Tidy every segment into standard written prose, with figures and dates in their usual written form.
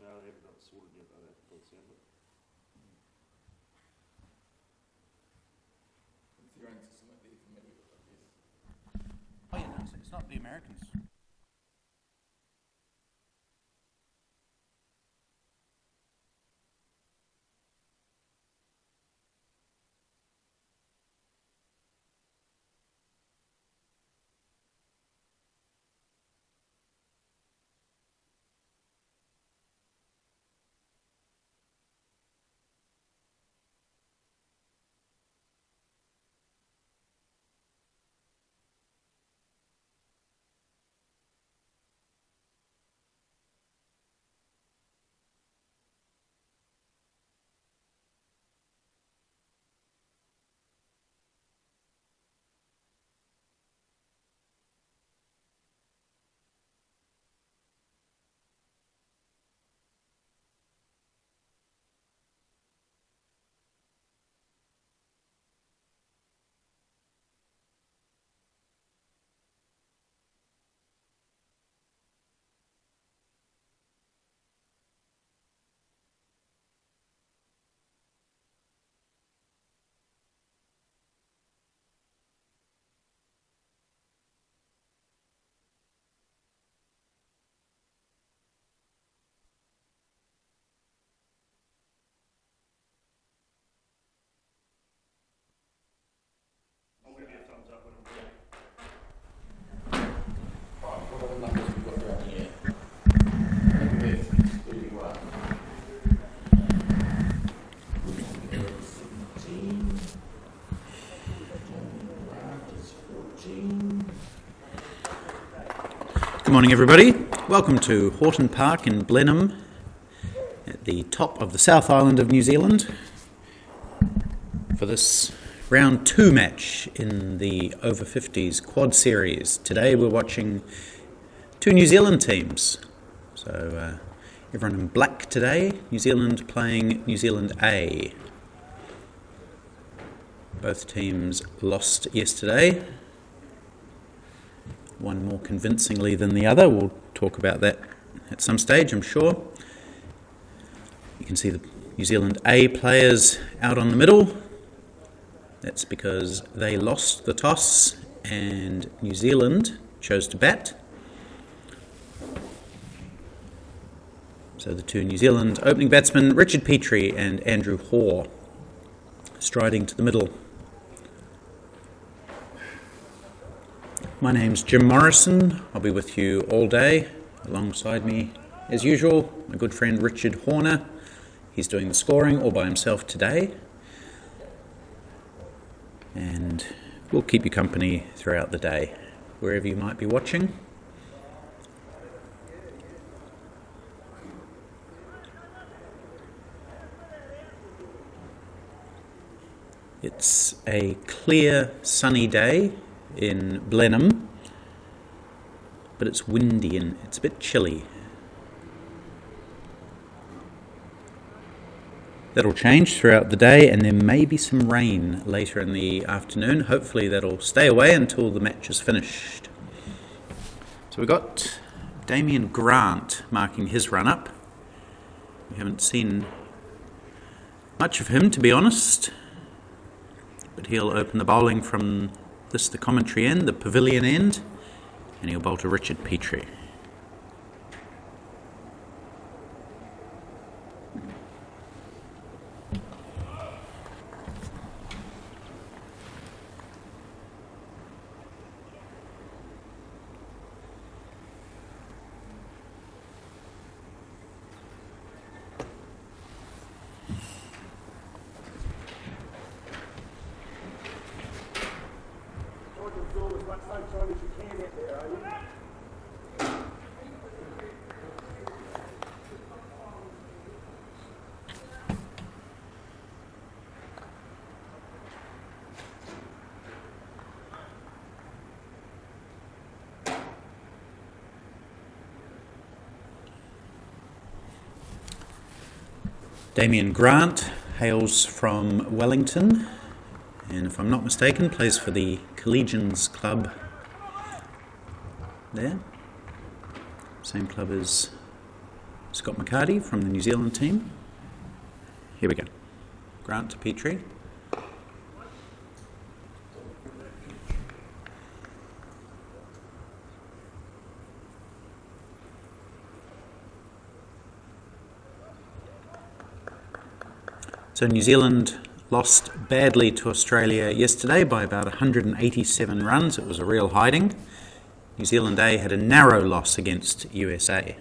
No, they haven't got it sorted yet, I don't think, by the sound of it. It's your own system that you're familiar with, I guess. Oh yeah, no, it's not the Americans. I'll give you a thumbs up when I'm done. Right, what are the numbers we've got around here? Maybe excluding one. 17. Grant is 14. Good morning, everybody. Welcome to Horton Park in Blenheim, at the top of the South Island of New Zealand, for this round 2 match in the Over50s quad series. Today we're watching 2 New Zealand teams. So everyone in black today. New Zealand playing New Zealand A. Both teams lost yesterday. One more convincingly than the other. We'll talk about that at some stage, I'm sure. You can see the New Zealand A players out on the middle. That's because they lost the toss and New Zealand chose to bat. So the 2 New Zealand opening batsmen, Richard Petri and Andrew Hoare, striding to the middle. My name's Jim Morrison. I'll be with you all day. Alongside me, as usual, my good friend Richard Horner. He's doing the scoring all by himself today. And we'll keep you company throughout the day, wherever you might be watching. It's a clear, sunny day in Blenheim, but it's windy and it's a bit chilly. That'll change throughout the day, and there may be some rain later in the afternoon. Hopefully that'll stay away until the match is finished. So we've got Damien Grant marking his run-up. We haven't seen much of him, to be honest, but he'll open the bowling from the commentary end, the pavilion end, and he'll bowl to Richard Petri. Damien Grant hails from Wellington, and if I'm not mistaken, plays for the Collegians Club there. Same club as Scott McCarty from the New Zealand team. Here we go. Grant to Petri. So New Zealand lost badly to Australia yesterday by about 187 runs. It was a real hiding. New Zealand A had a narrow loss against USA.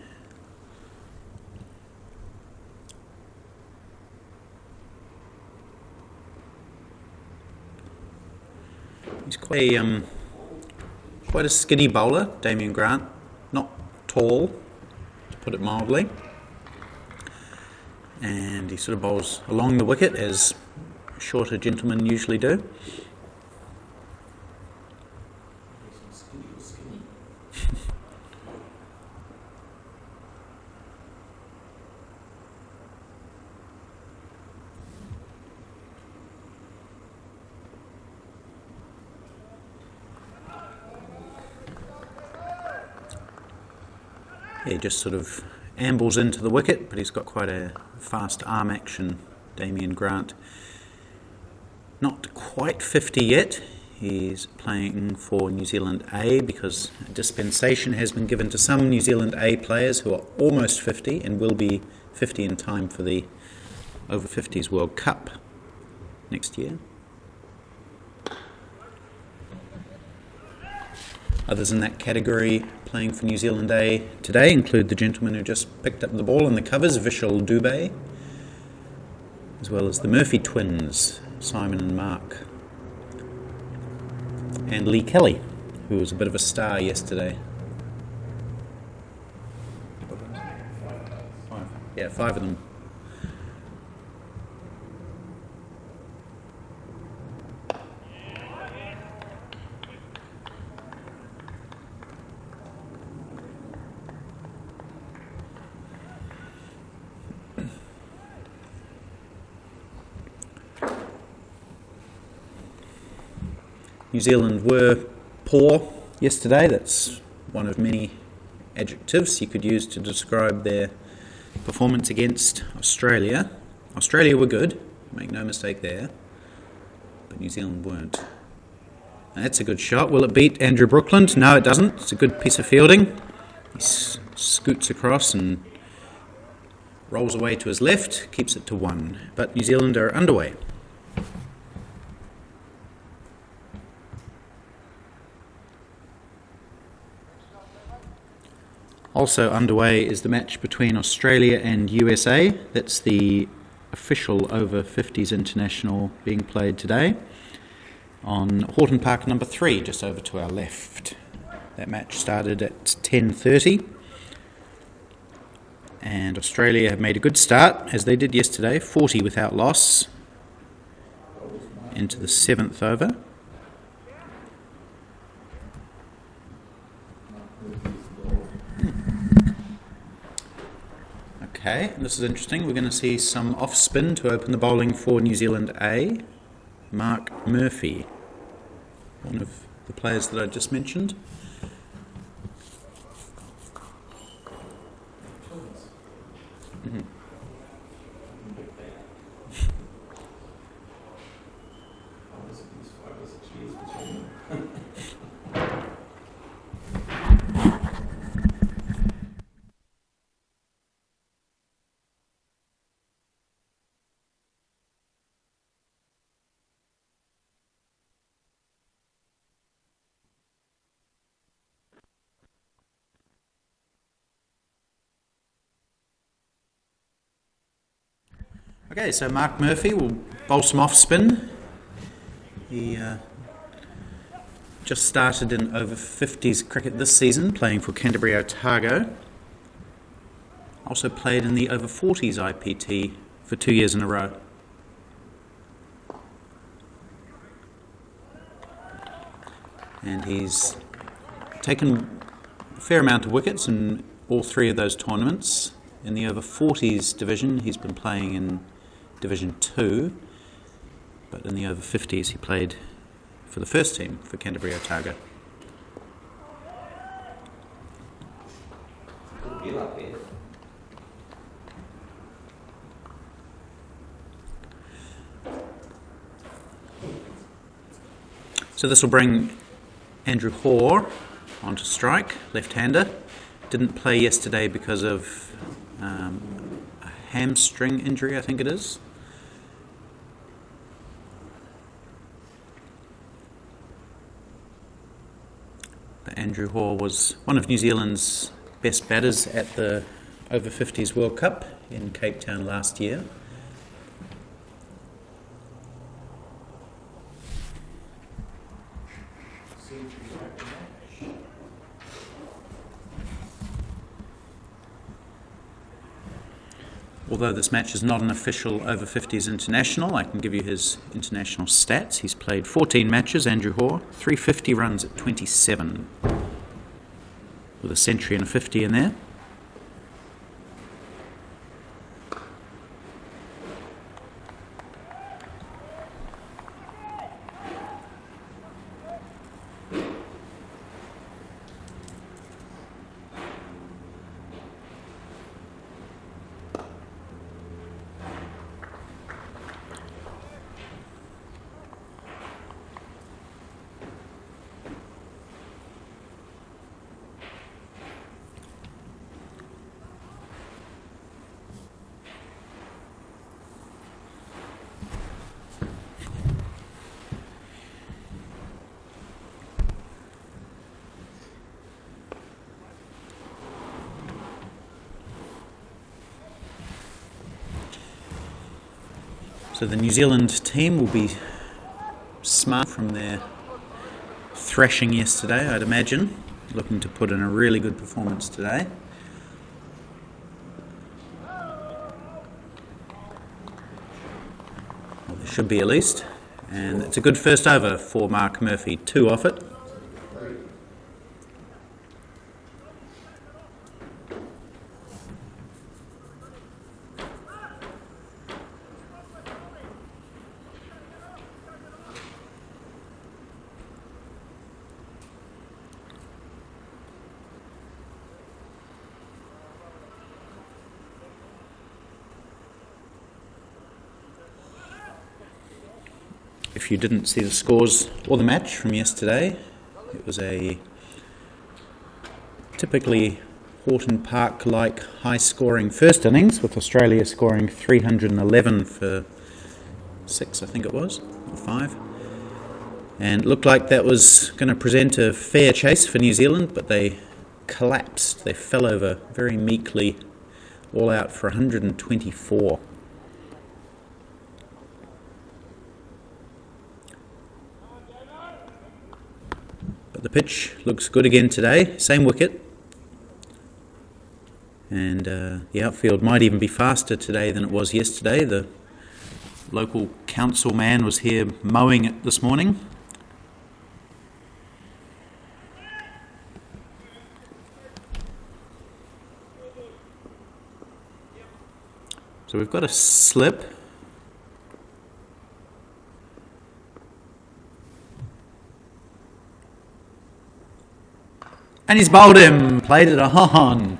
He's quite a skinny bowler, Damien Grant. Not tall, to put it mildly. And he sort of bowls along the wicket as shorter gentlemen usually do. He just sort of ambles into the wicket, but he's got quite a fast arm action, Damien Grant. Not quite 50 yet. He's playing for New Zealand A because a dispensation has been given to some New Zealand A players who are almost 50 and will be 50 in time for the O50s World Cup next year. Others in that category playing for New Zealand A today include the gentleman who just picked up the ball in the covers, Vishal Dubey, as well as the Murphy twins, Simon and Mark, and Lee Kelly, who was a bit of a star yesterday. Five of them. New Zealand were poor yesterday. That's one of many adjectives you could use to describe their performance against Australia. Australia were good, make no mistake there, but New Zealand weren't. And that's a good shot. Will it beat Andrew Brookland? No, it doesn't. It's a good piece of fielding. He scoots across and rolls away to his left, keeps it to 1. But New Zealand are underway. Also underway is the match between Australia and USA. That's the official Over-50s International being played today on Horton Park number 3, just over to our left. That match started at 10:30, and Australia have made a good start, as they did yesterday, 40 without loss into the 7th over. Okay, this is interesting. We're going to see some off-spin to open the bowling for New Zealand A. Mark Murphy, one of the players that I just mentioned. Mm-hmm. Okay, so Mark Murphy will bowl some off-spin. He just started in over-50s cricket this season, playing for Canterbury Otago. Also played in the over-40s IPT for 2 years in a row. And he's taken a fair amount of wickets in all 3 of those tournaments. In the over-40s division, he's been playing in Division 2, but in the over-50s he played for the first team for Canterbury Otago. So this will bring Andrew Hoare onto strike, left-hander. Didn't play yesterday because of a hamstring injury, I think it is. But Andrew Hoare was one of New Zealand's best batters at the O50s World Cup in Cape Town last year. Although this match is not an official Over-50s international, I can give you his international stats. He's played 14 matches, Andrew Hoare, 350 runs at 27, with a century and a 50 in there. So the New Zealand team will be smart from their thrashing yesterday, I'd imagine, looking to put in a really good performance today. Well, there should be at least. And it's a good first over for Mark Murphy, 2 off it. If you didn't see the scores or the match from yesterday, it was a typically Horton Park-like high-scoring first innings, with Australia scoring 311 for 6, I think it was, or 5. And it looked like that was going to present a fair chase for New Zealand, but they collapsed. They fell over very meekly, all out for 124. The pitch looks good again today, same wicket, and the outfield might even be faster today than it was yesterday. The local council man was here mowing it this morning. So we've got a slip. And he's bowled him, played it on.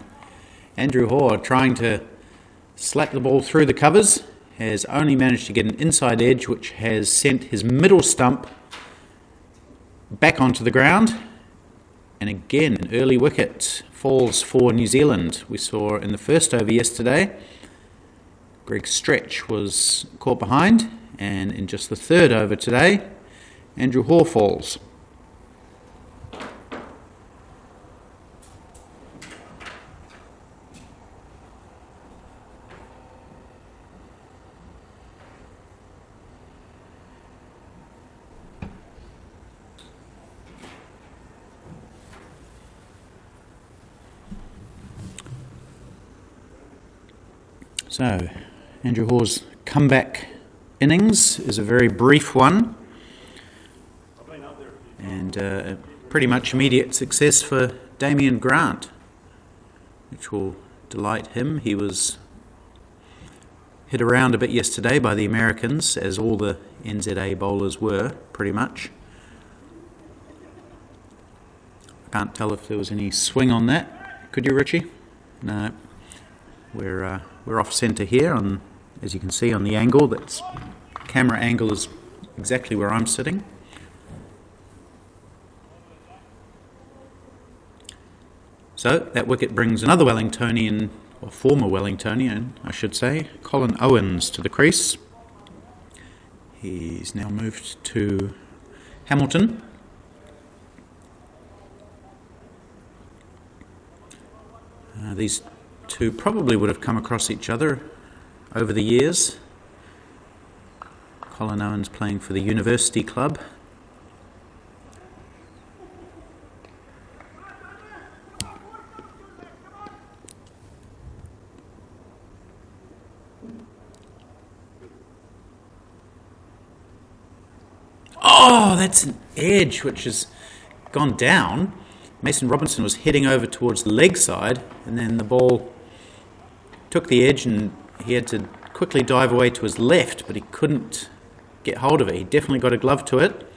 Andrew Hoare, trying to slap the ball through the covers, has only managed to get an inside edge, which has sent his middle stump back onto the ground. And again, an early wicket falls for New Zealand. We saw in the first over yesterday, Greg Stretch was caught behind, and in just the third over today, Andrew Hoare falls. So, Andrew Hoare's comeback innings is a very brief one, and a pretty much immediate success for Damien Grant, which will delight him. He was hit around a bit yesterday by the Americans, as all the NZA bowlers were, pretty much. I can't tell if there was any swing on that. Could you, Richie? No. We're off centre here, on, as you can see on the angle. That's camera angle is exactly where I'm sitting. So that wicket brings another Wellingtonian, or former Wellingtonian, I should say, Colin Owens to the crease. He's now moved to Hamilton. These two probably would have come across each other over the years. Colin Owens playing for the University Club. Oh, that's an edge which has gone down. Mason Robinson was heading over towards the leg side, and then the ball took the edge and he had to quickly dive away to his left, but he couldn't get hold of it. He definitely got a glove to it.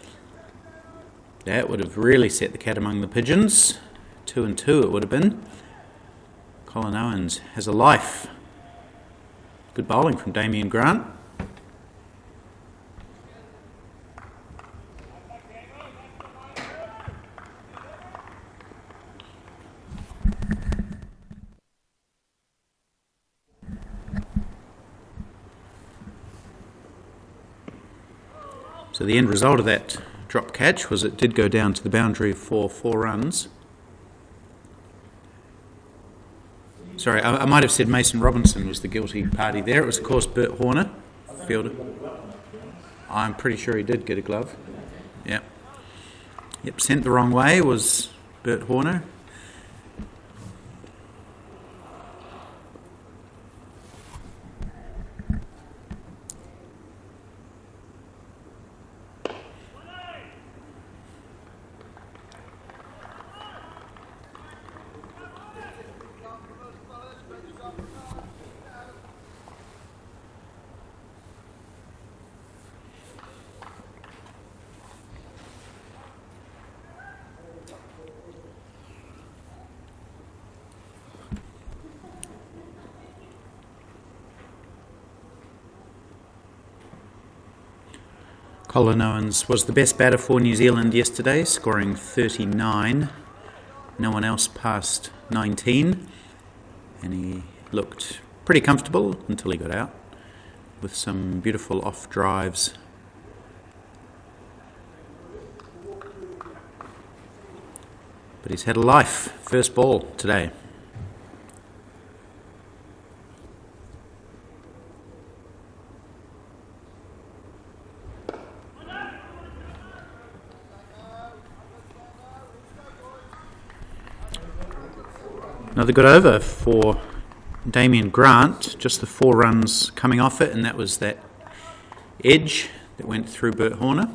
That would have really set the cat among the pigeons. 2 and 2 it would have been. Colin Owens has a life. Good bowling from Damien Grant. So the end result of that drop catch was it did go down to the boundary for 4 runs. Sorry, I might have said Mason Robinson was the guilty party there. It was, of course, Bert Horner, fielder. I'm pretty sure he did get a glove. Yep. Yep, sent the wrong way was Bert Horner. Colin Owens was the best batter for New Zealand yesterday, scoring 39. No one else passed 19. And he looked pretty comfortable until he got out with some beautiful off drives. But he's had a life. First ball today. Another good over for Damien Grant, just the 4 runs coming off it, and that was that edge that went through Bert Horner.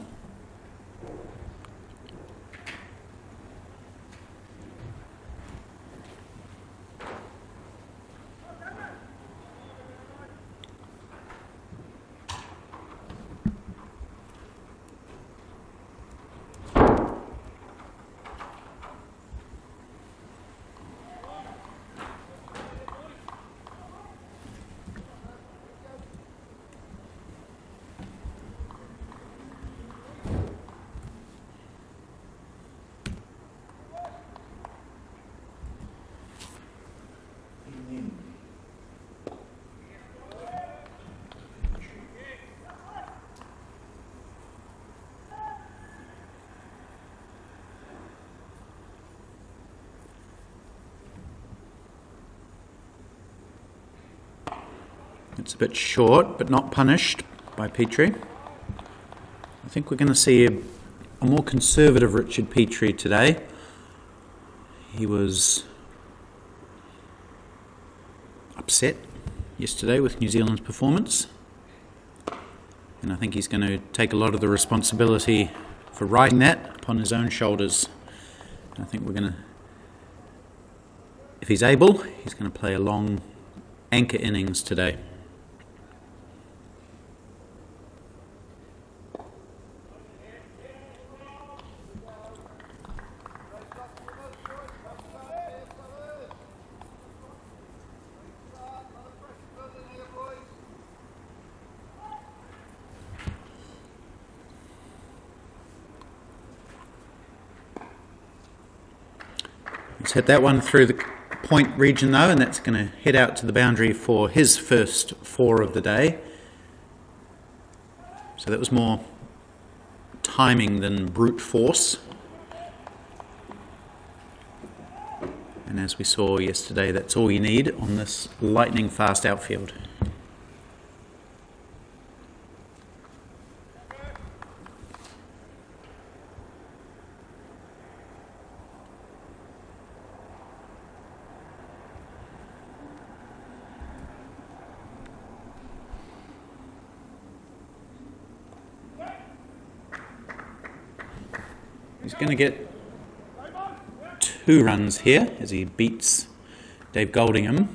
It's a bit short, but not punished by Petri. I think we're going to see a more conservative Richard Petri today. He was upset yesterday with New Zealand's performance, and I think he's going to take a lot of the responsibility for righting that upon his own shoulders. And I think we're going to, if he's able, he's going to play a long anchor innings today. He's hit that one through the point region though, and that's going to head out to the boundary for his first 4 of the day. So that was more timing than brute force. And as we saw yesterday, that's all you need on this lightning fast outfield. He's going to get 2 runs here as he beats Dave Goldingham.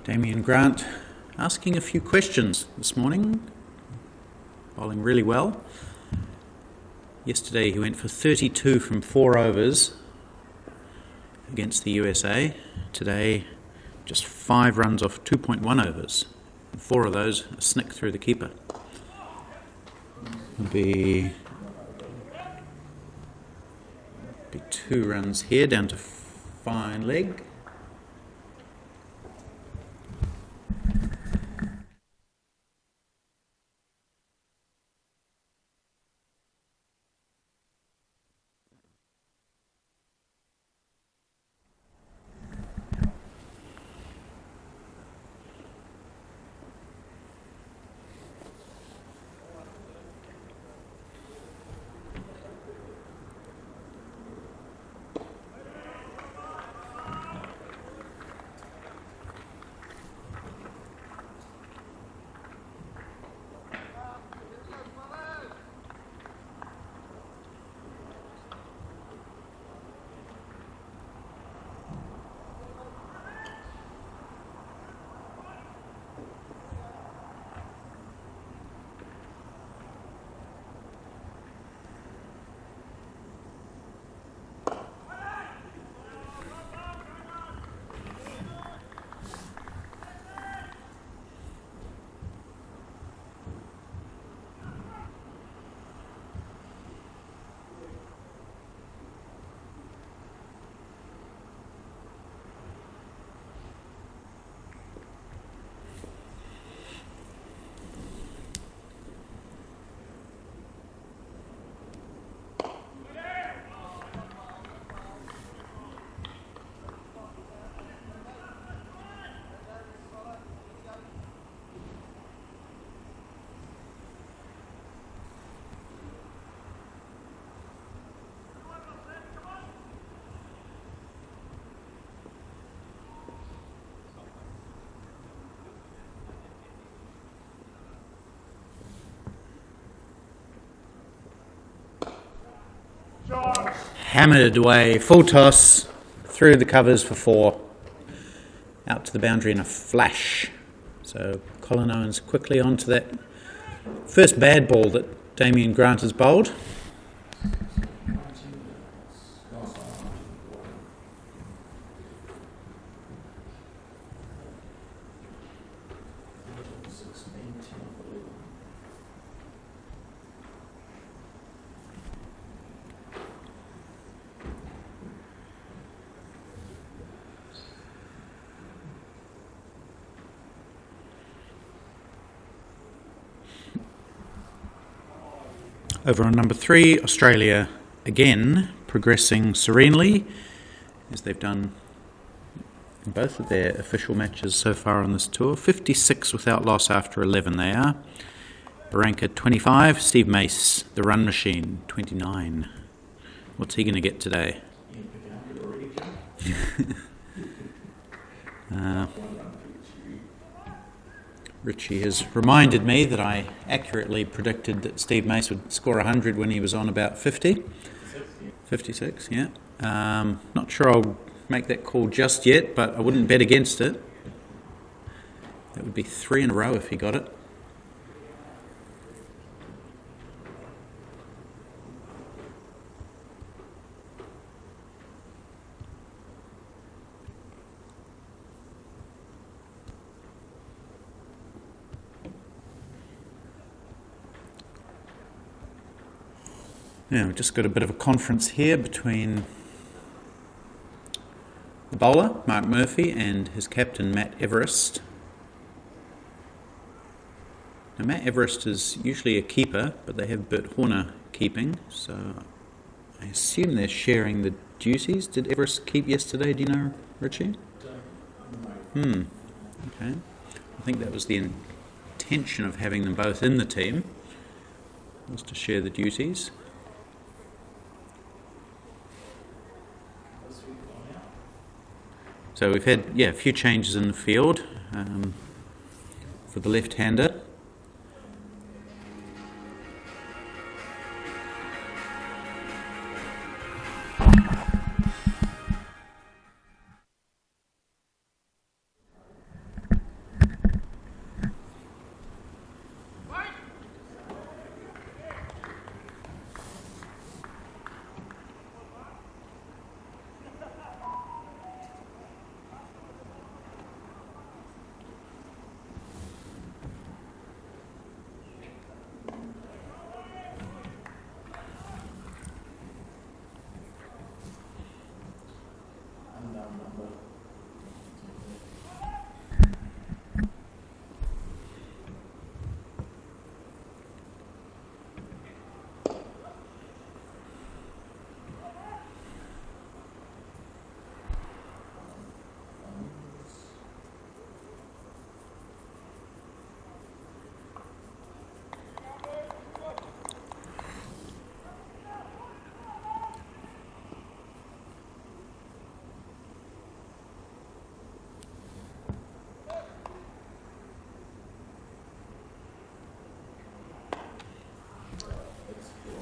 Damien Grant asking a few questions this morning, bowling really well. Yesterday he went for 32 from 4 overs against the USA. Today just 5 runs off 2.1 overs. 4 of those a snick through the keeper. Be 2 runs here down to fine leg. Hammered away, full toss, through the covers for 4, out to the boundary in a flash. So Colin Owens quickly onto that first bad ball that Damien Grant has bowled. Over on number 3, Australia again progressing serenely, as they've done in both of their official matches so far on this tour. 56 without loss after 11 they are. Barranca 25, Steve Mace, the run machine, 29. What's he going to get today? Richie has reminded me that I accurately predicted that Steve Mace would score 100 when he was on about 50. 56, yeah. Not sure I'll make that call just yet, but I wouldn't bet against it. That would be 3 in a row if he got it. Now, we've just got a bit of a conference here between the bowler, Mark Murphy, and his captain, Matt Everest. Now, Matt Everest is usually a keeper, but they have Bert Horner keeping, so I assume they're sharing the duties. Did Everest keep yesterday, do you know, Richie? Okay. I think that was the intention of having them both in the team, was to share the duties. So we've had, a few changes in the field for the left-hander.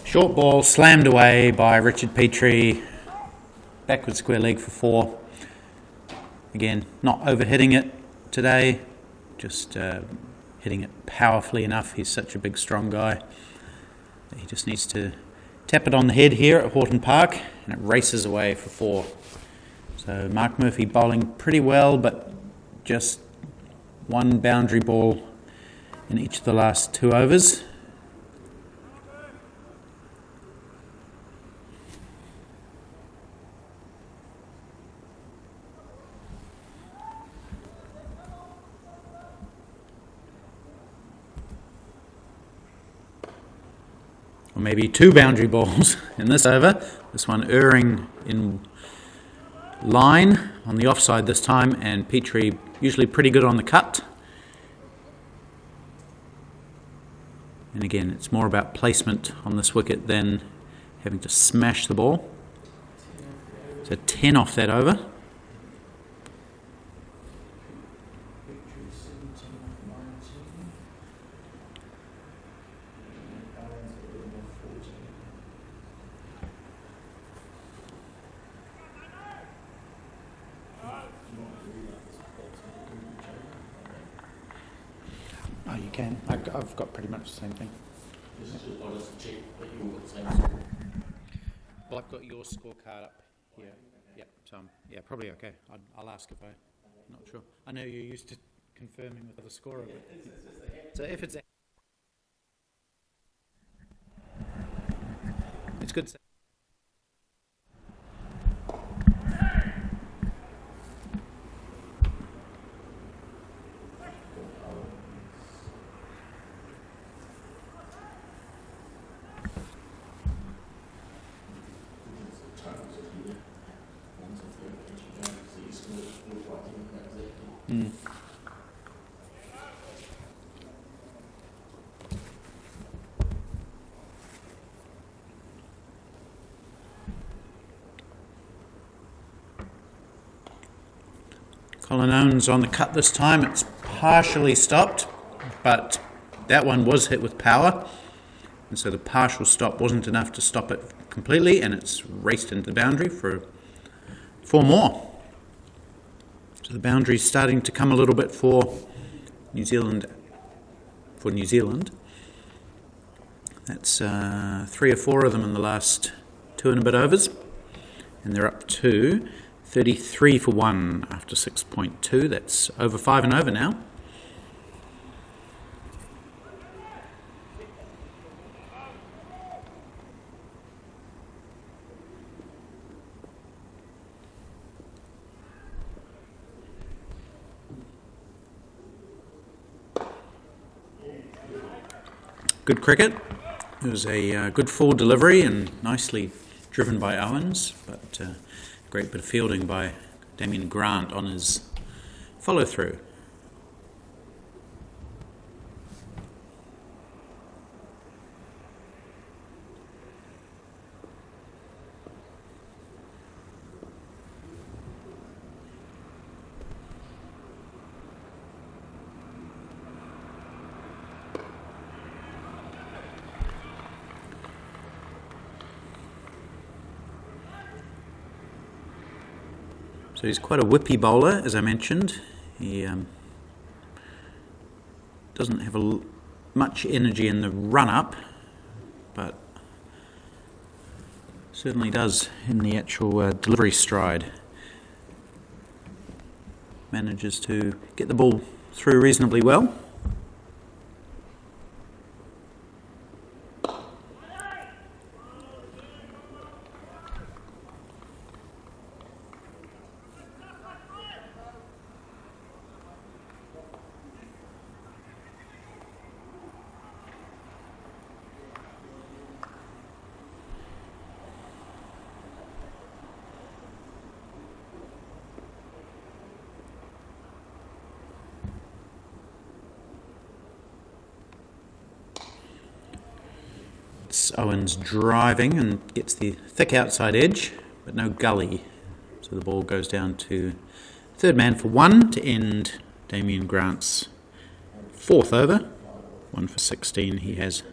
Short ball slammed away by Richard Petri, backward square leg for 4. Again, not over-hitting it today, just hitting it powerfully enough. He's such a big, strong guy. He just needs to tap it on the head here at Horton Park, and it races away for 4. So Mark Murphy bowling pretty well, but just one boundary ball in each of the last 2 overs. Or maybe 2 boundary balls in this over. This one erring in line on the offside this time, and Petri usually pretty good on the cut. And again, it's more about placement on this wicket than having to smash the ball. So 10 off that over. Oh, you can. I've got pretty much the same thing. Well, I've got your scorecard up here. Yep. So probably okay. I'll ask if I'm not sure. I know you're used to confirming with the scorer. So if it's good. Colin Owens on the cut this time. It's partially stopped, but that one was hit with power, and so the partial stop wasn't enough to stop it completely, and it's raced into the boundary for 4 more. So the boundary's starting to come a little bit for New Zealand. That's 3 or 4 of them in the last 2 and a bit overs, and they're up to 33 for 1 after 6.2. That's over 5 and over now. Good cricket. It was a good full delivery and nicely driven by Owens, but great bit of fielding by Damien Grant on his follow-through. So he's quite a whippy bowler, as I mentioned. He doesn't have much energy in the run-up, but certainly does in the actual delivery stride. Manages to get the ball through reasonably well. Owens driving and gets the thick outside edge, but no gully. So the ball goes down to third man for 1 to end Damien Grant's 4th over. 1 for 16 he has.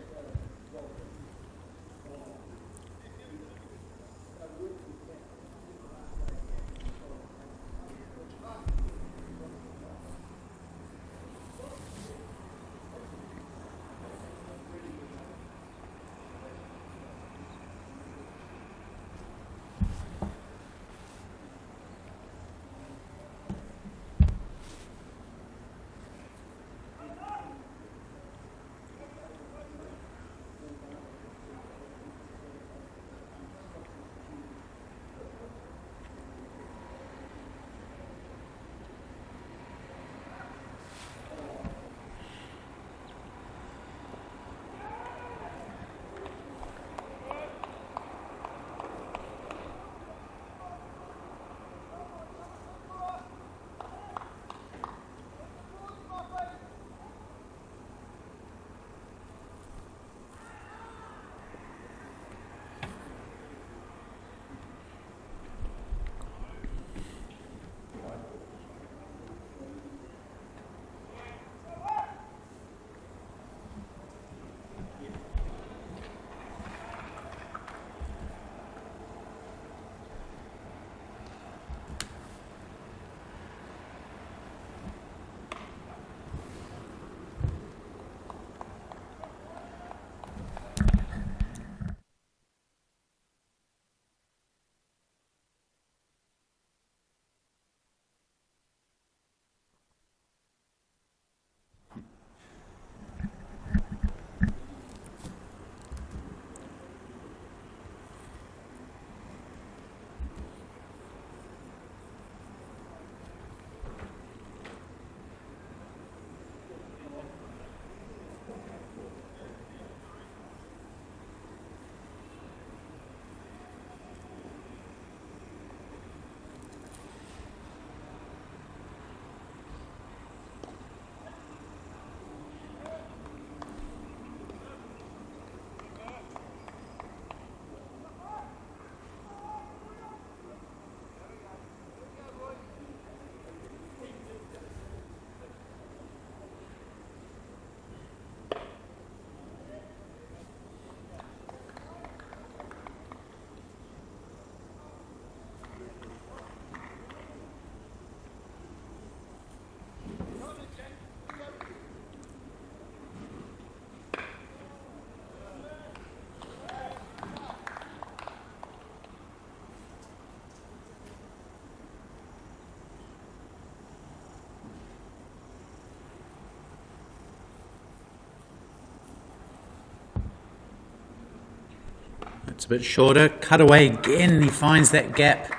It's a bit shorter. Cut away again. He finds that gap.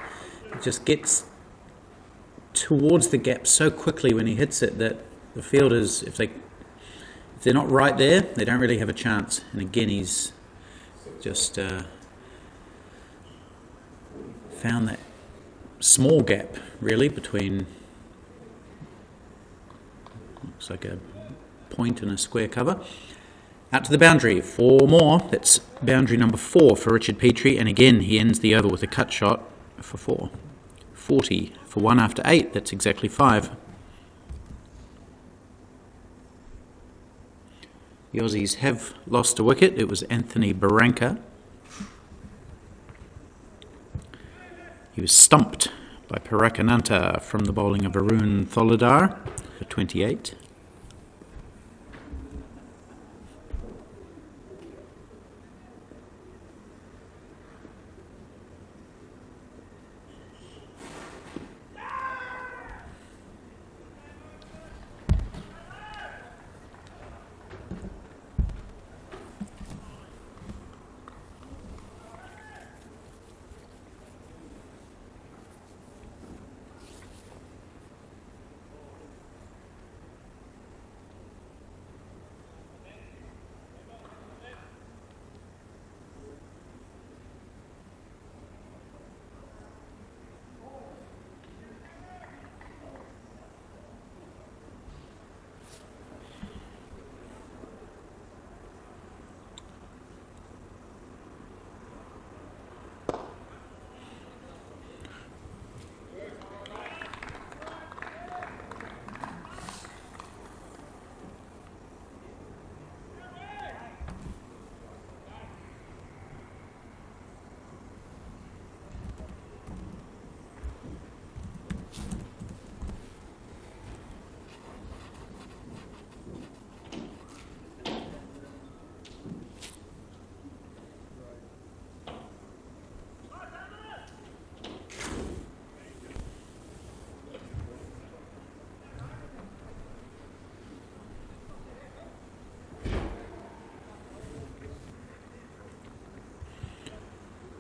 He just gets towards the gap so quickly when he hits it that the fielders, if they're not right there, they don't really have a chance. And again, he's just found that small gap, really, between, looks like a point and a square cover. Out to the boundary, 4 more. That's boundary number 4 for Richard Petri, and again he ends the over with a cut shot for 4. 40 for 1 after 8, that's exactly 5. The Aussies have lost a wicket. It was Anthony Barranca. He was stumped by Parakananta from the bowling of Arun Tholodar for 28.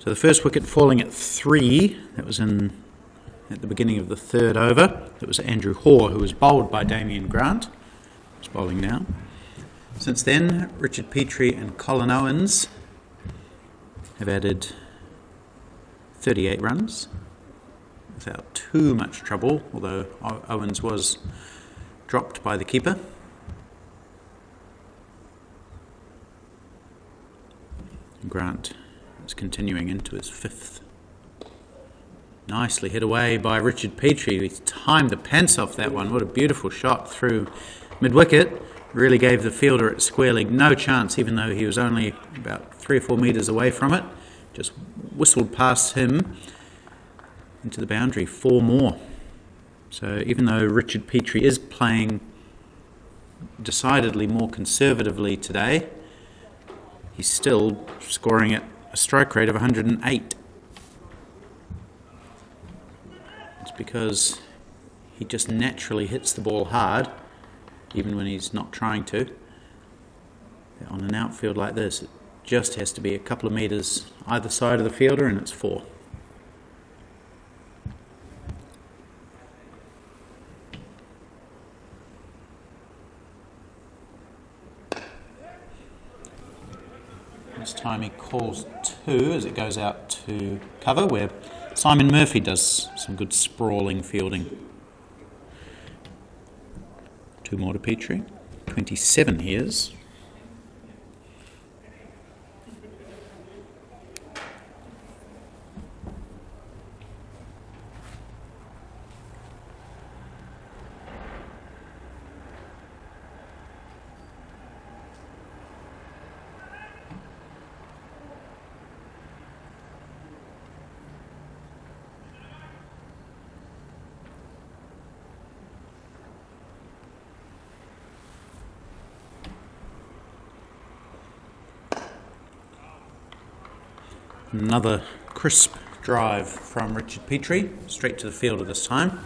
So the first wicket falling at 3, that was at the beginning of the 3rd over. It was Andrew Hoare, who was bowled by Damien Grant. He's bowling now. Since then, Richard Petri and Colin Owens have added 38 runs without too much trouble, although Owens was dropped by the keeper. Grant is continuing into his 5th. Nicely hit away by Richard Petri. He's timed the pants off that one. What a beautiful shot through mid-wicket. Really gave the fielder at square leg no chance, even though he was only about 3 or 4 metres away from it. Just whistled past him into the boundary. 4 more. So even though Richard Petri is playing decidedly more conservatively today, he's still scoring at a strike rate of 108. It's because he just naturally hits the ball hard, even when he's not trying to. On an outfield like this, it just has to be a couple of metres either side of the fielder, and it's 4. This time he calls 2 as it goes out to cover, where Simon Murphy does some good sprawling fielding. 2 more to Petri. 27 he is. Another crisp drive from Richard Petri, straight to the fielder this time.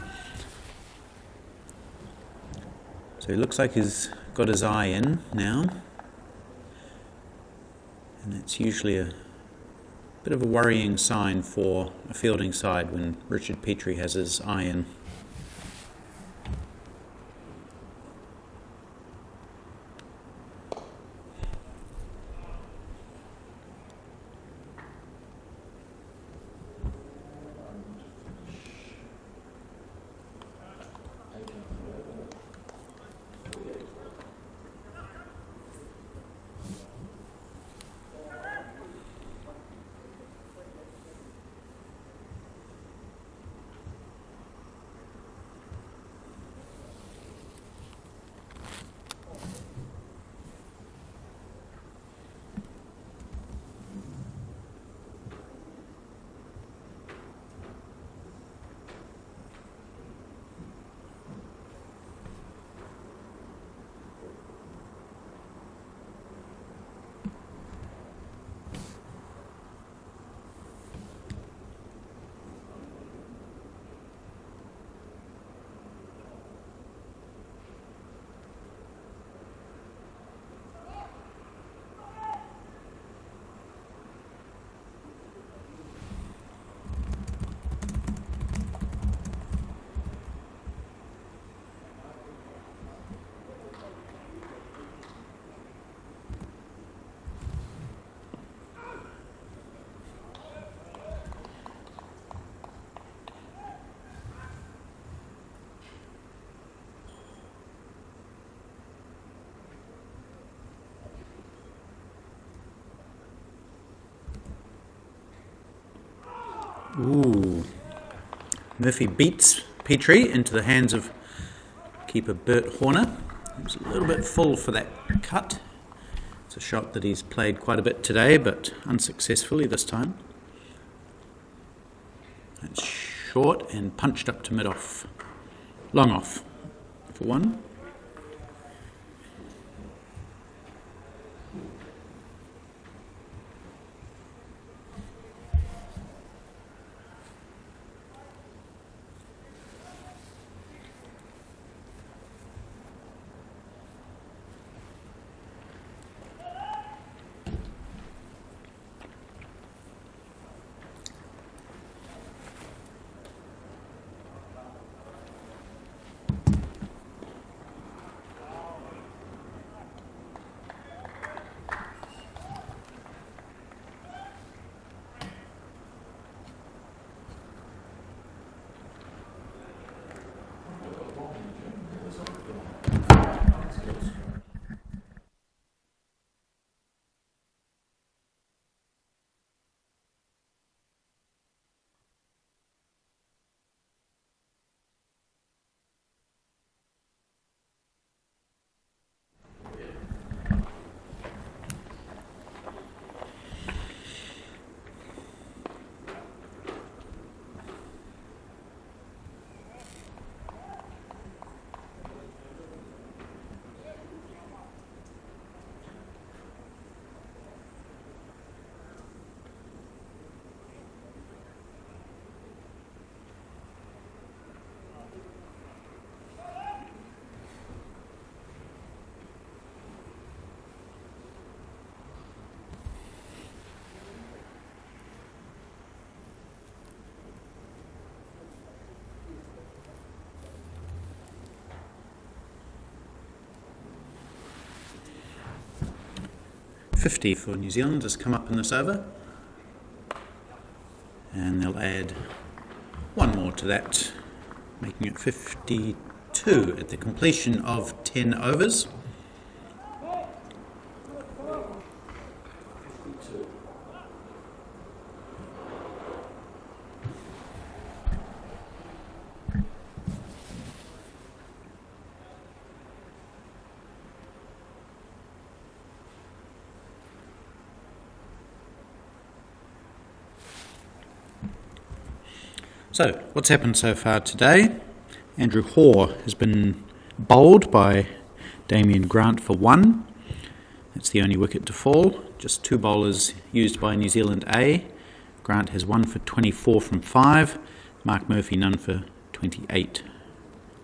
So he looks like he's got his eye in now. And it's usually a Bit of a worrying sign for a fielding side when Richard Petri has his eye in. Ooh. Murphy beats Petri into the hands of keeper Bert Horner. He was a little bit full for that cut. It's a shot that he's played quite a bit today, but unsuccessfully this time. It's short and punched up to mid-off. Long off for one. .50 for New Zealand has come up in this over, and they'll add one more to that, making it 52 at the completion of 10 overs. So, what's happened so far today? Andrew Hoare has been bowled by Damien Grant for 1. That's the only wicket to fall. Just 2 bowlers used by New Zealand A. Grant has 1 for 24 from 5. Mark Murphy none for 28,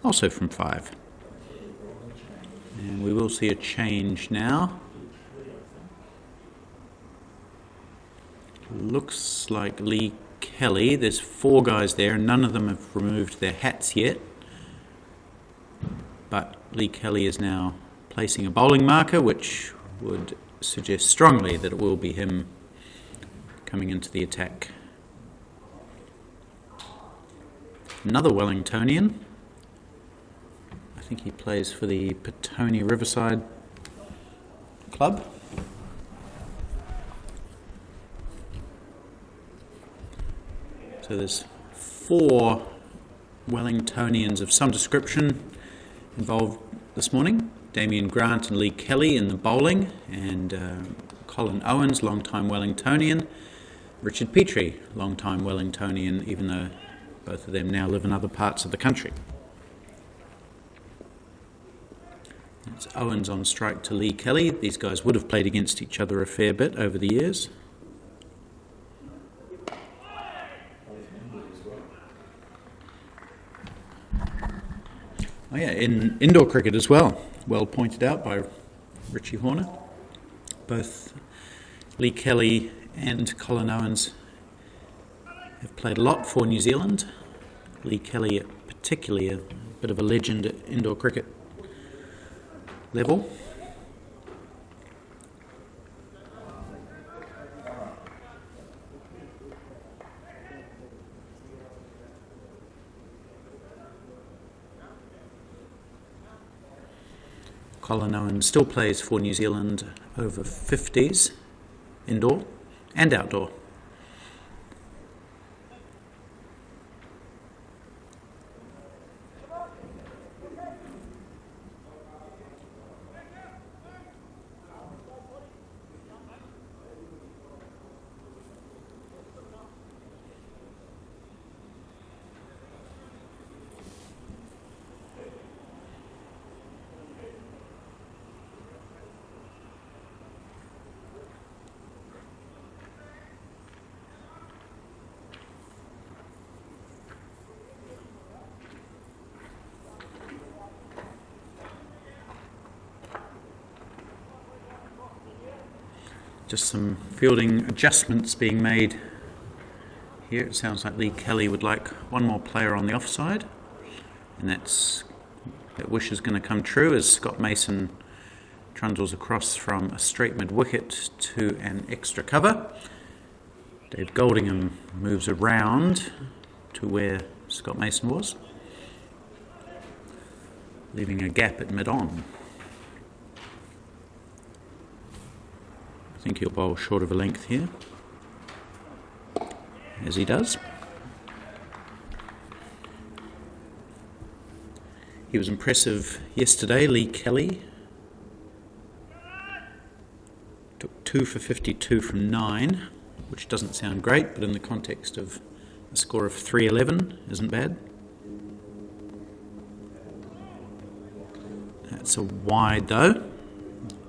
also from 5. And we will see a change now. looks like Lee Kelly. There's 4 guys there, and none of them have removed their hats yet. But Lee Kelly is now placing a bowling marker, which would suggest strongly that it will be him coming into the attack. Another Wellingtonian. I think he plays for the Petri Riverside club. So there's 4 Wellingtonians of some description involved this morning. Damien Grant and Lee Kelly in the bowling, and Colin Owens, long-time Wellingtonian. Richard Petri, long-time Wellingtonian, even though both of them now live in other parts of the country. It's Owens on strike to Lee Kelly. These guys would have played against each other a fair bit over the years. Oh yeah, in indoor cricket as well. Well pointed out by Richie Horner. Both Lee Kelly and Colin Owens have played a lot for New Zealand. Lee Kelly particularly a bit of a legend at indoor cricket level. Colin Owens still plays for New Zealand over 50s, indoor and outdoor. Just some fielding adjustments being made here. It sounds like Lee Kelly would like one more player on the offside, and that wish is going to come true as Scott Mason trundles across from a straight mid-wicket to an extra cover. Dave Goldingham moves around to where Scott Mason was, leaving a gap at mid-on. I think he'll bowl short of a length here, as he does. He was impressive yesterday, Lee Kelly. Took 2 for 52 from 9, which doesn't sound great, but in the context of a score of 311 isn't bad. That's a wide though.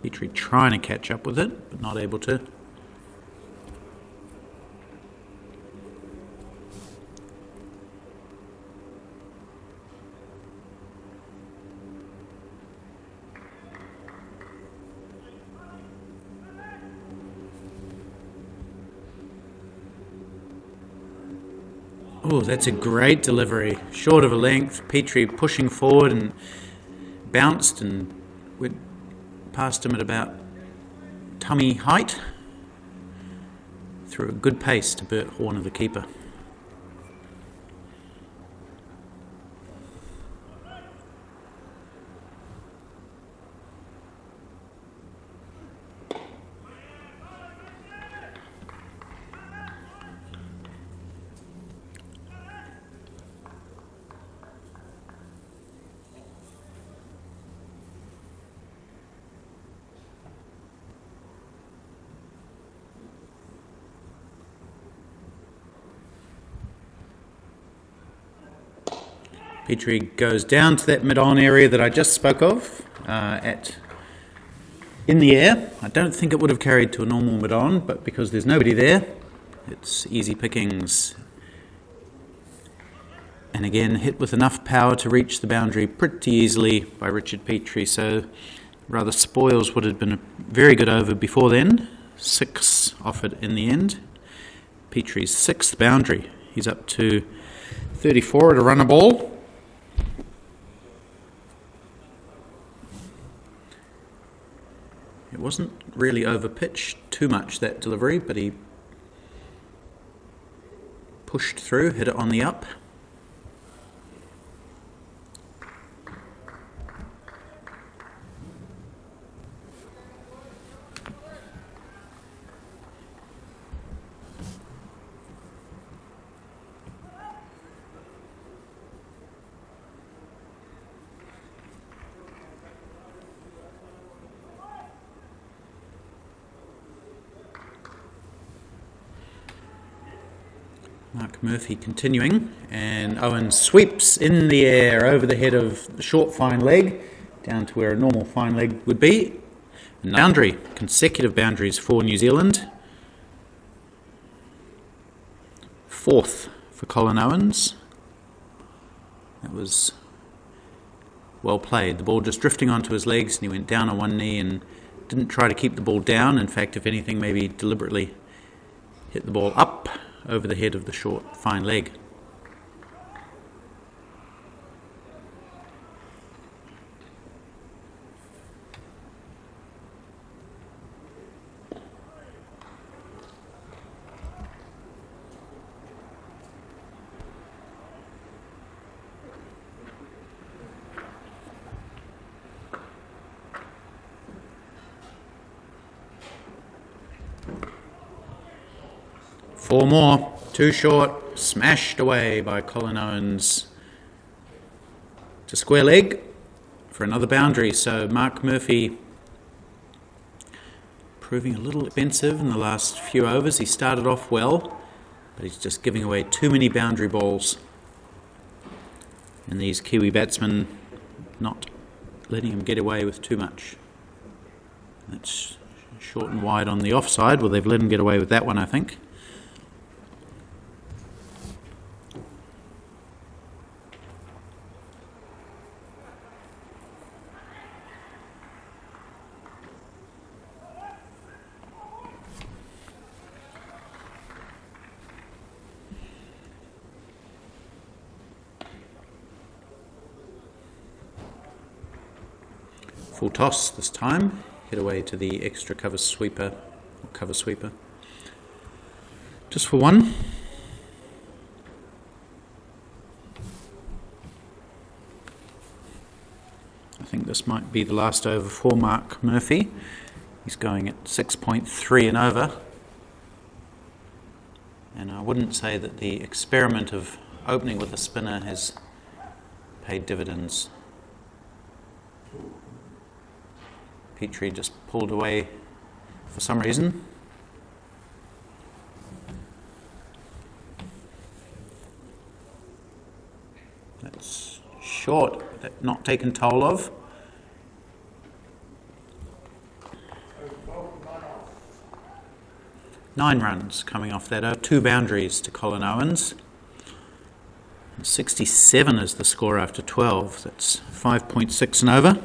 Petri trying to catch up with it, but not able to. Oh, that's a great delivery. Short of a length, Petri pushing forward and bounced and went past him at about tummy height. Threw a good pace to Bert Horner, the keeper. Petri goes down to that mid-on area that I just spoke of, in the air. I don't think it would have carried to a normal mid-on, but because there's nobody there, it's easy pickings. And again, hit with enough power to reach the boundary pretty easily by Richard Petri, so rather spoils what had been a very good over before then. 6 offered in the end, Petri's 6th boundary. He's up to 34 at a runner ball. It wasn't really over-pitched too much, that delivery, but he pushed through, hit it on the up. Mark Murphy continuing, and Owens sweeps in the air over the head of the short fine leg, down to where a normal fine leg would be. And boundary, consecutive boundaries for New Zealand. 4th for Colin Owens. That was well played. The ball just drifting onto his legs, and he went down on one knee and didn't try to keep the ball down. In fact, if anything, maybe deliberately hit the ball up over the head of the short, fine leg. Four more, too short, smashed away by Colin Owens to square leg for another boundary. So Mark Murphy proving a little expensive in the last few overs. He started off well, but he's just giving away too many boundary balls. And these Kiwi batsmen not letting him get away with too much. That's short and wide on the offside. Well, they've let him get away with that one, I think. Full toss this time, hit away to the extra cover sweeper, or cover sweeper. Just for one. I think this might be the last over for Mark Murphy. He's going at 6.3 and over. And I wouldn't say that the experiment of opening with a spinner has paid dividends. Petri just pulled away for some reason. That's short, not taken toll of. Nine runs coming off that, 2 boundaries to Colin Owens. 67 is the score after 12, that's 5.6 and over.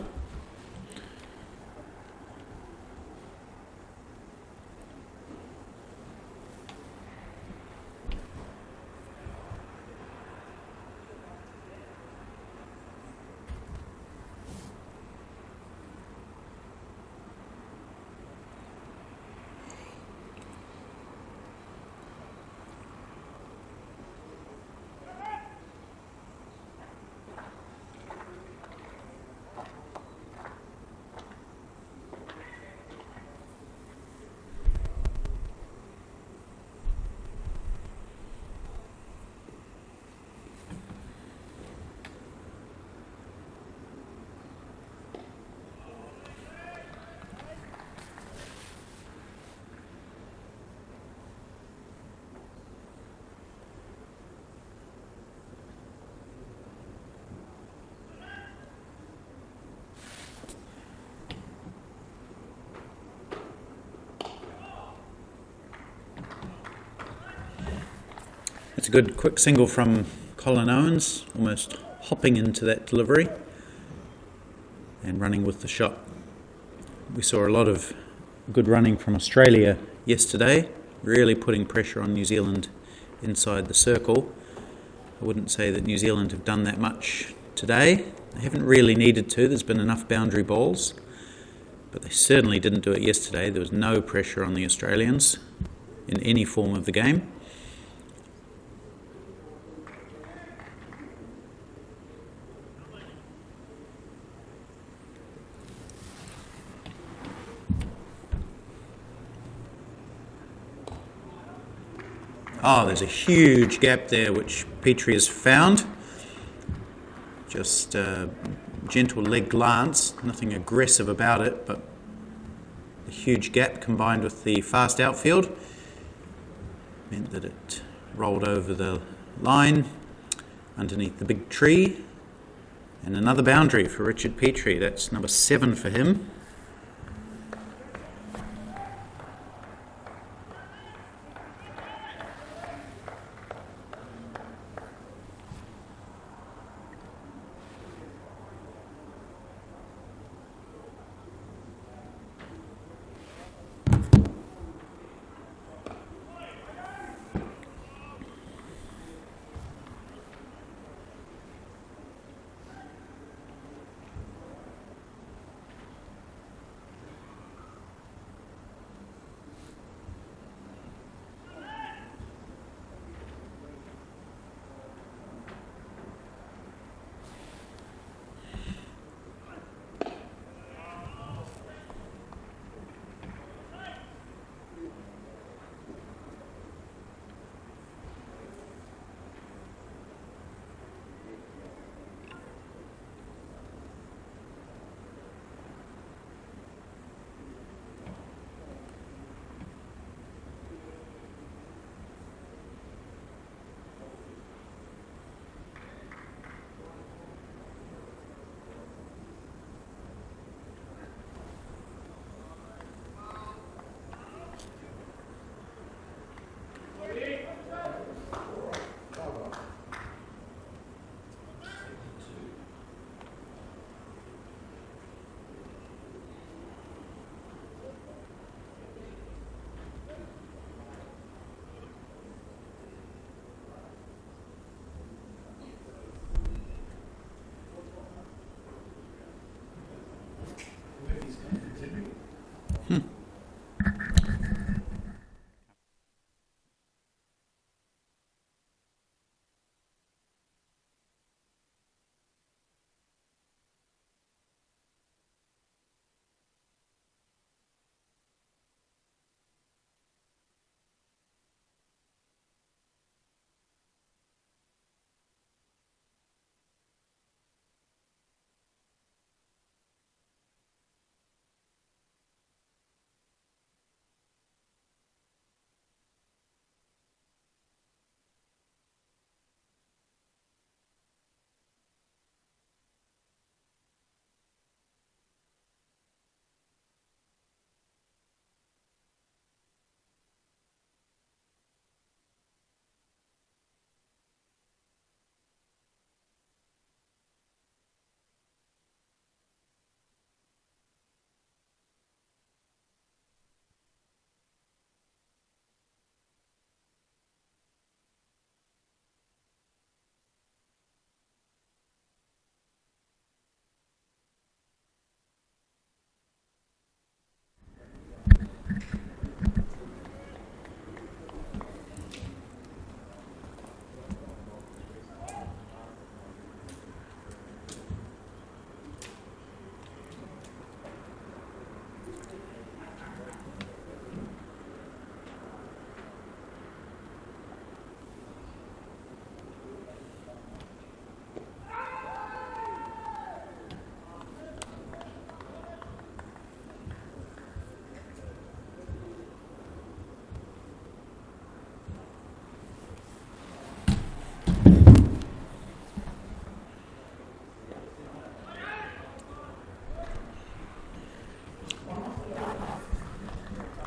It's a good quick single from Colin Owens, almost hopping into that delivery and running with the shot. We saw a lot of good running from Australia yesterday, really putting pressure on New Zealand inside the circle. I wouldn't say that New Zealand have done that much today. They haven't really needed to. There's been enough boundary balls, but they certainly didn't do it yesterday. There was no pressure on the Australians in any form of the game. Oh, there's a huge gap there which Petri has found. Just a gentle leg glance, nothing aggressive about it, but a huge gap combined with the fast outfield meant that it rolled over the line underneath the big tree. And another boundary for Richard Petri. That's number 7 for him.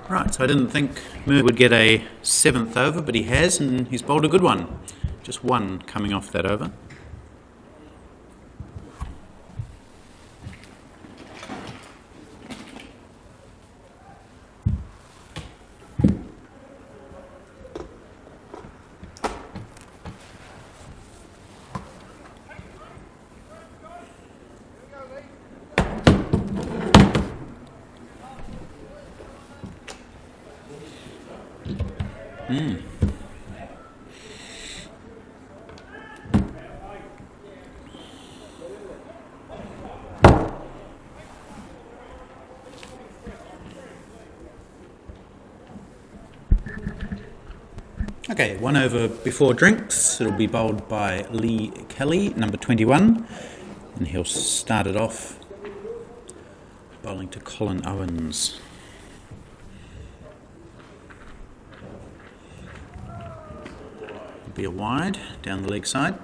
Right, so I didn't think Moore would get a 7th over, but he has, and he's bowled a good one. Just one coming off that over. Okay, 1 over before drinks. It'll be bowled by Lee Kelly, number 21, and he'll start it off bowling to Colin Owens. It'll be a wide down the leg side.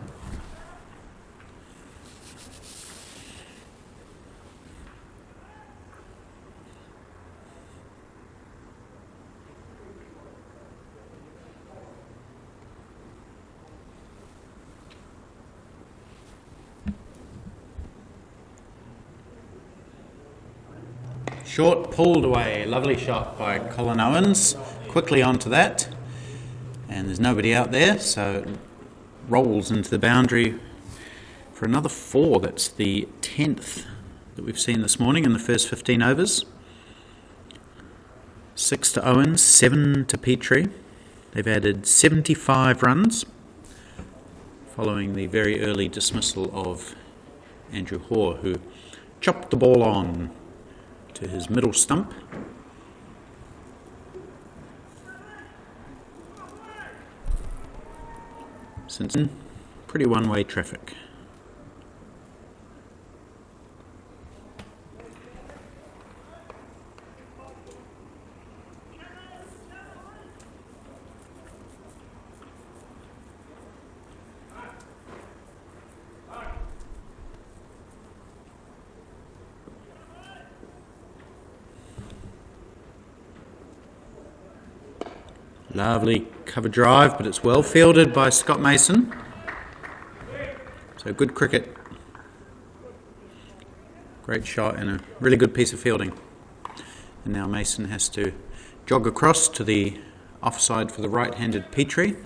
Short, pulled away. Lovely shot by Colin Owens. Quickly onto that. And there's nobody out there, so it rolls into the boundary for another 4. That's the 10th that we've seen this morning in the first 15 overs. 6 to Owens, 7 to Petri. They've added 75 runs following the very early dismissal of Andrew Hoare, who chopped the ball on to his middle stump. Since then, pretty one-way traffic. Lovely cover drive, but it's well fielded by Scott Mason. So good cricket. Great shot and a really good piece of fielding. And now Mason has to jog across to the offside for the right-handed Petri.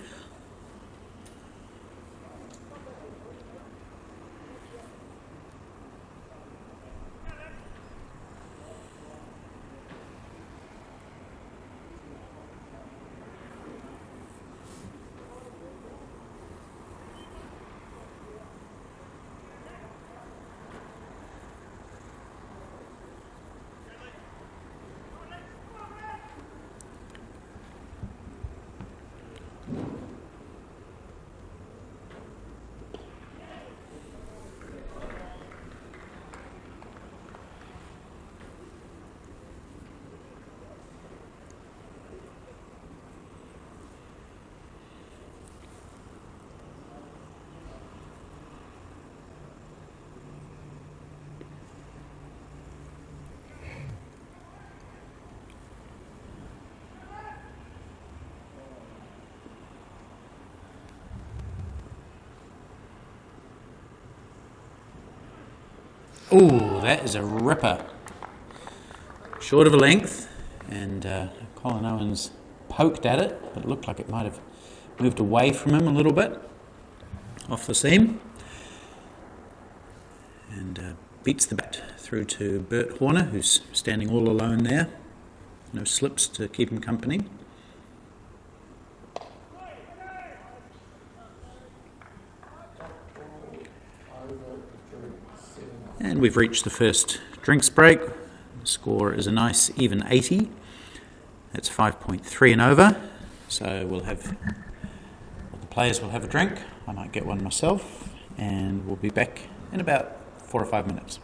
Ooh, that is a ripper. Short of a length, and Colin Owens poked at it, but it looked like it might have moved away from him a little bit, off the seam, and beats the bat through to Bert Horner, who's standing all alone there. No slips to keep him company. And we've reached the first drinks break. The score is a nice even 80. That's 5.3 and over. So the players will have a drink. I might get one myself, and we'll be back in about 4 or 5 minutes.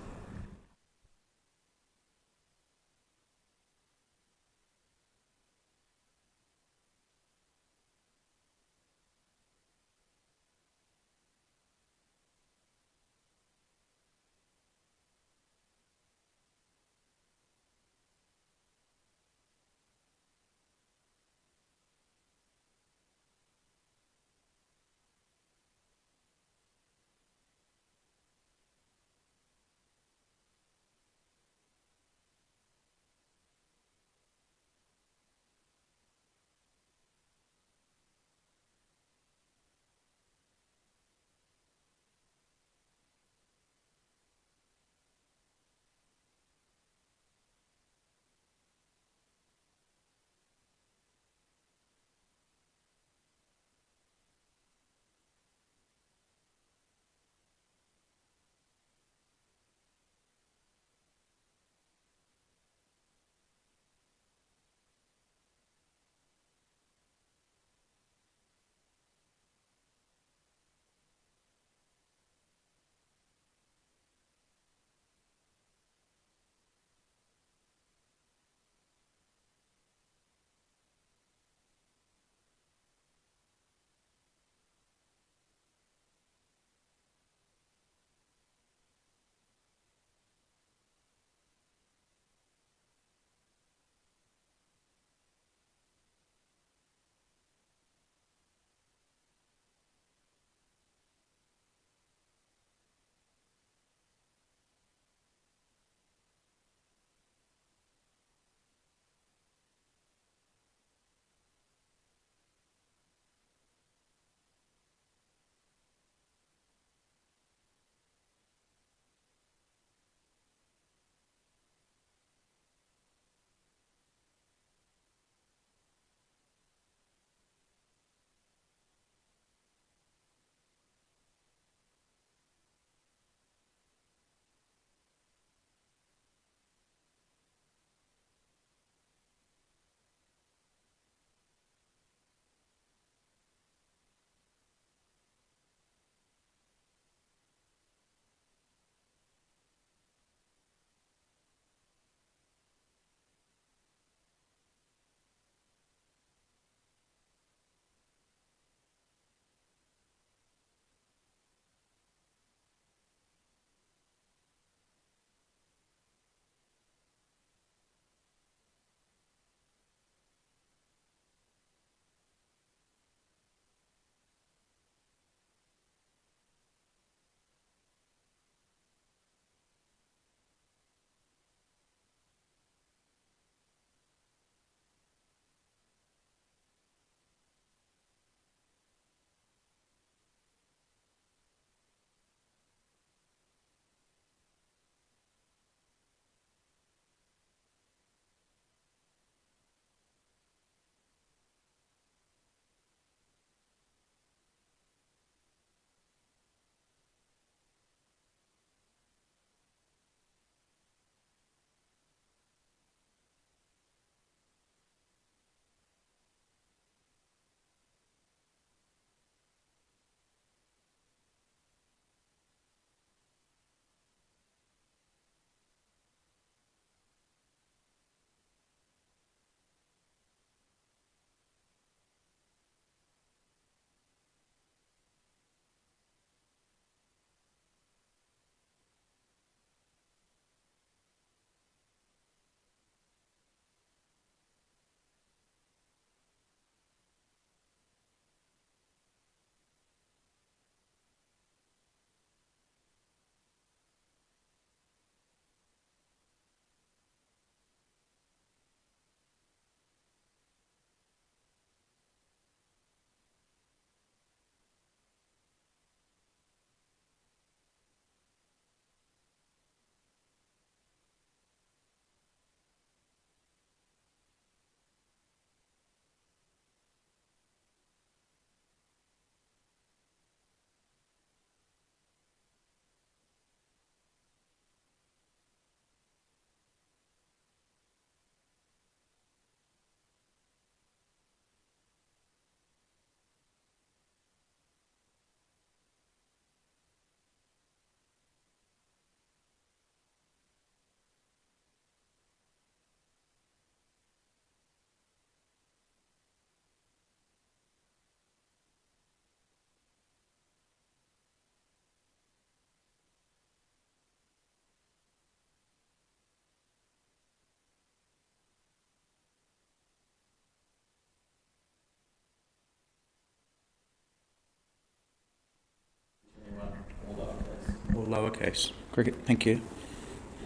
lowercase. Cricket, thank you.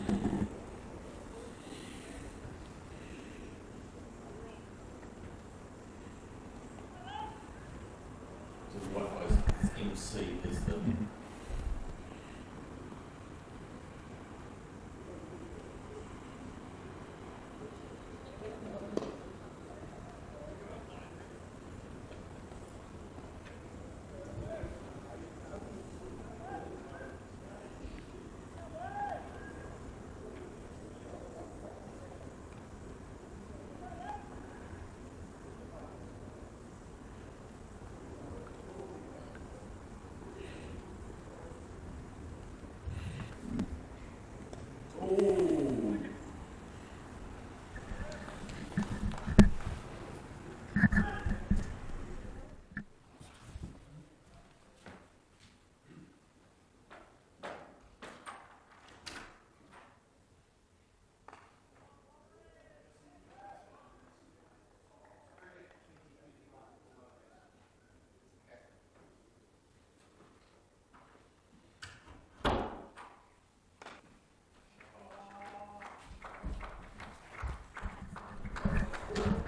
So the white box MC is the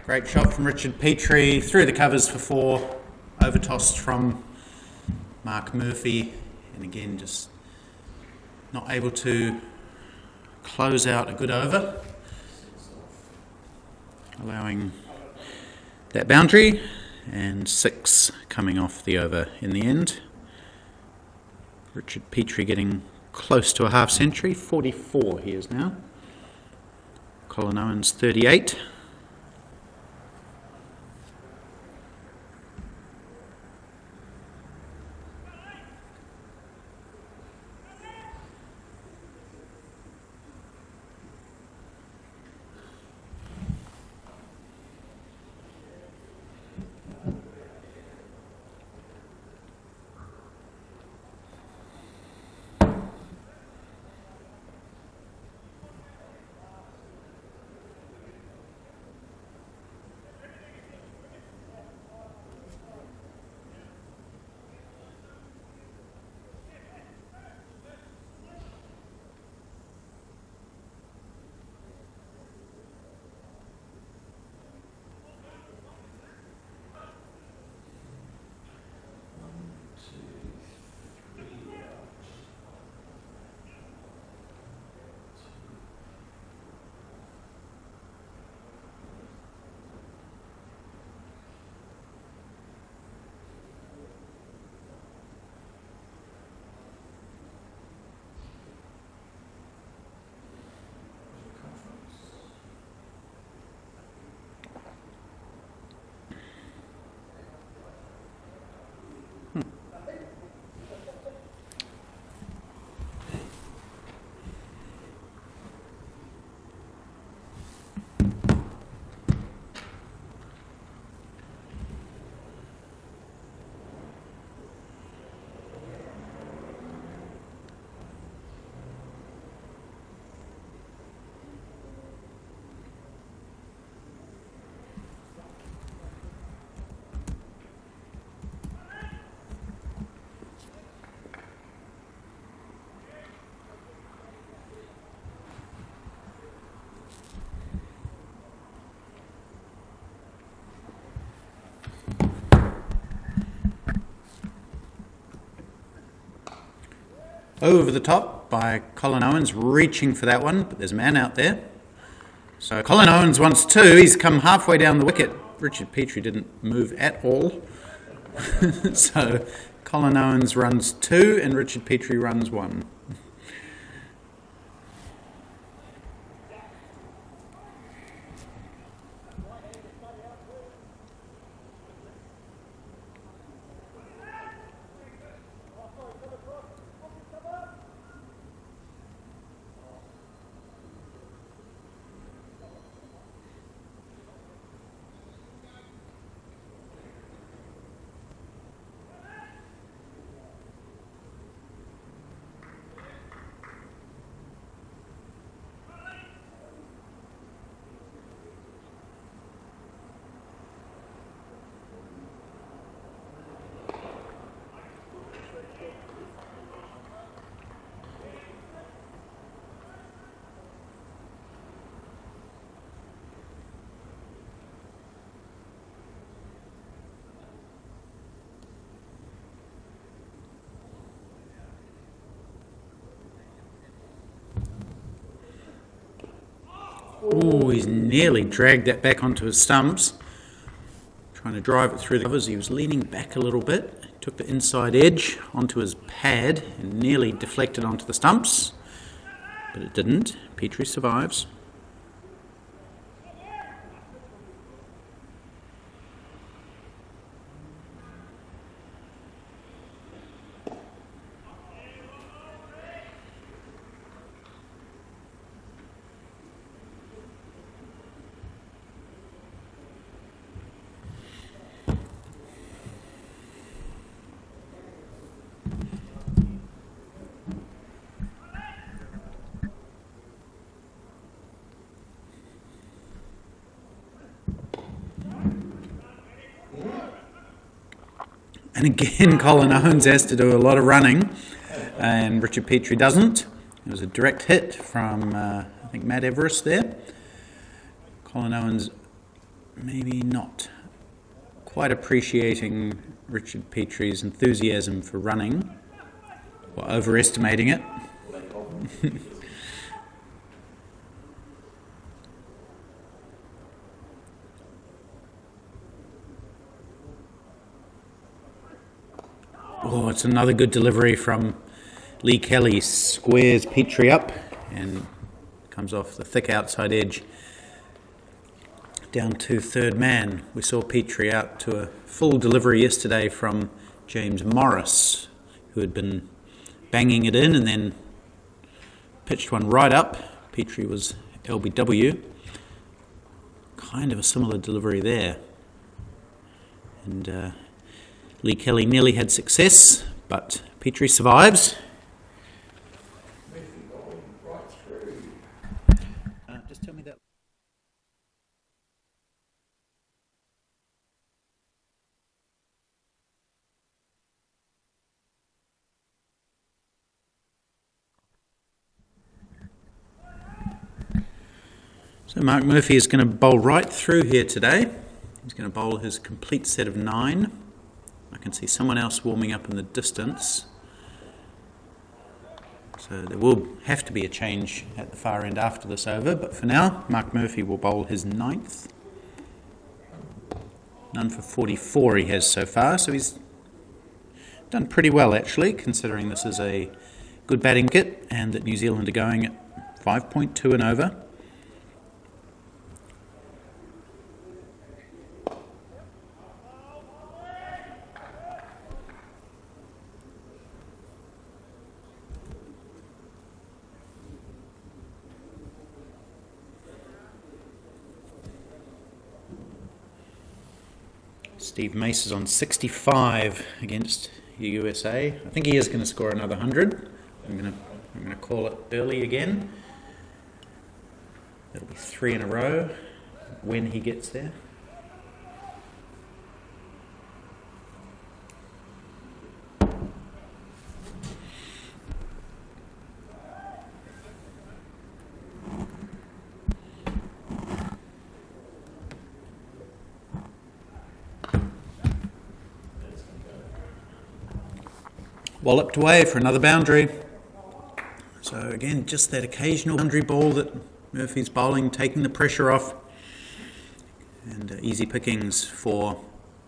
Great shot from Richard Petri, through the covers for 4, overtossed from Mark Murphy, and again just not able to close out a good over, allowing that boundary, and 6 coming off the over in the end. Richard Petri getting close to a half century, 44 he is now. Colin Owens 38. Over the top by Colin Owens, reaching for that one, but there's a man out there. So Colin Owens wants 2, he's come halfway down the wicket. Richard Petri didn't move at all. So Colin Owens runs 2 and Richard Petri runs 1. Oh, he's nearly dragged that back onto his stumps. Trying to drive it through the covers. He was leaning back a little bit. Took the inside edge onto his pad and nearly deflected onto the stumps. But it didn't. Petri survives. And again, Colin Owens has to do a lot of running, and Richard Petri doesn't. It was a direct hit from, I think, Matt Everest there. Colin Owens maybe not quite appreciating Richard Petri's enthusiasm for running, or overestimating it. Oh, it's another good delivery from Lee Kelly. Squares Petri up and comes off the thick outside edge down to third man. We saw Petri out to a full delivery yesterday from James Morris, who had been banging it in and then pitched one right up. Petri was LBW. Kind of a similar delivery there. And Lee Kelly nearly had success, but Petri survives. Just tell me that. So Mark Murphy is going to bowl right through here today. He's going to bowl his complete set of 9. I can see someone else warming up in the distance. So there will have to be a change at the far end after this over, but for now, Mark Murphy will bowl his 9th. None for 44 he has so far, so he's done pretty well actually, considering this is a good batting kit and that New Zealand are going at 5.2 and over. Steve Mace is on 65 against the USA. I think he is going to score another 100. I'm going to call it early again. That'll be 3 in a row when he gets there. Walloped away for another boundary. So again, just that occasional boundary ball that Murphy's bowling, taking the pressure off. And easy pickings for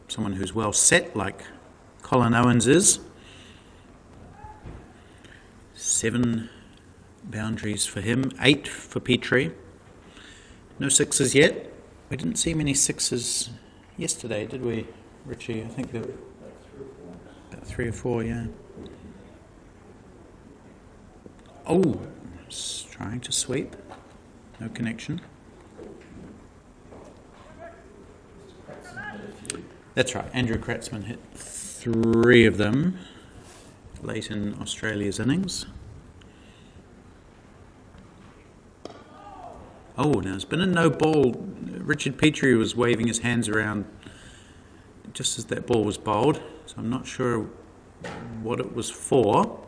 someone who's well set, like Colin Owens is. 7 boundaries for him, 8 for Petri. No 6s yet. We didn't see many 6s yesterday, did we, Richie? I think there were about 3 or 4, yeah. Oh, trying to sweep. No connection. That's right, Andrew Kratzmann hit 3 of them late in Australia's innings. Oh, now there's been a no ball. Richard Petri was waving his hands around just as that ball was bowled, so I'm not sure what it was for.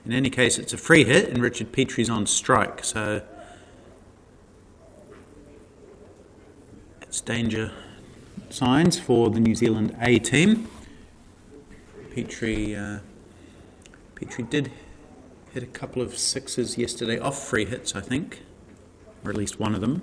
In any case, it's a free hit and Richard Petri's on strike, so it's danger signs for the New Zealand A team. Petri did hit a couple of sixes yesterday off free hits, I think, or at least one of them.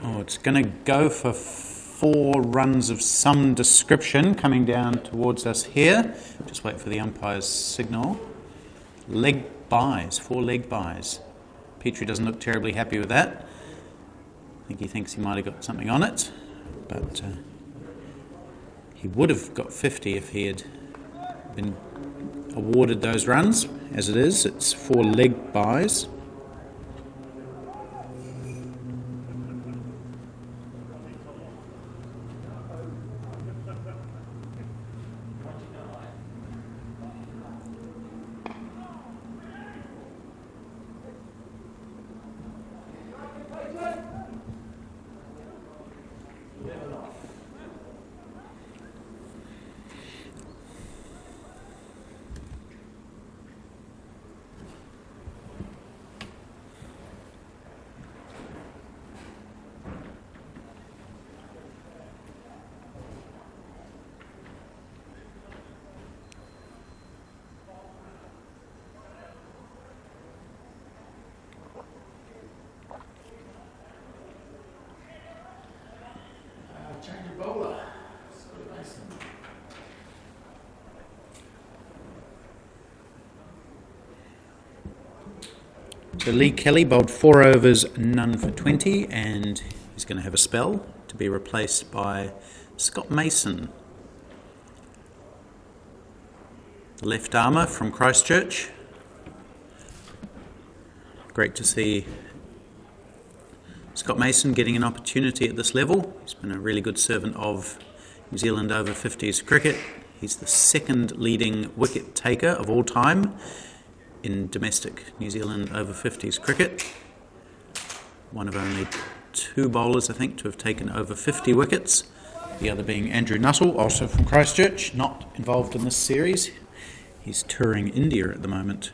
Oh, it's going to go for 4 runs of some description coming down towards us here. Just wait for the umpire's signal. Leg buys, 4 leg buys. Petri doesn't look terribly happy with that. I think he thinks he might have got something on it, but he would have got 50 if he had been awarded those runs. As it is, it's 4 leg buys. Change of bowler. Mason. So Lee Kelly bowled 4 overs, none for 20, and he's going to have a spell to be replaced by Scott Mason, left armour from Christchurch. Great to see Scott Mason getting an opportunity at this level. He's been a really good servant of New Zealand over-50s cricket. He's the 2nd leading wicket taker of all time in domestic New Zealand over-50s cricket. One of only 2 bowlers, I think, to have taken over 50 wickets. The other being Andrew Nuttall, also from Christchurch, not involved in this series. He's touring India at the moment.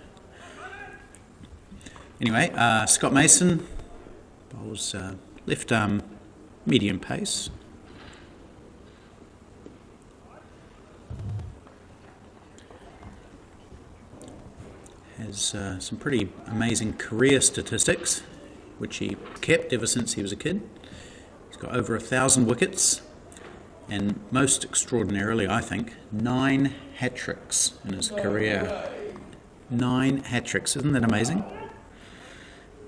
Anyway, Scott Mason bowls left arm, medium pace. Has some pretty amazing career statistics, which he kept ever since he was a kid. He's got over 1,000 wickets, and most extraordinarily, I think, 9 hat-tricks in his career. 9 hat-tricks, isn't that amazing?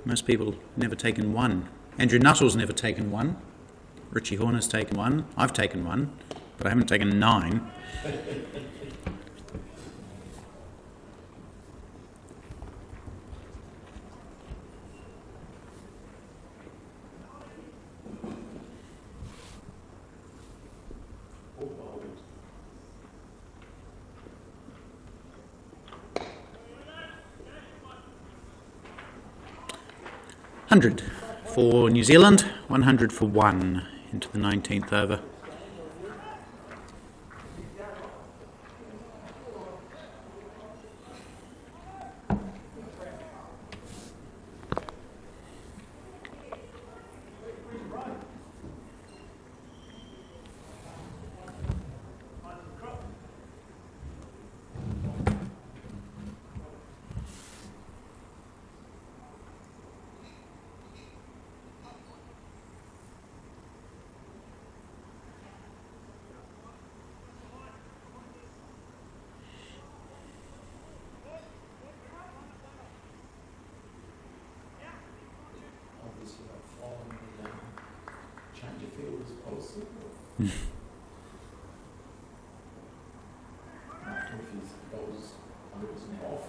Most people never taken 1. Andrew Nuttall's never taken 1. Richie Horner's taken 1. I've taken 1, but I haven't taken 9. $100 for New Zealand, 100 for 1 into the 19th over. Change of field is policy. If his bowls 100% off.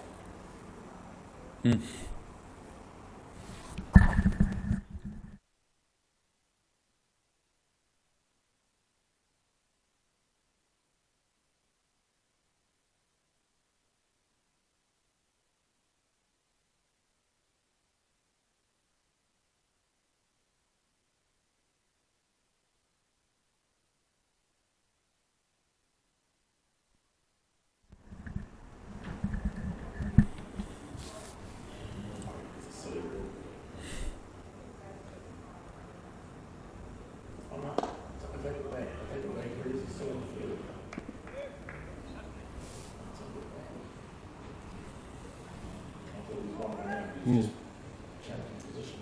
Challenging position.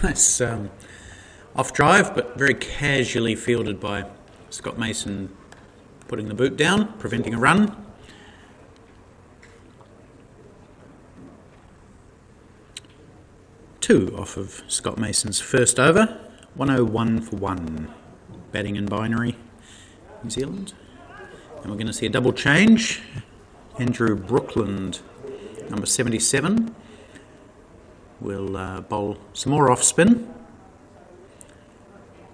Nice off drive, but very casually fielded by Scott Mason, putting the boot down, preventing a run. Two off of Scott Mason's first over, 101 for 1, batting in binary, New Zealand. And we're going to see a double change. Andrew Brookland, number 77, will bowl some more off spin.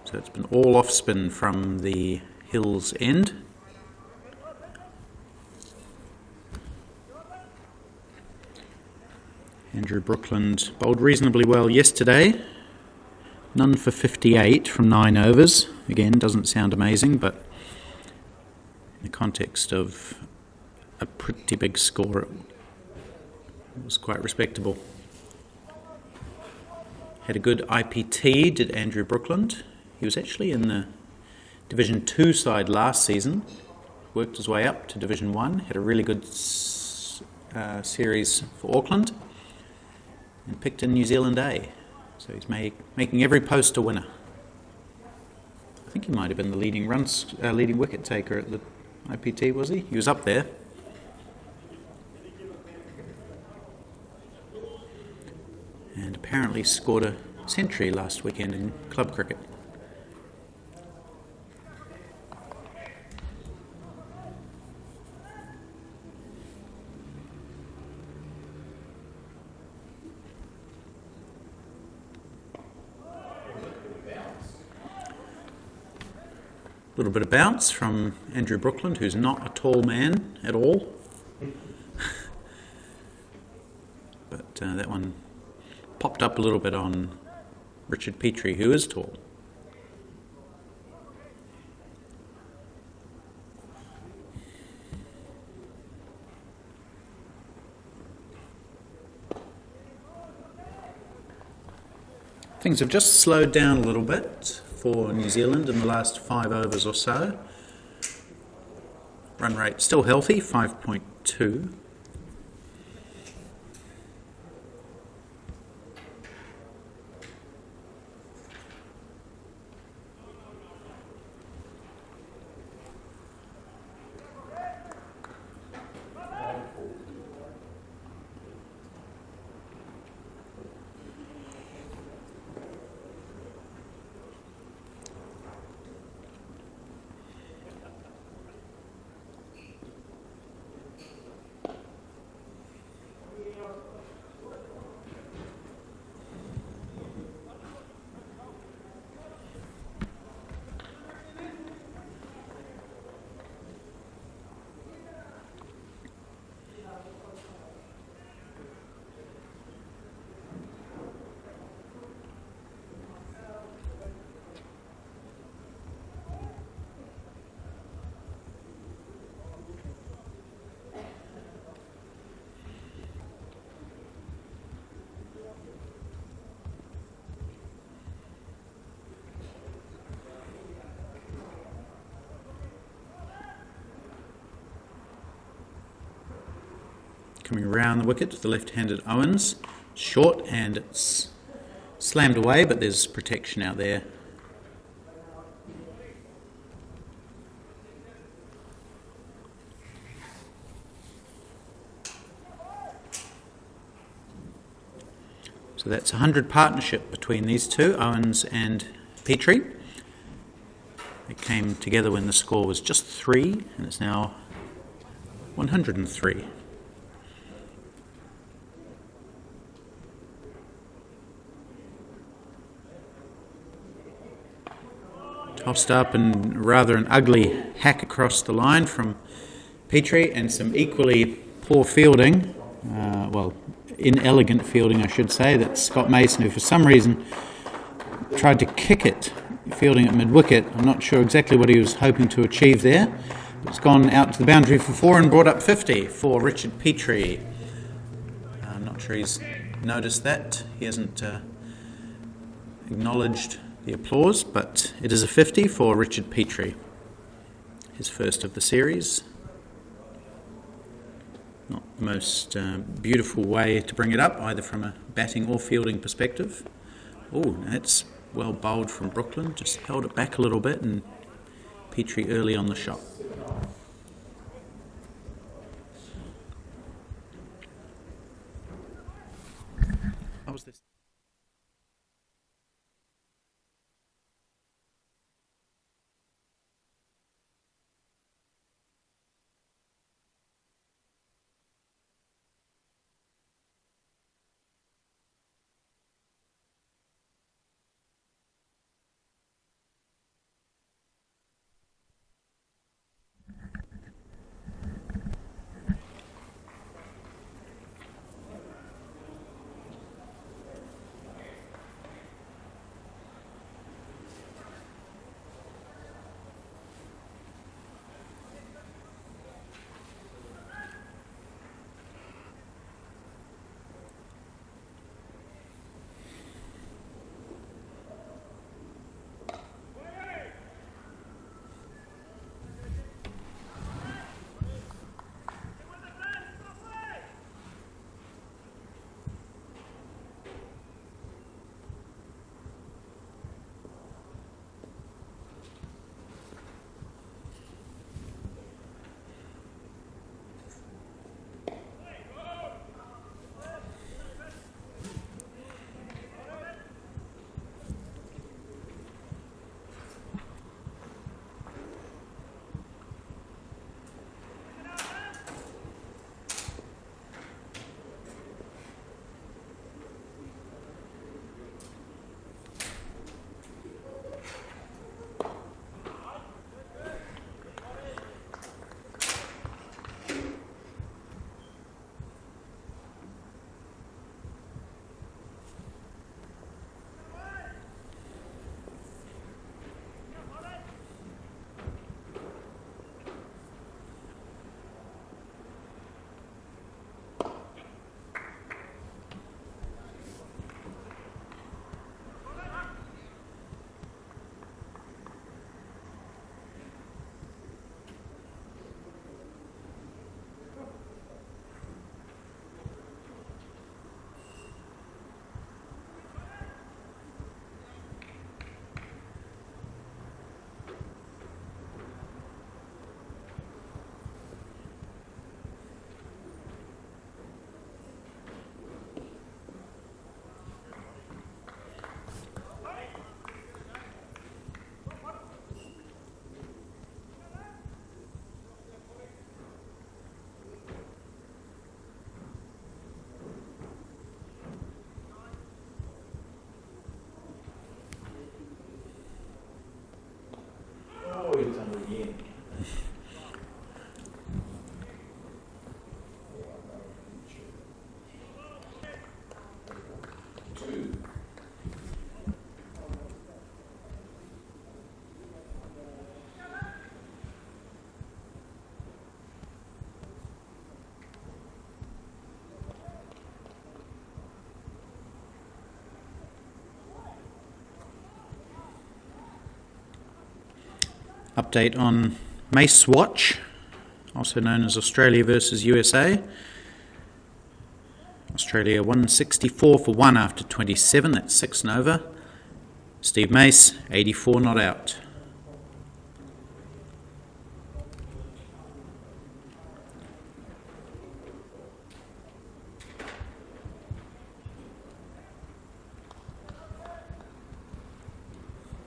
So it's been all off spin from the Hills end. Andrew Brookland bowled reasonably well yesterday. None for 58 from 9 overs. Again, doesn't sound amazing, but in the context of a pretty big score, it was quite respectable. Had a good IPT, did Andrew Brookland. He was actually in the Division 2 side last season, worked his way up to Division 1, had a really good series for Auckland, and picked in New Zealand A. So he's making every post a winner. I think he might have been the leading wicket taker at the IPT, was he? He was up there. And apparently scored a century last weekend in club cricket. A little bit of bounce from Andrew Brookland, who's not a tall man at all. But that one popped up a little bit on Richard Petri, who is tall. Things have just slowed down a little bit for New Zealand in the last 5 overs or so. Run rate still healthy, 5.2. Coming around the wicket to the left-handed Owens. Short and it's slammed away, but there's protection out there. So that's a 100 partnership between these two, Owens and Petri. They came together when the score was just 3, and it's now 103. Tossed up and rather an ugly hack across the line from Petri, and some equally poor fielding, inelegant fielding I should say, that's Scott Mason, who for some reason tried to kick it, fielding at mid-wicket. I'm not sure exactly what he was hoping to achieve there. It's gone out to the boundary for 4 and brought up 50 for Richard Petri. Not sure he's noticed that. He hasn't acknowledged the applause, but it is a 50 for Richard Petri, his first of the series. Not the most beautiful way to bring it up, either from a batting or fielding perspective. Oh, that's well bowled from Brooklyn, just held it back a little bit, and Petri early on the shot. How was this? Update on Mace Watch, also known as Australia versus USA. Australia 164 for 1 after 27, that's 6 and over. Steve Mace, 84 not out.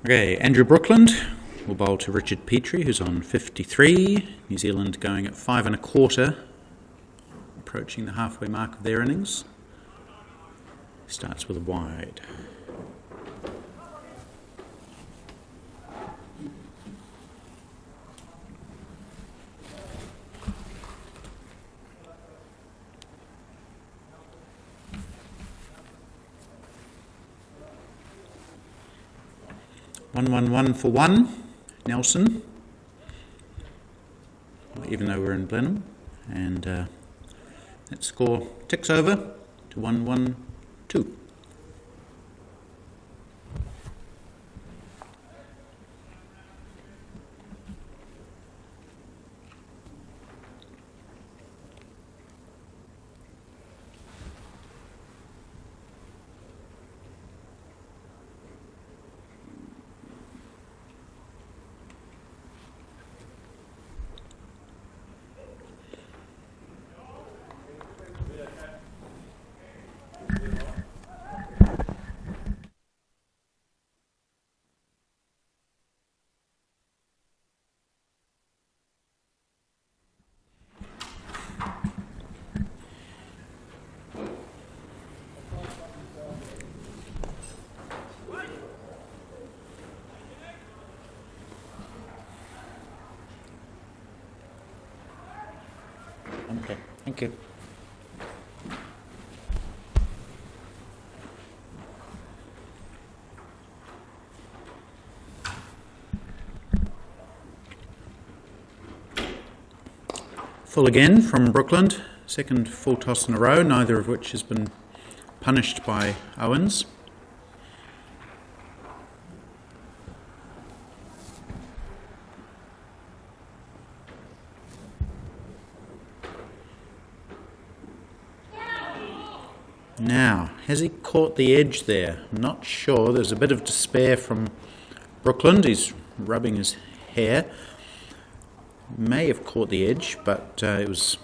Okay, Andrew Brookland will bowl to Richard Petri, who's on 53. New Zealand going at 5 1/4, approaching the halfway mark of their innings. Starts with a wide. One for 1, Nelson, even though we're in Blenheim, and that score ticks over to to 1-1-2. Okay, thank you. Full again from Brookland, second full toss in a row, neither of which has been punished by Owens. Now, has he caught the edge there? I'm not sure. There's a bit of despair from Brookland. He's rubbing his hair. May have caught the edge, but it was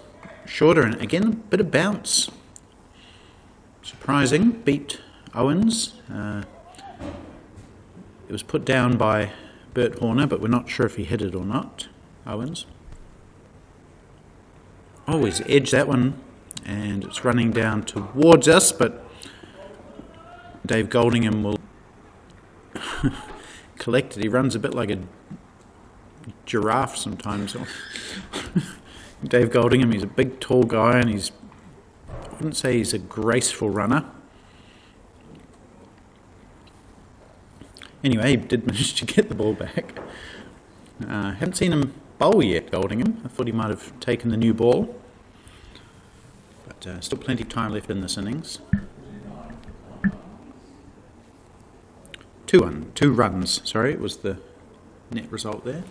shorter, and again, a bit of bounce. Surprising, beat Owens. It was put down by Bert Horner, but we're not sure if he hit it or not, Owens. Oh, he's edged that one, and it's running down towards us, but Dave Goldingham will collect it. He runs a bit like a giraffe sometimes. Dave Goldingham, he's a big tall guy, and I wouldn't say he's a graceful runner. Anyway, he did manage to get the ball back. Haven't seen him bowl yet, Goldingham. I thought he might have taken the new ball. But still plenty of time left in this innings. 2-1, 2 runs, sorry, was the net result there.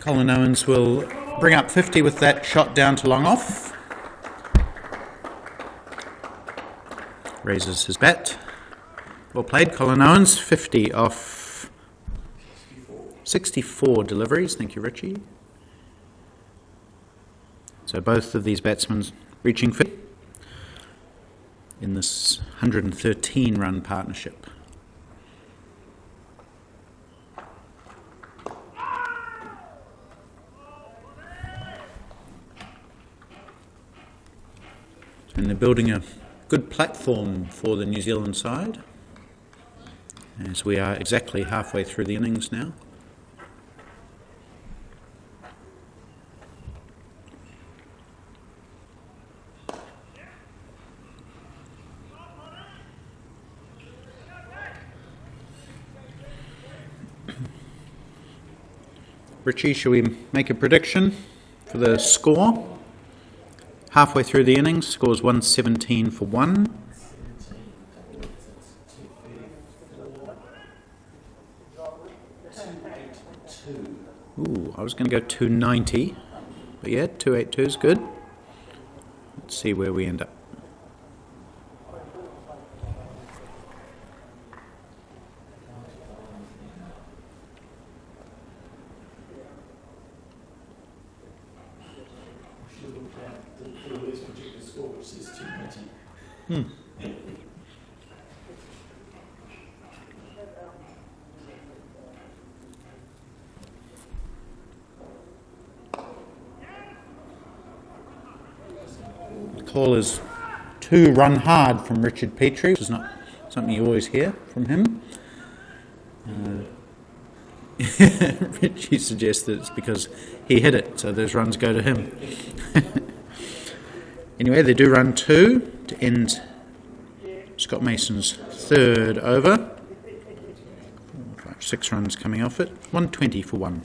Colin Owens will bring up 50 with that shot down to long off. Raises his bat. Well played, Colin Owens. 50 off 64 deliveries. Thank you, Richie. So both of these batsmen reaching 50 in this 113 run partnership. And they're building a good platform for the New Zealand side, as we are exactly halfway through the innings now. Richie, shall we make a prediction for the score? Halfway through the innings, scores 117 for 1. 282. Ooh, I was going to go 290, but yeah, 282 is good. Let's see where we end up. The call is 2 run hard from Richard Petri, which is not something you always hear from him. Richie suggests that it's because he hit it, so those runs go to him. Anyway, they do run 2 to end Scott Mason's 3rd over. 6 runs coming off it. 120 for 1.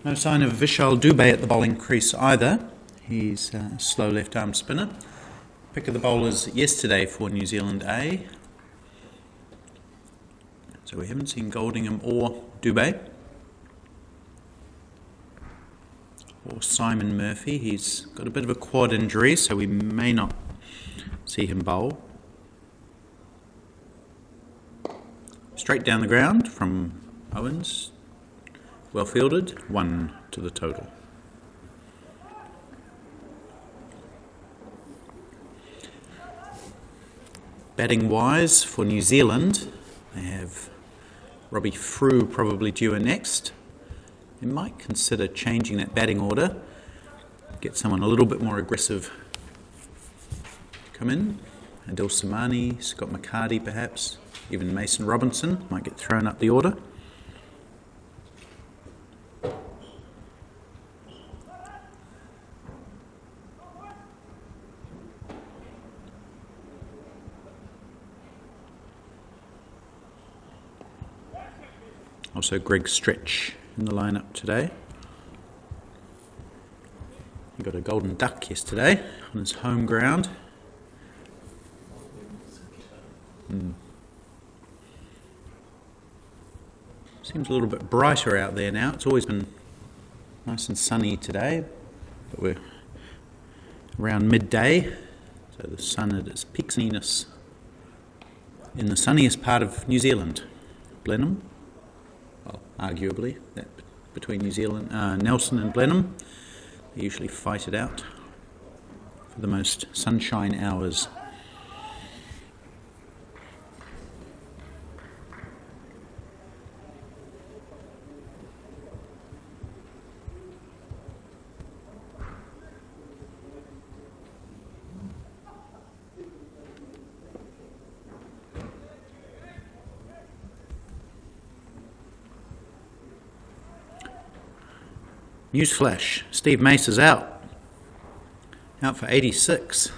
No sign of Vishal Dubé at the bowling crease either. He's a slow left-arm spinner. Pick of the bowlers yesterday for New Zealand A. So we haven't seen Goldingham or Dubé. Or Simon Murphy. He's got a bit of a quad injury, so we may not see him bowl. Straight down the ground from Owens. Well fielded, 1 to the total. Batting wise for New Zealand, they have Robbie Frew probably due in next. They might consider changing that batting order, get someone a little bit more aggressive to come in. Adil Samani, Scott McCarty perhaps, even Mason Robinson might get thrown up the order. Also Greg Stretch in the lineup today. He got a golden duck yesterday on his home ground. Seems a little bit brighter out there now. It's always been nice and sunny today, but we're around midday, so the sun at its peak sunniness in the sunniest part of New Zealand, Blenheim. Well, arguably, that between New Zealand, Nelson and Blenheim, they usually fight it out for the most sunshine hours. Newsflash, Steve Mace is out for 86.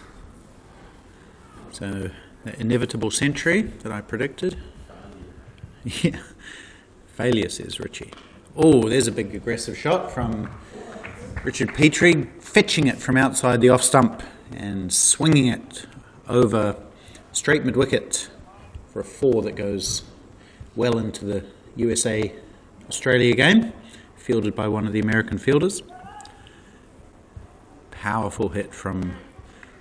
So, that inevitable century that I predicted. Yeah, failure, says Richie. Oh, there's a big aggressive shot from Richard Petri, fetching it from outside the off stump and swinging it over straight mid-wicket for a 4 that goes well into the USA-Australia game. Fielded by one of the American fielders. Powerful hit from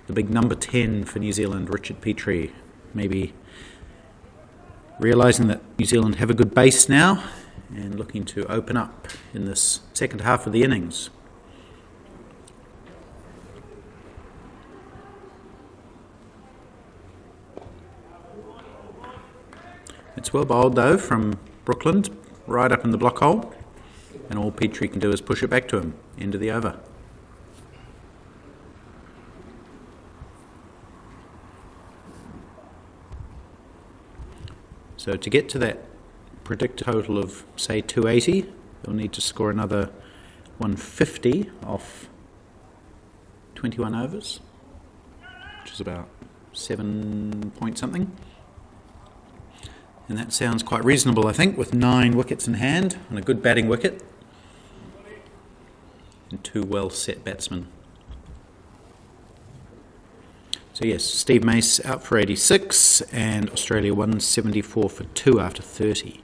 the big number 10 for New Zealand, Richard Petri. Maybe realising that New Zealand have a good base now and looking to open up in this second half of the innings. It's well bowled though from Brookland, right up in the block hole. And all Petri can do is push it back to him, end of the over. So to get to that predicted total of, say, 280, they'll need to score another 150 off 21 overs, which is about 7 point something. And that sounds quite reasonable, I think, with 9 wickets in hand and a good batting wicket. And 2 well-set batsmen. So yes, Steve Mace out for 86 and Australia 174 for 2 after 30.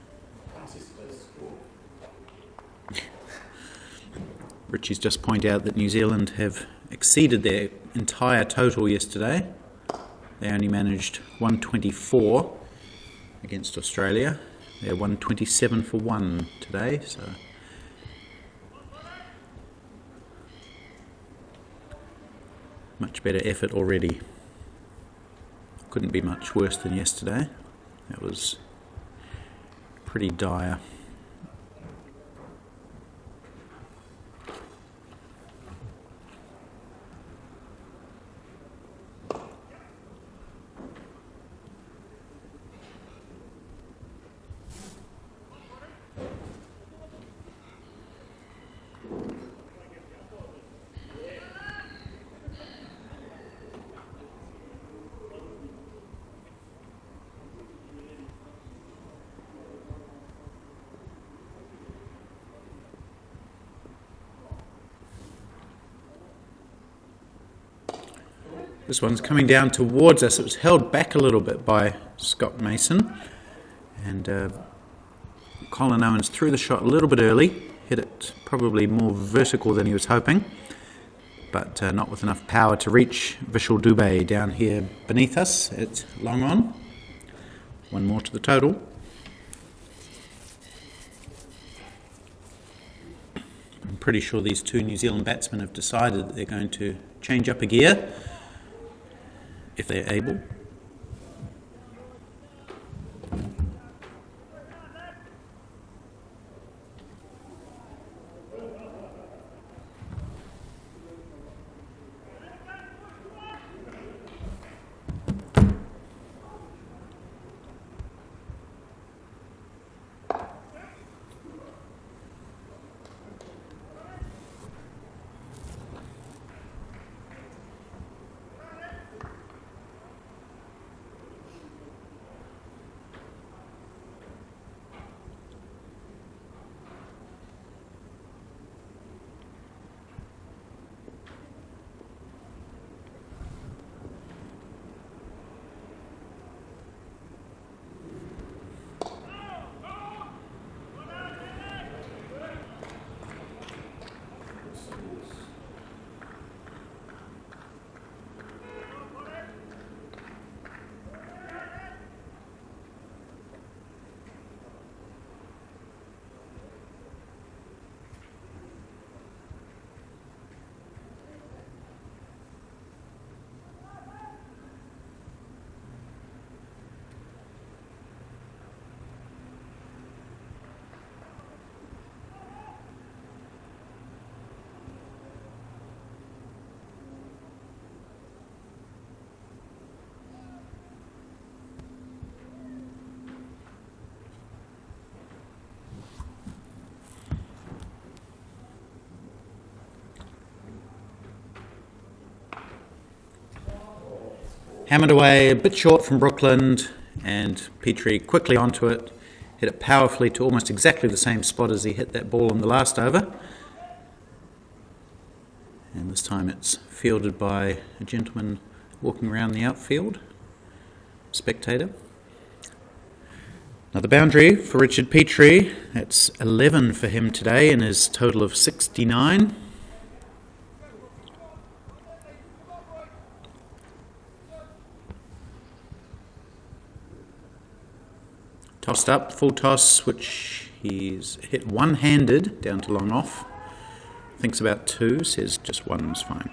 Richie's just pointed out that New Zealand have exceeded their entire total yesterday. They only managed 124 against Australia. They're 127 for 1 today, so much better effort already. Couldn't be much worse than yesterday. That was pretty dire. This one's coming down towards us. It was held back a little bit by Scott Mason. And Colin Owens threw the shot a little bit early. Hit it probably more vertical than he was hoping. But not with enough power to reach Vishal Dubey down here beneath us at long on. 1 more to the total. I'm pretty sure these 2 New Zealand batsmen have decided that they're going to change up a gear, if they're able. Hammered away, a bit short from Brookland, and Petri quickly onto it, hit it powerfully to almost exactly the same spot as he hit that ball in the last over. And this time it's fielded by a gentleman walking around the outfield, spectator. Now the boundary for Richard Petri, that's 11 for him today in his total of 69. Tossed up, full toss, which he's hit one-handed down to long off. Thinks about 2, says just 1's fine.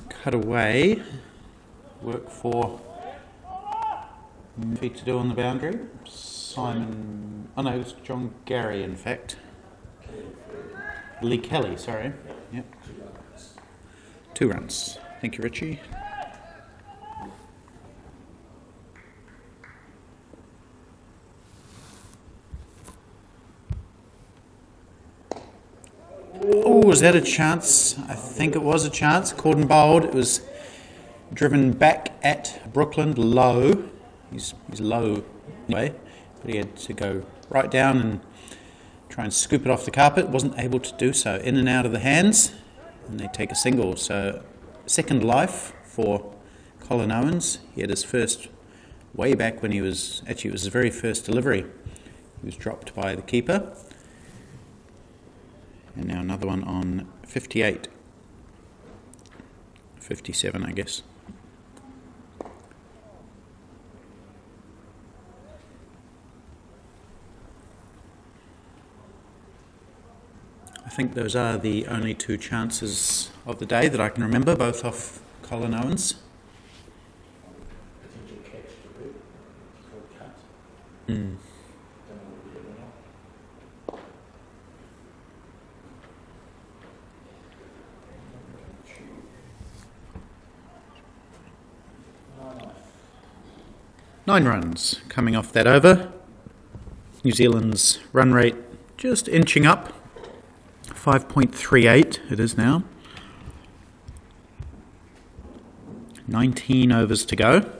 Cut away, work for Murphy to do on the boundary. Simon, oh no, it was John Gary in fact. Lee Kelly, sorry. Yep. 2 runs. Thank you, Richie. Oh, was that a chance? I think it was a chance. Caught and bowled. It was driven back at Brooklyn low. He's low anyway, but he had to go right down and try and scoop it off the carpet. Wasn't able to do so. In and out of the hands, and they take a single. So second life for Colin Owens. He had his first way back when he was, actually it was his very first delivery. He was dropped by the keeper. And now another one on 58. 57, I guess. I think those are the only 2 chances of the day that I can remember, both off Colin Owens. Potential catch to be. It's called cut. Mm. Don't know what we did or not. Nine runs coming off that over. New Zealand's run rate just inching up. 5.38 it is now. 19 overs to go.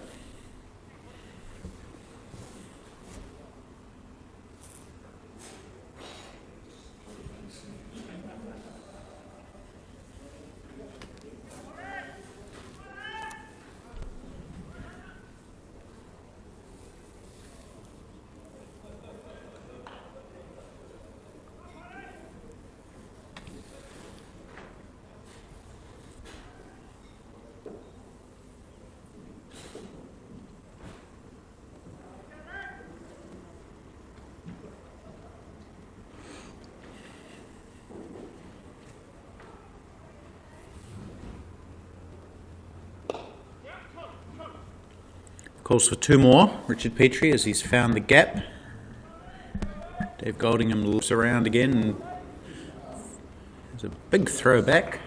Calls for 2 more. Richard Petri, as he's found the gap. Dave Goldingham looks around again and there's a big throw back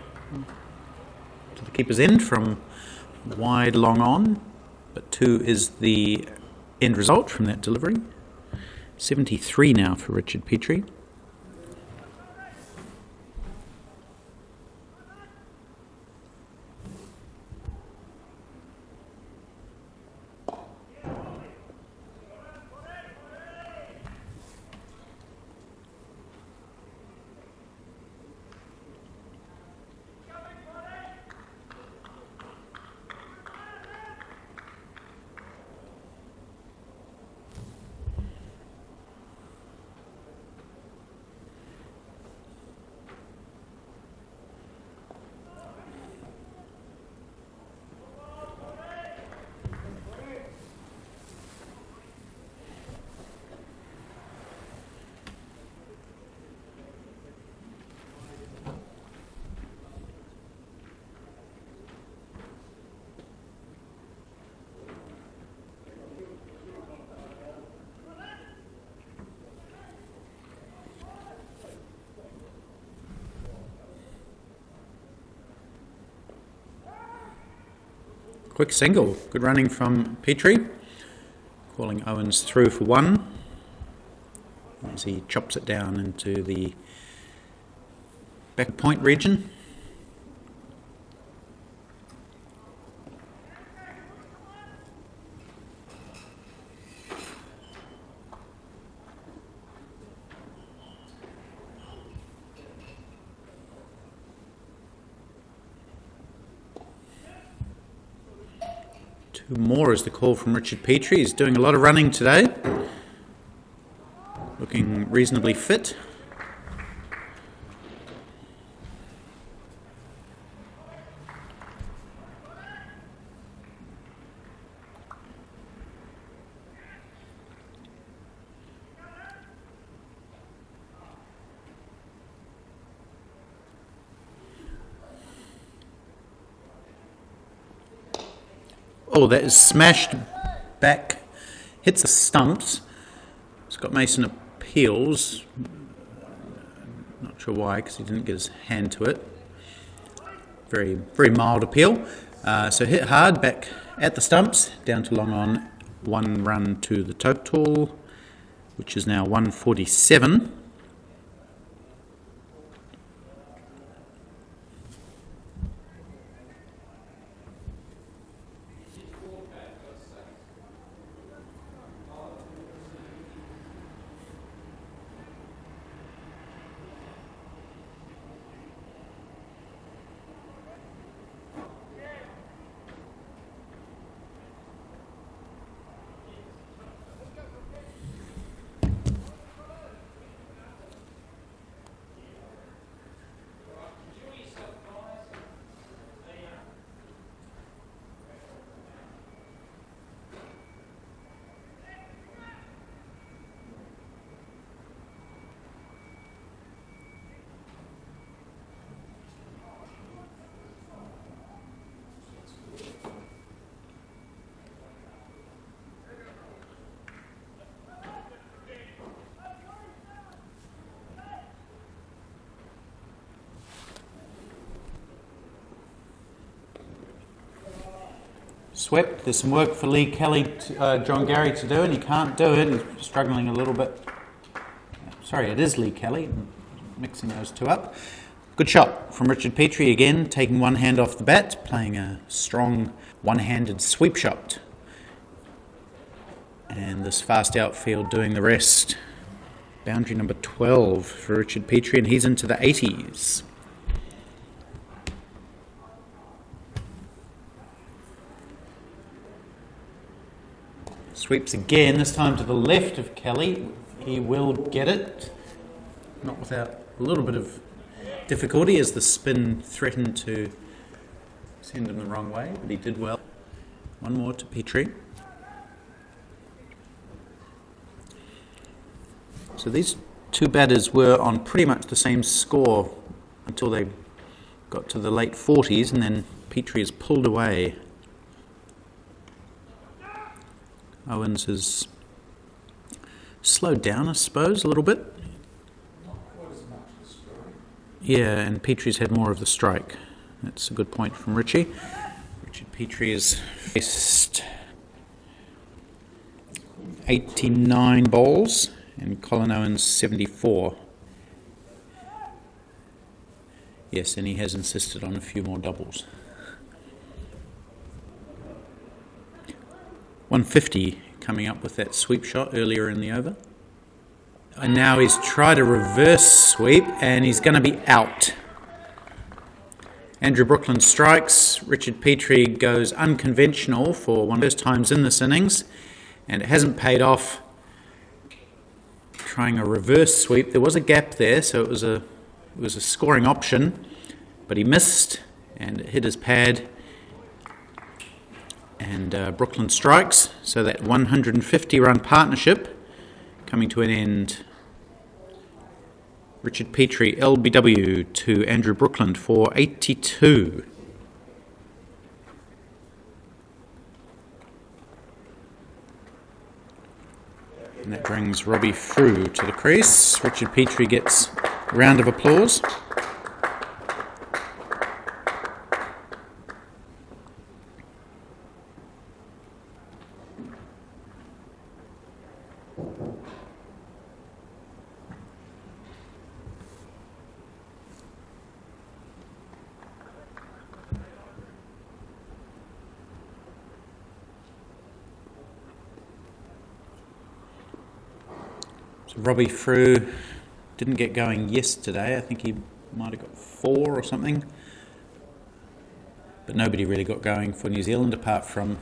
to the keeper's end from wide long on, but 2 is the end result from that delivery. 73 now for Richard Petri. Quick single. Good running from Petri. Calling Owens through for 1 as he chops it down into the back point region. Two more is the call from Richard Petri. He's doing a lot of running today. Looking reasonably fit. Oh, that is smashed back, hits the stumps. Scott Mason appeals. Not sure why, because he didn't get his hand to it. Very, very mild appeal. So hit hard, back at the stumps, down to long on, 1 run to the total, which is now 147. Swept. There's some work for Lee Kelly, John Gary to do, and he can't do it. He's struggling a little bit. Sorry, it is Lee Kelly. Mixing those two up. Good shot from Richard Petri again, taking one hand off the bat, playing a strong one-handed sweep shot. And this fast outfield doing the rest. Boundary number 12 for Richard Petri, and he's into the 80s. Sweeps again, this time to the left of Kelly. He will get it, not without a little bit of difficulty as the spin threatened to send him the wrong way, but he did well. One more to Petri. So these two batters were on pretty much the same score until they got to the late 40s, and then Petri is pulled away. Owens has slowed down, I suppose, a little bit. Not quite as much as strike. Yeah, and Petri's had more of the strike. That's a good point from Richie. Richard Petri has faced 89 balls and Colin Owens 74. Yes, and he has insisted on a few more doubles. 150 coming up with that sweep shot earlier in the over. And now he's tried a reverse sweep and he's going to be out. Andrew Brooklyn strikes. Richard Petri goes unconventional for one of the first times in this innings, and it hasn't paid off. Trying a reverse sweep. There was a gap there, so it was a scoring option, but he missed and it hit his pad. And Brooklyn strikes, so that 150-run partnership coming to an end. Richard Petri, LBW, to Andrew Brooklyn for 82. And that brings Robbie Frew to the crease. Richard Petri gets a round of applause. Robbie Frew didn't get going yesterday. I think he might have got 4 or something. But nobody really got going for New Zealand apart from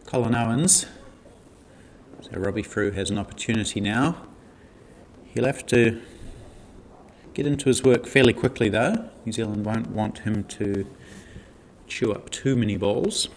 Colin Owens. So Robbie Frew has an opportunity now. He'll have to get into his work fairly quickly though. New Zealand won't want him to chew up too many balls.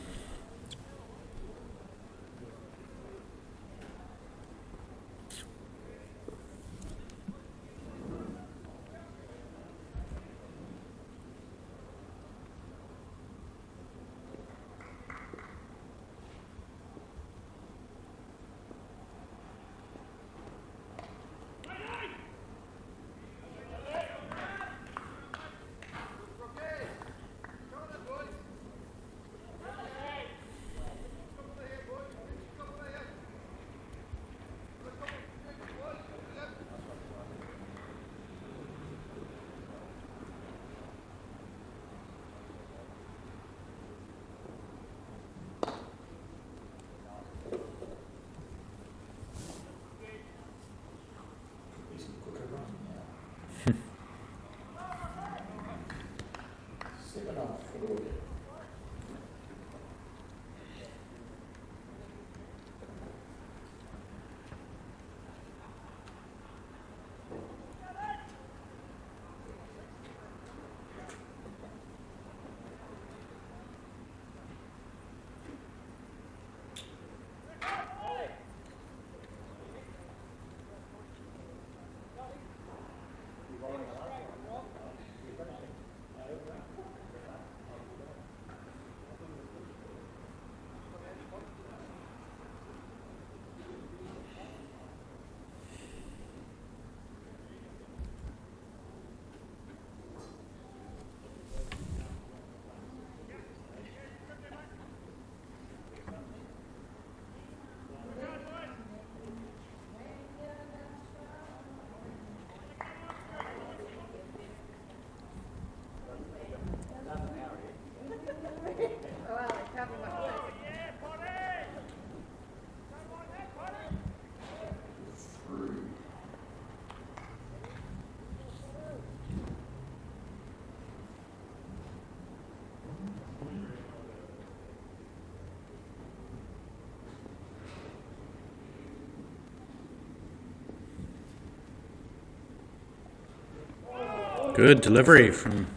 Good delivery from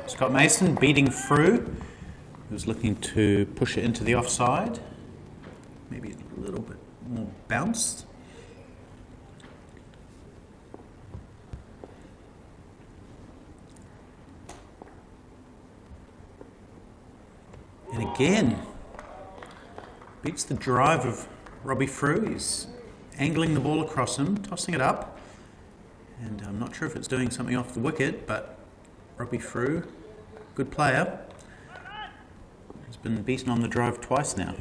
Scott Mason, beating through. He was looking to push it into the offside. Maybe a little bit more bounced. And again, beats the drive of Robbie Frew. He's angling the ball across him, tossing it up. And I'm not sure if it's doing something off the wicket, but Robbie Frew, good player, has been beaten on the drive twice now.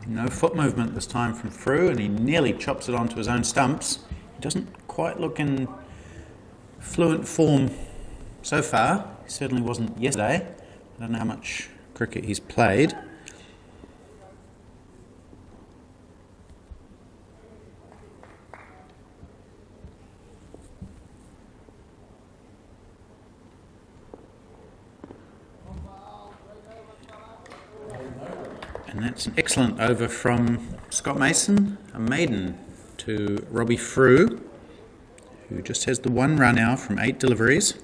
No foot movement this time from Frew, and he nearly chops it onto his own stumps. He doesn't quite look in fluent form so far. He certainly wasn't yesterday. I don't know how much cricket he's played. And that's an excellent over from Scott Mason, a maiden to Robbie Frew, who just has the one run now from 8 deliveries.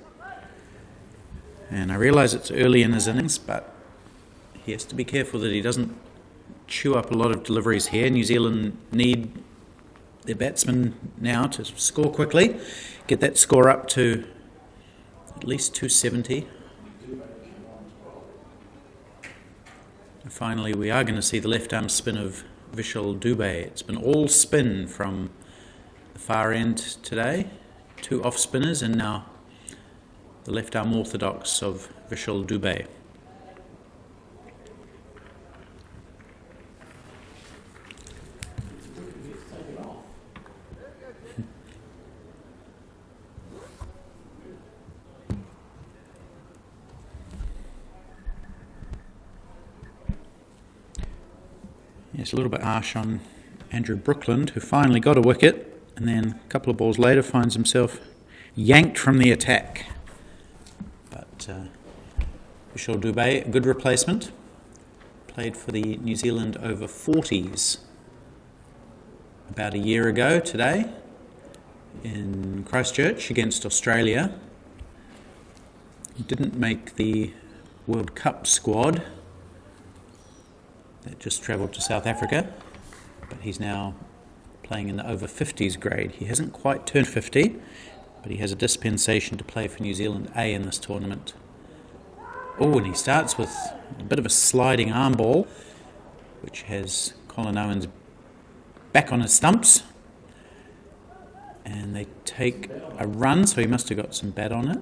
And I realise it's early in his innings, but he has to be careful that he doesn't chew up a lot of deliveries here. New Zealand need their batsmen now to score quickly, get that score up to at least 270. Finally, we are going to see the left-arm spin of Vishal Dubey. It's been all spin from the far end today. 2 off-spinners, and now the left-arm orthodox of Vishal Dubey. Yes, a little bit harsh on Andrew Brookland, who finally got a wicket, and then a couple of balls later finds himself yanked from the attack. But Vishal Dubey, a good replacement, played for the New Zealand O50s about a year ago today in Christchurch against Australia. He didn't make the World Cup squad. That just travelled to South Africa, but he's now playing in the over-50s grade. He hasn't quite turned 50, but he has a dispensation to play for New Zealand A in this tournament. Oh, and he starts with a bit of a sliding arm ball, which has Colin Owens back on his stumps. And they take a run, so he must have got some bat on it.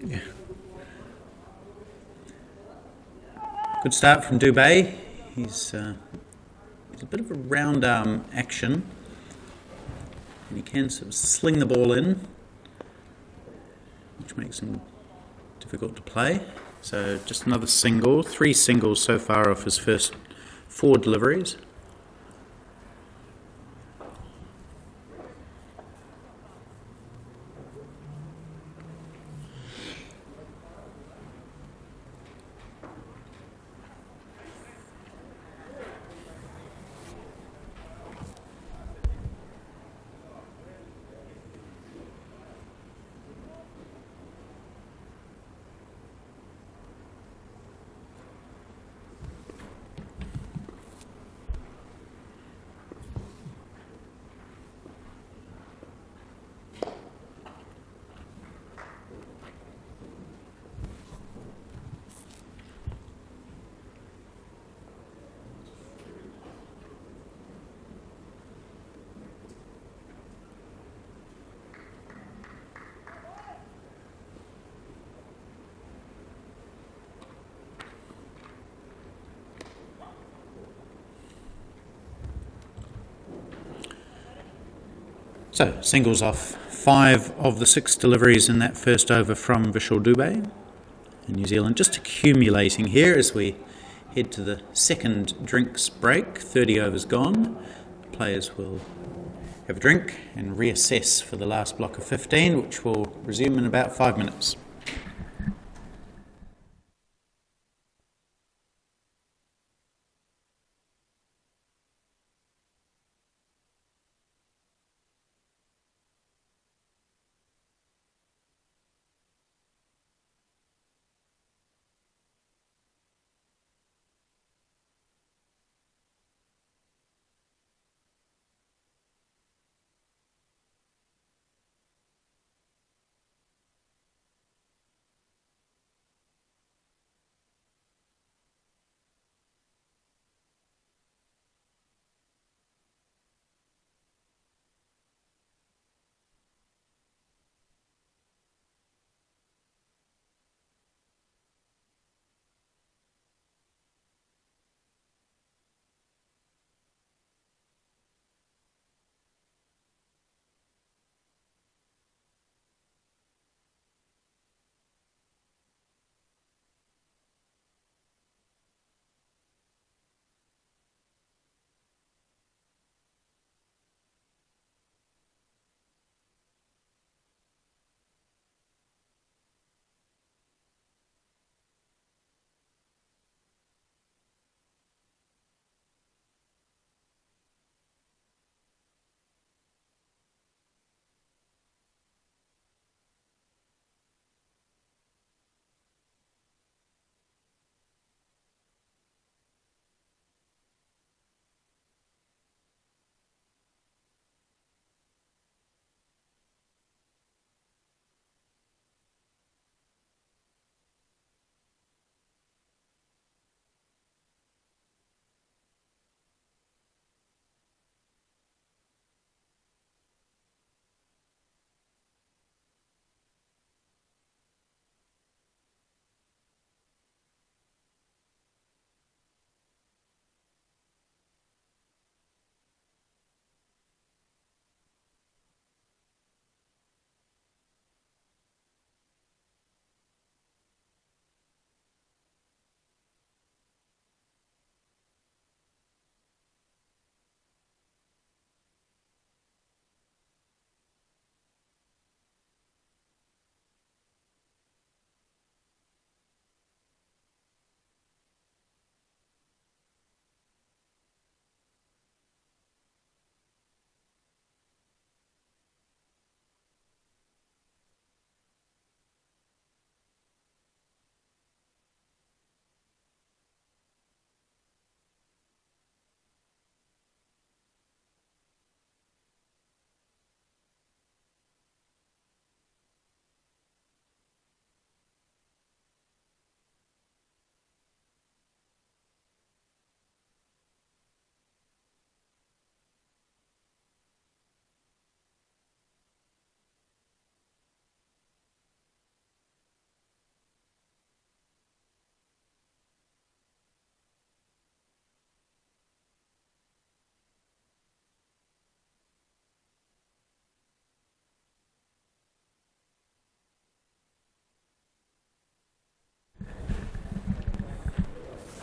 Yeah. Good start from Dubey. He's a bit of a round arm action, and he can sort of sling the ball in, which makes him difficult to play. So just another single, 3 singles so far off his first 4 deliveries. So, singles off 5 of the 6 deliveries in that first over from Vishal Dubé. And New Zealand just accumulating here as we head to the second drinks break. 30 overs gone. The players will have a drink and reassess for the last block of 15, which will resume in about 5 minutes.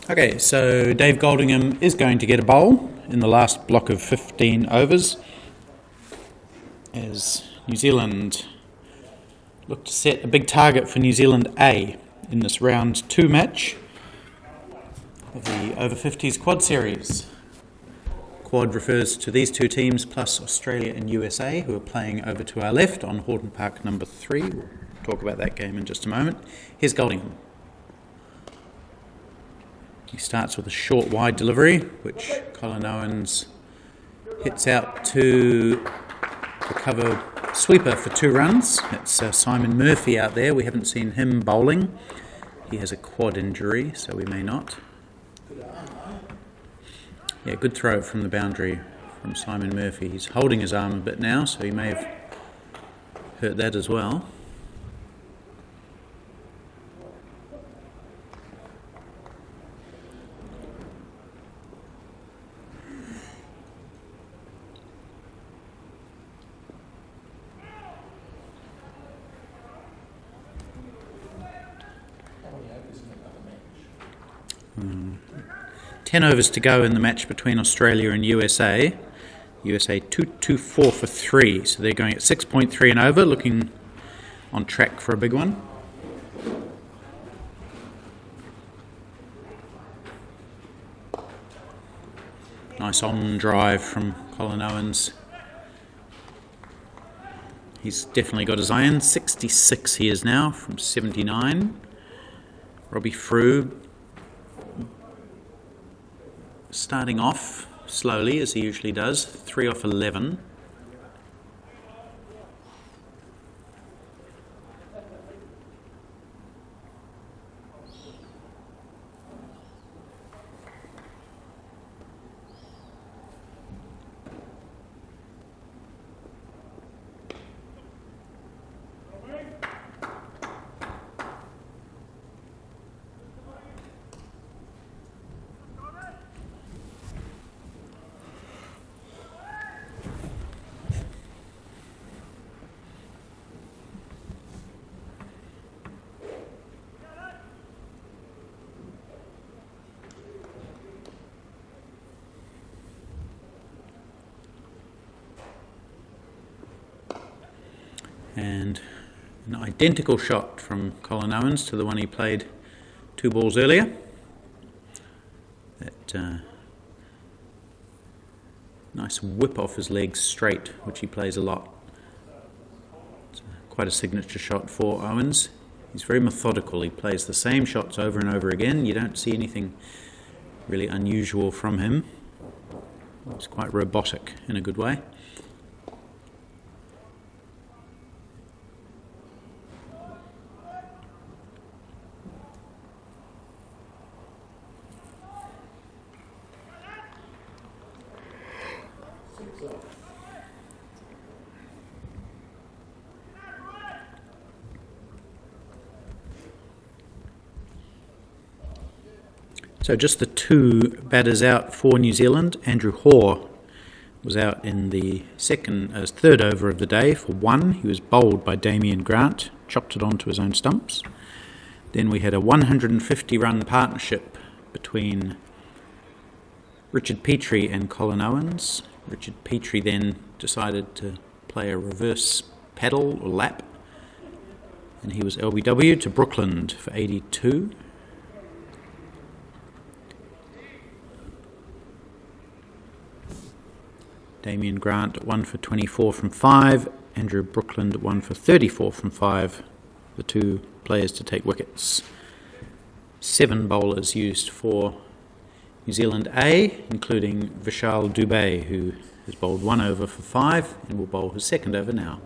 Okay, so Dave Goldingham is going to get a bowl in the last block of 15 overs as New Zealand look to set a big target for New Zealand A in this round 2 match of the O50s quad series. Quad refers to these 2 teams plus Australia and USA, who are playing over to our left on Horton Park number 3. We'll talk about that game in just a moment. Here's Goldingham. He starts with a short wide delivery, which Colin Owens hits out to the cover sweeper for 2 runs. It's Simon Murphy out there. We haven't seen him bowling. He has a quad injury, so we may not. Yeah, good throw from the boundary from Simon Murphy. He's holding his arm a bit now, so he may have hurt that as well. 10 overs to go in the match between Australia and USA. USA 224 for 3, so they're going at 6.3 and over, looking on track for a big one. Nice on drive from Colin Owens. He's definitely got his iron. 66 he is now from 79. Robbie Frew starting off slowly as he usually does. 3 off 11. And an identical shot from Colin Owens to the one he played 2 balls earlier. That nice whip off his legs straight, which he plays a lot. It's quite a signature shot for Owens. He's very methodical. He plays the same shots over and over again. You don't see anything really unusual from him. It's quite robotic in a good way. So just the 2 batters out for New Zealand. Andrew Hoare was out in the third over of the day for 1. He was bowled by Damien Grant, chopped it onto his own stumps. Then we had a 150-run partnership between Richard Petri and Colin Owens. Richard Petri then decided to play a reverse paddle or lap, and he was LBW to Brooklyn for 82. Damien Grant 1 for 24 from 5. Andrew Brooklyn 1 for 34 from 5. The 2 players to take wickets. 7 bowlers used for New Zealand A, including Vishal Dubey, who has bowled 1 over for 5 and will bowl his 2nd over now.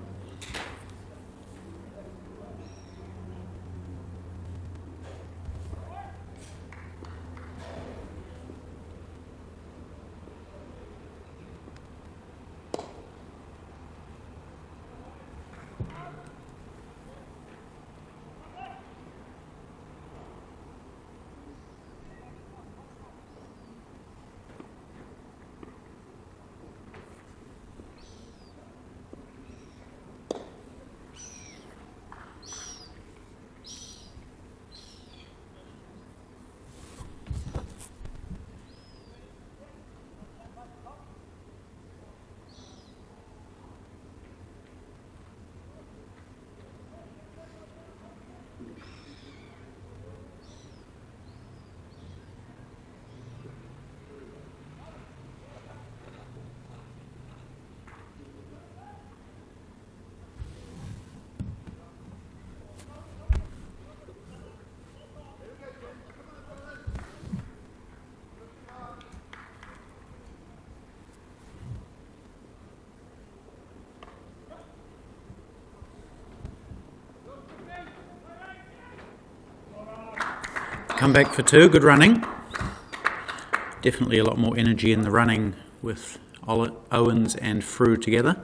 Comeback for 2, good running. Definitely a lot more energy in the running with Owens and Frew together.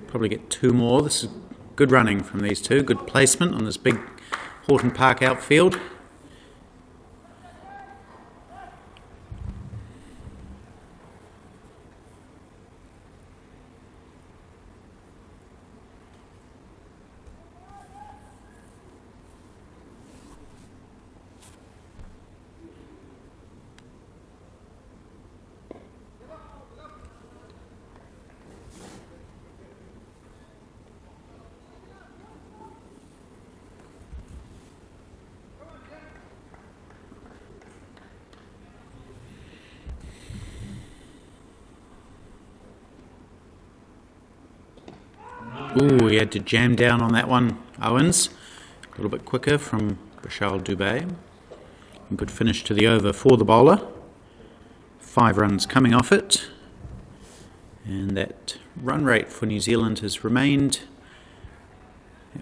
Probably get 2 more. This is good running from these 2. Good placement on this big Horton Park outfield. Ooh, he had to jam down on that one, Owens. A little bit quicker from Bashal Dubé. And good finish to the over for the bowler. 5 runs coming off it. And that run rate for New Zealand has remained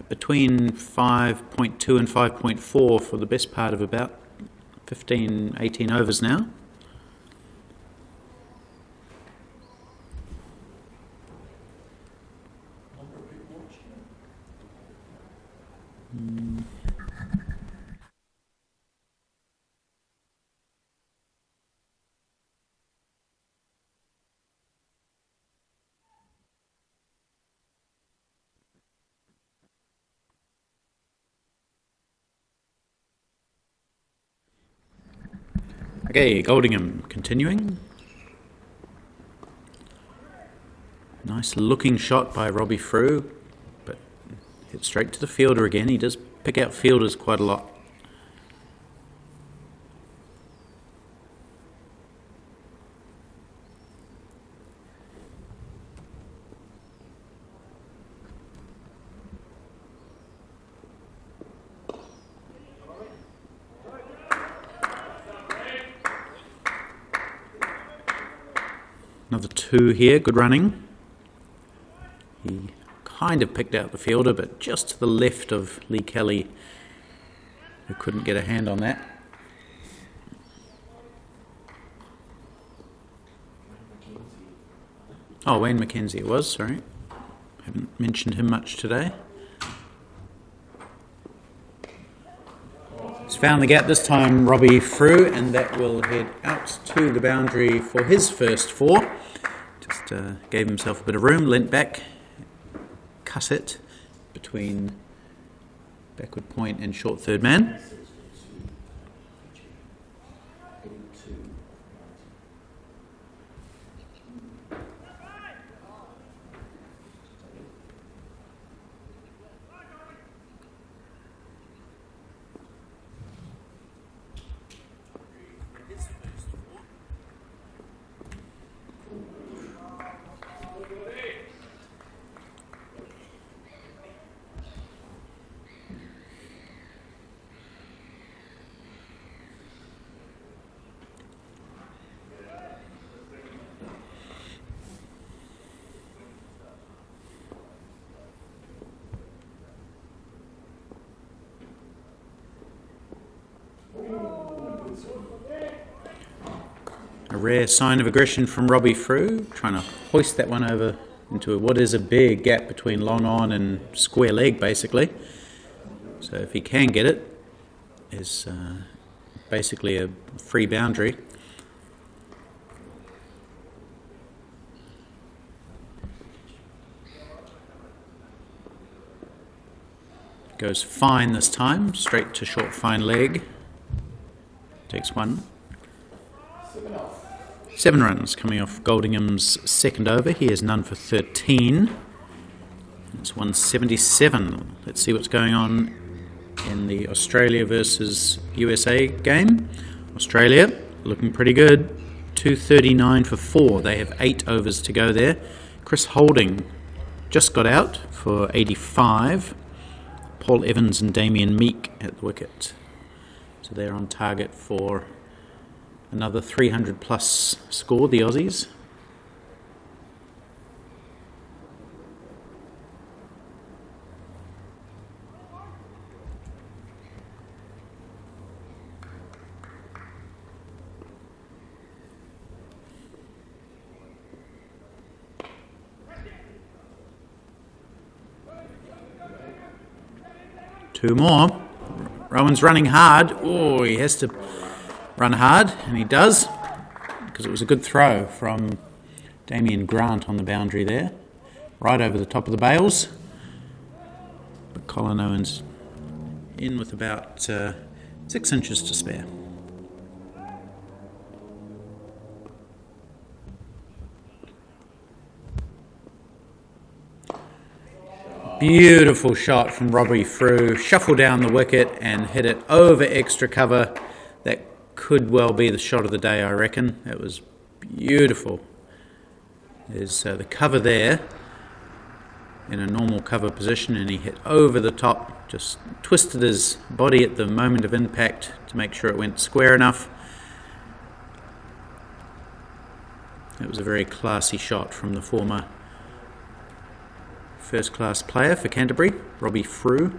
between 5.2 and 5.4 for the best part of about 15, 18 overs now. Okay, Goldingham continuing. Nice looking shot by Robbie Frew, but hit straight to the fielder again. He does pick out fielders quite a lot. Another 2 here, good running. He kind of picked out the fielder, but just to the left of Lee Kelly, who couldn't get a hand on that. Oh, Wayne McKenzie it was, sorry. Haven't mentioned him much today. He's found the gap this time, Robbie Frew, and that will head out to the boundary for his first 4. Just gave himself a bit of room, leant back, cut it between backward point and short third man. A rare sign of aggression from Robbie Frew, trying to hoist that one over into what is a big gap between long on and square leg, basically. So if he can get it, it's basically a free boundary. Goes fine this time, straight to short fine leg. Takes 1. 7 runs coming off Goldingham's second over. He has none for 13. It's 177. Let's see what's going on in the Australia versus USA game. Australia looking pretty good. 239 for 4. They have 8 overs to go there. Chris Holding just got out for 85. Paul Evans and Damien Meek at the wicket. So they're on target for another 300 plus score, the Aussies. Two more. Rowan's running hard. Oh, he has to run hard, and he does, because it was a good throw from Damien Grant on the boundary there, right over the top of the bails. But Colin Owens in with about 6 inches to spare. Beautiful shot from Robbie Frew, shuffle down the wicket and hit it over extra cover. That could well be the shot of the day, I reckon. That was beautiful. There's the cover there, in a normal cover position, and he hit over the top, just twisted his body at the moment of impact to make sure it went square enough. It was a very classy shot from the former first-class player for Canterbury, Robbie Frew.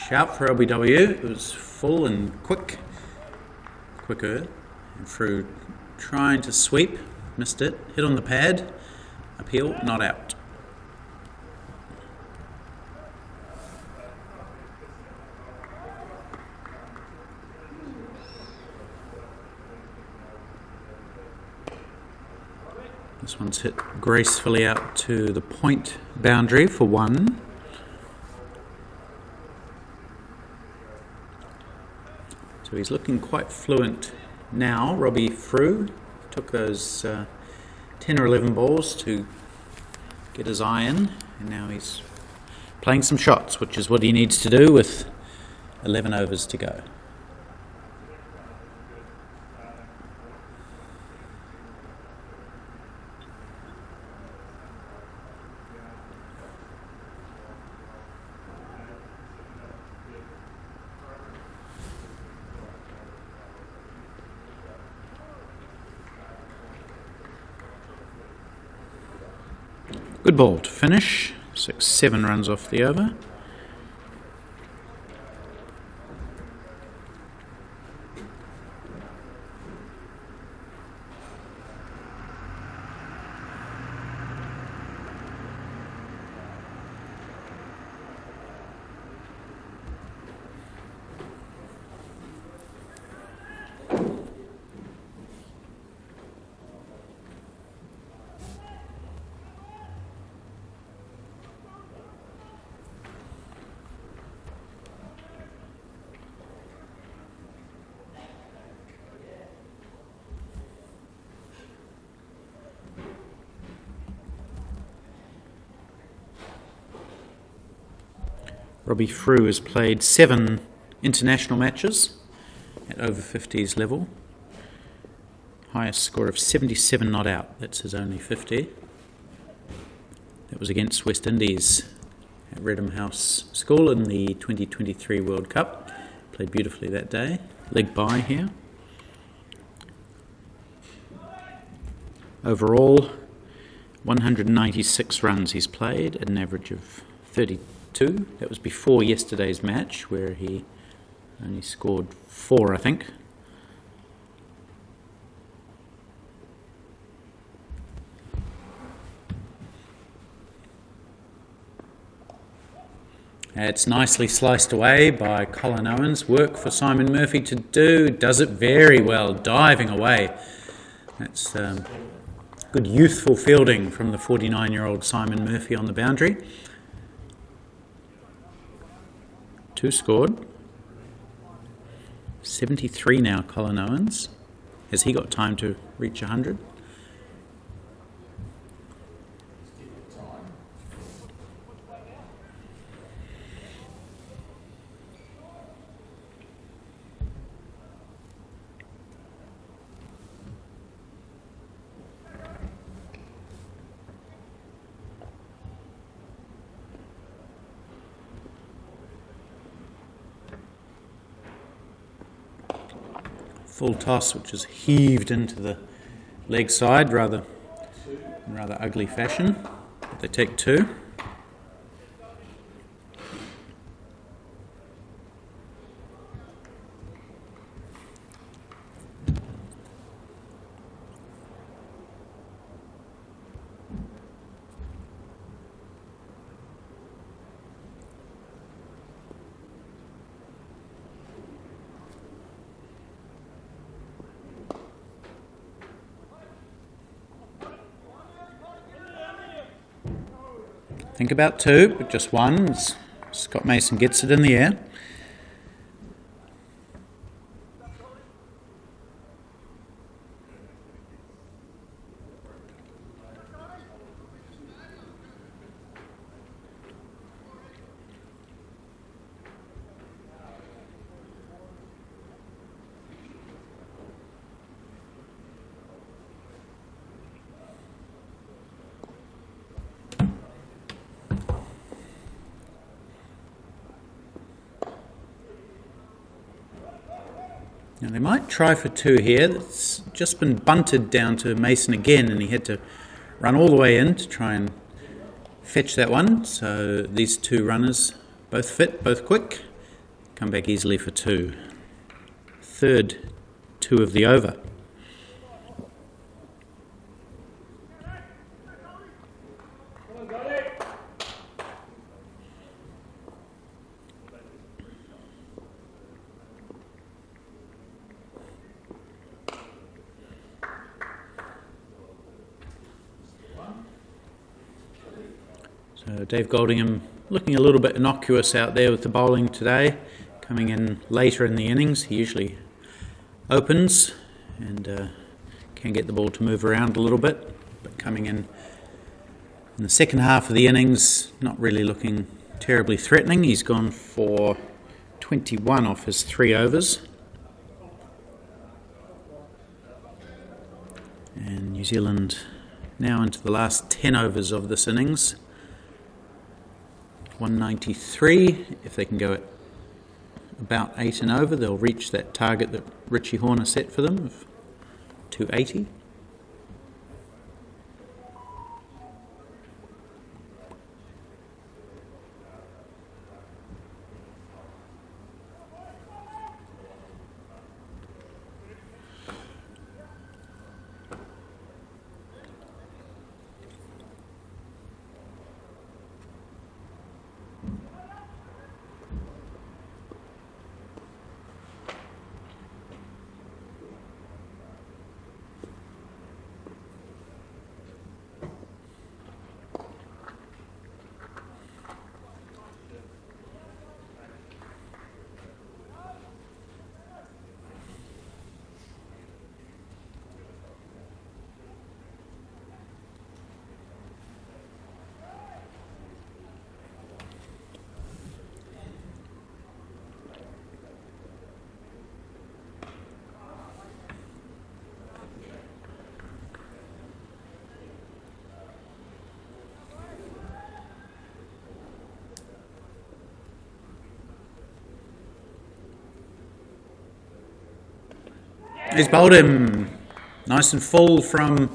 Shout for LBW. It was full and quicker, and Frew trying to sweep, missed it, hit on the pad, appeal, not out. This one's hit gracefully out to the point boundary for 1. So he's looking quite fluent now. Robbie Frew took those 10 or 11 balls to get his eye in, and now he's playing some shots, which is what he needs to do with 11 overs to go. Good ball to finish, 6-7 runs off the over. Robbie Frew has played 7 international matches at over 50s level. Highest score of 77 not out. That's his only 50. That was against West Indies at Redham House School in the 2023 World Cup. Played beautifully that day. Leg bye here. Overall, 196 runs he's played at an average of 32. That was before yesterday's match, where he only scored 4, I think. It's nicely sliced away by Colin Owens. Work for Simon Murphy to do. Does it very well, diving away. That's good youthful fielding from the 49-year-old Simon Murphy on the boundary. 2 scored. 73 now, Colin Owens. Has he got time to reach 100? Full toss, which is heaved into the leg side, rather ugly fashion. But they take 2. Think about 2, but just 1. Scott Mason gets it in the air. Now they might try for 2 here. It's just been bunted down to Mason again, and he had to run all the way in to try and fetch that one. So these 2 runners, both fit, both quick, come back easily for 2. Third 2 of the over. So Dave Goldingham looking a little bit innocuous out there with the bowling today, coming in later in the innings. He usually opens and can get the ball to move around a little bit, but coming in the second half of the innings, not really looking terribly threatening. He's gone for 21 off his 3 overs. And New Zealand now into the last 10 overs of this innings. 193. If they can go at about 8 and over, they'll reach that target that Richie Horner set for them of 280. He's bowled him nice and full from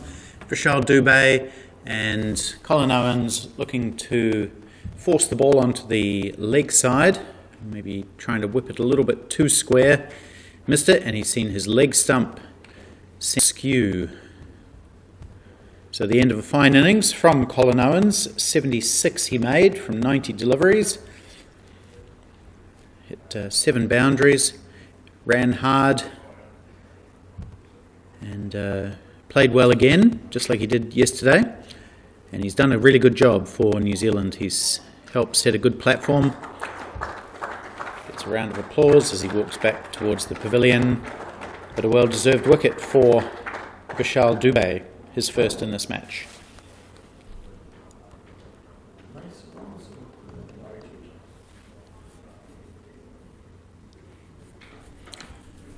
Vishal Dubé, and Colin Owens looking to force the ball onto the leg side, maybe trying to whip it a little bit too square. Missed it, and he's seen his leg stump skew. So the end of a fine innings from Colin Owens. 76 he made from 90 deliveries. Hit 7 boundaries, ran hard, and played well again, just like he did yesterday. And he's done a really good job for New Zealand. He's helped set a good platform. Gets a round of applause as he walks back towards the pavilion. But a well-deserved wicket for Vishal Dubé, his first in this match.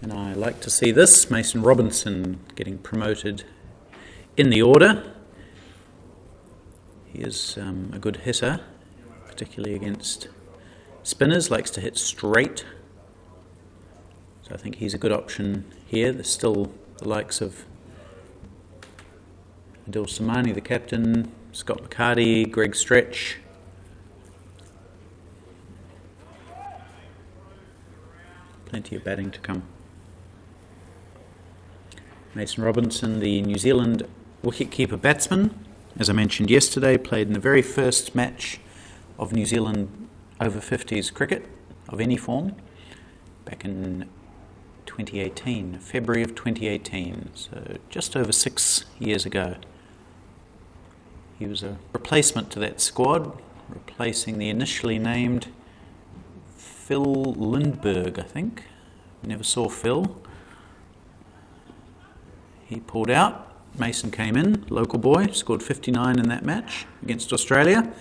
And I like to see this, Mason Robinson getting promoted in the order. He is a good hitter, particularly against spinners, likes to hit straight. So I think he's a good option here. There's still the likes of Adil Samani, the captain, Scott McCarty, Greg Stretch. Plenty of batting to come. Mason Robinson, the New Zealand wicket-keeper batsman, as I mentioned yesterday, played in the very first match of New Zealand O50s cricket of any form back in 2018, February of 2018, so just over 6 years ago. He was a replacement to that squad replacing the initially named Phil Lindbergh, I think. Never saw Phil. He pulled out. Mason came in, local boy, scored 59 in that match against Australia,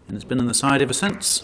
and has been in the side ever since.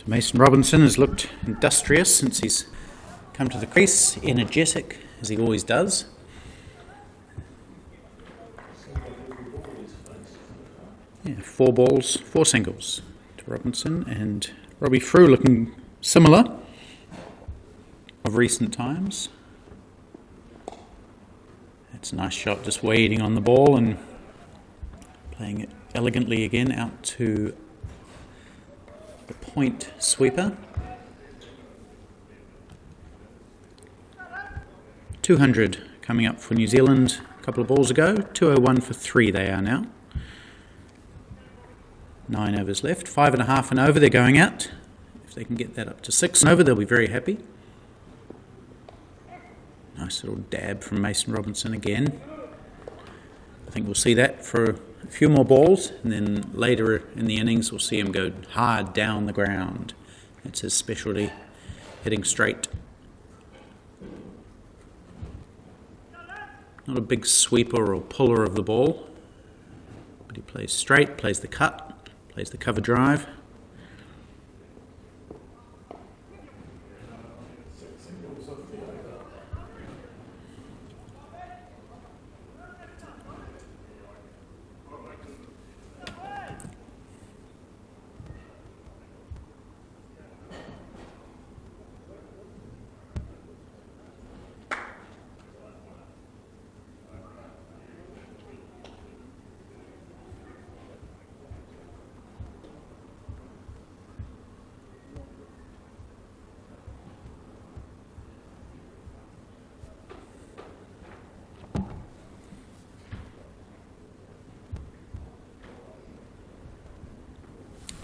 Mason Robinson has looked industrious since he's come to the crease, energetic as he always does. Yeah, 4 balls, 4 singles to Robinson, and Robbie Frew looking similar of recent times. That's a nice shot, just waiting on the ball and playing it elegantly again out to the point sweeper. 200 coming up for New Zealand a couple of balls ago. 201 for 3 they are now. 9 overs left. 5.5 and over, they're going out. If they can get that up to 6 and over, they'll be very happy. Nice little dab from Mason Robinson again. I think we'll see that for a few more balls, and then later in the innings we'll see him go hard down the ground. That's his specialty, hitting straight. Not a big sweeper or puller of the ball, but he plays straight, plays the cut, plays the cover drive.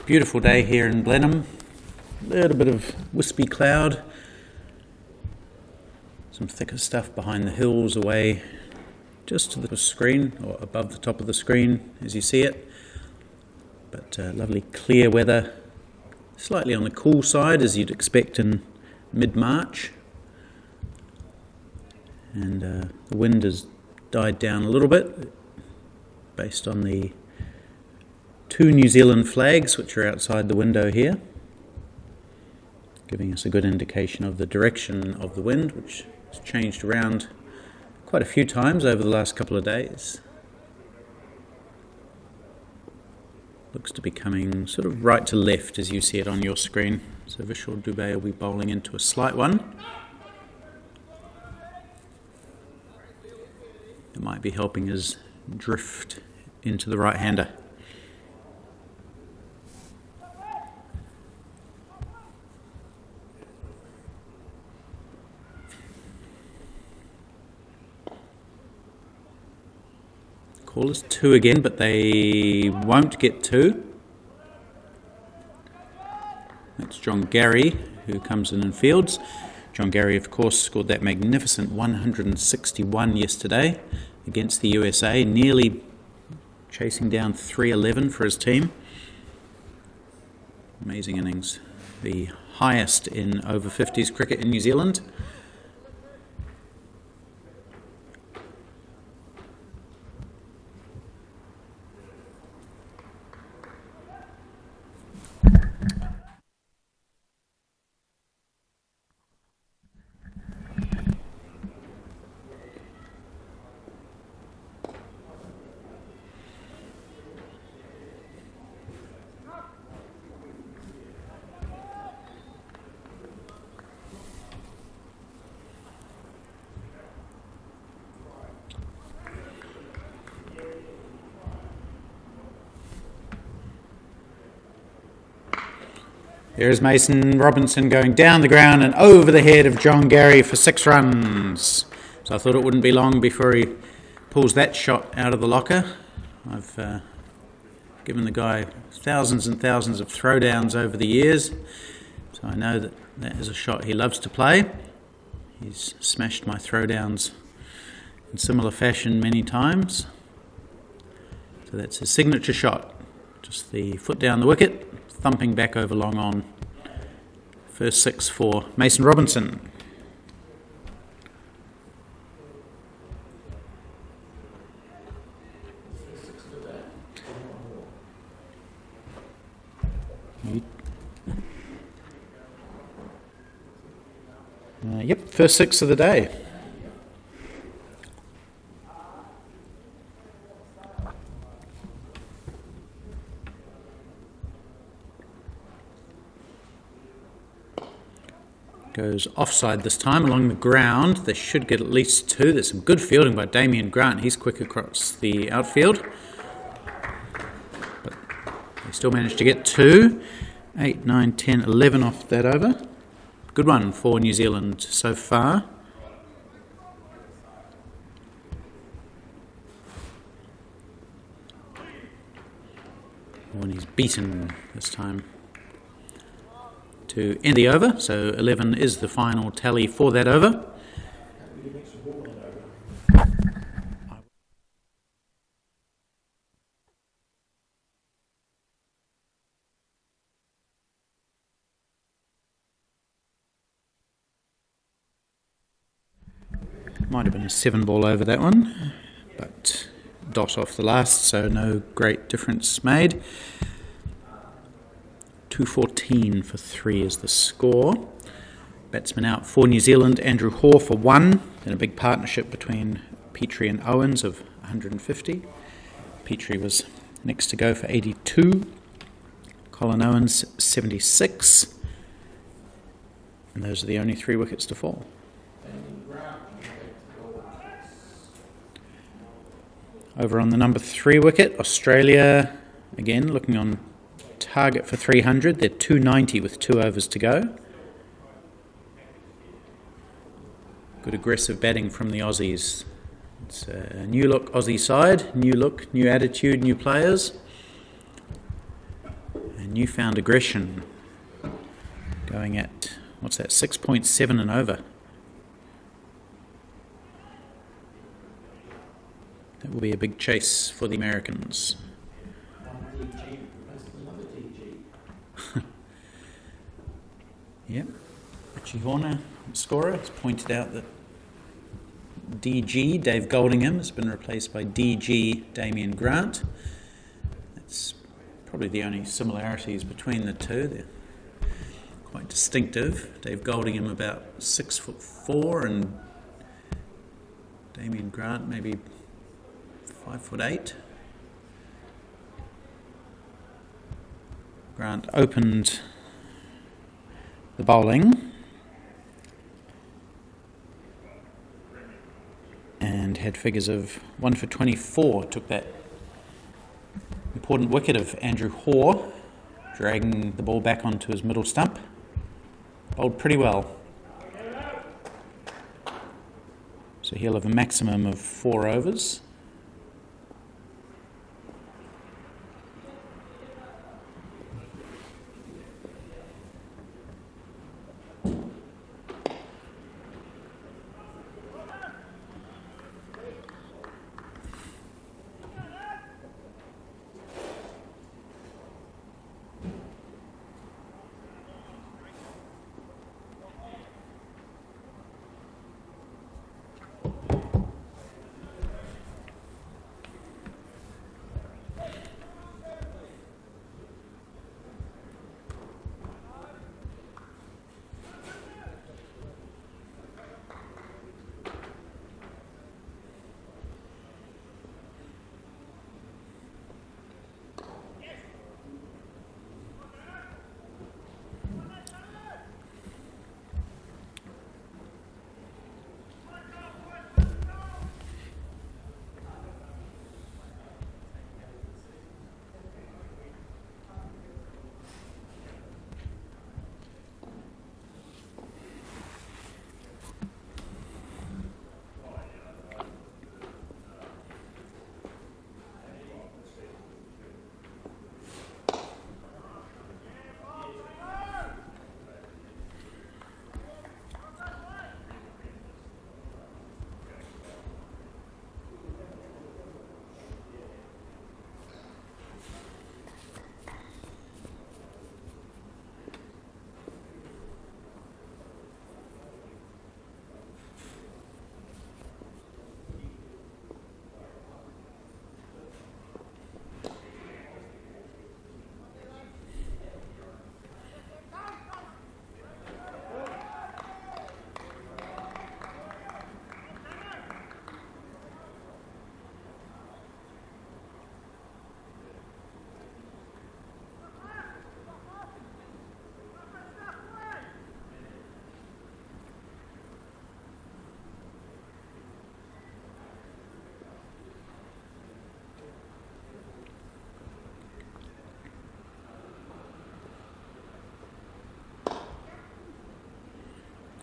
Beautiful day here in Blenheim. A little bit of wispy cloud. Some thicker stuff behind the hills away just to the screen, or above the top of the screen as you see it. But lovely clear weather. Slightly on the cool side as you'd expect in mid-March. And the wind has died down a little bit based on the 2 New Zealand flags which are outside the window here, giving us a good indication of the direction of the wind, which has changed around quite a few times over the last couple of days. Looks to be coming sort of right to left as you see it on your screen. So Vishal Dubé will be bowling into a slight one. It might be helping us drift into the right-hander. Call us 2 again, but they won't get 2. That's John Gary, who comes in and fields. John Gary, of course, scored that magnificent 161 yesterday against the USA, nearly chasing down 311 for his team. Amazing innings. The highest in over-50s cricket in New Zealand. There's Mason Robinson going down the ground and over the head of John Gary for 6 runs. So I thought it wouldn't be long before he pulls that shot out of the locker. I've given the guy thousands and thousands of throwdowns over the years, so I know that that is a shot he loves to play. He's smashed my throwdowns in similar fashion many times. So that's his signature shot. Just the foot down the wicket, thumping back over long on. First 6 for Mason Robinson. Yep, first 6 of the day. Goes offside this time along the ground. They should get at least 2. There's some good fielding by Damien Grant. He's quick across the outfield. But they still managed to get 2. 8, 9, 10, 11 off that over. Good one for New Zealand so far. And he's beaten this time to end the over, so 11 is the final tally for that over. Might have been a 7-ball over that one, but dot off the last, so no great difference made. 214 for 3 is the score. Batsman out for New Zealand, Andrew Hoare for 1. Then a big partnership between Petri and Owens of 150. Petri was next to go for 82. Colin Owens 76. And those are the only 3 wickets to fall. Over on the number 3 wicket, Australia again looking on target for 300. They're 290 with 2 overs to go. Good aggressive batting from the Aussies. It's a new look Aussie side, new look, new attitude, new players. And Newfound aggression. Going at, what's that, 6.7 and over. That will be a big chase for the Americans. Yep. Richie Horner, scorer, has pointed out that DG, Dave Goldingham, has been replaced by DG, Damien Grant. That's probably the only similarities between the two. They're quite distinctive. Dave Goldingham about 6'4" and Damien Grant maybe 5'8". Grant opened the bowling and had figures of 1 for 24. Took that important wicket of Andrew Hoare, dragging the ball back onto his middle stump. Bowled pretty well. So he'll have a maximum of 4 overs.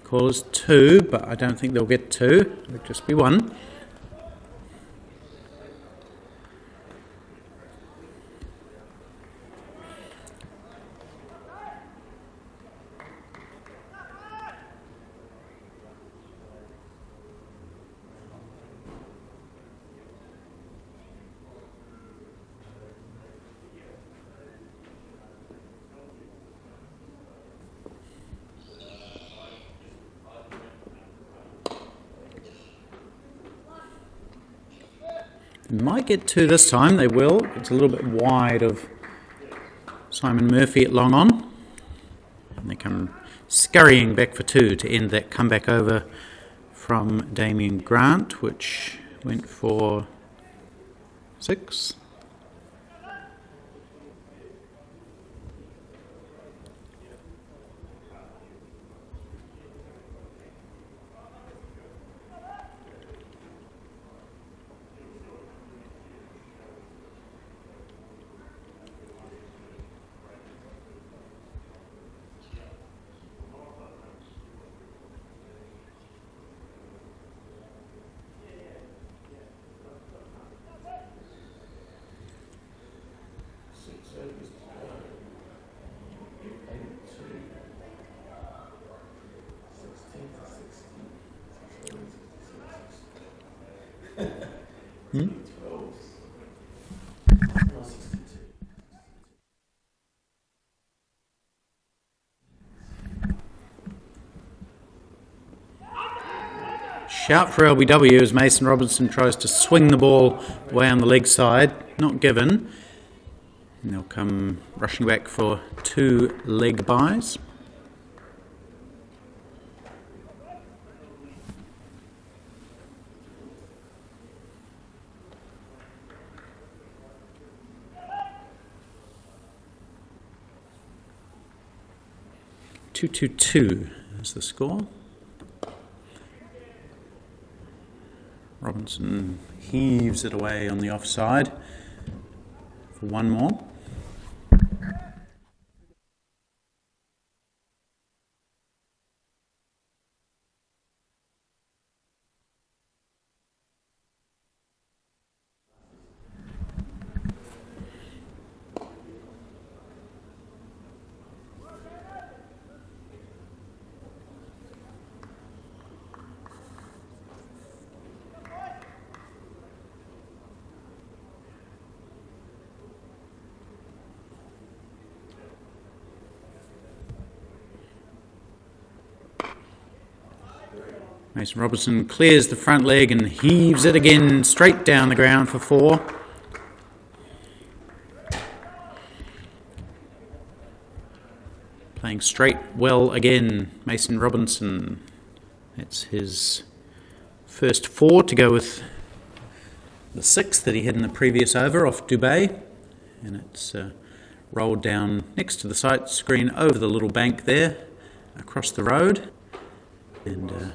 Cause 2, but I don't think they'll get 2. It'll just be 1. Might get 2 this time, they will. It's a little bit wide of Simon Murphy at long on. And they come scurrying back for 2 to end that comeback over from Damien Grant, which went for 6. Shout for LBW as Mason Robinson tries to swing the ball away on the leg side. Not given. And they'll come rushing back for 2 leg byes. Two is the score. Robinson heaves it away on the offside for 1 more. Mason Robinson clears the front leg and heaves it again straight down the ground for 4. Playing straight well again, Mason Robinson. That's his first 4 to go with the 6 that he had in the previous over off Dubé. And it's rolled down next to the sight screen over the little bank there, across the road. And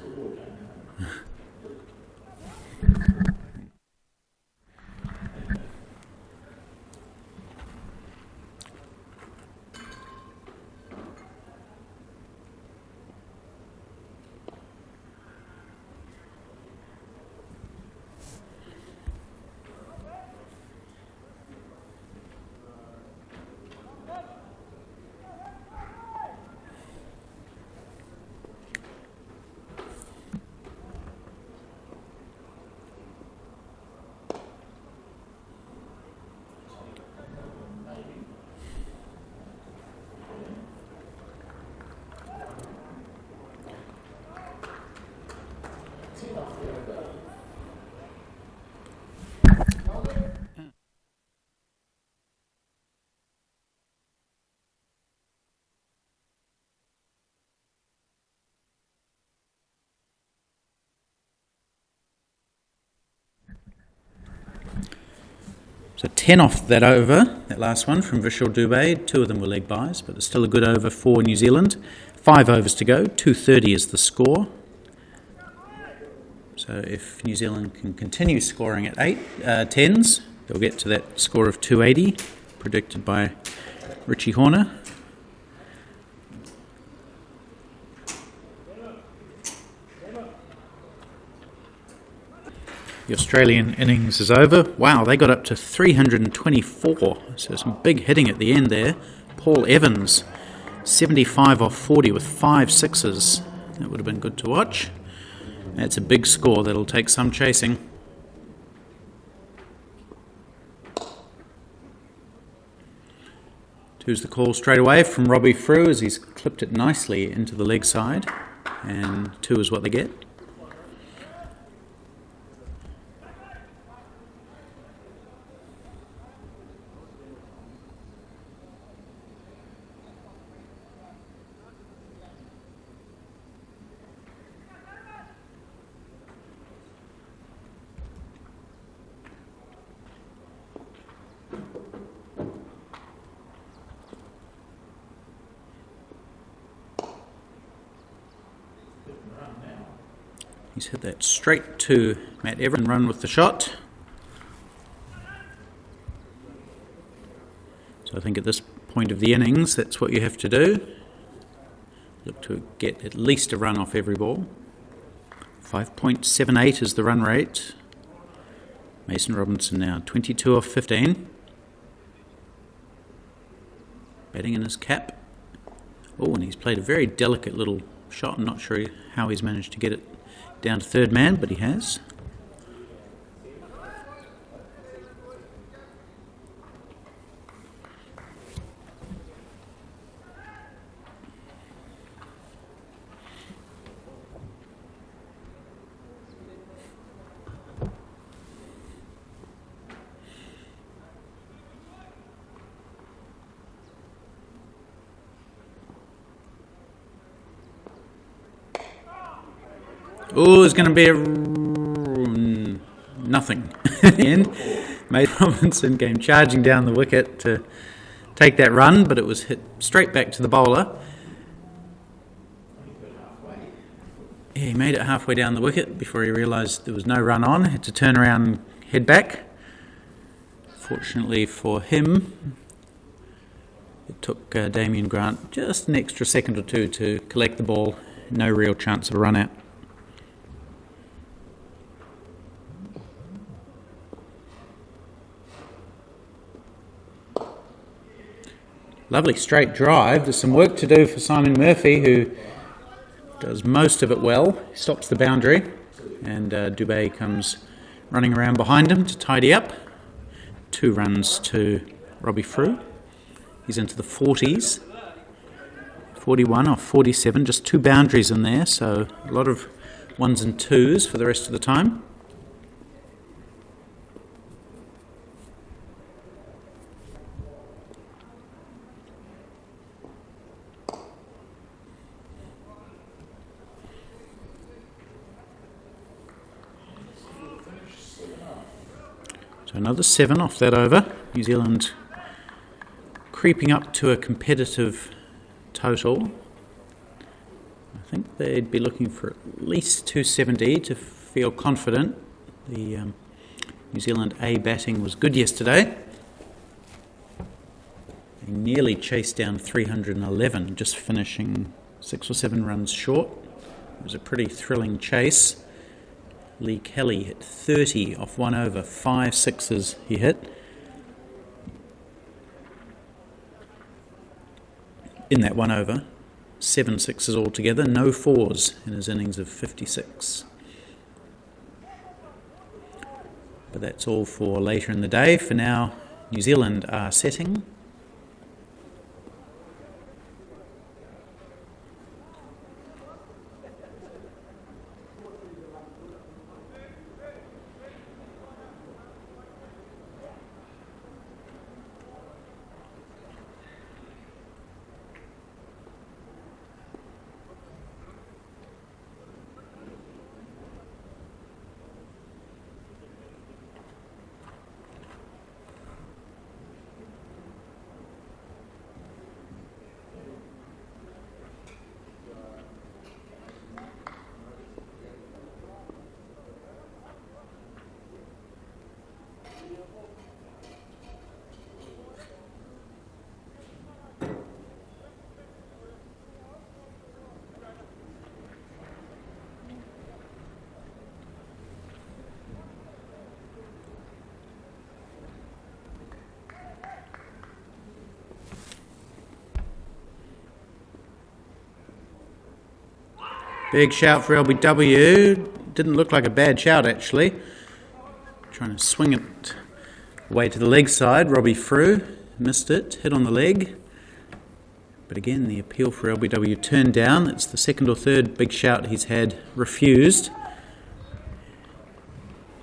so 10 off that over, that last one from Vishal Dubé. 2 of them were leg byes, but it's still a good over for New Zealand. 5 overs to go, 230 is the score. So if New Zealand can continue scoring at 10s, they'll get to that score of 280, predicted by Richie Horner. The Australian innings is over. Wow, they got up to 324, so some big hitting at the end there. Paul Evans, 75 off 40 with 5 sixes. That would have been good to watch. That's a big score. That'll take some chasing. Two's the call straight away from Robbie Frew as he's clipped it nicely into the leg side. And 2 is what they get. He's hit that straight to Matt Everett and run with the shot. So I think at this point of the innings, that's what you have to do. Look to get at least a run off every ball. 5.78 is the run rate. Mason Robinson now 22 off 15. Batting in his cap. Oh, and he's played a very delicate little shot. I'm not sure how he's managed to get it down to third man, but he has. Oh, it's going to be a nothing in the end. Mate Robinson came charging down the wicket to take that run, but it was hit straight back to the bowler. Yeah, he made it halfway down the wicket before he realised there was no run on. Had to turn around and head back. Fortunately for him, it took Damien Grant just an extra second or two to collect the ball. No real chance of a run out. Lovely straight drive. There's some work to do for Simon Murphy, who does most of it well. He stops the boundary, and Dubé comes running around behind him to tidy up. 2 runs to Robbie Frew. He's into the 40s. 41 off 47, just 2 boundaries in there, so a lot of 1s and 2s for the rest of the time. So another 7 off that over. New Zealand creeping up to a competitive total. I think they'd be looking for at least 270 to feel confident. The New Zealand A batting was good yesterday. They nearly chased down 311, just finishing 6 or 7 runs short. It was a pretty thrilling chase. Lee Kelly hit 30 off 1 over, 5 sixes he hit. In that 1 over, 7 sixes altogether, no 4s in his innings of 56. But that's all for later in the day. For now, New Zealand are setting. Big shout for LBW. Didn't look like a bad shout, actually. Trying to swing it away to the leg side. Robbie Frew missed it, hit on the leg. But again, the appeal for LBW turned down. It's the 2nd or 3rd big shout he's had refused.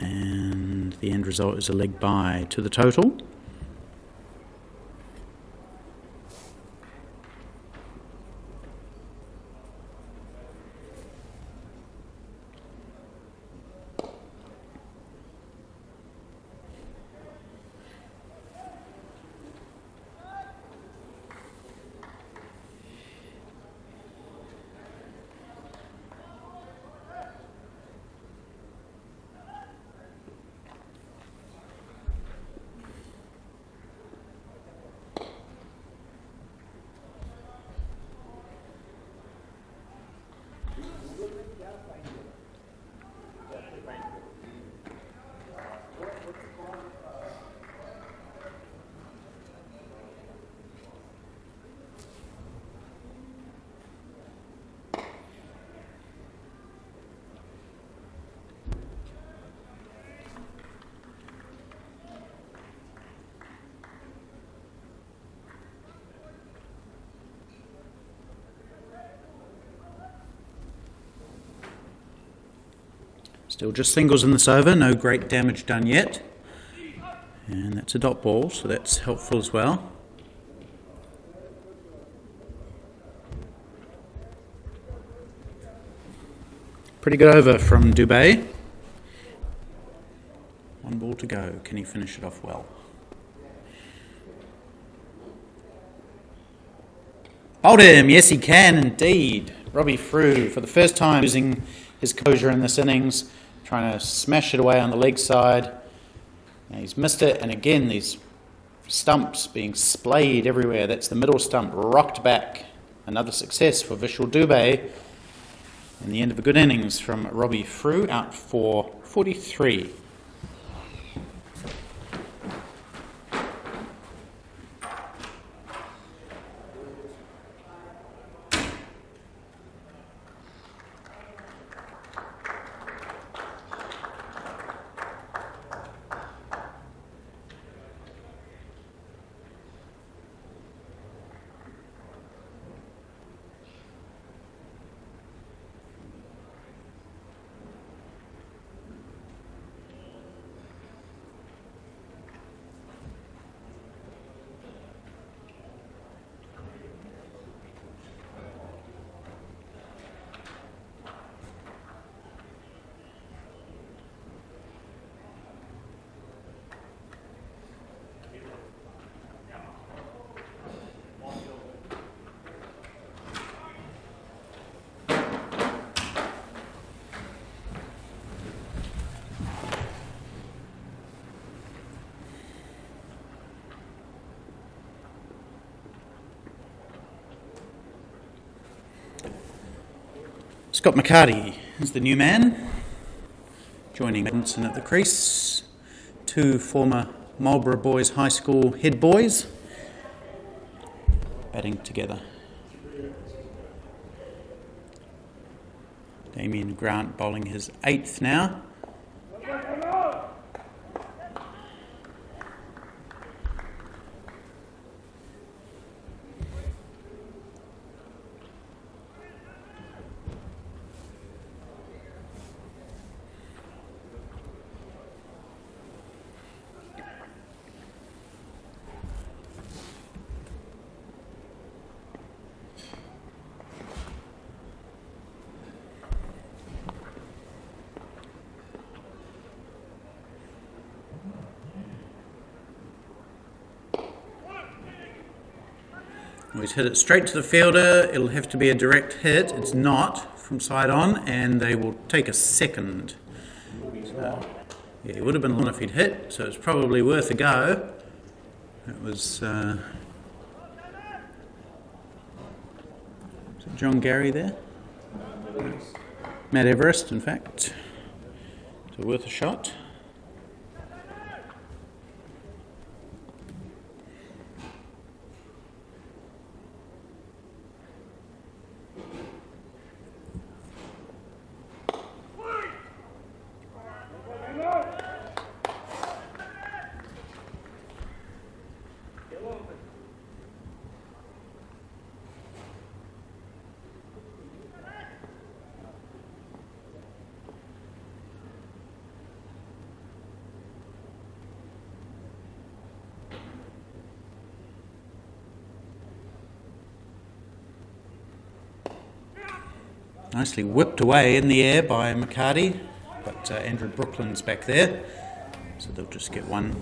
And the end result is a leg bye to the total. Still just singles in this over, no great damage done yet. And that's a dot ball, so that's helpful as well. Pretty good over from Dubé. 1 ball to go. Can he finish it off well? Hold him! Yes, he can indeed. Robbie Frew, for the first time, losing his composure in this innings, trying to smash it away on the leg side. And he's missed it, and again, these stumps being splayed everywhere. That's the middle stump rocked back. Another success for Vishal Dubé. And the end of a good innings from Robbie Frew, out for 43. Scott McCarty is the new man, joining Edmondson at the crease. 2 former Marlborough Boys High School head boys batting together. Damien Grant bowling his 8th now. He's hit it straight to the fielder. It'll have to be a direct hit. It's not, from side on, and they will take a second. So, yeah, it would have been long if he'd hit, so it's probably worth a go. It was is it John Gary there? Matt Everest, in fact. So worth a shot. Nicely whipped away in the air by McCarty, but Andrew Brooklands back there, so they'll just get one.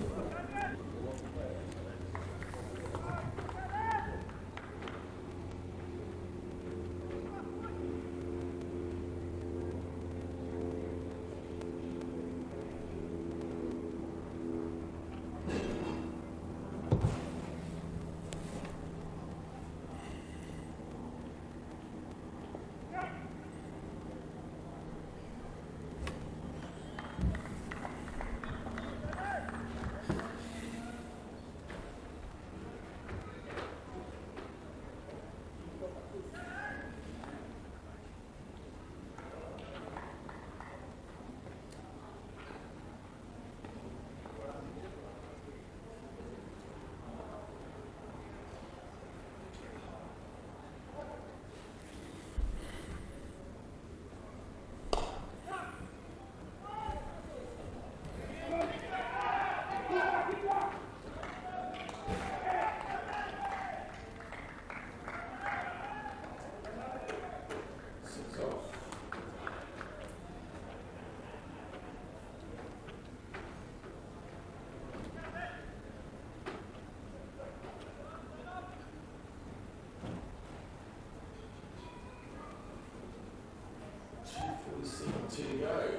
2 to go.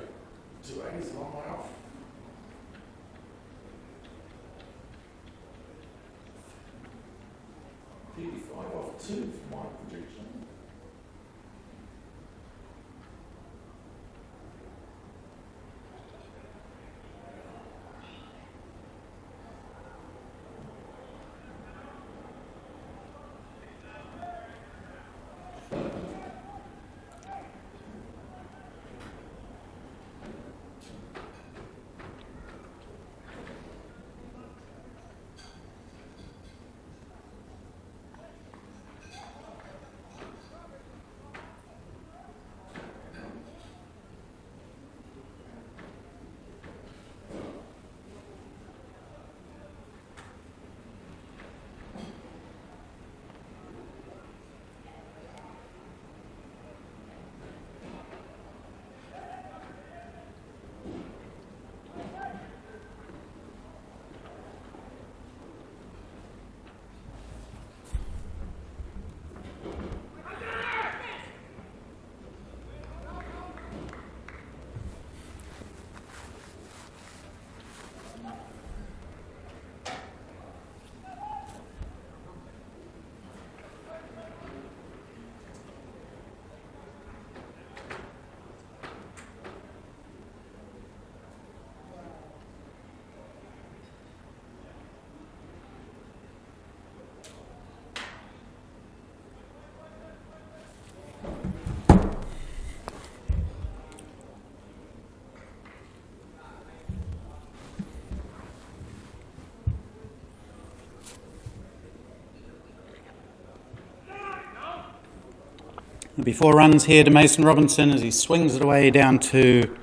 280's a long way off. Off 2 for my prediction. There'll be 4 runs here to Mason Robinson as he swings it away down to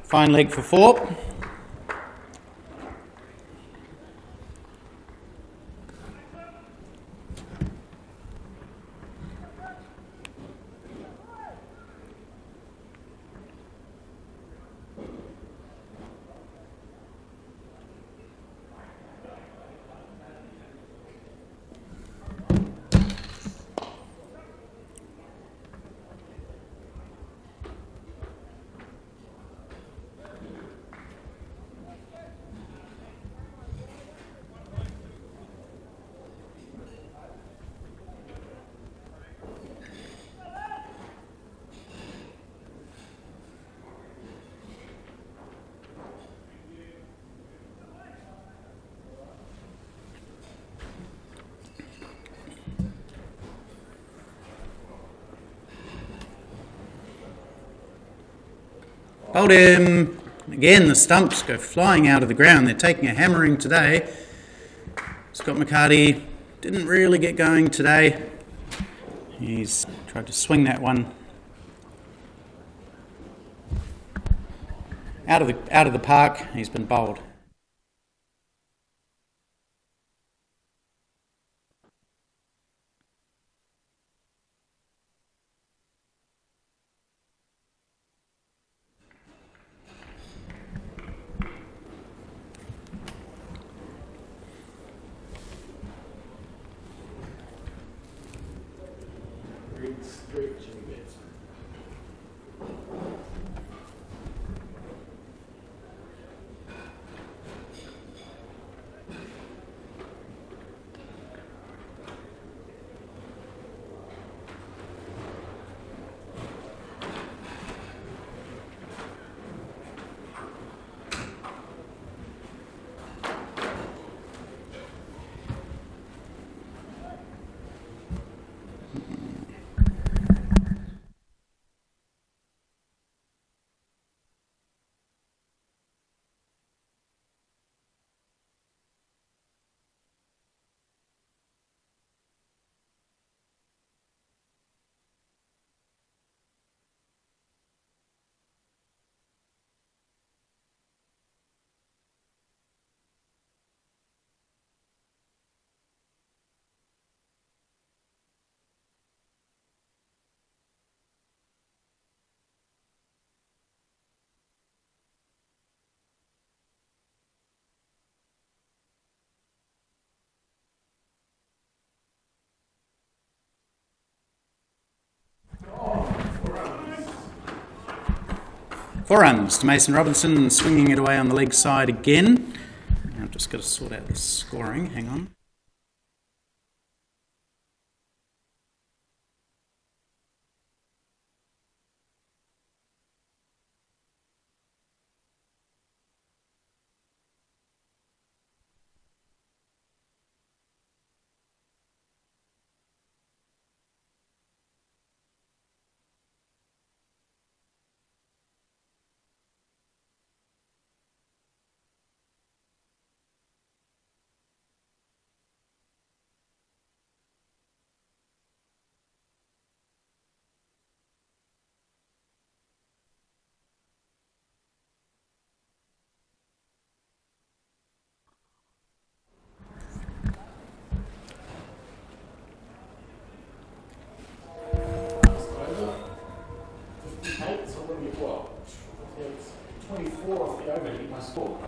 fine leg for 4. Hold him. Again, the stumps go flying out of the ground. They're taking a hammering today. Scott McCarty didn't really get going today. He's tried to swing that one out of the park. He's been bowled. 4 runs to Mason Robinson, swinging it away on the leg side again. I've just got to sort out the scoring, hang on. So what do you what? It's 24 off the over, you must score.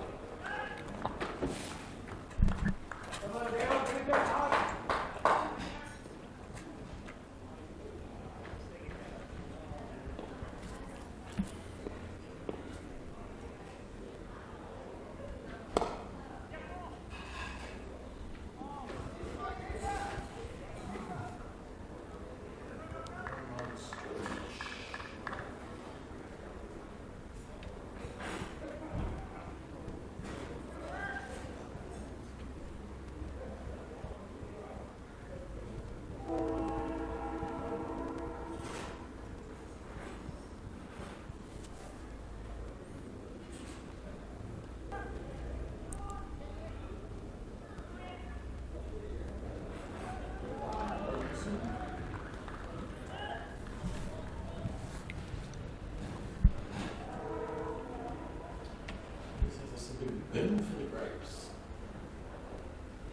Bin for the grapes.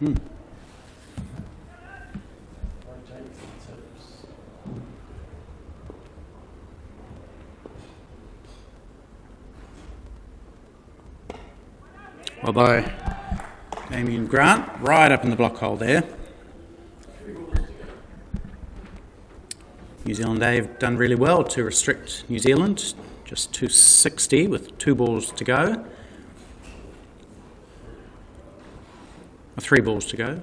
Rotate the tips. Well, by Damien Grant, right up in the block hole there. New Zealand A have done really well to restrict New Zealand. Just 260 with 2 balls to go. 3 balls to go.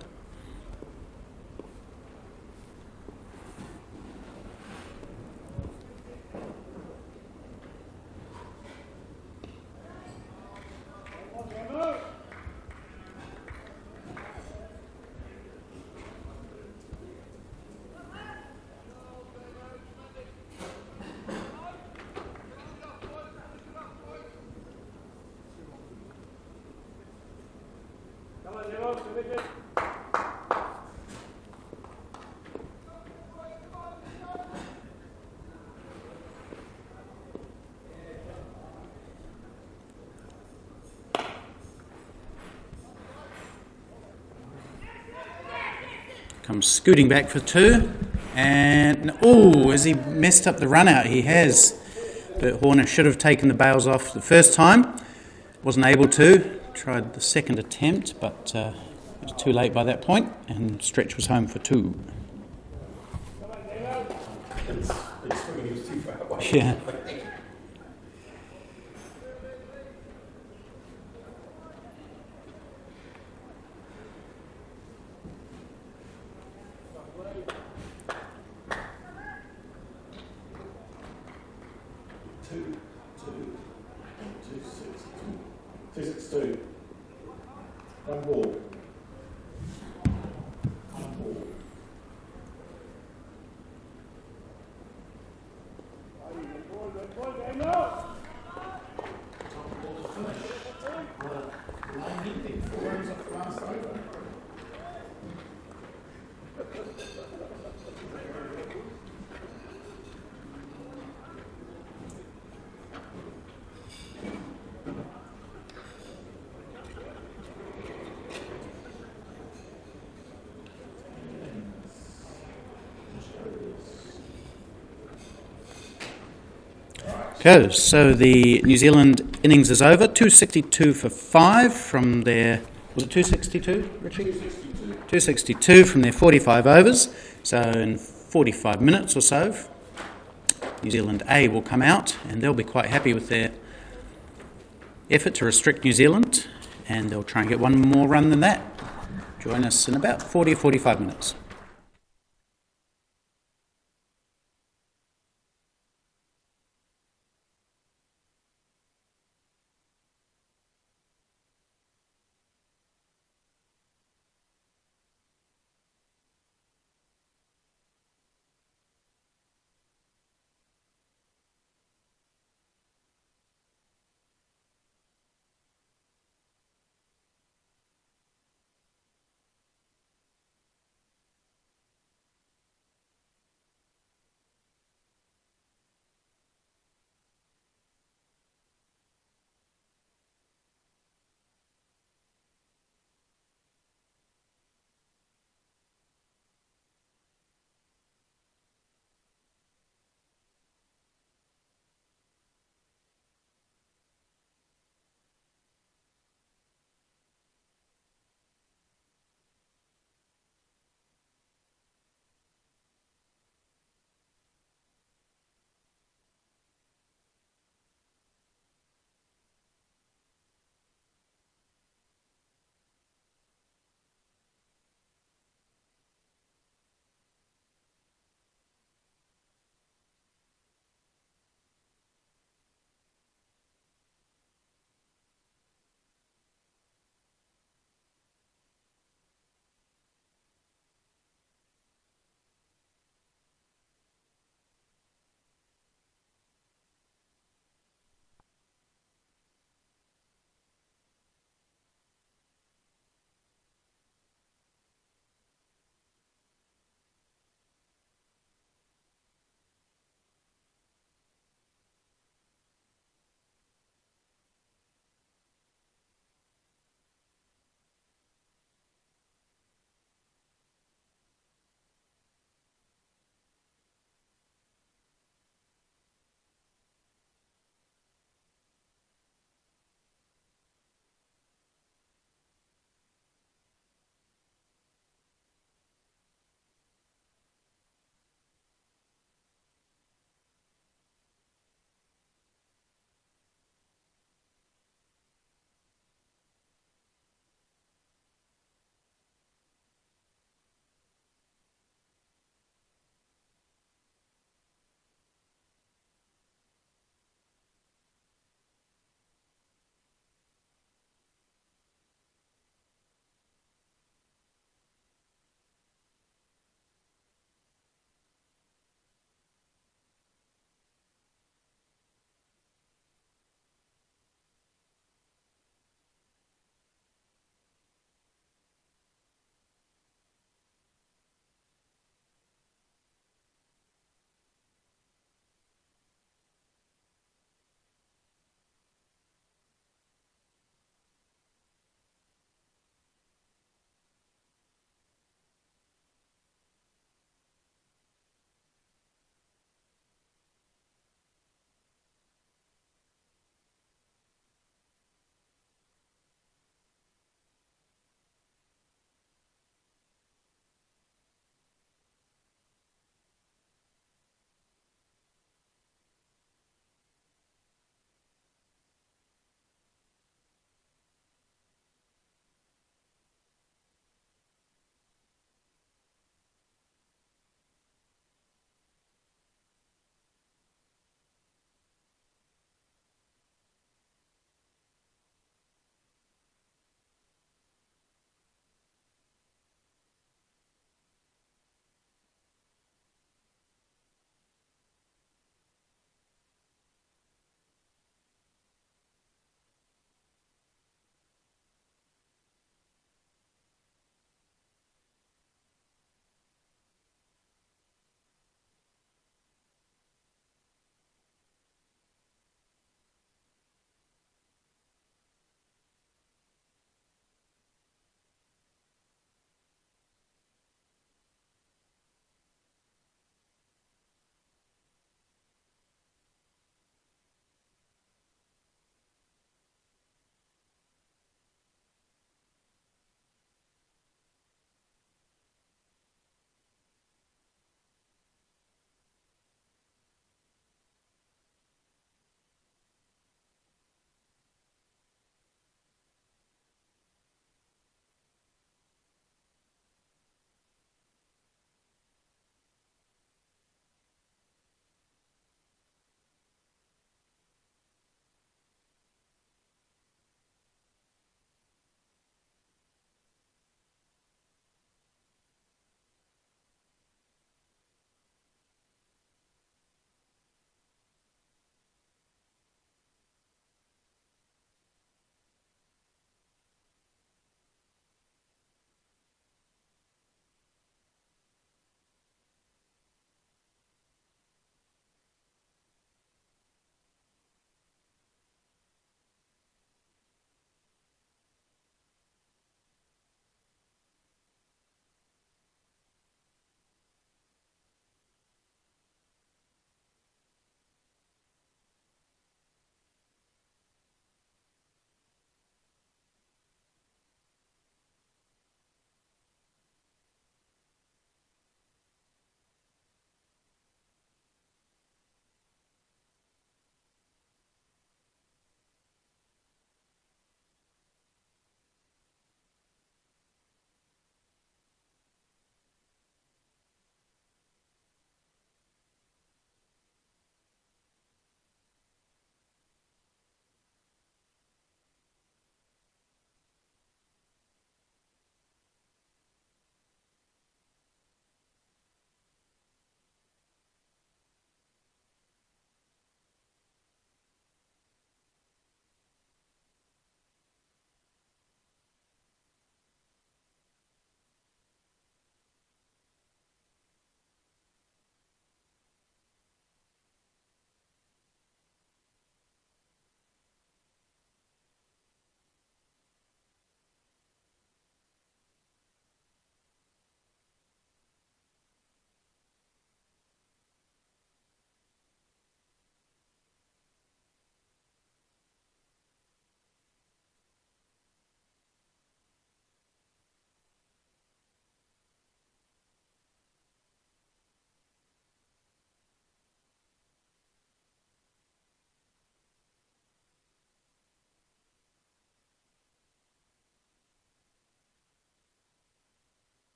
Comes scooting back for 2, and oh, has he messed up the run out? He has. But Horner should have taken the bails off the first time. Wasn't able to. Tried the second attempt, but it was too late by that point, and Stretch was home for 2. Yeah. Two. One ball. Okay, so the New Zealand innings is over. 262 for 5 from their... Was it 262, Richie? 262 from their 45 overs. So in 45 minutes or so, New Zealand A will come out, and they'll be quite happy with their effort to restrict New Zealand, and they'll try and get one more run than that. Join us in about 40 or 45 minutes.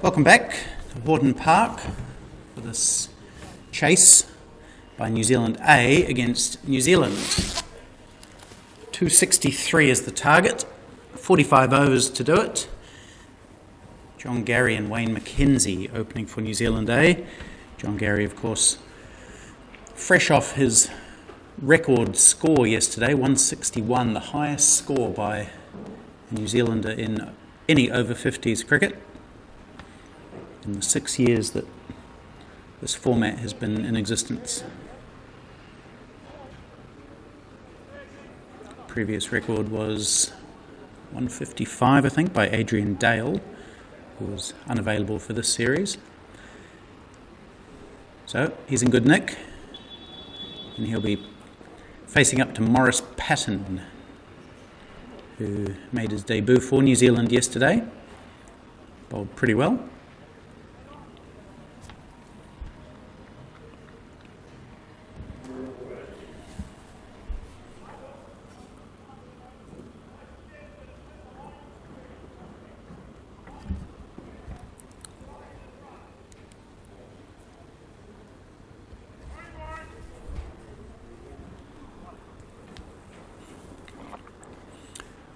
Welcome back to Horton Park for this chase by New Zealand A against New Zealand. 263 is the target, 45 overs to do it. John Gary and Wayne McKenzie opening for New Zealand A. John Gary, of course, fresh off his record score yesterday, 161, the highest score by a New Zealander in any over-50s cricket in the 6 years that this format has been in existence. Previous record was 155, I think, by Adrian Dale, who was unavailable for this series. So he's in good nick, and he'll be facing up to Maurice Patton, who made his debut for New Zealand yesterday. Bowled pretty well.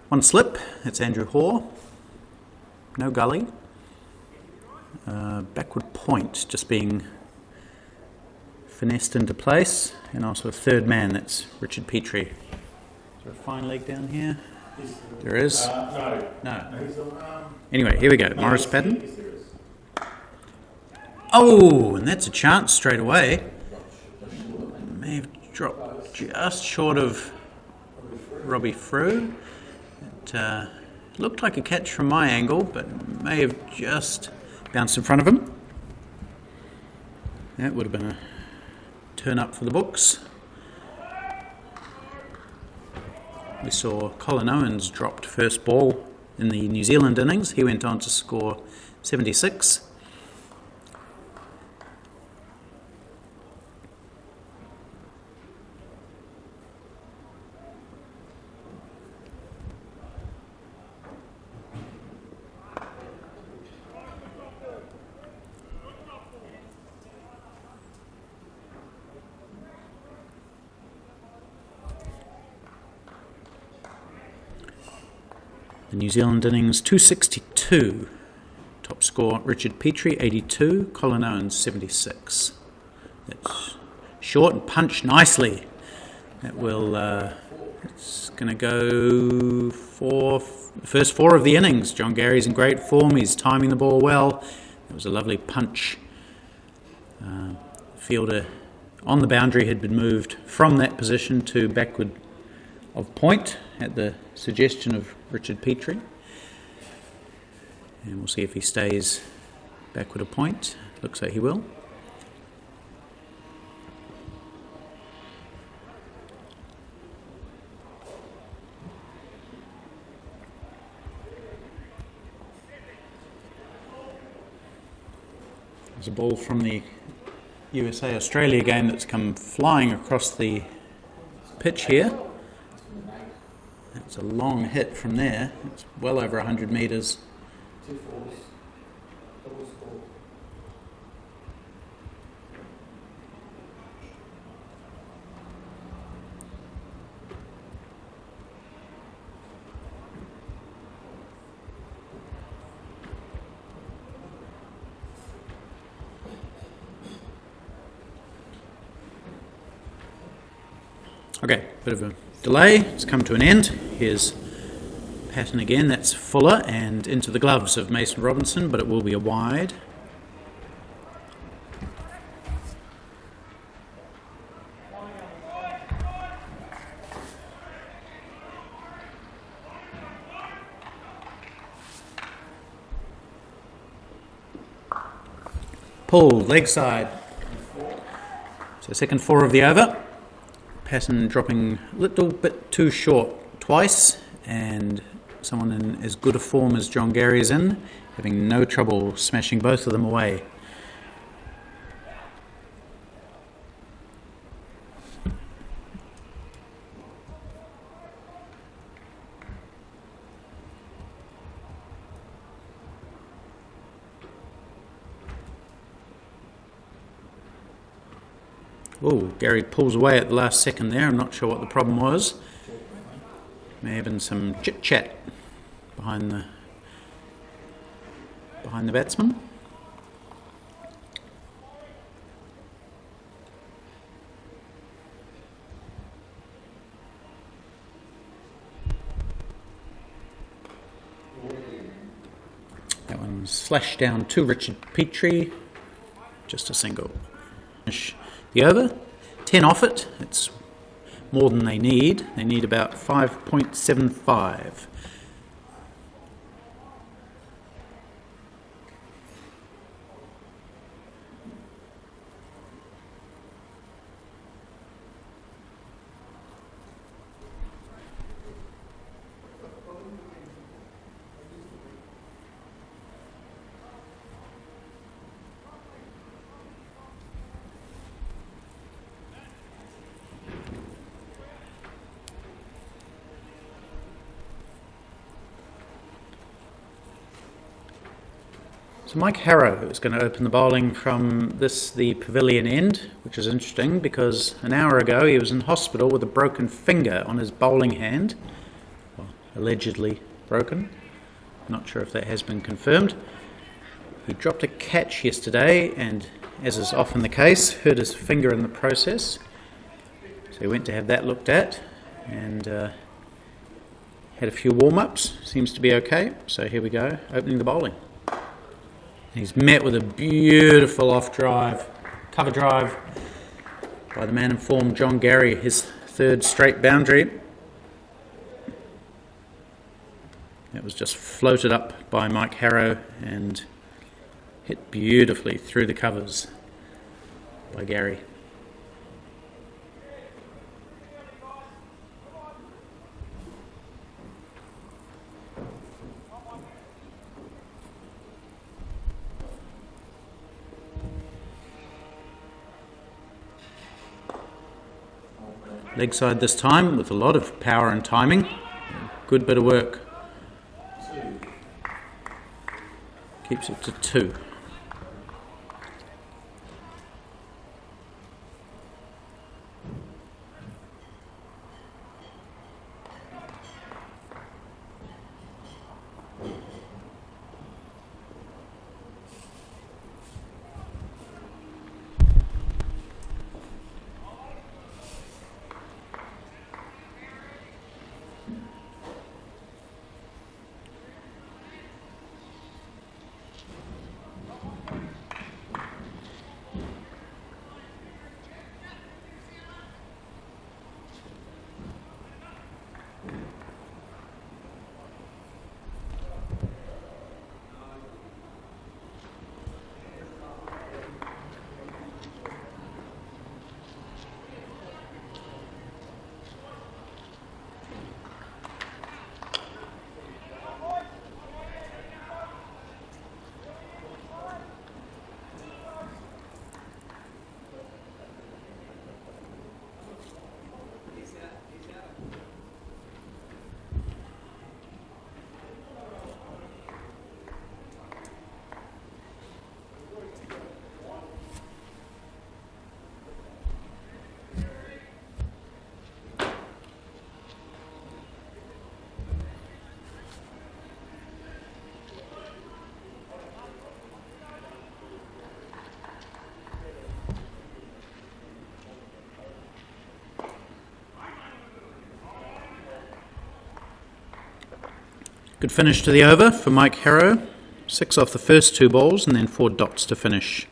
One slip, it's Andrew Hoare, no gully. Backward point just being finessed into place, and also a third man, that's Richard Petri. Is there a fine leg down here? There is? No. Anyway, here we go, Maurice Patton. Oh, and that's a chance straight away. May have dropped just short of Robbie Frew. It looked like a catch from my angle, but may have just bounced in front of him. That would have been a turn up for the books. We saw Colin Owens dropped first ball in the New Zealand innings. He went on to score 76. The New Zealand innings 262. Top score Richard Petri 82, Colin Owens 76. That's short and punched nicely. That will. It's going to go for the first four of the innings. John Gary's in great form. He's timing the ball well. It was a lovely punch. Fielder on the boundary had been moved from that position to backward of point at the suggestion of Richard Petri, and we'll see if he stays backward of point. Looks like he will. There's a ball from the USA-Australia game that's come flying across the pitch here. It's a long hit from there. It's well over 100 metres. Okay, bit of a delay. It's come to an end. Here's Patton again. That's Fuller and into the gloves of Mason Robinson, but it will be a wide. Pulled, leg side. So second four of the over. Patton dropping a little bit too short twice, and someone in as good a form as John Gary is in, having no trouble smashing both of them away. Oh, Gary pulls away at the last second there. I'm not sure what the problem was. May have been some chit-chat behind the batsman. That one slashed down to Richard Petri. Just a single. Finish the over. 10 off it. It's more than they need. They need about 5.75. So Mike Harrow is going to open the bowling from the pavilion end, which is interesting because an hour ago he was in hospital with a broken finger on his bowling hand, well, allegedly broken. Not sure if that has been confirmed. He dropped a catch yesterday and, as is often the case, hurt his finger in the process. So he went to have that looked at and had a few warm-ups. Seems to be okay. So here we go, opening the bowling. He's met with a beautiful off-drive, cover drive by the man in form, John Gary, his third straight boundary. That was just floated up by Mike Harrow and hit beautifully through the covers by Gary. Leg side this time with a lot of power and timing. Good bit of work. Keeps it to 2. Good finish to the over for Mike Harrow. 6 off the first 2 balls and then 4 dots to finish.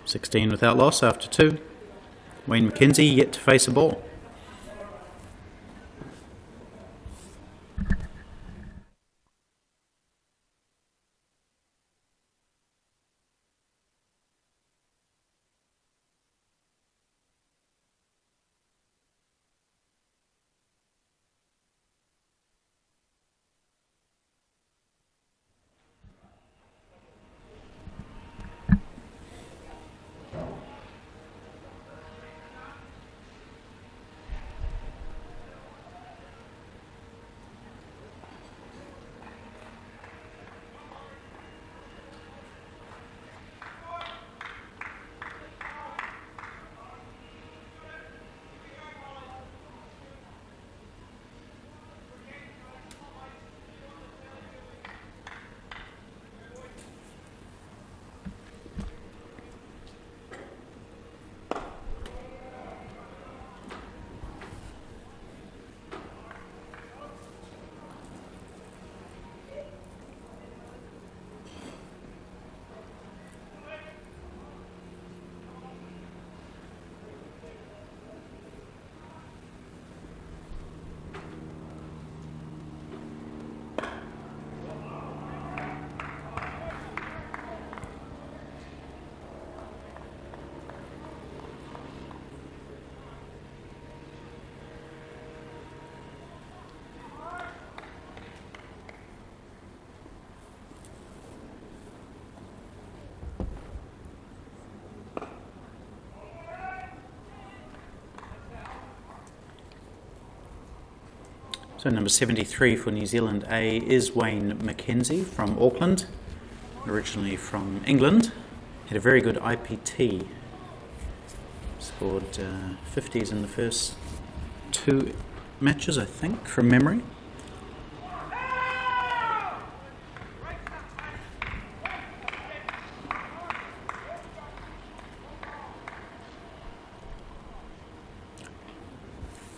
16 without loss after 2. Wayne McKenzie yet to face a ball. So number 73 for New Zealand A is Wayne McKenzie from Auckland, originally from England. Had a very good IPT. Scored 50s in the first 2 matches, I think, from memory.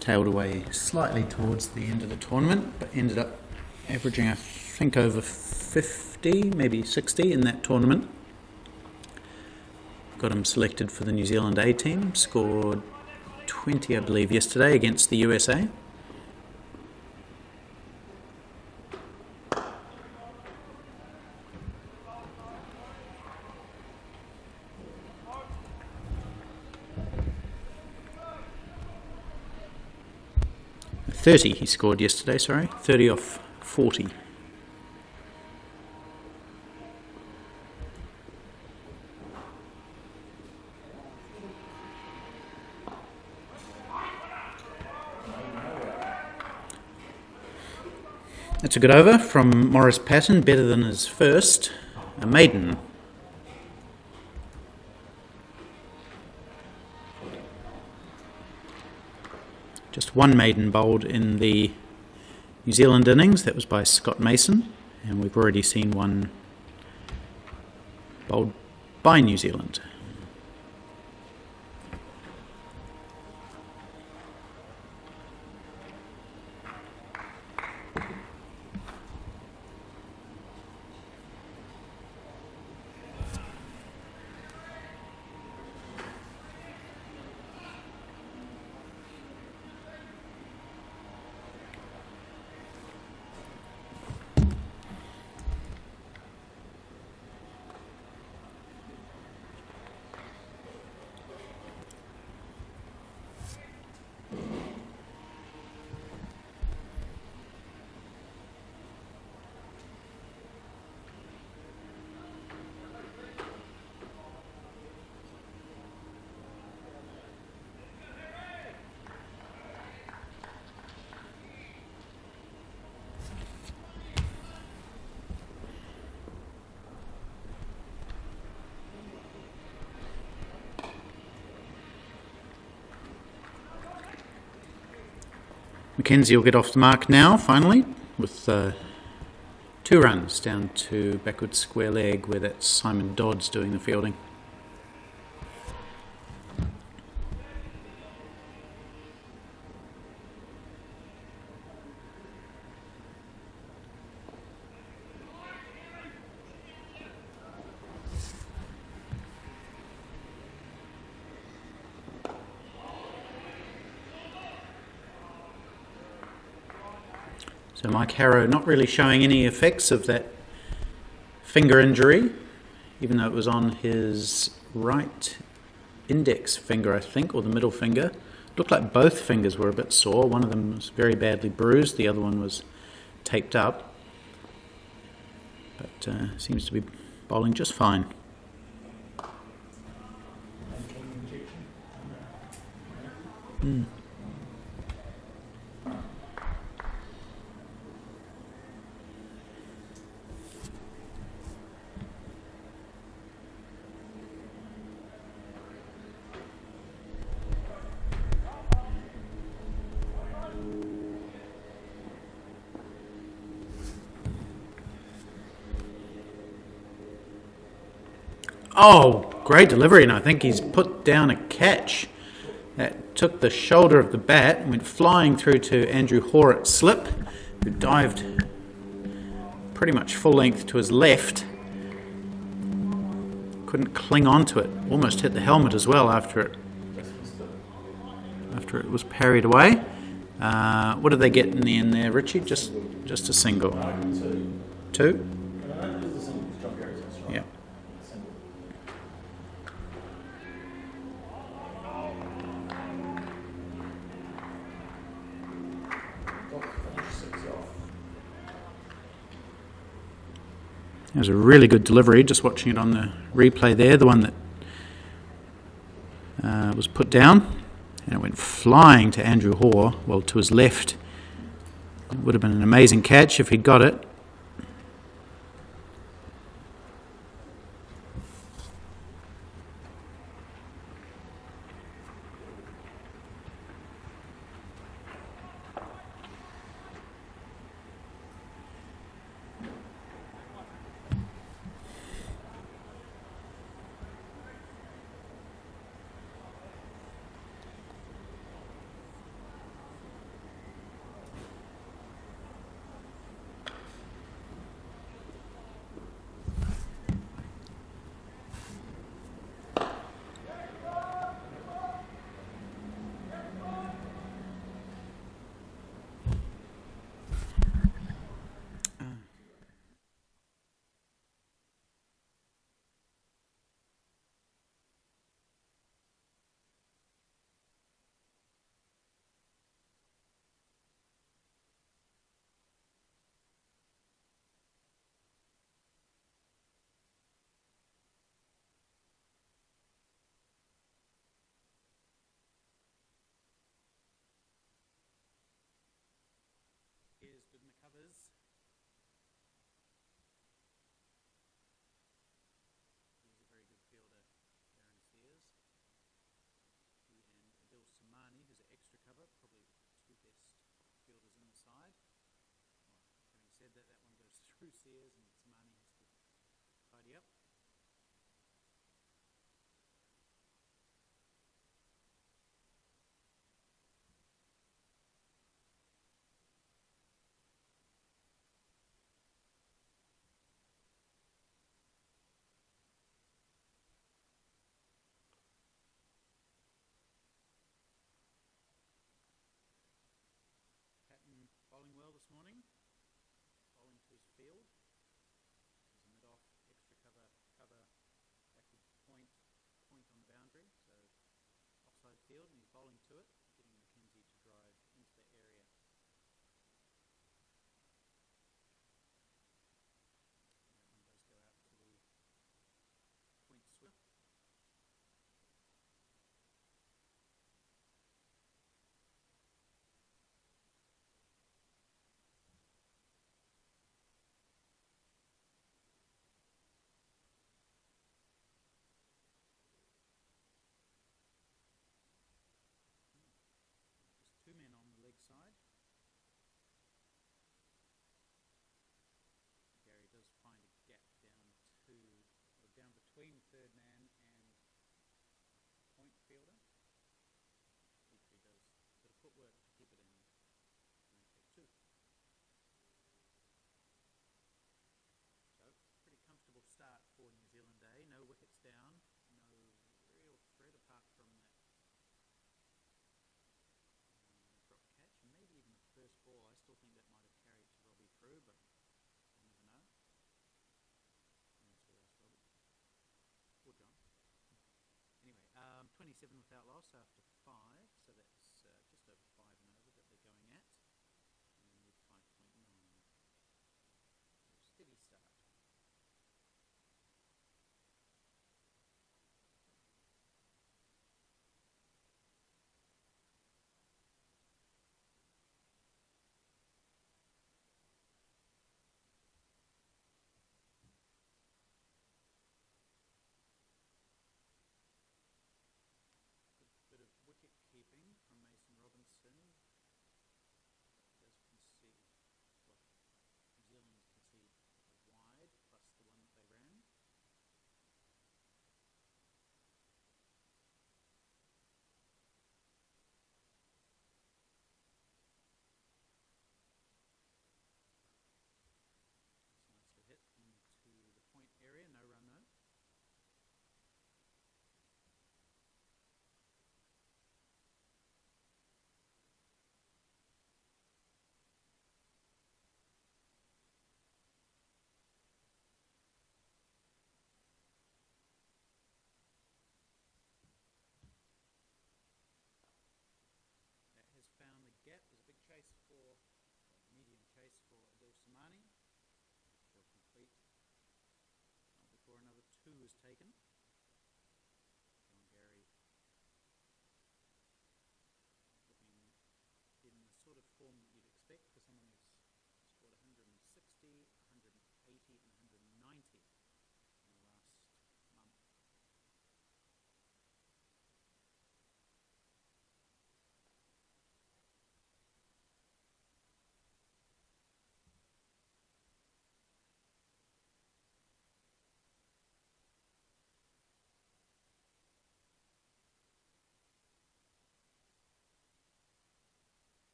Tailed away slightly towards the end of the tournament, but ended up averaging, I think, over 50, maybe 60 in that tournament. Got him selected for the New Zealand A team, scored 20, I believe, yesterday against the USA. He scored yesterday, 30 off 40. That's a good over from Morris Patton, better than his first, a maiden. Just one maiden bowled in the New Zealand innings, that was by Scott Mason, and we've already seen one bowled by New Zealand. McKenzie will get off the mark now, finally, with 2 runs down to backward square leg, where that's Simon Dodds doing the fielding. So Mike Harrow not really showing any effects of that finger injury, even though it was on his right index finger, I think, or the middle finger. Looked like both fingers were a bit sore. One of them was very badly bruised, the other one was taped up. But seems to be bowling just fine. Oh, great delivery, and I think he's put down a catch that took the shoulder of the bat and went flying through to Andrew Hoare at slip, who dived pretty much full length to his left. Couldn't cling onto it, almost hit the helmet as well after it was parried away. What did they get in the end there, Richie? Just a single. 2? Yeah. It was a really good delivery, just watching it on the replay there, the one that was put down, and it went flying to Andrew Hoare, well, to his left, Would have been an amazing catch if he'd got it. Here's good McCovers. He's a very good fielder, Aaron Sears. He and Adil Samani, who's an extra cover, probably the two best fielders in the side. Well, having said that, that one goes through Sears and Samani has to tidy up. Bowling well this morning, bowling to his field. There's a mid-off, extra cover, backward point on the boundary, so offside field, and he's bowling to it, getting McKenzie to drive into the area. That one does go out to the point swifter. Two men on the leg side. Gary does find a gap down between third man and point fielder. Petri does a bit of footwork to keep it in. And they take two. So, pretty comfortable start for New Zealand Day. No wickets down, no real threat apart from that maybe even the first ball. I still think that might have carried to Robbie through, but we'll never know. And that's where else, Robbie? Or John. Anyway, 27 without loss after 5, so that's just over 5 and over that they're going at. And they need 5.9. So steady start. Wicket keeping from Mason Robinson. Does concede, New Zealand concede a wide plus the one that they ran. It's nicely hit into the point area, no run though. Found the gap. There's a big chase for, medium chase for Adil Samani. She'll complete before another 2 is taken. John Gary looking in the sort of form that you'd expect for someone who's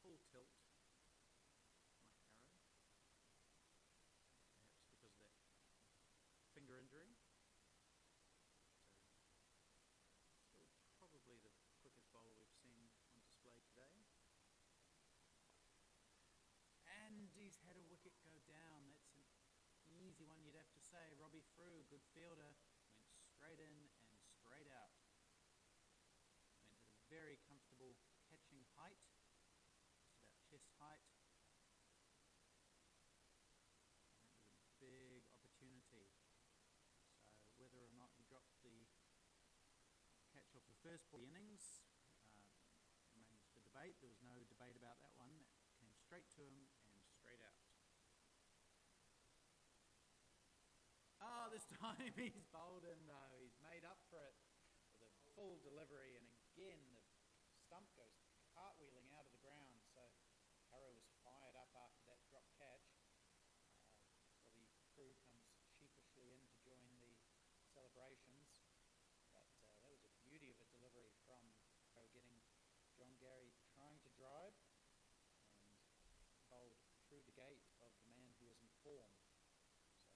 full tilt, Mike Harrow, perhaps because of that finger injury. So still probably the quickest bowler we've seen on display today. And he's had a wicket go down. That's an easy one, you'd have to say. Robbie Frew, good fielder, went straight in and straight out. Went at a very comfortable catching height, just about chest height. And it was a big opportunity. So whether or not he dropped the catch off the first ball innings remains for debate. There was no debate about that one. That came straight to him and straight out. Oh, this time he's bowled him though. He's made up for it with a full delivery, and again the stump goes cartwheeling out of the ground. So Harrow was fired up after that drop catch. Robbie Frew comes sheepishly in to join the celebrations, but that was a beauty of a delivery from Harrow, getting John Gary trying to drive and bowled through the gate of the man who was in form.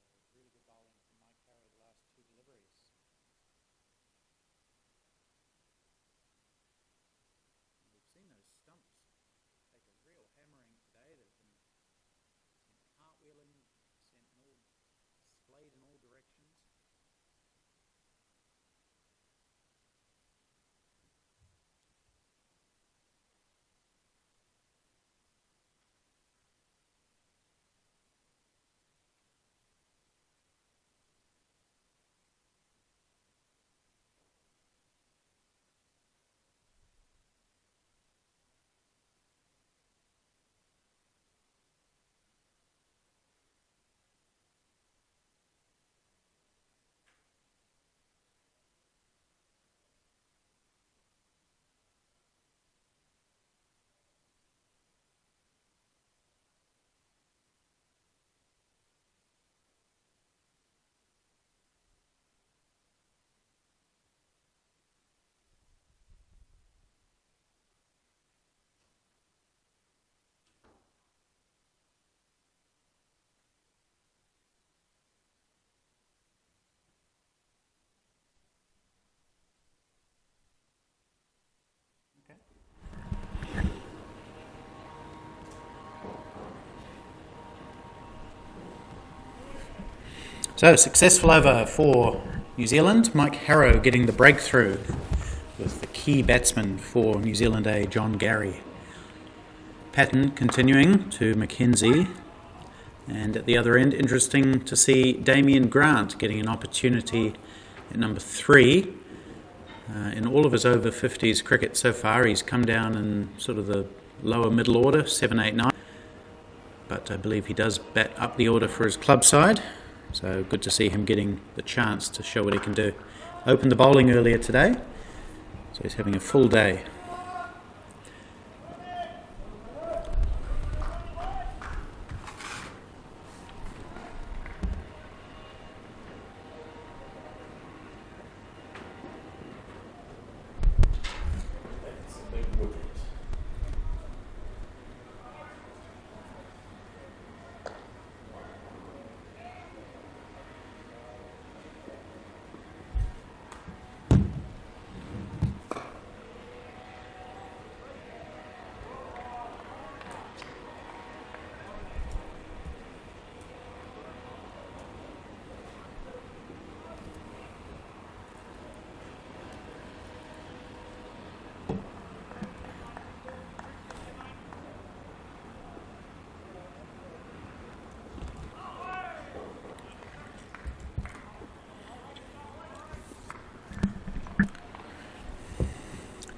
So really good bowling from Mike Harrow the last two deliveries. And we've seen those stumps take a real hammering today. They've been sent cartwheeling, splayed in all directions. So, successful over for New Zealand. Mike Harrow getting the breakthrough with the key batsman for New Zealand A, John Gary. Pattern continuing to McKenzie. And at the other end, interesting to see Damien Grant getting an opportunity at number 3. In all of his over-50s cricket so far, he's come down in sort of the lower middle order, 7, 8, 9. But I believe he does bat up the order for his club side. So good to see him getting the chance to show what he can do. Opened the bowling earlier today, so he's having a full day.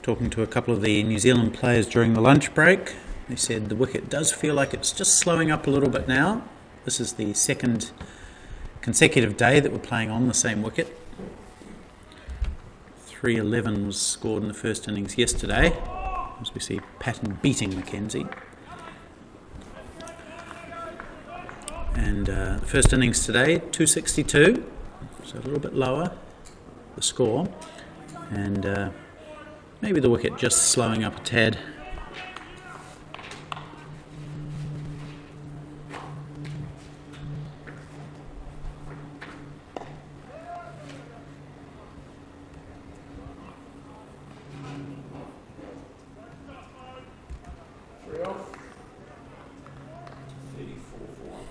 Talking to a couple of the New Zealand players during the lunch break, they said the wicket does feel like it's just slowing up a little bit now. This is the second consecutive day that we're playing on the same wicket. 311 was scored in the first innings yesterday, as we see Patton beating McKenzie. And the first innings today, 262, so a little bit lower, the score. And maybe the wicket just slowing up a tad. 3 off. 34-4.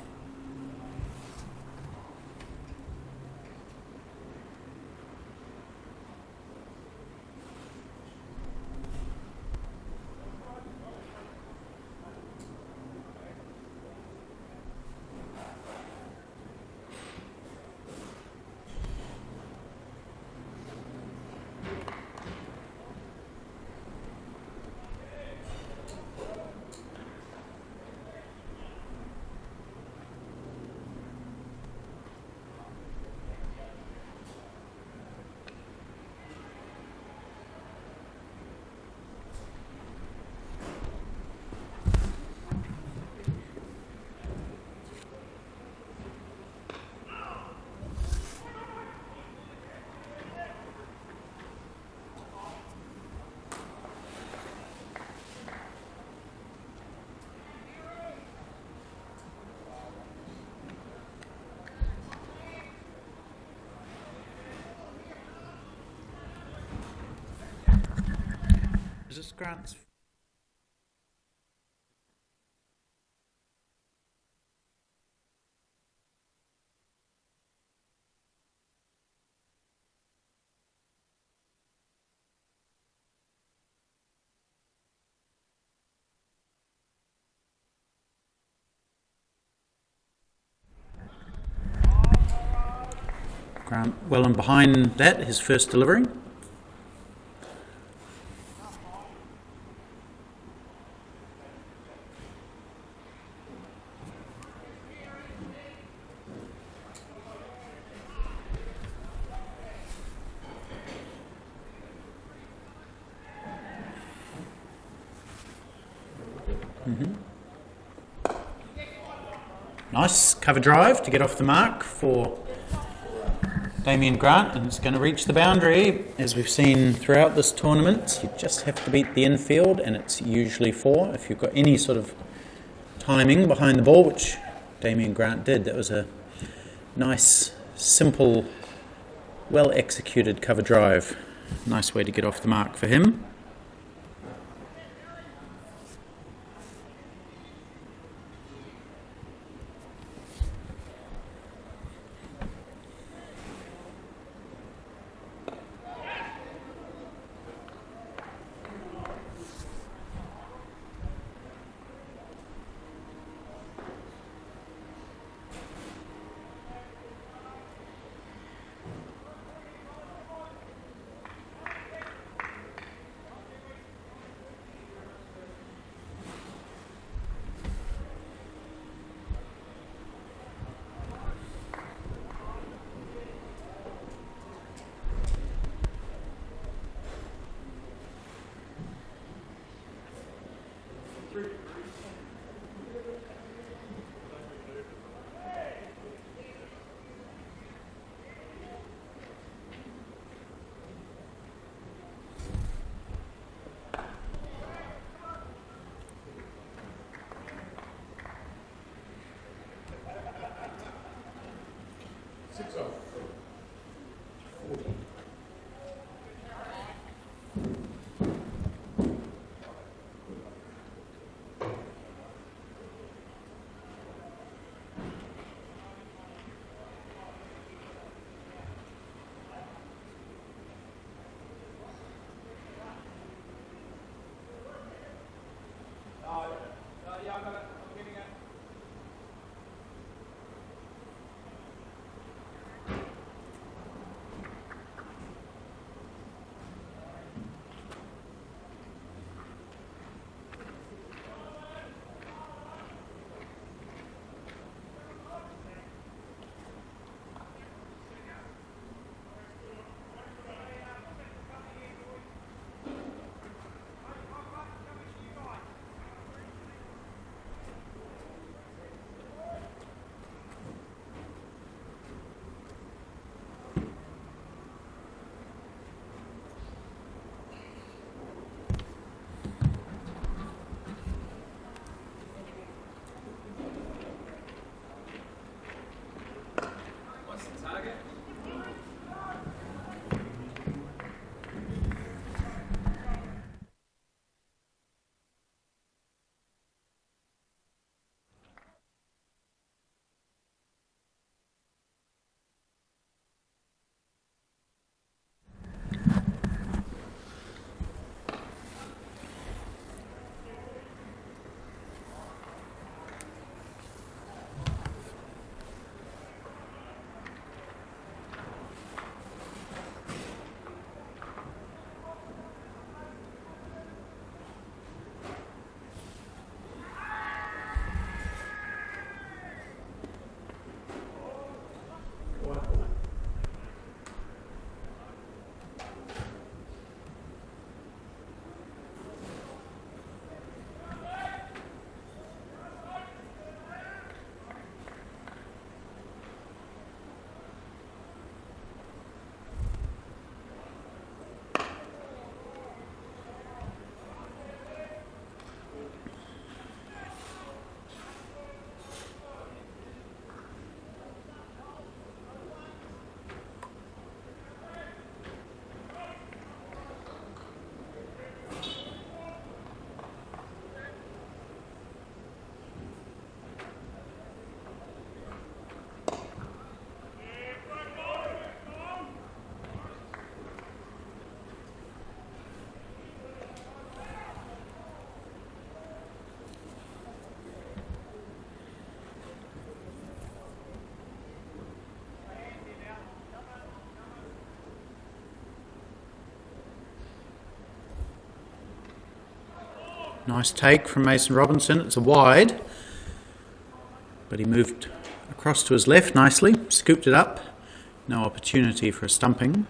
Is this Grant's? Grant well and behind that, his first delivery. Nice cover drive to get off the mark for Damien Grant, and it's going to reach the boundary. As we've seen throughout this tournament, you just have to beat the infield, and it's usually 4. If you've got any sort of timing behind the ball, which Damien Grant did, that was a nice, simple, well executed cover drive. Nice way to get off the mark for him. Nice take from Mason Robinson. It's a wide, but he moved across to his left nicely, scooped it up. No opportunity for a stumping.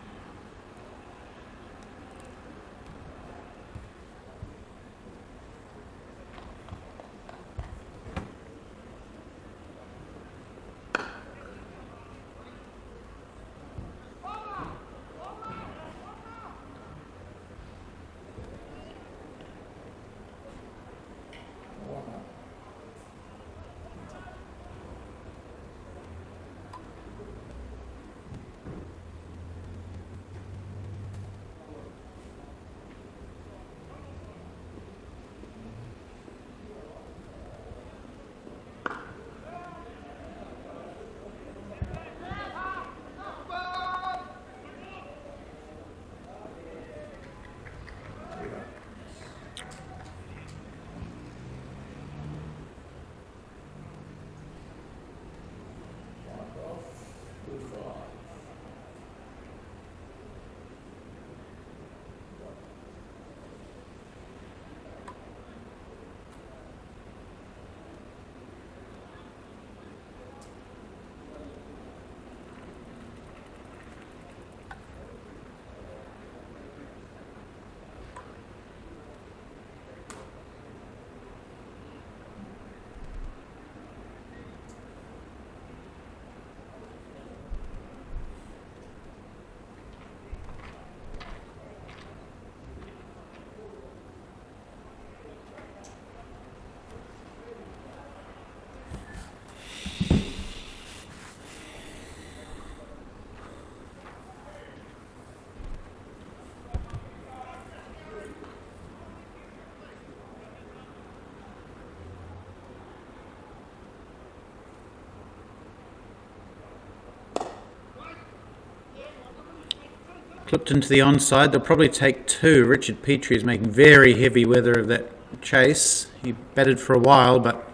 Clipped into the onside. They'll probably take two. Richard Petri is making very heavy weather of that chase. He batted for a while, but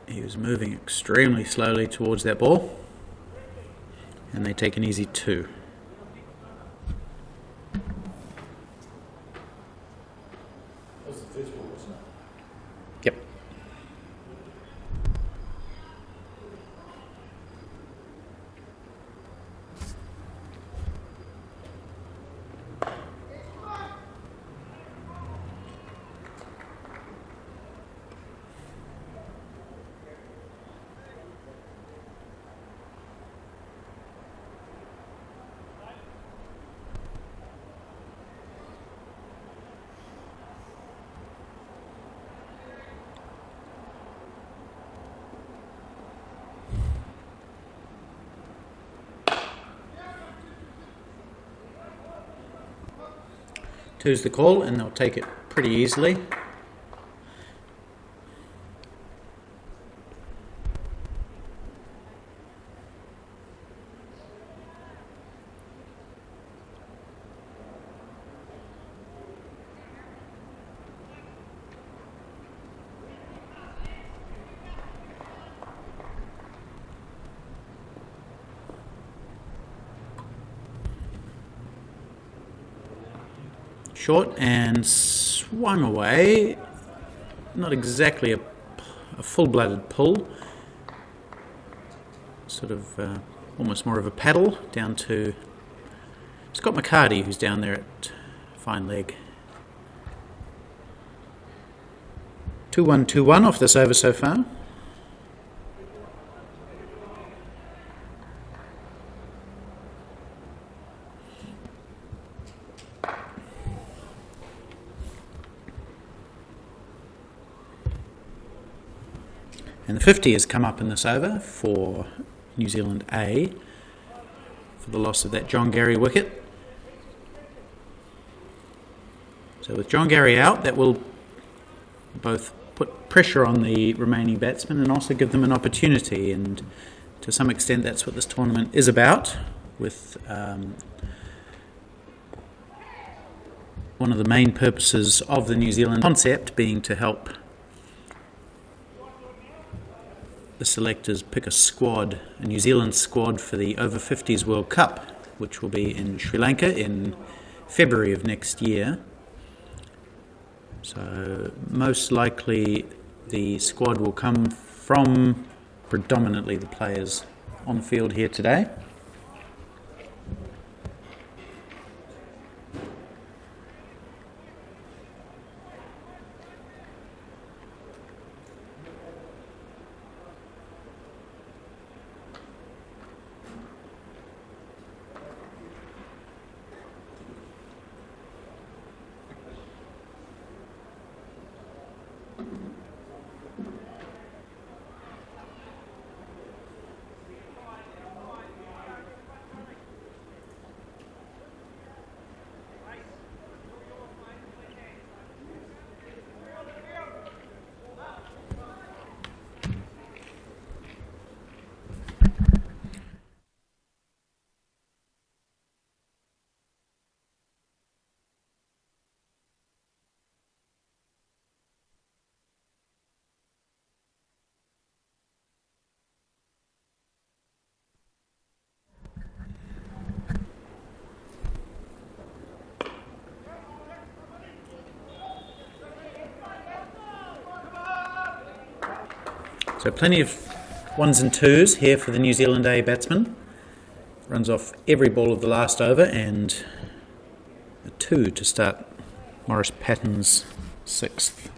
he was moving extremely slowly towards that ball. And they take an easy two. That was the first ball, wasn't it? Yep. Two's the call, and they'll take it pretty easily. Short and swung away. Not exactly a full-blooded pull. Sort of almost more of a paddle down to Scott McCarty, who's down there at fine leg. 2-1-2-1 off this over so far. And the 50 has come up in this over for New Zealand A for the loss of that John Gary wicket. So with John Gary out, that will both put pressure on the remaining batsmen and also give them an opportunity, and to some extent that's what this tournament is about, with one of the main purposes of the New Zealand concept being to help the selectors pick a squad, a New Zealand squad for the O50s World Cup, which will be in Sri Lanka in February of next year. So most likely the squad will come from predominantly the players on the field here today. So plenty of ones and twos here for the New Zealand A batsman. Runs off every ball of the last over, and a 2 to start Maurice Patton's 6th.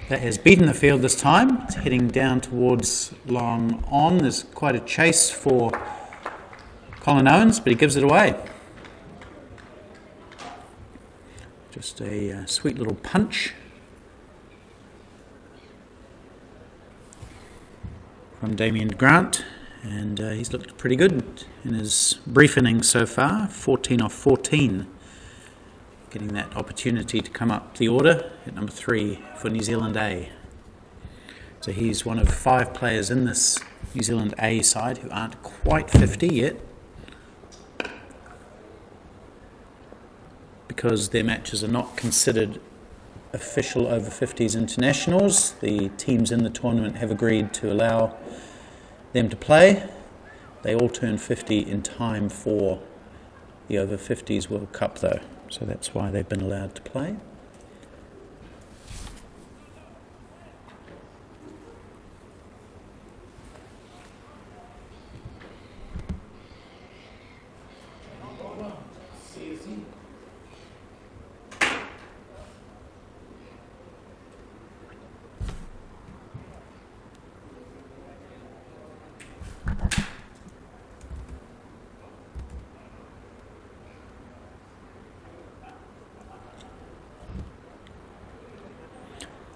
That has beaten the field this time. It's heading down towards long on. There's quite a chase for Colin Owens, but he gives it away. Just a sweet little punch from Damien Grant, and he's looked pretty good in his brief innings so far, 14 off 14. Getting that opportunity to come up the order at number 3 for New Zealand A. So he's one of 5 players in this New Zealand A side who aren't quite 50 yet, because their matches are not considered official over-50s internationals. The teams in the tournament have agreed to allow them to play. They all turn 50 in time for the over-50s World Cup though. So that's why they've been allowed to play.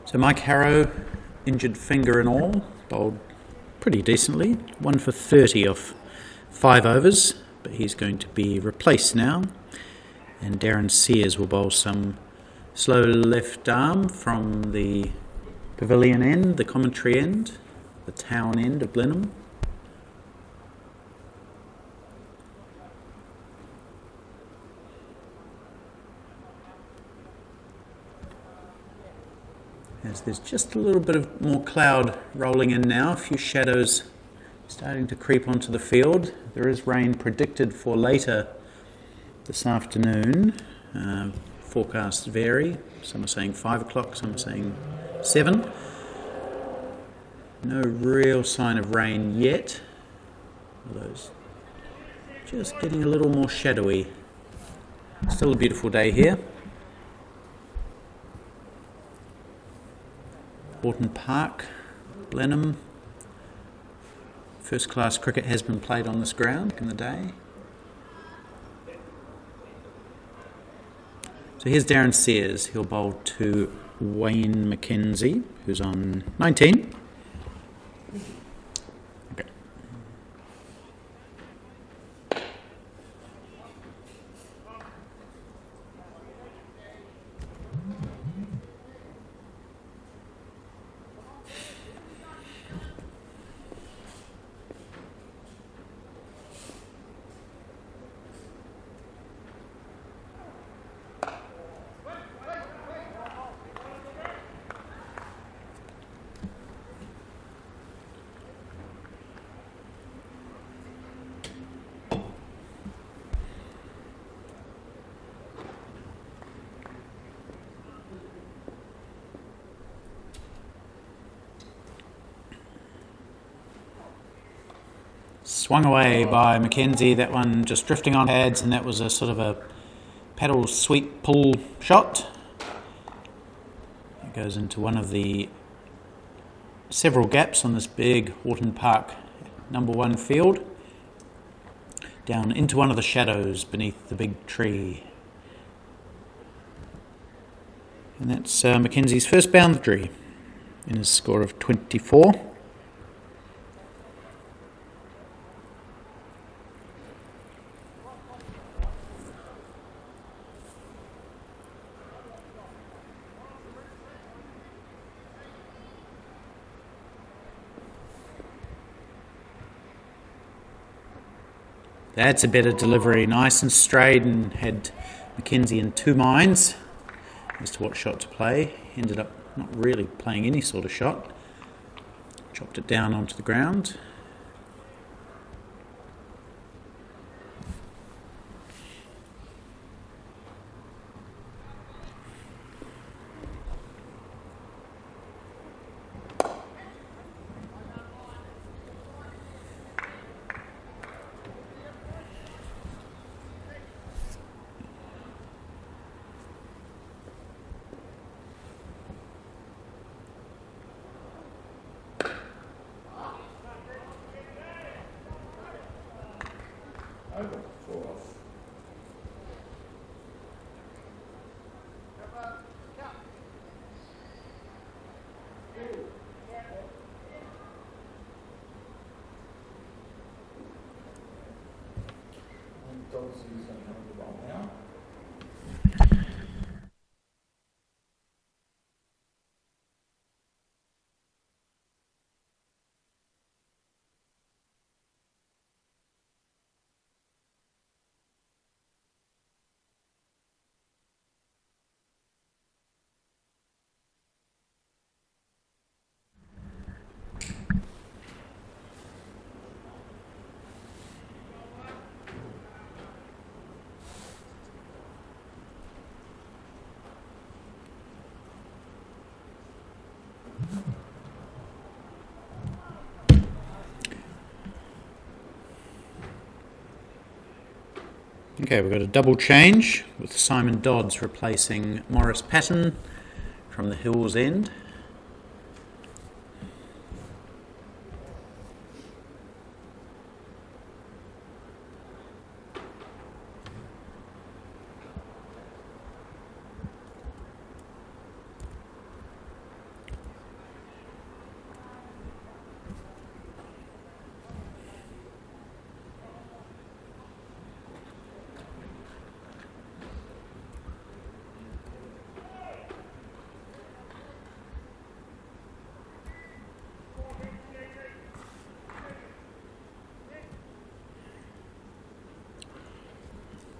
So Mike Harrow, injured finger and all, bowled pretty decently. 1 for 30 off 5 overs, but he's going to be replaced now. And Darren Sears will bowl some slow left arm from the pavilion end, the commentary end, the town end of Blenheim. As there's just a little bit of more cloud rolling in now, a few shadows starting to creep onto the field. There is rain predicted for later this afternoon. Forecasts vary. Some are saying 5 o'clock, some are saying 7. No real sign of rain yet, although it's just getting a little more shadowy. Still a beautiful day here. Horton Park, Blenheim. First class cricket has been played on this ground in the day. So here's Darren Sears. He'll bowl to Wayne McKenzie, who's on 19. Okay. Swung away by McKenzie, that one just drifting on pads, and that was a sort of a paddle sweep pull shot. It goes into one of the several gaps on this big Horton Park #1 field, down into one of the shadows beneath the big tree. And that's McKenzie's first boundary in his score of 24. That's a better delivery, nice and straight, and had McKenzie in two minds as to what shot to play. Ended up not really playing any sort of shot. Chopped it down onto the ground. Okay, we've got a double change with Simon Dodds replacing Morris Patton from the Hills End.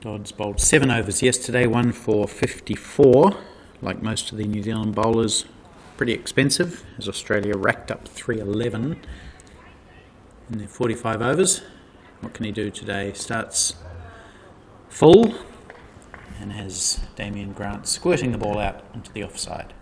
Dodds bowled 7 overs yesterday, 1 for 54. Like most of the New Zealand bowlers, pretty expensive, as Australia racked up 311 in their 45 overs. What can he do today? Starts full and has Damien Grant squirting the ball out onto the offside.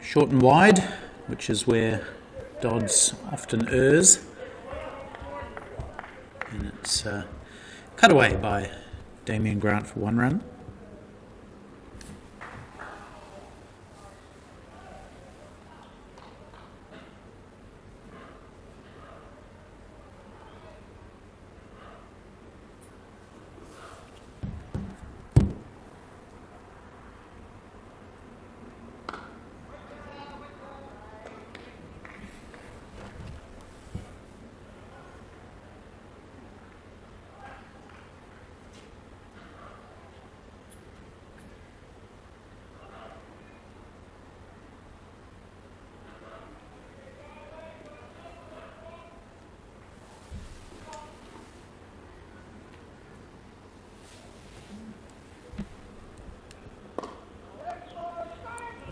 Short and wide, which is where Dodds often errs. And it's cut away by Damien Grant for 1 run.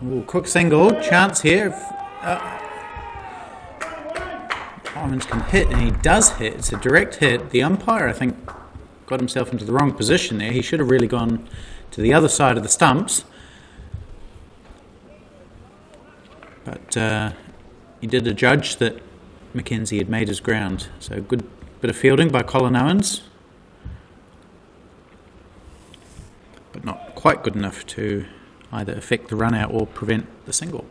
Ooh, quick single, chance here. Owens can hit, and he does hit. It's a direct hit. The umpire, I think, got himself into the wrong position there. He should have really gone to the other side of the stumps. But he did adjudge that McKenzie had made his ground. So good bit of fielding by Colin Owens. But not quite good enough to either affect the run out or prevent the single.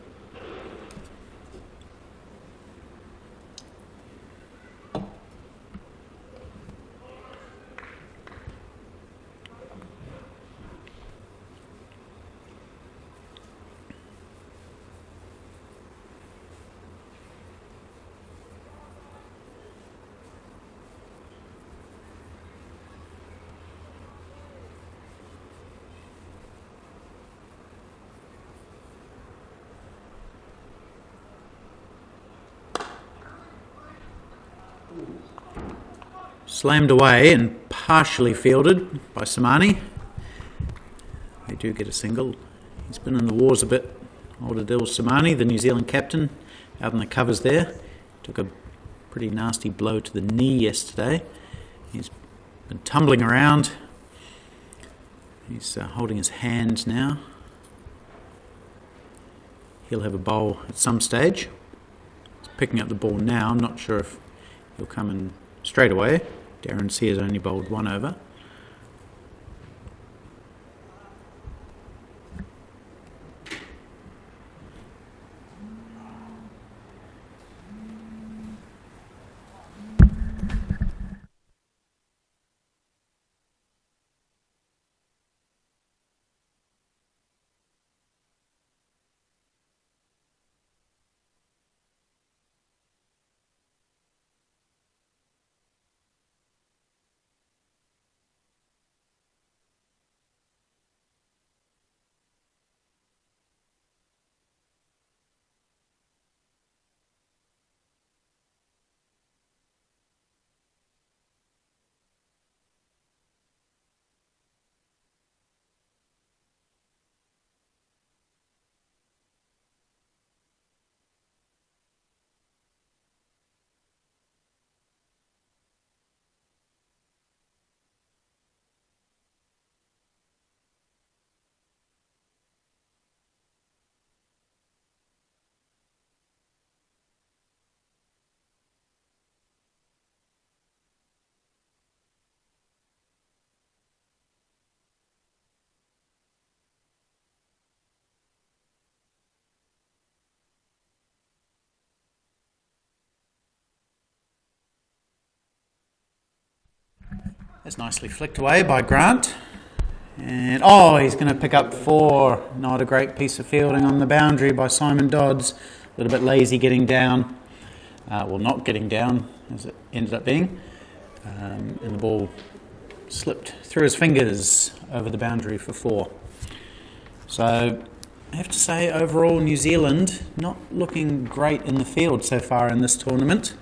Slammed away and partially fielded by Samani. They do get a single. He's been in the wars a bit. Old Adil Samani, the New Zealand captain, out in the covers there. Took a pretty nasty blow to the knee yesterday. He's been tumbling around. He's holding his hand now. He'll have a bowl at some stage. He's picking up the ball now. I'm not sure if he'll come in straight away. Darren Sears only bowled 1 over. That's nicely flicked away by Grant. And, oh, he's going to pick up 4. Not a great piece of fielding on the boundary by Simon Dodds. A little bit lazy getting down. Well, not getting down, as it ended up being. And the ball slipped through his fingers over the boundary for 4. So, I have to say, overall, New Zealand not looking great in the field so far in this tournament.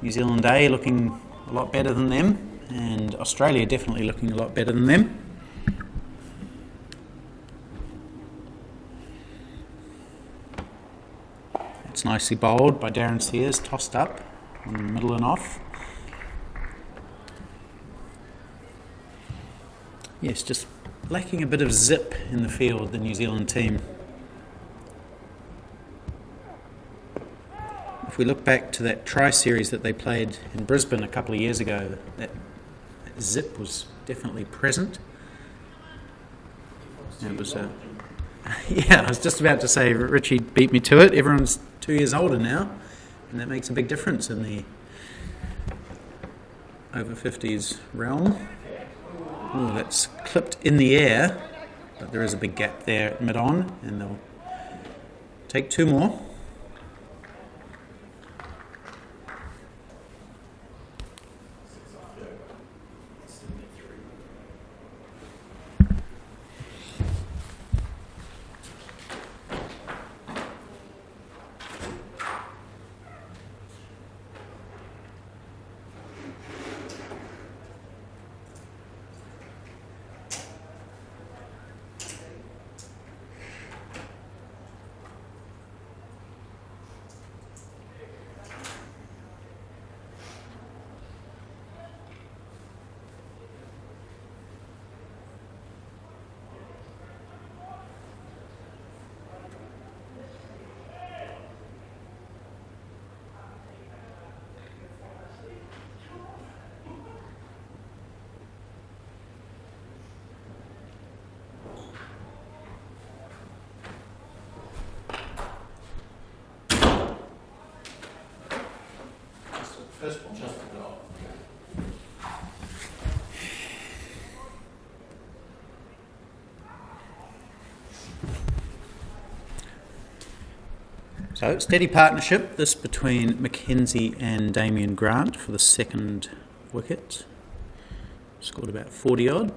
New Zealand A looking a lot better than them. And Australia definitely looking a lot better than them. It's nicely bowled by Darren Sears, tossed up on the middle and off. Yes, just lacking a bit of zip in the field, the New Zealand team. If we look back to that tri-series that they played in Brisbane a couple of years ago, that zip was definitely present. It was yeah, I was just about to say Richie beat me to it. Everyone's 2 years older now, and that makes a big difference in the over-50s realm. Oh, that's clipped in the air, but there is a big gap there at mid-on, and they'll take 2 more. First one, just a goal. So, steady partnership, this between McKenzie and Damien Grant for the second wicket. Scored about 40 odd.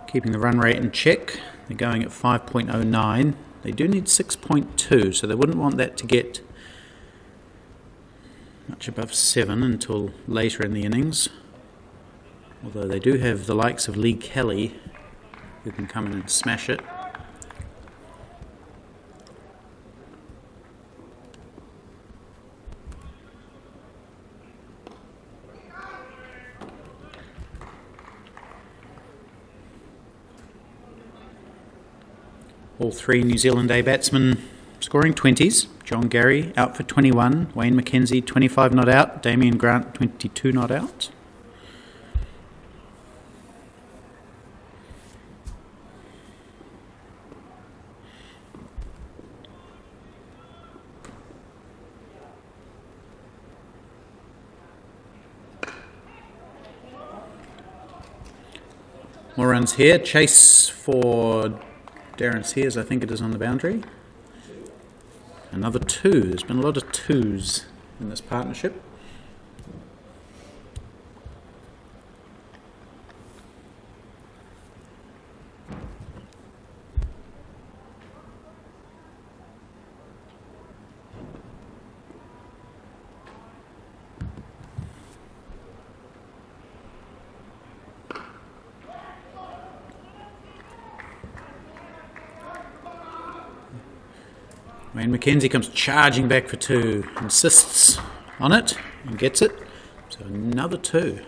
Keeping the run rate in check. They're going at 5.09. They do need 6.2, so they wouldn't want that to get much above 7 until later in the innings. Although they do have the likes of Lee Kelly who can come in and smash it. All 3 New Zealand A batsmen scoring 20s. John Garry out for 21, Wayne McKenzie 25 not out, Damien Grant 22 not out. More runs here, chase for Darren Sears, I think it is on the boundary. Another 2. There's been a lot of 2s in this partnership. Wayne McKenzie comes charging back for 2, insists on it and gets it. So another 2.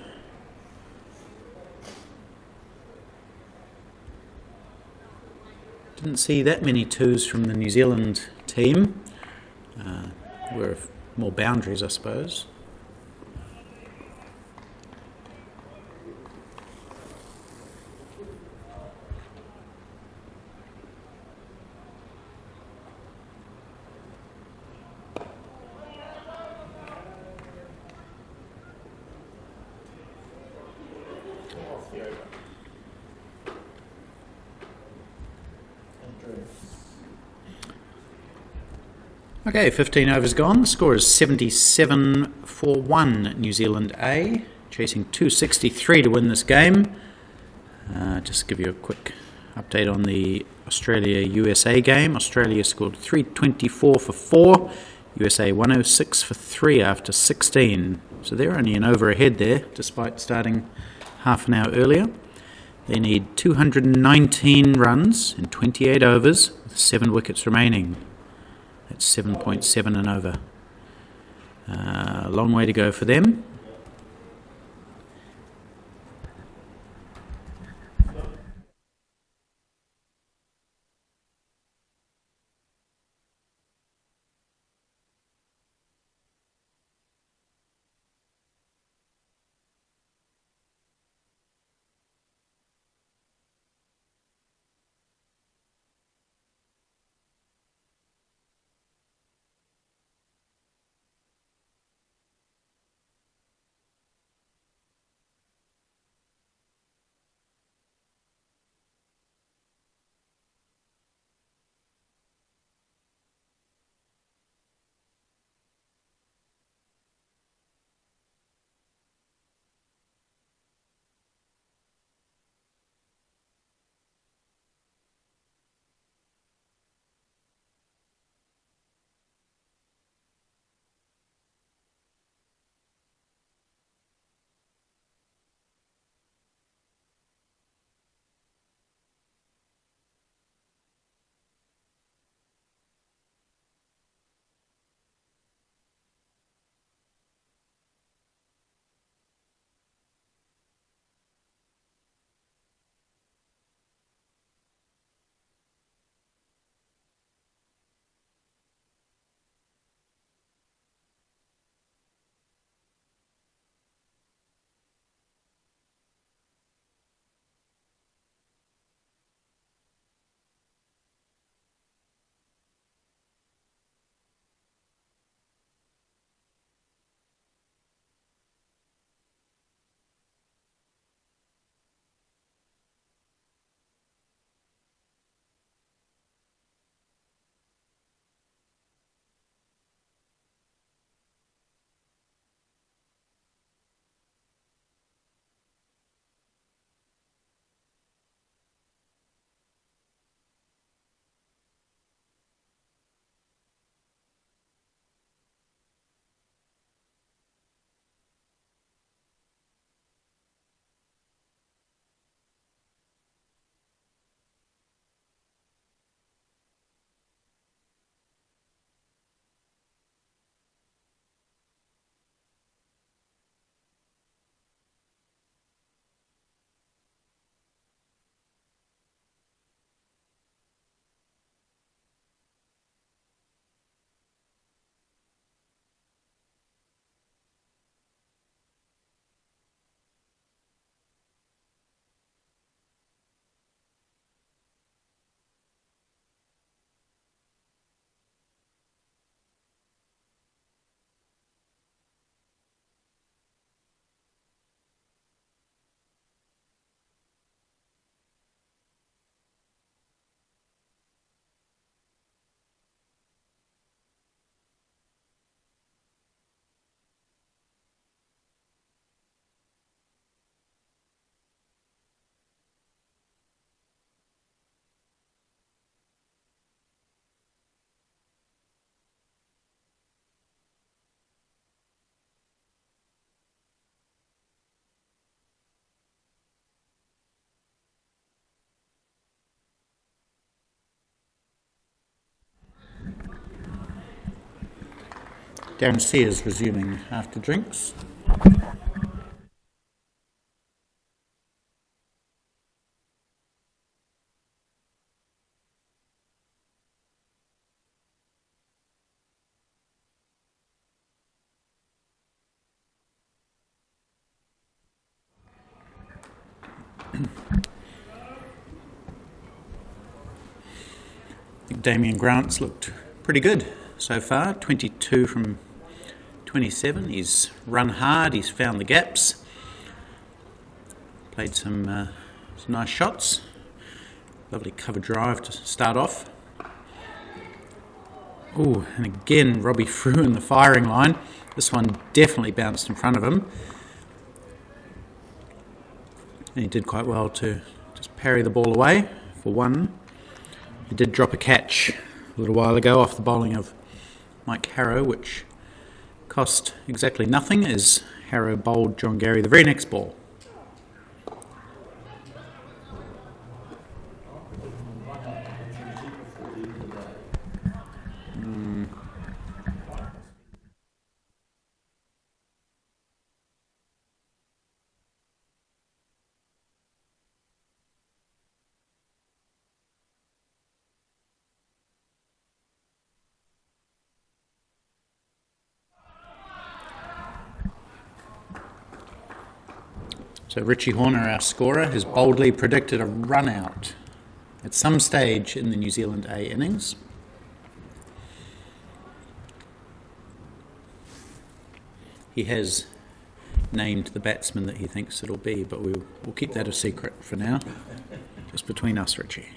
Didn't see that many 2s from the New Zealand team. Were more boundaries, I suppose. the over. And drinks. Okay, 15 overs gone. The score is 77 for 1 New Zealand A, chasing 263 to win this game. Just give you a quick update on the Australia-USA game. Australia scored 324 for 4, USA 106 for 3 after 16. So they're only an over ahead there, despite starting half an hour earlier. They need 219 runs in 28 overs, with 7 wickets remaining. That's 7.7 and over. A long way to go for them. Darren Sears resuming after drinks. I think Damien Grant's looked pretty good so far, 22 from 27. He's run hard, he's found the gaps. Played some nice shots. Lovely cover drive to start off. Ooh, and again Robbie threw in the firing line. This one definitely bounced in front of him. And he did quite well to just parry the ball away for one. He did drop a catch a little while ago off the bowling of Mike Harrow, which cost exactly nothing as Harrow bowled John Gary the very next ball. So Richie Horner, our scorer, has boldly predicted a run out at some stage in the New Zealand A innings. He has named the batsman that he thinks it'll be, but we'll keep that a secret for now, just between us, Richie.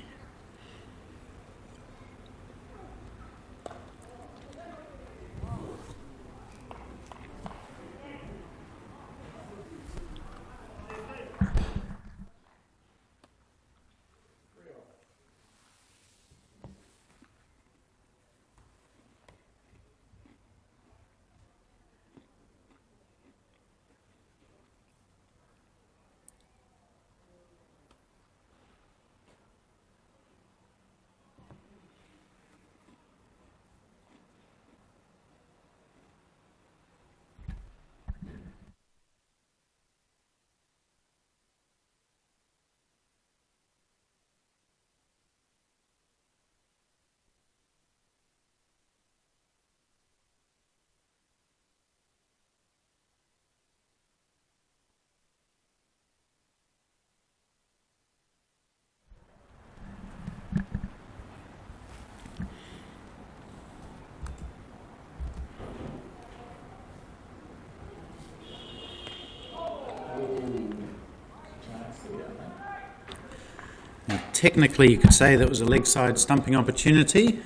Now, technically, you could say that was a leg side stumping opportunity,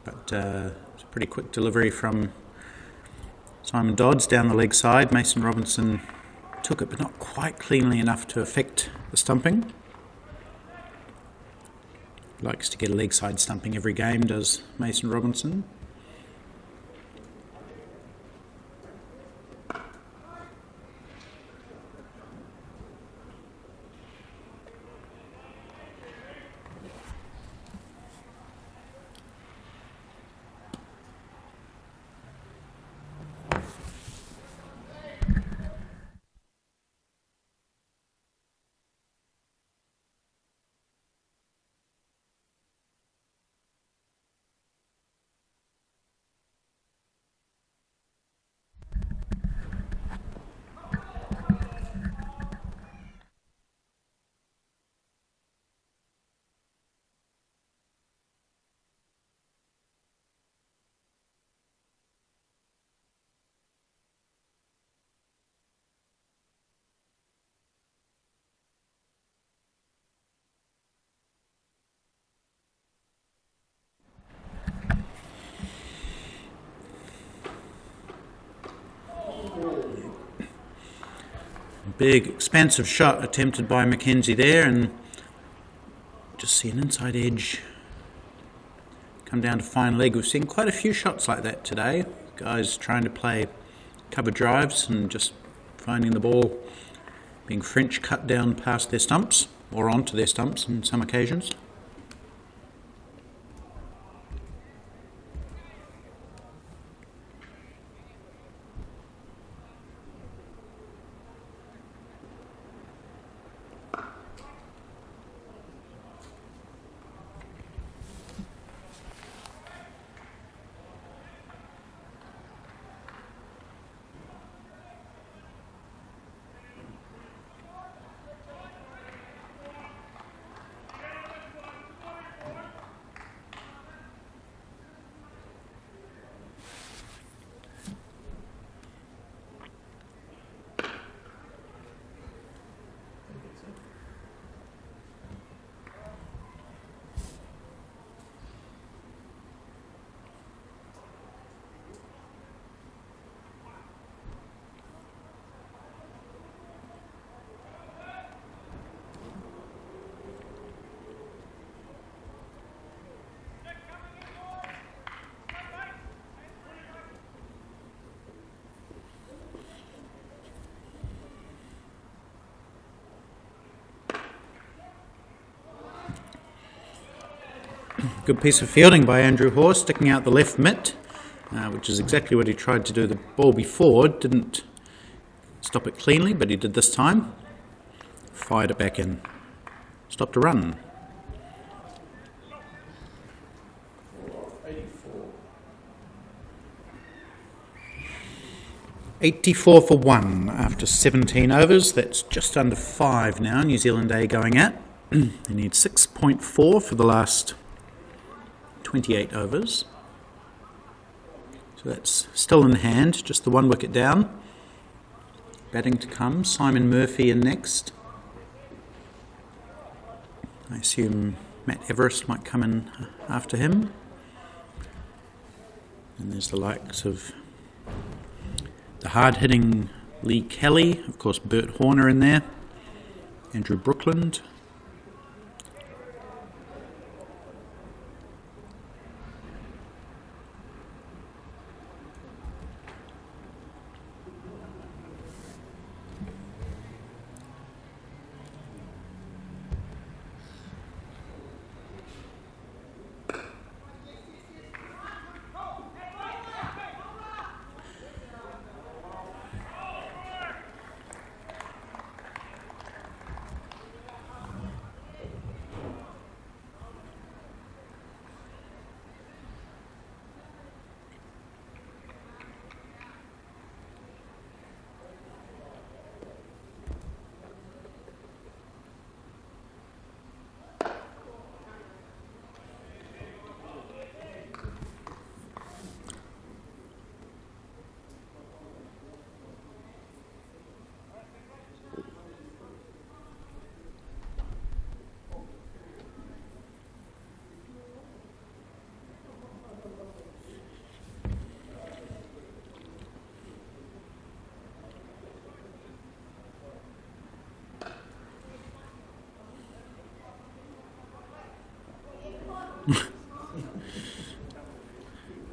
but it was a pretty quick delivery from Simon Dodds down the leg side. Mason Robinson took it, but not quite cleanly enough to affect the stumping. Likes to get a leg side stumping every game, does Mason Robinson. Big, expansive shot attempted by McKenzie there, and just see an inside edge come down to fine leg. We've seen quite a few shots like that today. Guys trying to play cover drives and just finding the ball being French cut down past their stumps, or onto their stumps on some occasions. Good piece of fielding by Andrew Hoare, sticking out the left mitt, which is exactly what he tried to do the ball before. Didn't stop it cleanly, but he did this time. Fired it back in. Stopped a run. 84 for 1 after 17 overs. That's just under 5 now. New Zealand A going at. They need 6.4 for the last 28 overs. So that's still in hand, just the 1 wicket down. Batting to come, Simon Murphy in next. I assume Matt Everest might come in after him. And there's the likes of the hard-hitting Lee Kelly, of course Bert Horner in there, Andrew Brookland.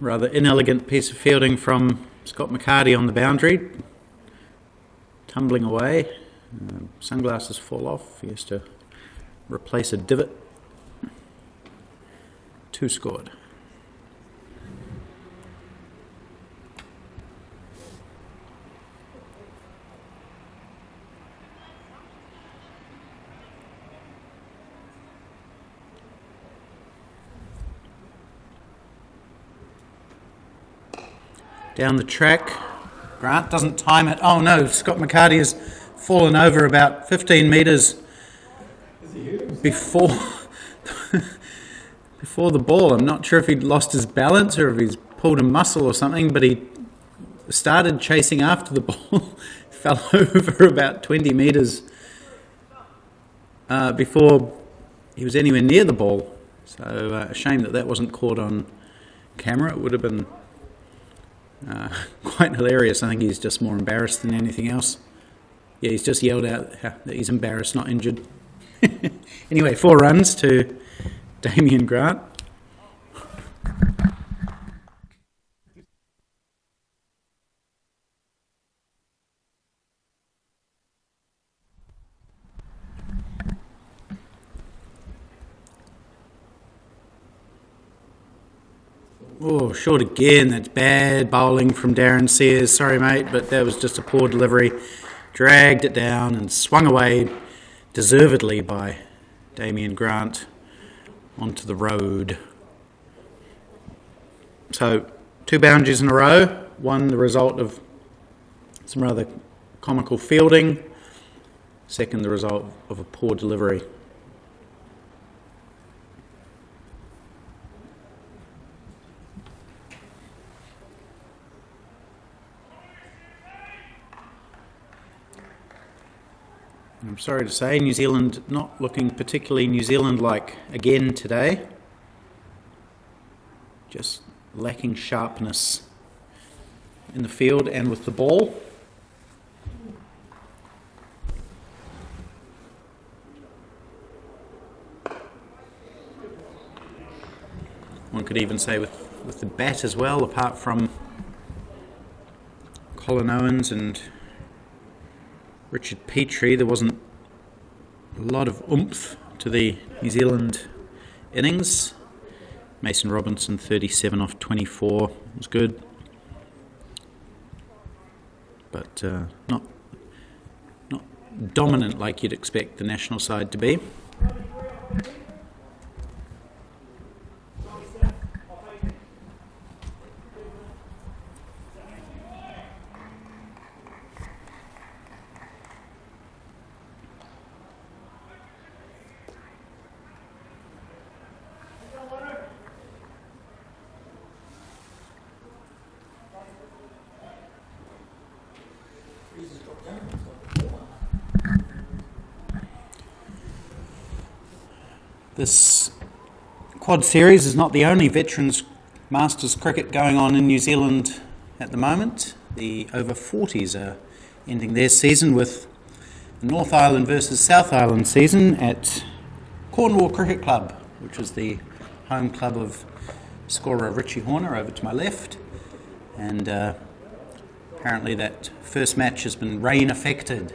Rather inelegant piece of fielding from Scott McCarty on the boundary. Tumbling away. Sunglasses fall off. He has to replace a divot. 2 scored. Down the track, Grant doesn't time it. Oh no, Scott McCarty has fallen over about 15 metres before the ball. I'm not sure if he'd lost his balance or if he's pulled a muscle or something, but he started chasing after the ball, fell over about 20 metres before he was anywhere near the ball. So a shame that wasn't caught on camera. It would have been quite hilarious. I think he's just more embarrassed than anything else. Yeah, he's just yelled out that he's embarrassed, not injured. Anyway, 4 runs to Damien Grant. Oh, short again. That's bad bowling from Darren Sears. Sorry, mate, but that was just a poor delivery. Dragged it down and swung away deservedly by Damien Grant onto the road. So, 2 boundaries in a row. 1 the result of some rather comical fielding. 2nd the result of a poor delivery. I'm sorry to say, New Zealand not looking particularly New Zealand-like again today. Just lacking sharpness in the field and with the ball. One could even say with the bat as well, apart from Colin Owens and Richard Petri, there wasn't a lot of oomph to the New Zealand innings. Mason Robinson, 37 off 24, was good. But not dominant like you'd expect the national side to be. This quad series is not the only Veterans Masters cricket going on in New Zealand at the moment. The over-40s are ending their season with the North Island versus South Island season at Cornwall Cricket Club, which is the home club of scorer Richie Horner over to my left. And apparently that first match has been rain affected.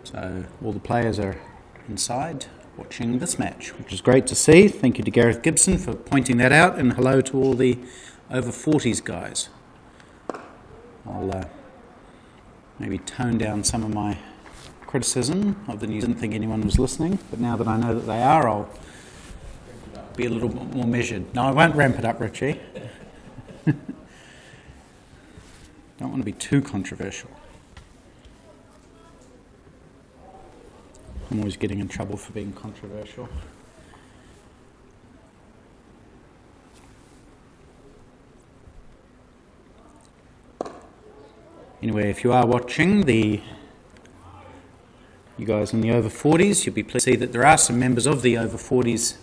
So all the players are inside watching this match, which is great to see. Thank you to Gareth Gibson for pointing that out, and hello to all the over-40s guys. I'll maybe tone down some of my criticism of the news. I didn't think anyone was listening, but now that I know that they are, I'll be a little bit more measured. No, I won't ramp it up, Richie. Don't want to be too controversial. I'm always getting in trouble for being controversial. Anyway, if you are watching you guys in the over 40s, you'll be pleased to see that there are some members of the over 40s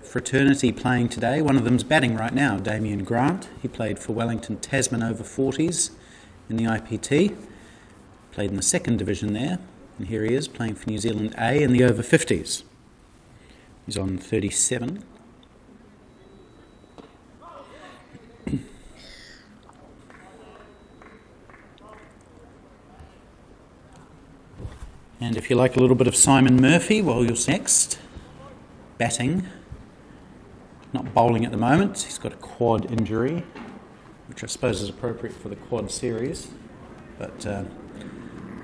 fraternity playing today. One of them's batting right now, Damien Grant. He played for Wellington Tasman over 40s in the IPT. Played in the second division there. And here he is playing for New Zealand A in the over 50s. He's on 37. And if you like a little bit of Simon Murphy, well, you're next. Batting. Not bowling at the moment. He's got a quad injury, which I suppose is appropriate for the quad series, but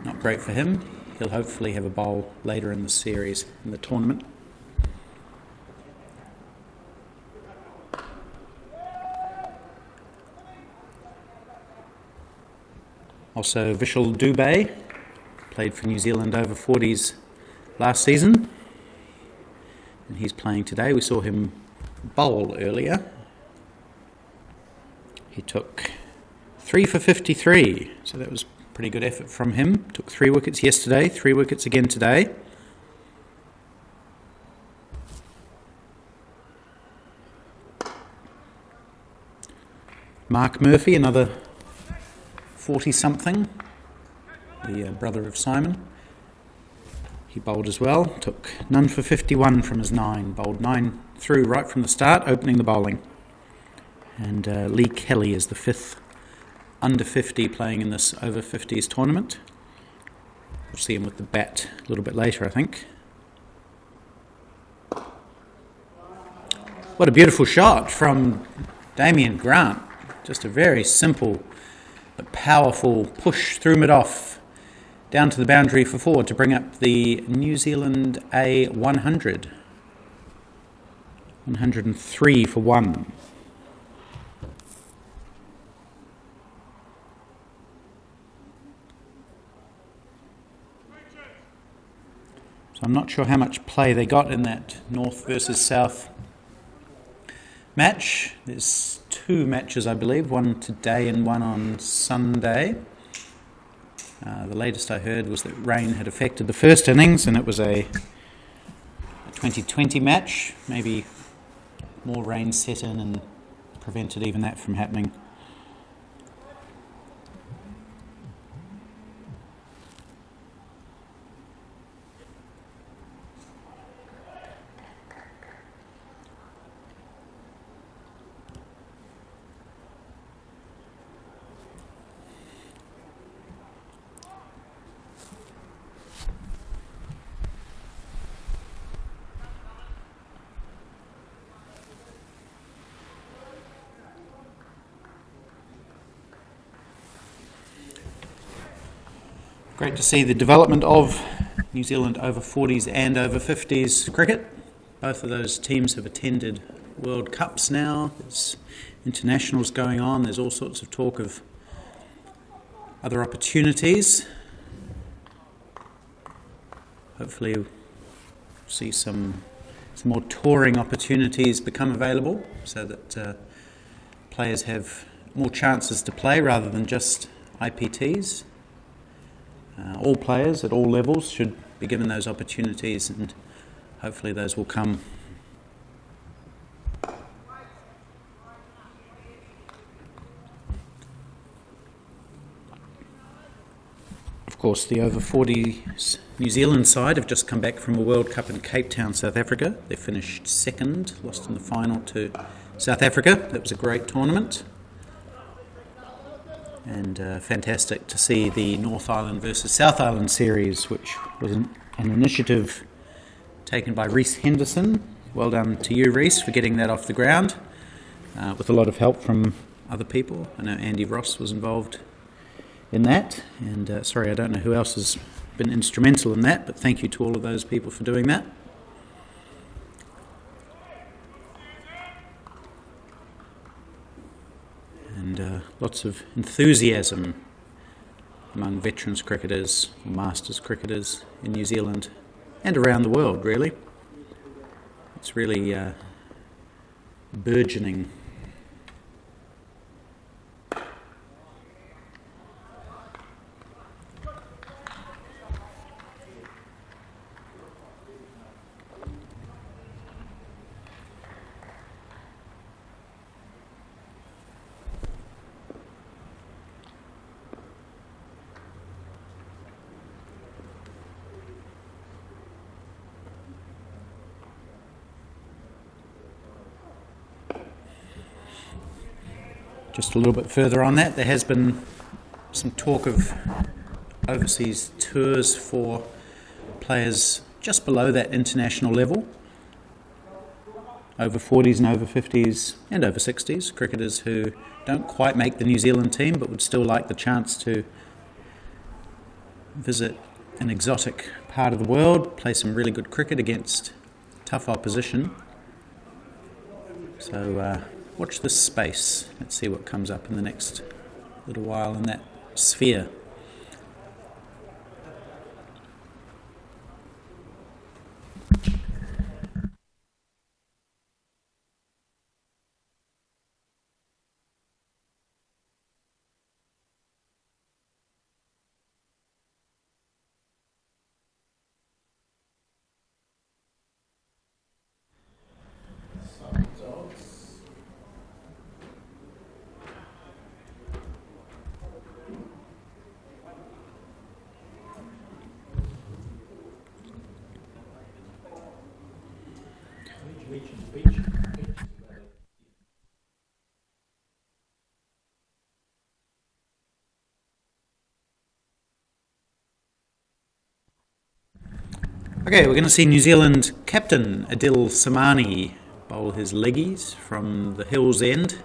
not great for him. He'll hopefully have a bowl later in the series, in the tournament. Also, Vishal Dubey played for New Zealand over 40s last season, and he's playing today. We saw him bowl earlier. He took 3 for 53, so that was pretty good effort from him. Took 3 wickets yesterday, 3 wickets again today. Mark Murphy, another 40-something, the brother of Simon. He bowled as well. Took none for 51 from his 9. Bowled 9 through right from the start, opening the bowling. And Lee Kelly is the 5th under 50 playing in this over 50s tournament. We'll see him with the bat a little bit later, I think. What a beautiful shot from Damien Grant. Just a very simple but powerful push through mid-off down to the boundary for 4 to bring up the New Zealand A 100. 103 for 1. So I'm not sure how much play they got in that North versus South match. There's 2 matches, I believe, one today and one on Sunday. The latest I heard was that rain had affected the first innings, and it was a 2020 match. Maybe more rain set in and prevented even that from happening. Great to see the development of New Zealand over-40s and over-50s cricket. Both of those teams have attended World Cups now. There's internationals going on. There's all sorts of talk of other opportunities. Hopefully we'll see some more touring opportunities become available so that players have more chances to play rather than just IPTs. All players at all levels should be given those opportunities, and hopefully those will come. Of course, the over-40s New Zealand side have just come back from a World Cup in Cape Town, South Africa. They finished second, lost in the final to South Africa. That was a great tournament. And fantastic to see the North Island versus South Island series, which was an initiative taken by Reese Henderson. Well done to you, Reese, for getting that off the ground, with a lot of help from other people. I know Andy Ross was involved in that, and sorry, I don't know who else has been instrumental in that, but thank you to all of those people for doing that. And lots of enthusiasm among veterans cricketers, masters cricketers in New Zealand and around the world, really. It's really burgeoning. Just a little bit further on that, there has been some talk of overseas tours for players just below that international level, over 40s and over 50s and over 60s, cricketers who don't quite make the New Zealand team but would still like the chance to visit an exotic part of the world, play some really good cricket against tough opposition. So watch this space. Let's see what comes up in the next little while in that sphere. Okay, we're going to see New Zealand captain Adil Samani bowl his leggies from the Hills End.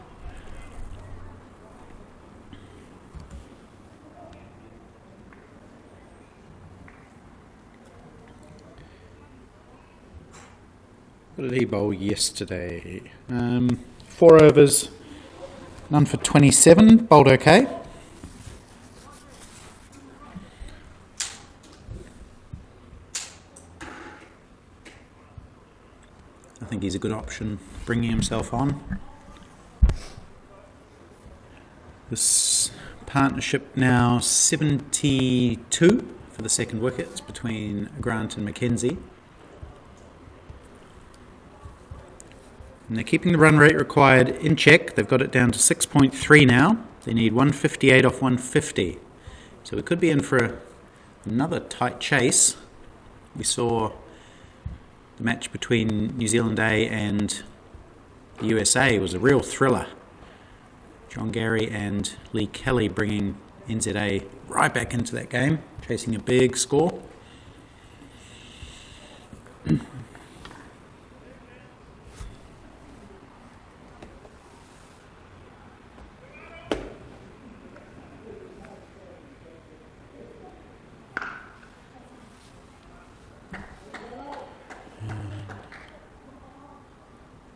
What did he bowl yesterday? 4 overs, none for 27, bowled okay. I think he's a good option, bringing himself on. This partnership now 72 for the second wickets between Grant and McKenzie. And they're keeping the run rate required in check. They've got it down to 6.3 now. They need 158 off 150. So we could be in for another tight chase. We saw the match between New Zealand A and the USA was a real thriller. John Gary and Lee Kelly bringing NZA right back into that game, chasing a big score.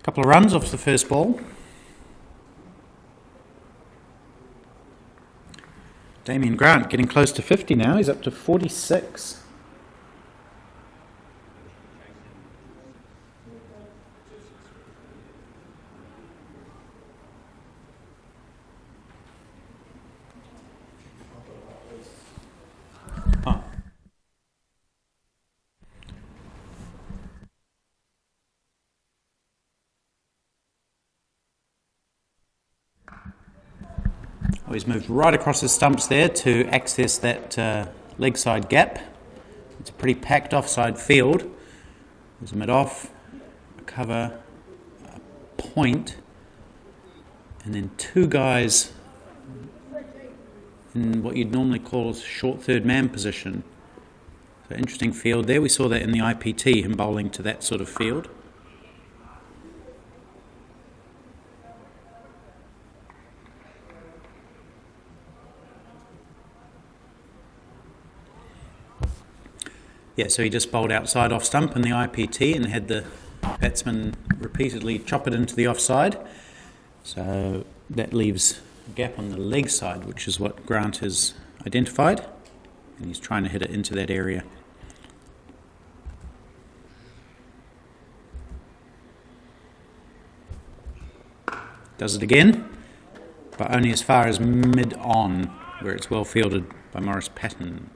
Couple of runs off the first ball. Damien Grant getting close to 50 now. He's up to 46. Oh. Oh, he's moved right across the stumps there to access that leg side gap. It's a pretty packed offside field. There's a mid-off, a cover, a point, and then two guys in what you'd normally call a short third man position. So interesting field there. We saw that in the IPT, him bowling to that sort of field. Yeah, so he just bowled outside off stump in the IPT and had the batsman repeatedly chop it into the offside. So that leaves a gap on the leg side, which is what Grant has identified. And he's trying to hit it into that area. Does it again, but only as far as mid-on, where it's well fielded by Maurice Patton.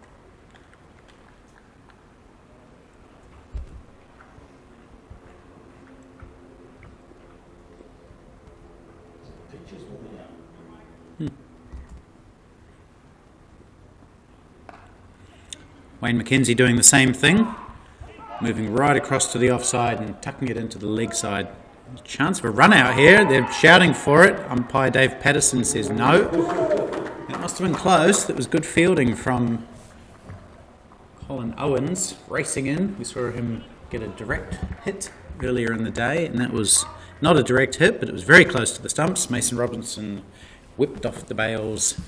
Wayne McKenzie doing the same thing, moving right across to the offside and tucking it into the leg side. Chance of a run out here. They're shouting for it. Umpire Dave Patterson says no. It must have been close. That was good fielding from Colin Owens racing in. We saw him get a direct hit earlier in the day, and that was not a direct hit, but it was very close to the stumps. Mason Robinson whipped off the bails,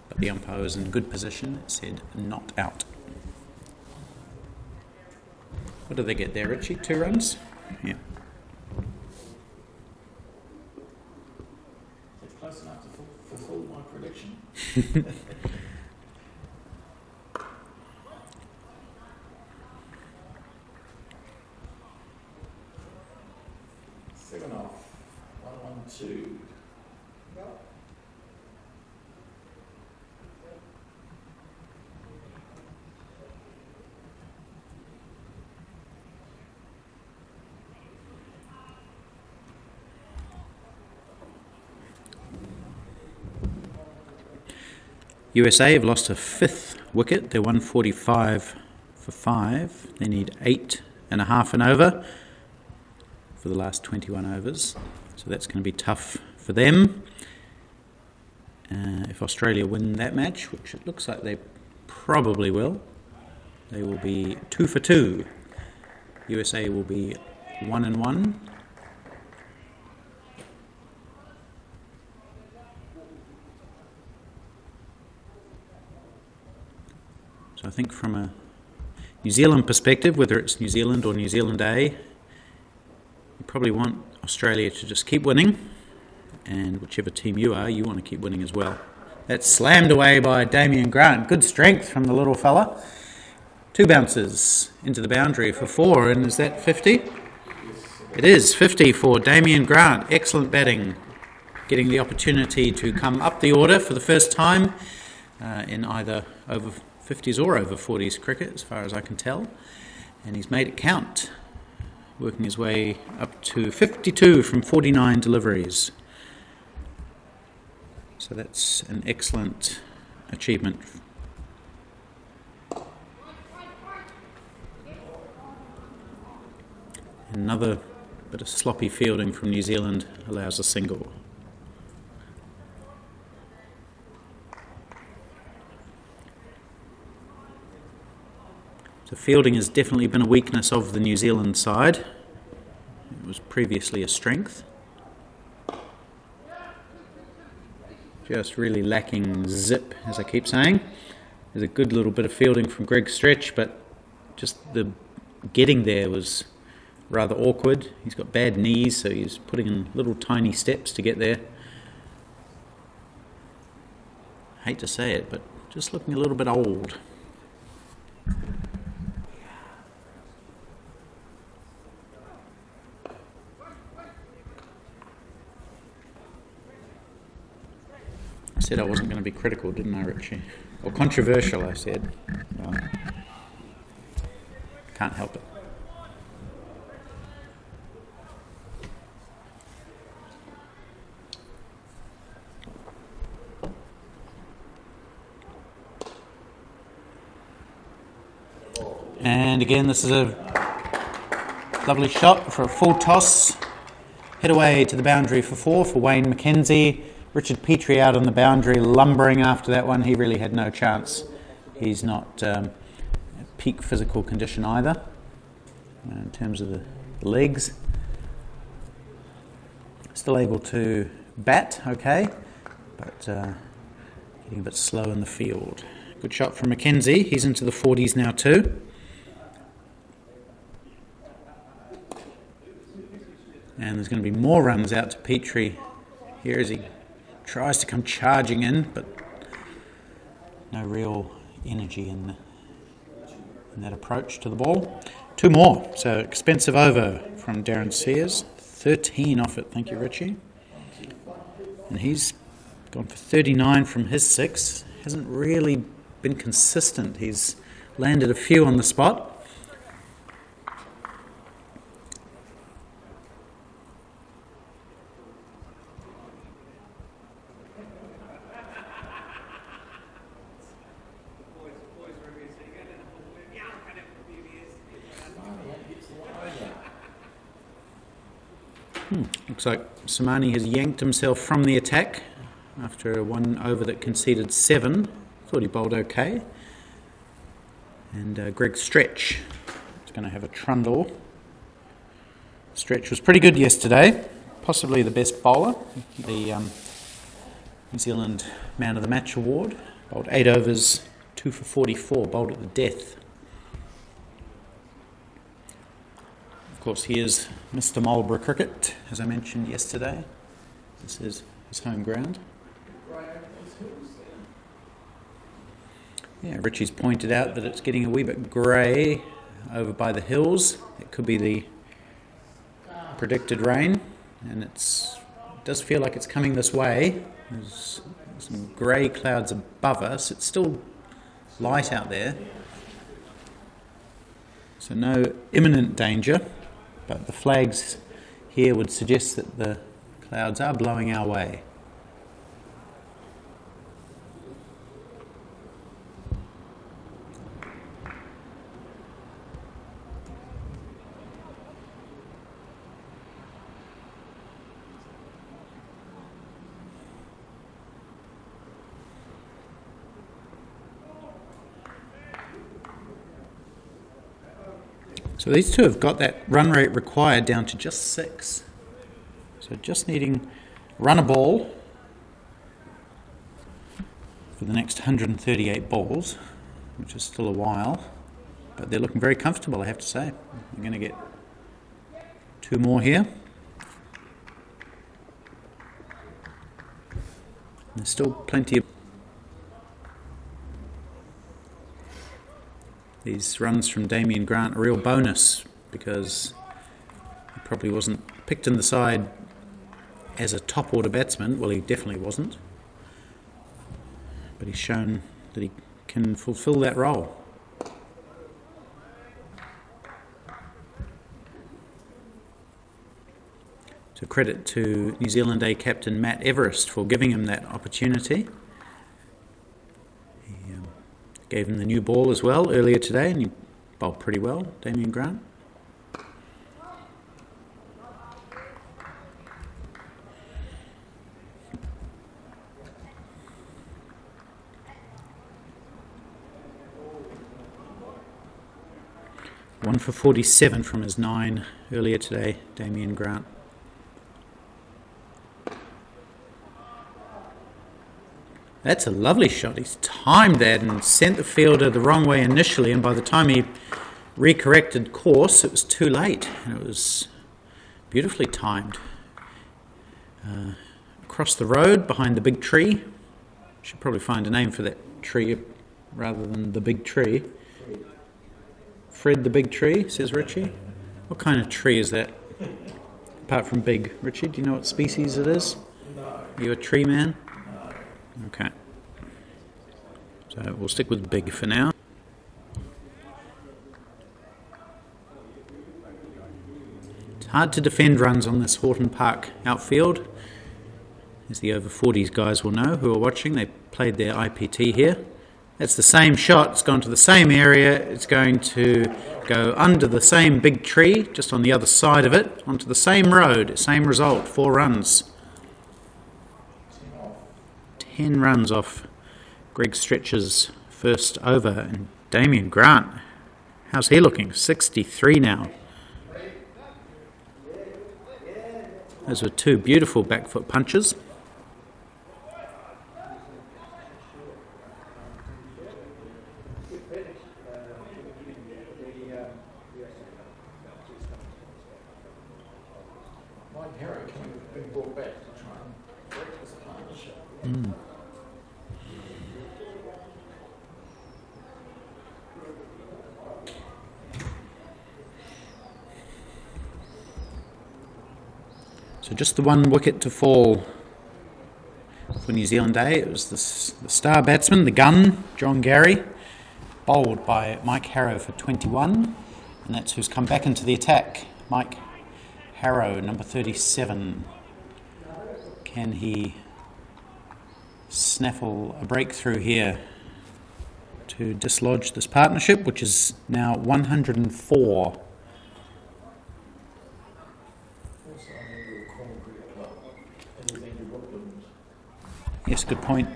but the umpire was in good position. It said not out. What did they get there, Richie? 2 runs? Yeah. It's close enough to fulfill my prediction. Second off. 1-1-2. USA have lost a 5th wicket. They're 145 for 5. They need 8.5 and over for the last 21 overs. So that's going to be tough for them. If Australia win that match, which it looks like they probably will, they will be 2 for 2. USA will be 1 and 1. I think from a New Zealand perspective, whether it's New Zealand or New Zealand A, you probably want Australia to just keep winning, and whichever team you are, you want to keep winning as well. That's slammed away by Damien Grant. Good strength from the little fella. 2 bounces into the boundary for 4, and is that 50? It is 50 for Damien Grant. Excellent batting, getting the opportunity to come up the order for the first time in either over 50s or over 40s cricket, as far as I can tell, and he's made it count, working his way up to 52 from 49 deliveries. So that's an excellent achievement. Another bit of sloppy fielding from New Zealand allows a single. So fielding has definitely been a weakness of the New Zealand side. It was previously a strength. Just really lacking zip, as I keep saying. There's a good little bit of fielding from Greg Stretch, but just the getting there was rather awkward. He's got bad knees, so he's putting in little tiny steps to get there. Hate to say it, but just looking a little bit old. I said I wasn't going to be critical, didn't I, Richie? Or controversial, I said. Well, can't help it. And again, this is a lovely shot for a full toss. Hit away to the boundary for 4 for Wayne McKenzie. Richard Petri out on the boundary, lumbering after that one. He really had no chance. He's not at peak physical condition either in terms of the legs. Still able to bat, okay, but getting a bit slow in the field. Good shot from McKenzie. He's into the 40s now too. And there's going to be more runs out to Petri here as he tries to come charging in, but no real energy in that approach to the ball. 2 more, so expensive over from Darren Sears. 13 off it, thank you, Richie. And he's gone for 39 from his 6. Hasn't really been consistent. He's landed a few on the spot. Looks like Samani has yanked himself from the attack after one over that conceded 7. Thought he bowled okay. And Greg Stretch is going to have a trundle. Stretch was pretty good yesterday, possibly the best bowler. The New Zealand Man of the Match award. Bowled 8 overs, 2 for 44, bowled at the death. Of course, he is Mr. Marlborough Cricket, as I mentioned yesterday. This is his home ground. Yeah, Richie's pointed out that it's getting a wee bit grey over by the hills. It could be the predicted rain, and it does feel like it's coming this way. There's some grey clouds above us. It's still light out there, so no imminent danger. But the flags here would suggest that the clouds are blowing our way. So these two have got that run rate required down to just 6. So just needing run a ball for the next 138 balls, which is still a while. But they're looking very comfortable, I have to say. I'm going to get 2 more here. There's still plenty of these runs from Damien Grant, a real bonus, because he probably wasn't picked in the side as a top order batsman. Well, he definitely wasn't, but he's shown that he can fulfil that role. So credit to New Zealand A captain Matt Everest for giving him that opportunity. Gave him the new ball as well earlier today, and he bowled pretty well, Damien Grant. One for 47 from his 9 earlier today, Damien Grant. That's a lovely shot. He's timed that and sent the fielder the wrong way initially, and by the time he recorrected course, it was too late. It was beautifully timed. Across the road behind the big tree. Should probably find a name for that tree rather than the big tree. Fred the big tree, says Richie. What kind of tree is that? Apart from big. Richie, do you know what species it is? No. Are you a tree man? No. Okay. So we'll stick with big for now. It's hard to defend runs on this Horton Park outfield. As the over-40s guys will know who are watching, they played their IPT here. That's the same shot, it's gone to the same area, it's going to go under the same big tree, just on the other side of it, onto the same road, same result, 4 runs. 10 runs off Greg Stretcher's first over, and Damien Grant, how's he looking? 63 now. Those were 2 beautiful back foot punches. So just the 1 wicket to fall for New Zealand A. It was the star batsman, the gun, John Gary, bowled by Mike Harrow for 21, and that's who's come back into the attack. Mike Harrow, number 37. Can he snaffle a breakthrough here to dislodge this partnership, which is now 104? Yes, good point,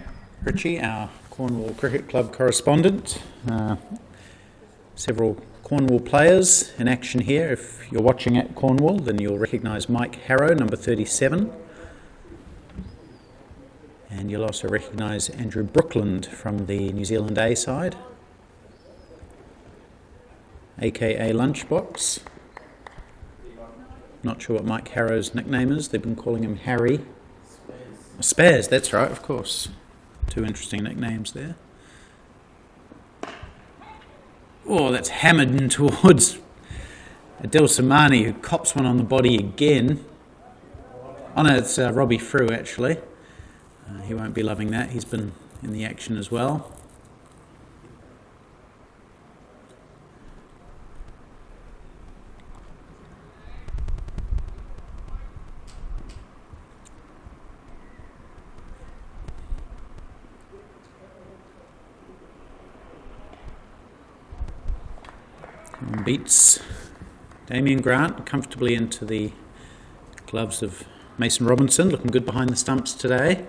Richie, our Cornwall Cricket Club correspondent. Several Cornwall players in action here. If you're watching at Cornwall, then you'll recognise Mike Harrow, number 37. And you'll also recognise Andrew Brookland from the New Zealand A side, aka Lunchbox. Not sure what Mike Harrow's nickname is. They've been calling him Harry. Spaz, that's right, of course. 2 interesting nicknames there. Oh, that's hammered in towards Adil Samani, who cops one on the body again. Oh no, it's Robbie Frew actually. He won't be loving that. He's been in the action as well. Beats Damien Grant comfortably into the gloves of Mason Robinson, looking good behind the stumps today.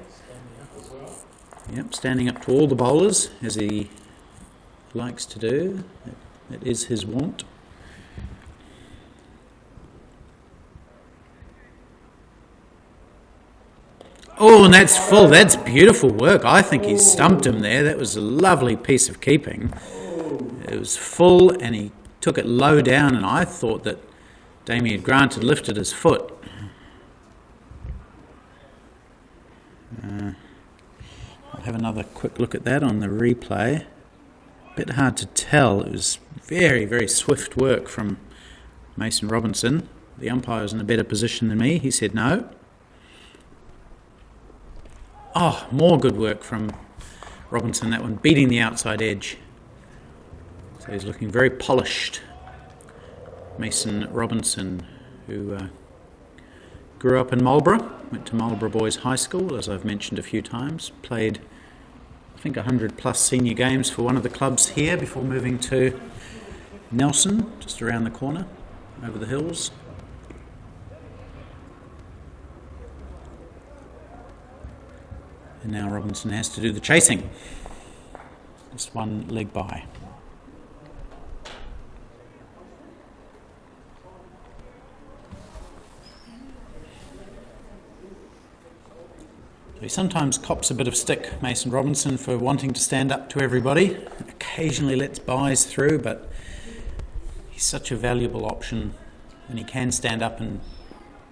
Yep, standing up to all the bowlers, as he likes to do. It is his wont. Oh, and that's full. That's beautiful work. I think he stumped him there. That was a lovely piece of keeping. It was full, and he took it low down, and I thought that Damien Grant had lifted his foot. I'll have another quick look at that on the replay. A bit hard to tell. It was very, very swift work from Mason Robinson. The umpire was in a better position than me. He said no. Oh, more good work from Robinson, that one, beating the outside edge. So he's looking very polished. Mason Robinson, who grew up in Marlborough, went to Marlborough Boys High School, as I've mentioned a few times, played I think 100 plus senior games for one of the clubs here before moving to Nelson, just around the corner, over the hills. And now Robinson has to do the chasing. Just 1 leg by. He sometimes cops a bit of stick, Mason Robinson, for wanting to stand up to everybody. Occasionally lets buys through, but he's such a valuable option, and he can stand up and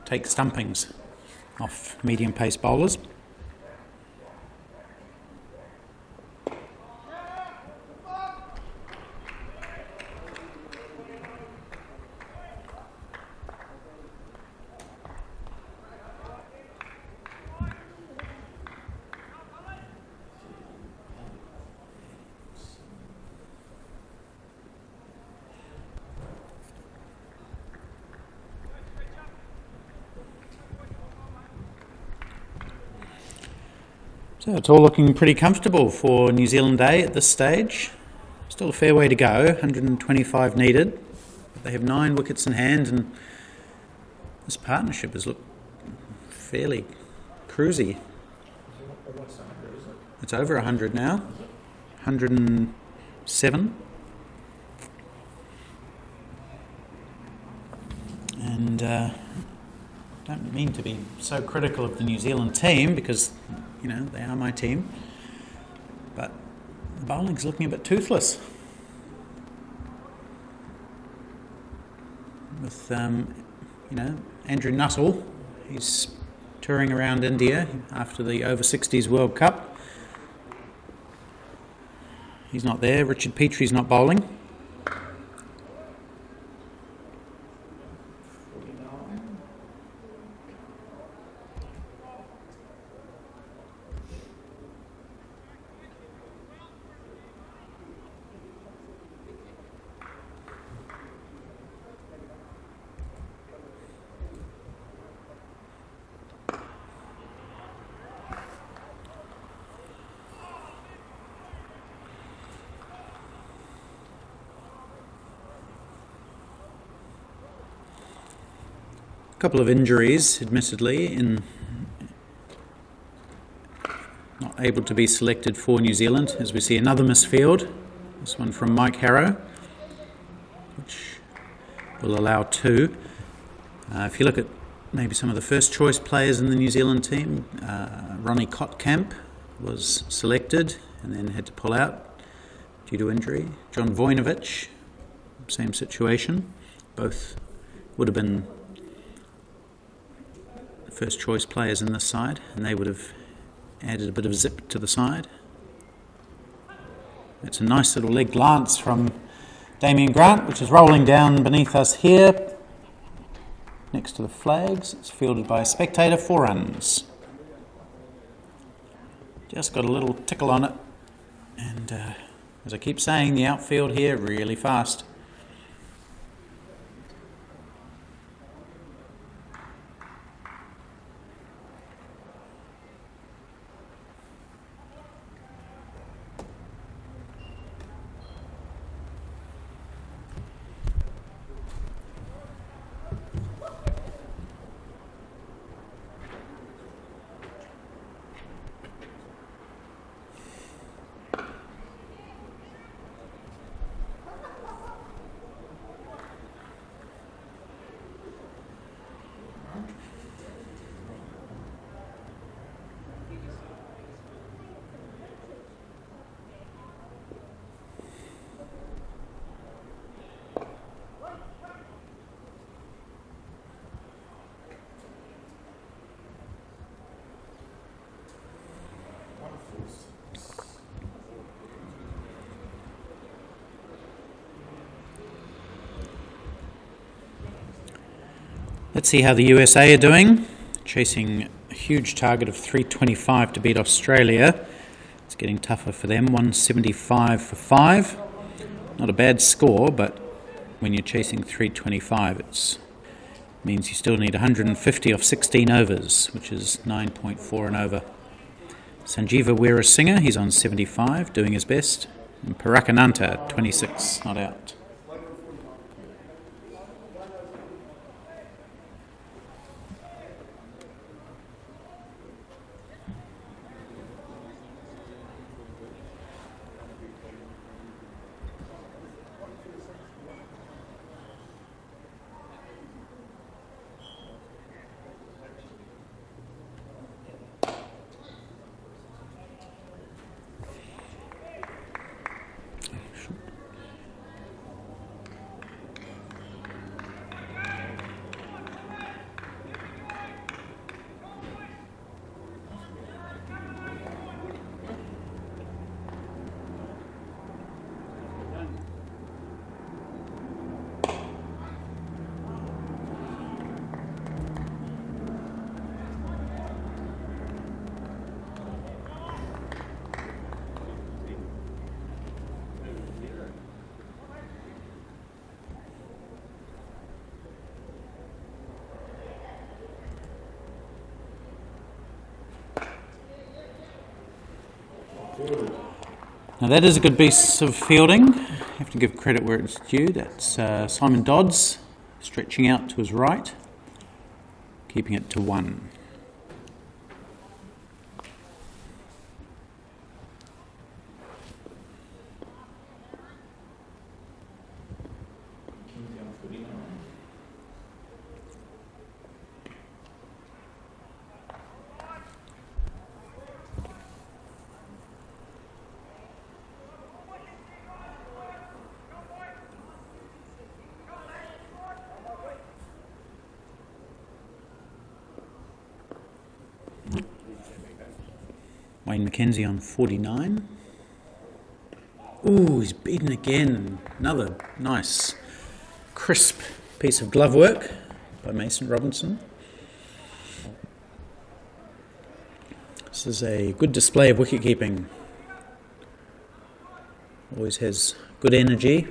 take stumpings off medium pace bowlers. So it's all looking pretty comfortable for New Zealand Day at this stage. Still a fair way to go, 125 needed. They have 9 wickets in hand, and this partnership has looked fairly cruisy. It's over 100 now, 107. And don't mean to be so critical of the New Zealand team, because you know they are my team, but the bowling's looking a bit toothless. With Andrew Nuttall, he's touring around India after the Over-60s World Cup. He's not there. Richard Petri's not bowling. A couple of injuries, admittedly, in not able to be selected for New Zealand, as we see another misfield. This one from Mike Harrow, which will allow 2. If you look at maybe some of the first choice players in the New Zealand team, Ronnie Kotkamp was selected and then had to pull out due to injury. John Voinovich, same situation. Both would have been first choice players in this side, and they would have added a bit of zip to the side. It's a nice little leg glance from Damien Grant, which is rolling down beneath us here next to the flags. It's fielded by a spectator, 4 runs. Just got a little tickle on it, and as I keep saying, the outfield here really fast. Let's see how the USA are doing. Chasing a huge target of 325 to beat Australia. It's getting tougher for them. 175 for 5. Not a bad score, but when you're chasing 325, it means you still need 150 off 16 overs, which is 9.4 and over. Sanjeeva Weerasinghe, he's on 75, doing his best. And Parakananta, 26, not out. Now that is a good piece of fielding. You have to give credit where it's due. That's Simon Dodds stretching out to his right, keeping it to 1. Wayne McKenzie on 49. Ooh, he's beaten again. Another nice, crisp piece of glove work by Mason Robinson. This is a good display of wicket keeping. Always has good energy.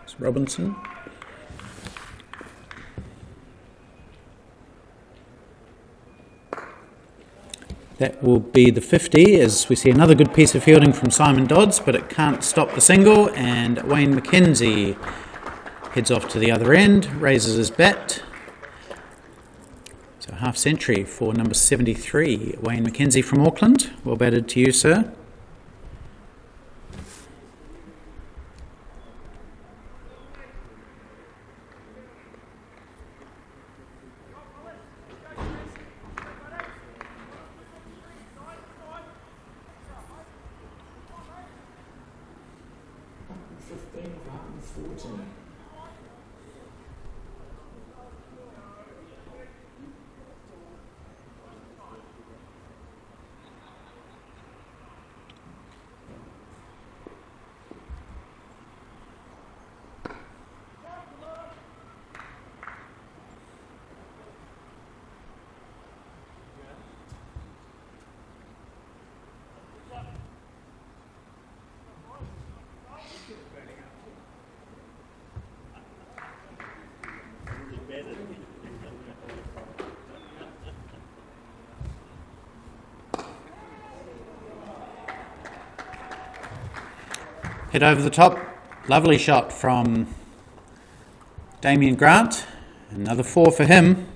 It's Robinson. That will be the 50, as we see another good piece of fielding from Simon Dodds, but it can't stop the single, and Wayne McKenzie heads off to the other end, raises his bat. So half century for number 73, Wayne McKenzie from Auckland. Well batted to you, sir. Hit over the top, lovely shot from Damien Grant, another 4 for him.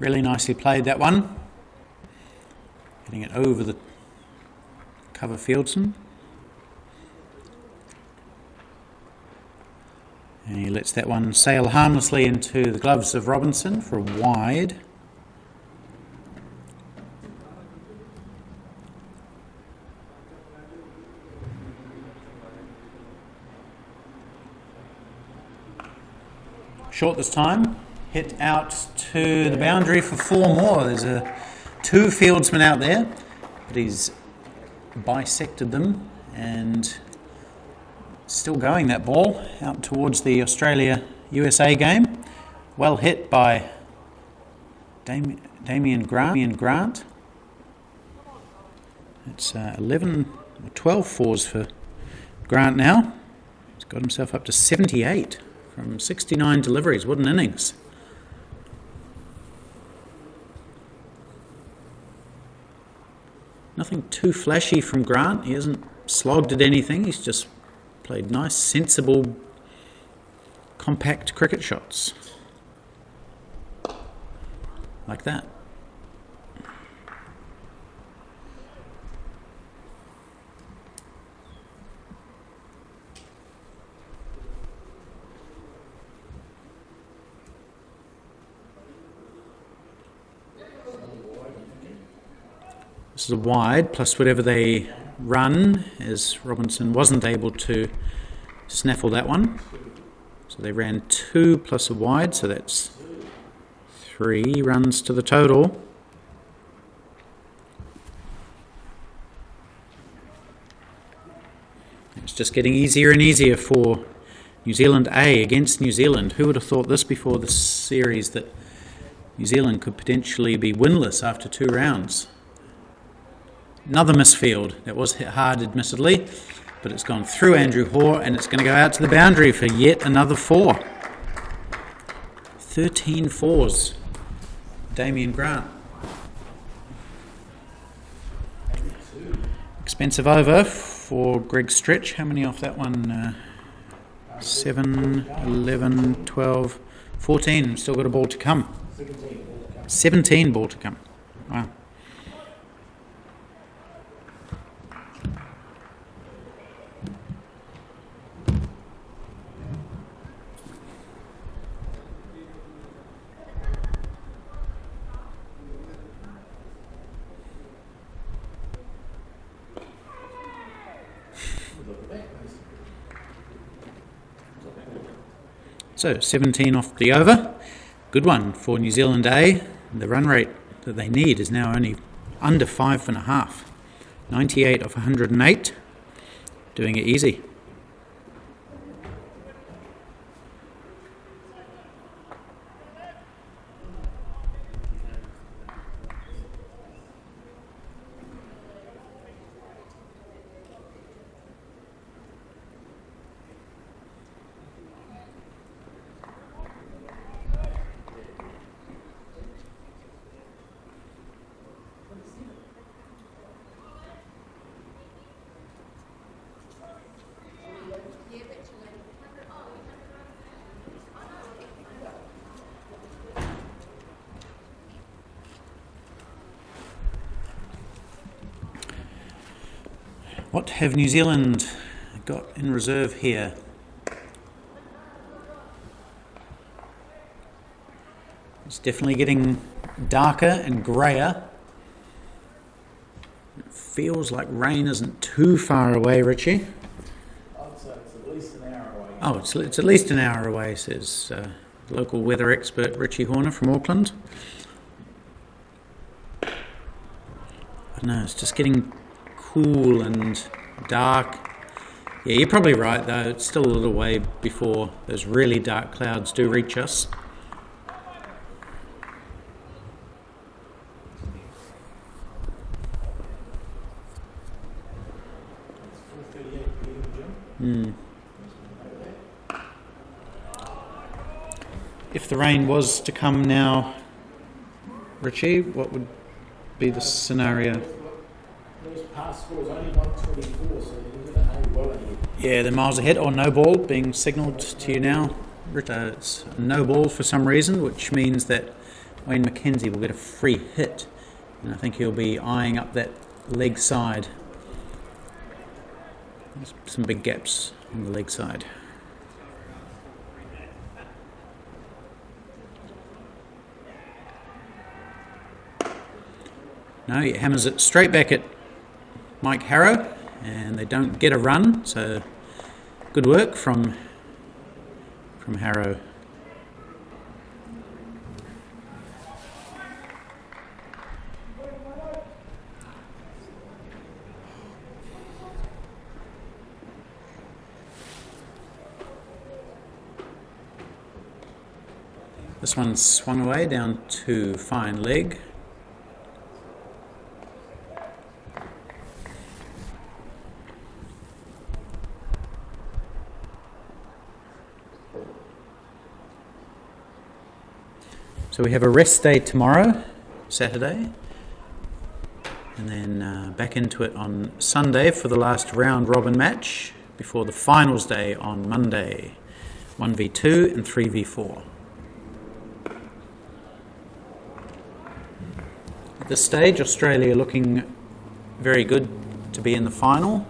Really nicely played, that one. Getting it over the cover fieldsman. And he lets that one sail harmlessly into the gloves of Robinson for a wide. Short this time. Hit out to the boundary for 4 more. There's 2 fieldsmen out there, but he's bisected them and still going, that ball out towards the Australia-USA game. Well hit by Damien Grant. It's 11 or 12 fours for Grant now. He's got himself up to 78 from 69 deliveries. What an innings. Nothing too flashy from Grant. He hasn't slogged at anything. He's just played nice, sensible, compact cricket shots. Like that. This is a wide, plus whatever they run, as Robinson wasn't able to snaffle that one. So they ran 2 plus a wide, so that's 3 runs to the total. It's just getting easier and easier for New Zealand A against New Zealand. Who would have thought this before the series, that New Zealand could potentially be winless after 2 rounds? Another misfield. That was hit hard, admittedly, but it's gone through Andrew Hoare, and it's going to go out to the boundary for yet another 4. 13 fours. Damien Grant. Expensive over for Greg Stretch. How many off that one? 7, 11, 12, 14. Still got a ball to come. 17 ball to come. Wow. So 17 off the over. Good one for New Zealand A. The run rate that they need is now only under 5.5. 98 off 108. Doing it easy. What have New Zealand got in reserve here? It's definitely getting darker and greyer. It feels like rain isn't too far away, Richie. I'd say it's at least an hour away. Oh, it's at least an hour away, says local weather expert Richie Horner from Auckland. I don't know, it's just getting cool and dark. Yeah, you're probably right though, it's still a little way before those really dark clouds do reach us. It's 4:38 p.m, Jim. If the rain was to come now, Richie, what would be the scenario? Those past scores only 124, so you're going to hang well ahead. Yeah, they're miles ahead. Or no ball being signalled to you now. It's no ball for some reason, which means that Wayne McKenzie will get a free hit. And I think he'll be eyeing up that leg side. There's some big gaps on the leg side. No, he hammers it straight back at Mike Harrow, and they don't get a run, so good work from Harrow. This one's swung away down to fine leg. So we have a rest day tomorrow, Saturday, and then back into it on Sunday for the last round robin match before the finals day on Monday, 1v2 and 3v4. At this stage, Australia looking very good to be in the final.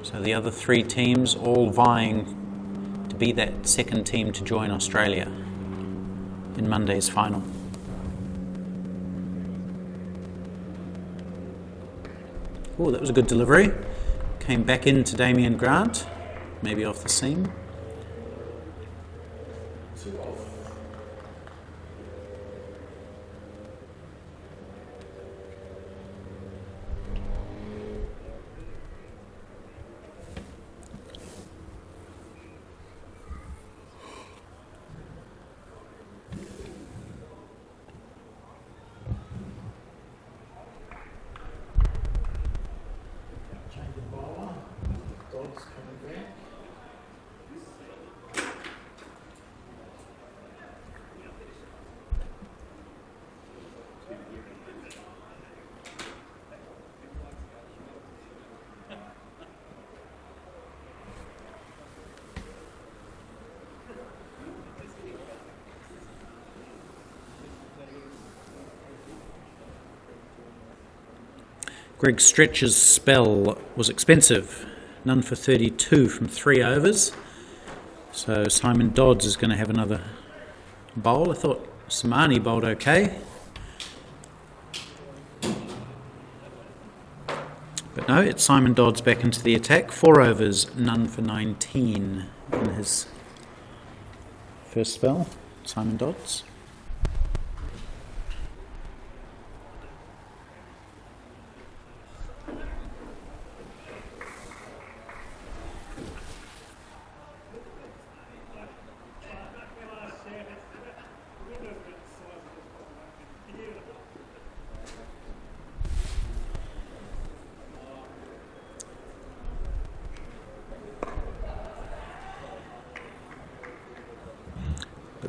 So the other 3 teams all vying to be that second team to join Australia in Monday's final. Oh, that was a good delivery. Came back into Damien Grant, maybe off the seam. 2 off. Greg Stretch's spell was expensive. None for 32 from 3 overs. So Simon Dodds is going to have another bowl. I thought Samani bowled okay. But no, it's Simon Dodds back into the attack. 4 overs, none for 19 in his first spell. Simon Dodds.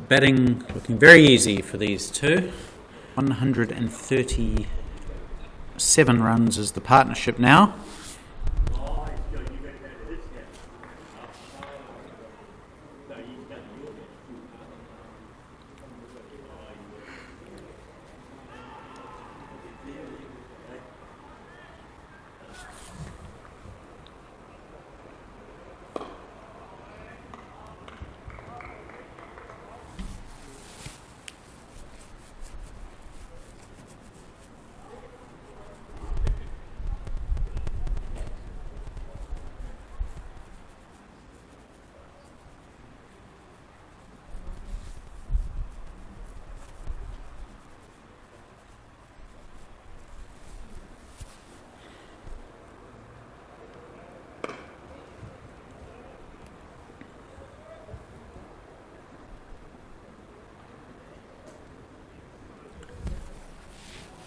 Batting looking very easy for these two. 137 runs is the partnership now.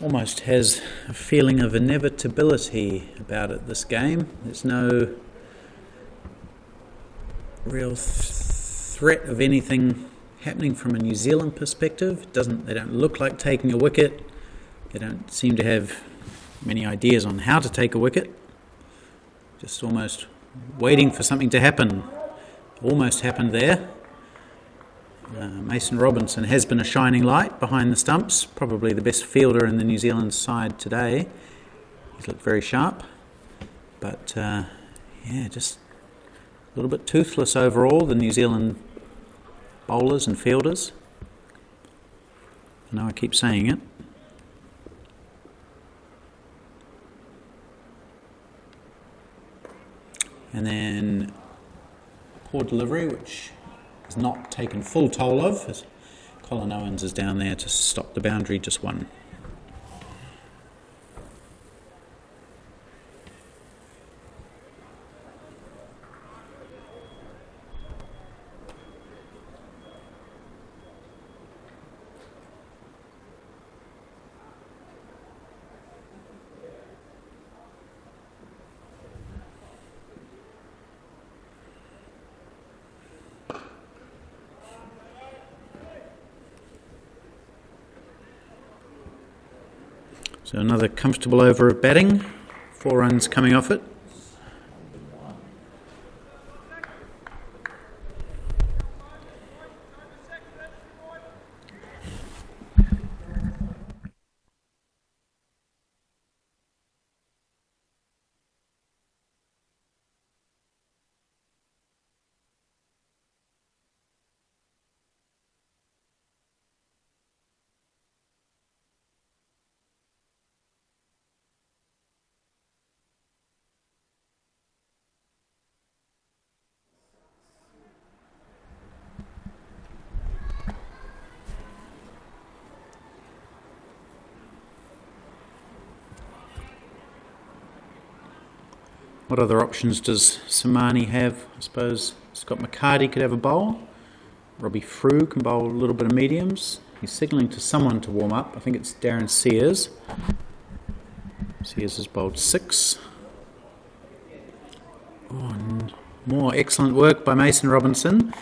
Almost has a feeling of inevitability about it, this game. There's no real threat of anything happening from a New Zealand perspective. They don't look like taking a wicket. They don't seem to have many ideas on how to take a wicket. Just almost waiting for something to happen. Almost happened there. Mason Robinson has been a shining light behind the stumps, probably the best fielder in the New Zealand side today. He's looked very sharp, but just a little bit toothless overall, the New Zealand bowlers and fielders. I know I keep saying it. And then poor delivery, which is not taken full toll of, as Colin Owens is down there to stop the boundary, just one. So another comfortable over of batting, 4 runs coming off it. What other options does Samani have? I suppose Scott McCarty could have a bowl. Robbie Frew can bowl a little bit of mediums. He's signalling to someone to warm up. I think it's Darren Sears. Sears has bowled 6. And more excellent work by Mason Robinson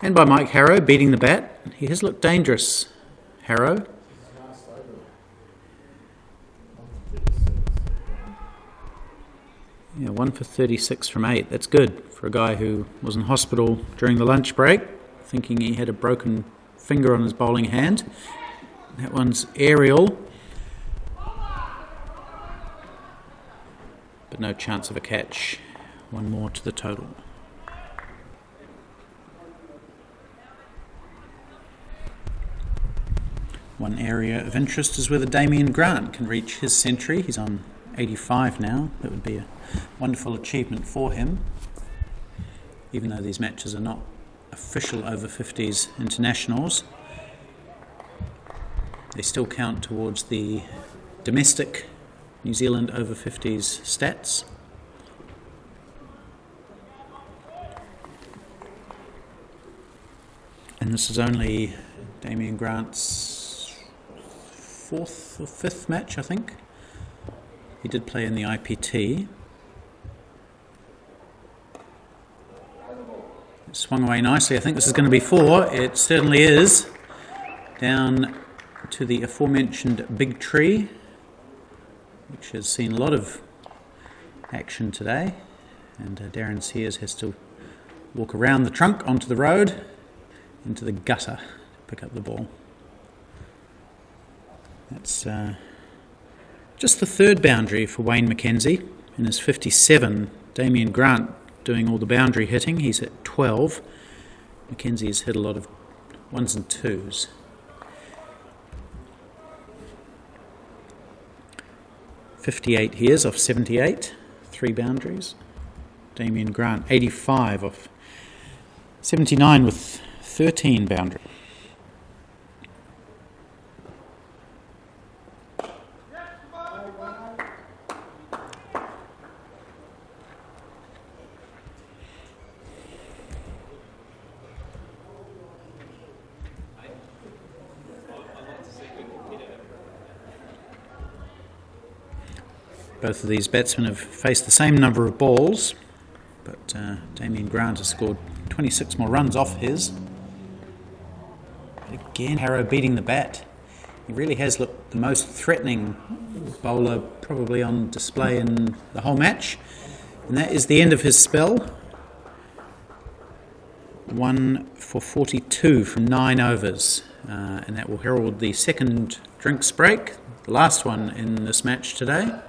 and by Mike Harrow beating the bat. He has looked dangerous, Harrow. Yeah, 1 for 36 from 8. That's good for a guy who was in hospital during the lunch break, thinking he had a broken finger on his bowling hand. That one's aerial. but no chance of a catch. One more to the total. One area of interest is whether Damien Grant can reach his century. He's on 85 now. That would be a wonderful achievement for him. Even though these matches are not official over-50s internationals, they still count towards the domestic New Zealand over-50s stats. And this is only Damien Grant's fourth or fifth match, I think. He did play in the IPT. It swung away nicely. I think this is going to be 4. It certainly is. Down to the aforementioned big tree, which has seen a lot of action today. And Darren Sears has to walk around the trunk onto the road into the gutter to pick up the ball. That's just the third boundary for Wayne McKenzie. In his 57, Damien Grant doing all the boundary hitting. He's at 12. McKenzie has hit a lot of 1s and 2s. .58 he is off 78, 3 boundaries. Damien Grant 85 off 79 with 13 boundaries. Both of these batsmen have faced the same number of balls, but Damien Grant has scored 26 more runs off his. But again, Harrow beating the bat. He really has looked the most threatening bowler probably on display in the whole match. And that is the end of his spell. 1 for 42 from 9 overs. And that will herald the second drinks break, the last one in this match today.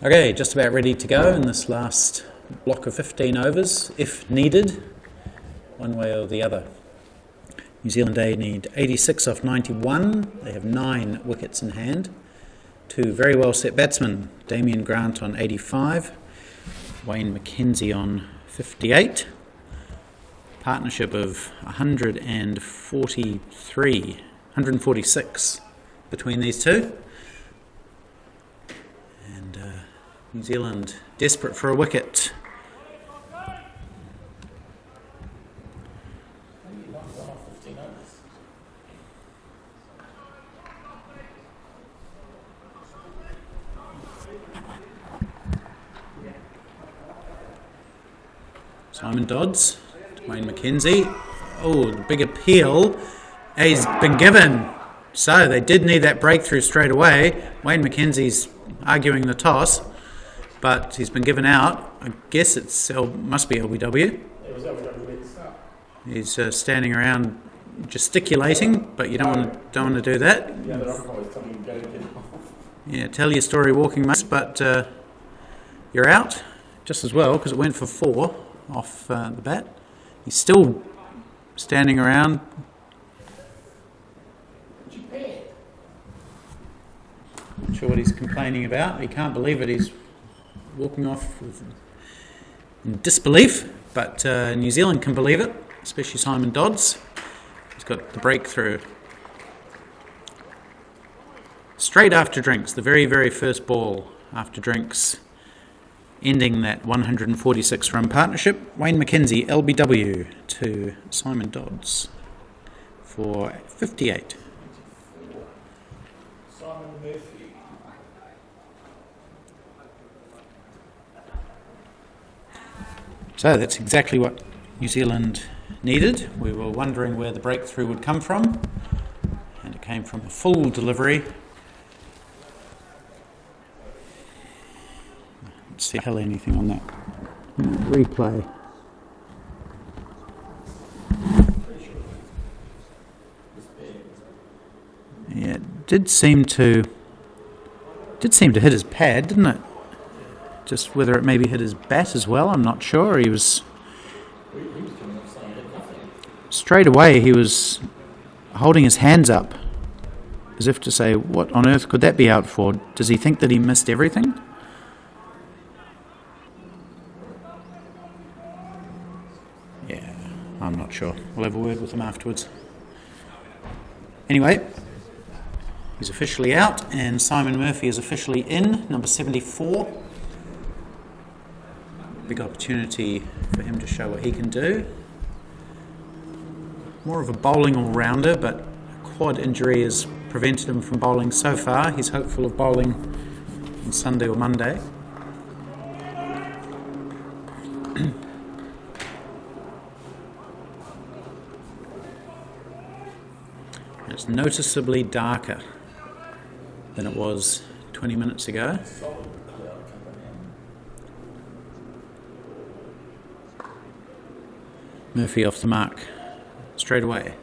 Okay, just about ready to go in this last block of 15 overs, if needed, one way or the other. New Zealand A need 86 off 91. They have 9 wickets in hand. 2 very well set batsmen, Damien Grant on 85, Wayne McKenzie on 58. Partnership of 146 between these two. And New Zealand desperate for a wicket. Simon Dodds, Wayne McKenzie. Oh, the big appeal has been given. So they did need that breakthrough straight away. Wayne McKenzie's arguing the toss, but he's been given out. I guess must be LBW. He's standing around gesticulating, but you don't want to do that. Yeah, tell your story walking, mates, but you're out just as well because it went for 4 off the bat. He's still standing around. Not sure what he's complaining about. He can't believe it. He's walking off in disbelief, but New Zealand can believe it, especially Simon Dodds. He's got the breakthrough. Straight after drinks, the very, very first ball after drinks, ending that 146 run partnership. Wayne McKenzie, LBW, to Simon Dodds for 58. Simon Murphy. So that's exactly what New Zealand needed. We were wondering where the breakthrough would come from, and it came from a full delivery. Let's see hell anything on that replay. Yeah, it did seem to hit his pad, didn't it? Just whether it maybe hit his bat as well, I'm not sure. He was straight away. He was holding his hands up, as if to say, "What on earth could that be out for?" Does he think that he missed everything? Yeah, I'm not sure. We'll have a word with him afterwards. Anyway, he's officially out, and Simon Murphy is officially in, number 74. Big opportunity for him to show what he can do. More of a bowling all-rounder, but a quad injury has prevented him from bowling so far. He's hopeful of bowling on Sunday or Monday. It's noticeably darker than it was 20 minutes ago. Murphy off the mark straight away.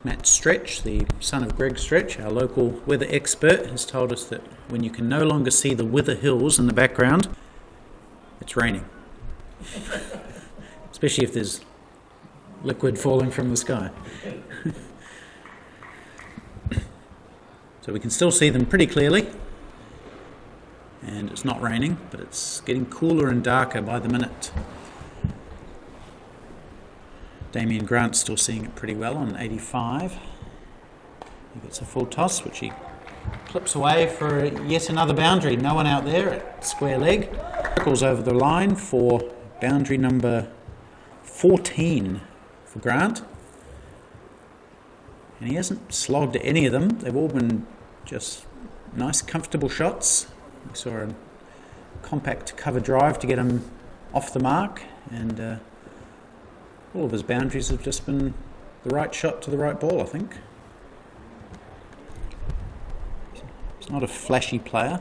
Matt Stretch, the son of Greg Stretch, our local weather expert, has told us that when you can no longer see the Wither Hills in the background, it's raining. Especially if there's liquid falling from the sky. So we can still see them pretty clearly. And it's not raining, but it's getting cooler and darker by the minute. Damien Grant's still seeing it pretty well on 85. He gets a full toss, which he clips away for yet another boundary. No one out there at square leg. Trickles over the line for boundary number 14 for Grant. And he hasn't slogged at any of them. They've all been just nice, comfortable shots. We saw a compact cover drive to get him off the mark, and all of his boundaries have just been the right shot to the right ball, I think. He's not a flashy player.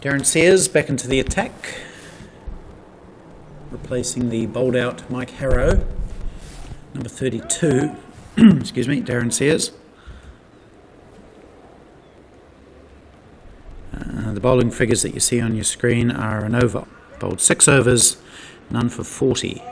Darren Sears back into the attack, replacing the bowled out Mike Harrow, number 32, excuse me, Darren Sears. The bowling figures that you see on your screen are an over. Bowled 6 overs, none for 40.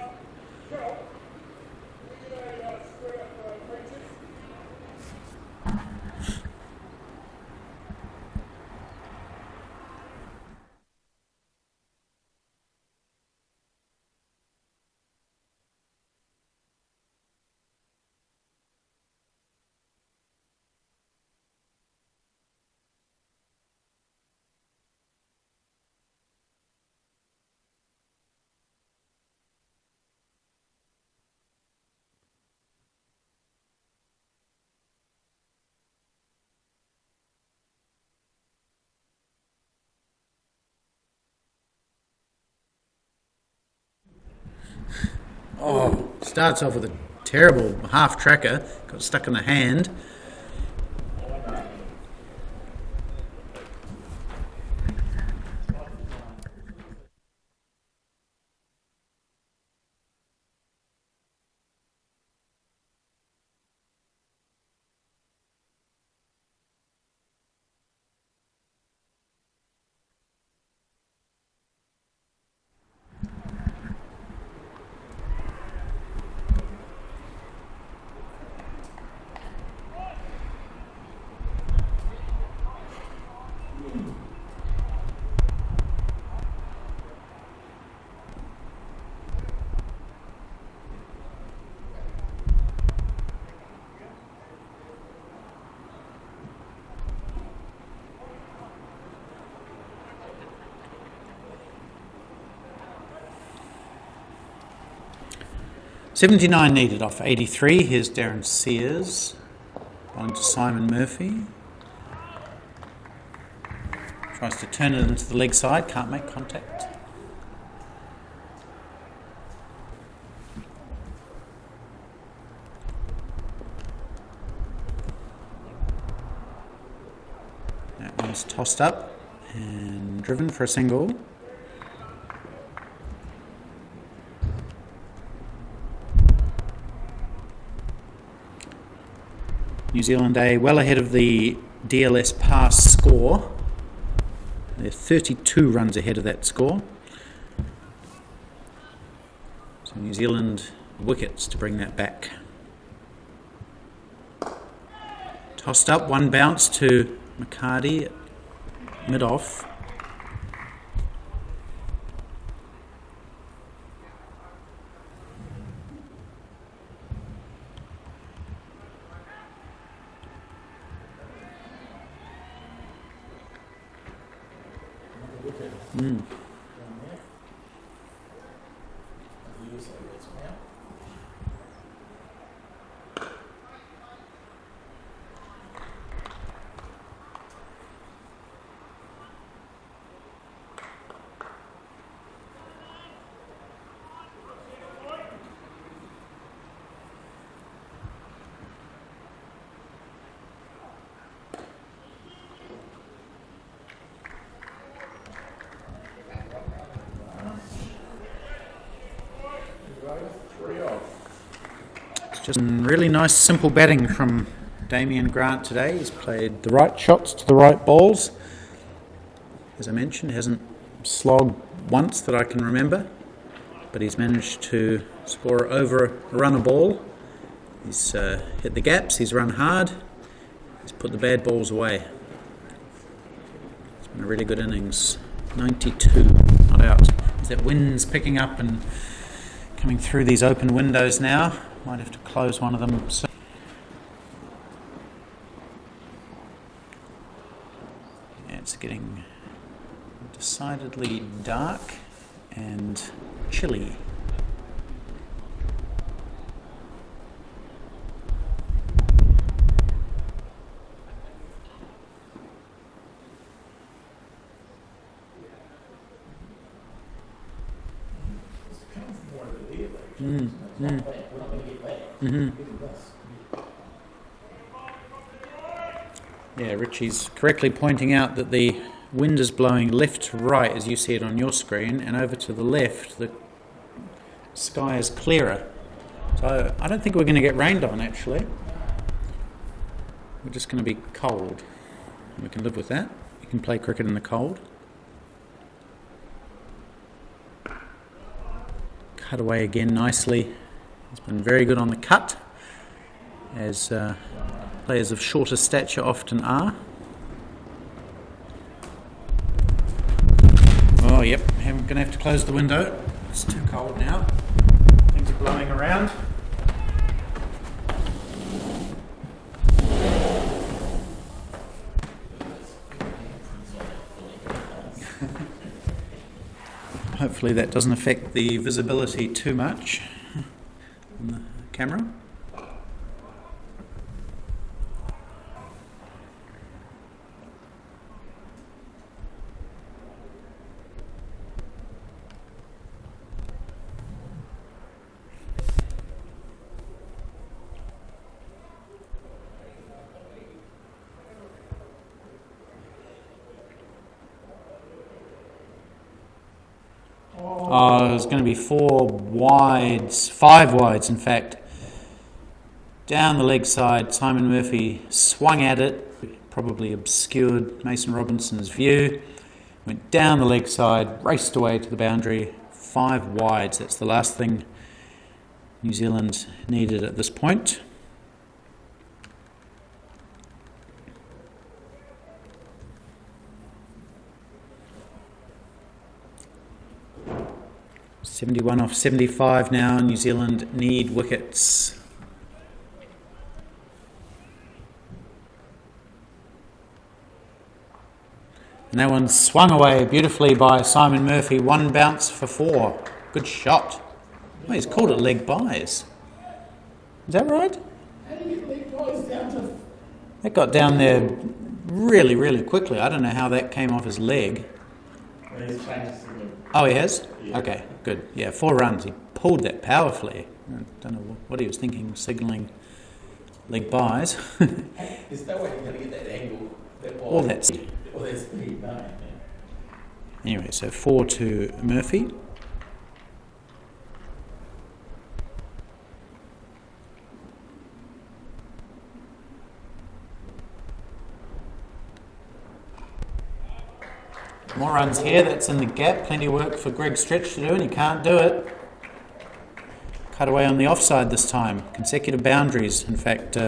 Oh, starts off with a terrible half tracker, got stuck in the hand. .79 needed off 83. Here's Darren Sears, bowling to Simon Murphy. Tries to turn it into the leg side, can't make contact. That one's tossed up and driven for a single. New Zealand A well ahead of the DLS pass score. They're 32 runs ahead of that score. So New Zealand wickets to bring that back. Tossed up, one bounce to McKenzie mid-off. Just really nice simple batting from Damien Grant today. He's played the right shots to the right balls. As I mentioned, hasn't slogged once that I can remember, but he's managed to score over a run a ball. He's hit the gaps, he's run hard, he's put the bad balls away. It's been a really good innings. 92, not out. As that wind's picking up and coming through these open windows now. Might have to close one of them soon. Yeah, it's getting decidedly dark and chilly. Yeah, Richie's correctly pointing out that the wind is blowing left to right as you see it on your screen, and over to the left the sky is clearer. So I don't think we're going to get rained on actually. We're just going to be cold. We can live with that. You can play cricket in the cold. Cut away again nicely. It's been very good on the cut, as players of shorter stature often are. Oh yep, I'm going to have to close the window. It's too cold now. Things are blowing around. Hopefully that doesn't affect the visibility too much on the camera. Oh, there's going to be 5 wides in fact. Down the leg side, Simon Murphy swung at it, probably obscured Mason Robinson's view, went down the leg side, raced away to the boundary. 5 wides, that's the last thing New Zealand needed at this point. .71 off 75 now. New Zealand need wickets. And that one swung away beautifully by Simon Murphy. 1 bounce for 4. Good shot. Oh, he's called it leg byes. Is that right? How do you get leg byes down to... That got down there really, really quickly. I don't know how that came off his leg. Well, he's changed his signal. Oh, he has? Yeah. Okay, good. Yeah, 4 runs. He pulled that powerfully. I don't know what he was thinking, signalling leg byes. There's no way you're going to get that angle. All that speed. All that speed, no. Anyway, so 4 to Murphy. More runs here, that's in the gap. Plenty of work for Greg Stretch to do, and he can't do it. Cut away on the offside this time. Consecutive boundaries, in fact,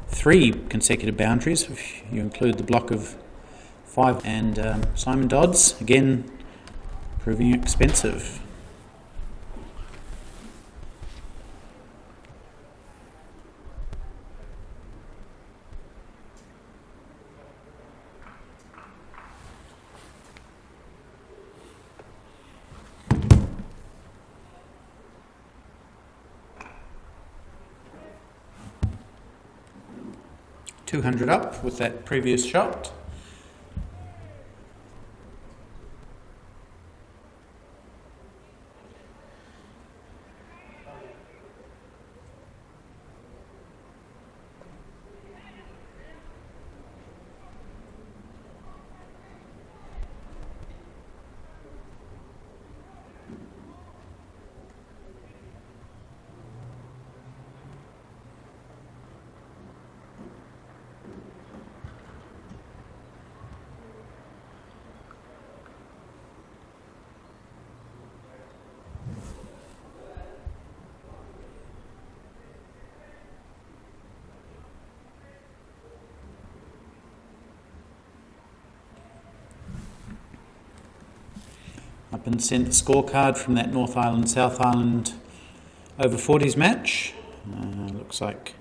3 consecutive boundaries, if you include the block of 5. And Simon Dodds, again, proving expensive. .200 up with that previous shot. I've been sent the scorecard from that North Island, South Island O50s match. Looks like,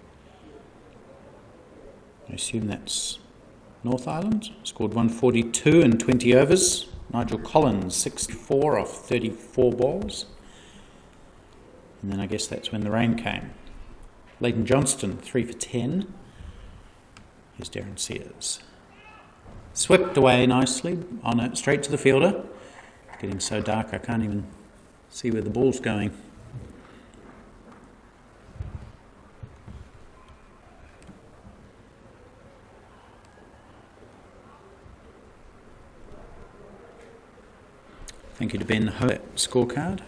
I assume that's North Island. Scored 142 in 20 overs. Nigel Collins, 64 off 34 balls. And then I guess that's when the rain came. Leighton Johnston, 3 for 10. Here's Darren Sears. Swept away nicely, on it, straight to the fielder. Getting so dark I can't even see where the ball's going. Thank you to Ben Ho scorecard.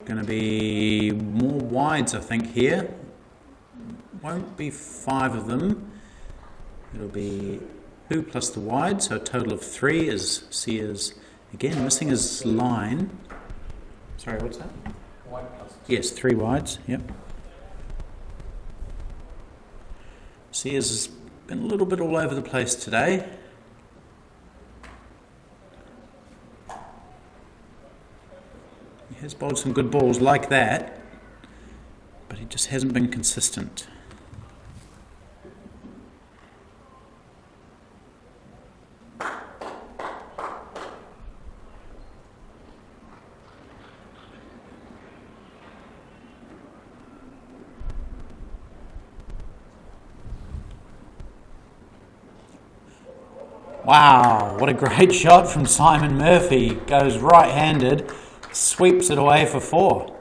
Going to be more wides, I think, here. Won't be 5 of them. It'll be 2 plus the wide, so a total of 3 as Sears, again, missing his line. Sorry, what's that? Wide plus 2. Yes, 3 wides, yep. Sears has been a little bit all over the place today. He has bowled some good balls like that, but he just hasn't been consistent. Wow, what a great shot from Simon Murphy. Goes right-handed, sweeps it away for 4.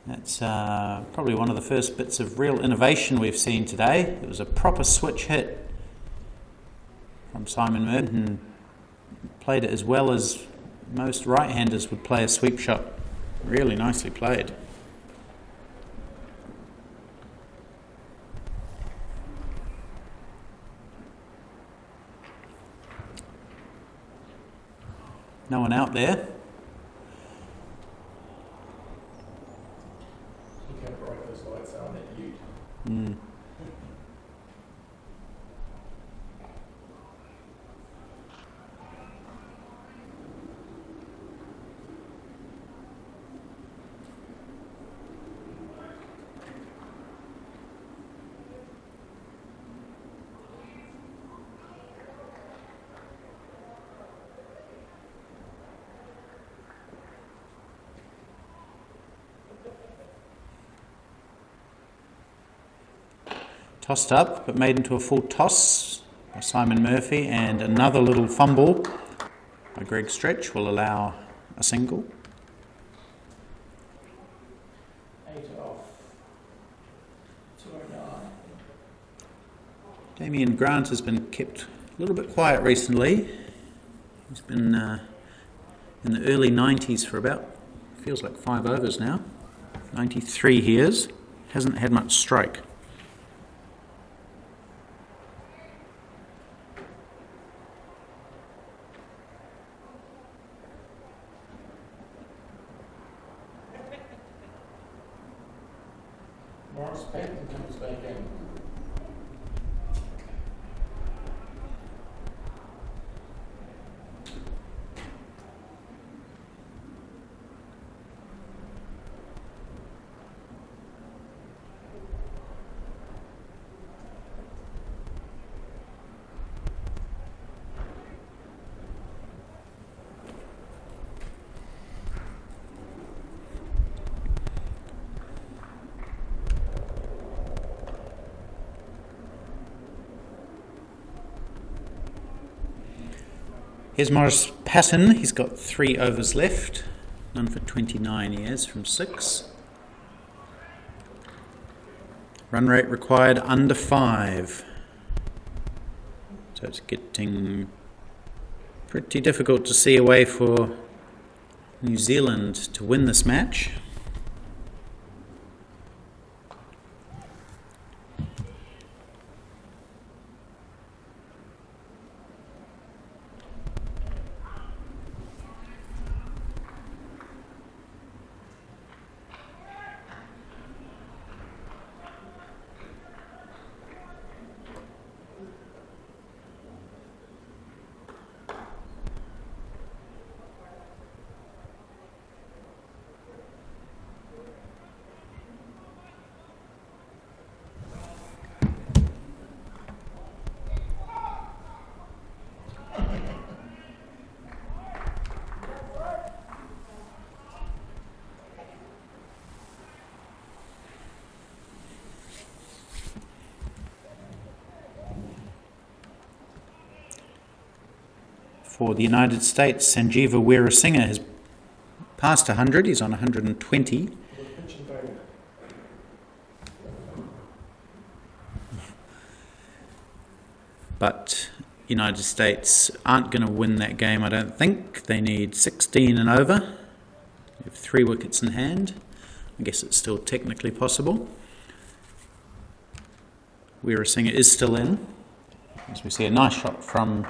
That's probably one of the first bits of real innovation we've seen today. It was a proper switch hit from Simon Murphy and played it as well as most right-handers would play a sweep shot. Really nicely played. No one out there. You can't break those lights on that ute. Tossed up, but made into a full toss by Simon Murphy, and another little fumble by Greg Stretch will allow a single. 8 off. 209. Damien Grant has been kept a little bit quiet recently. He's been in the early 90s for about, feels like 5 overs now. 93 he is. Hasn't had much strike. Morris Patton comes back in. Here's Morris Patton. He's got 3 overs left. None for 29 years from 6. Run rate required under 5. So it's getting pretty difficult to see a way for New Zealand to win this match. For the United States, Sanjeeva Weerasinghe has passed 100. He's on 120. But United States aren't going to win that game, I don't think. They need 16 and over. They have 3 wickets in hand. I guess it's still technically possible. Weerasinghe is still in. As we see a nice shot from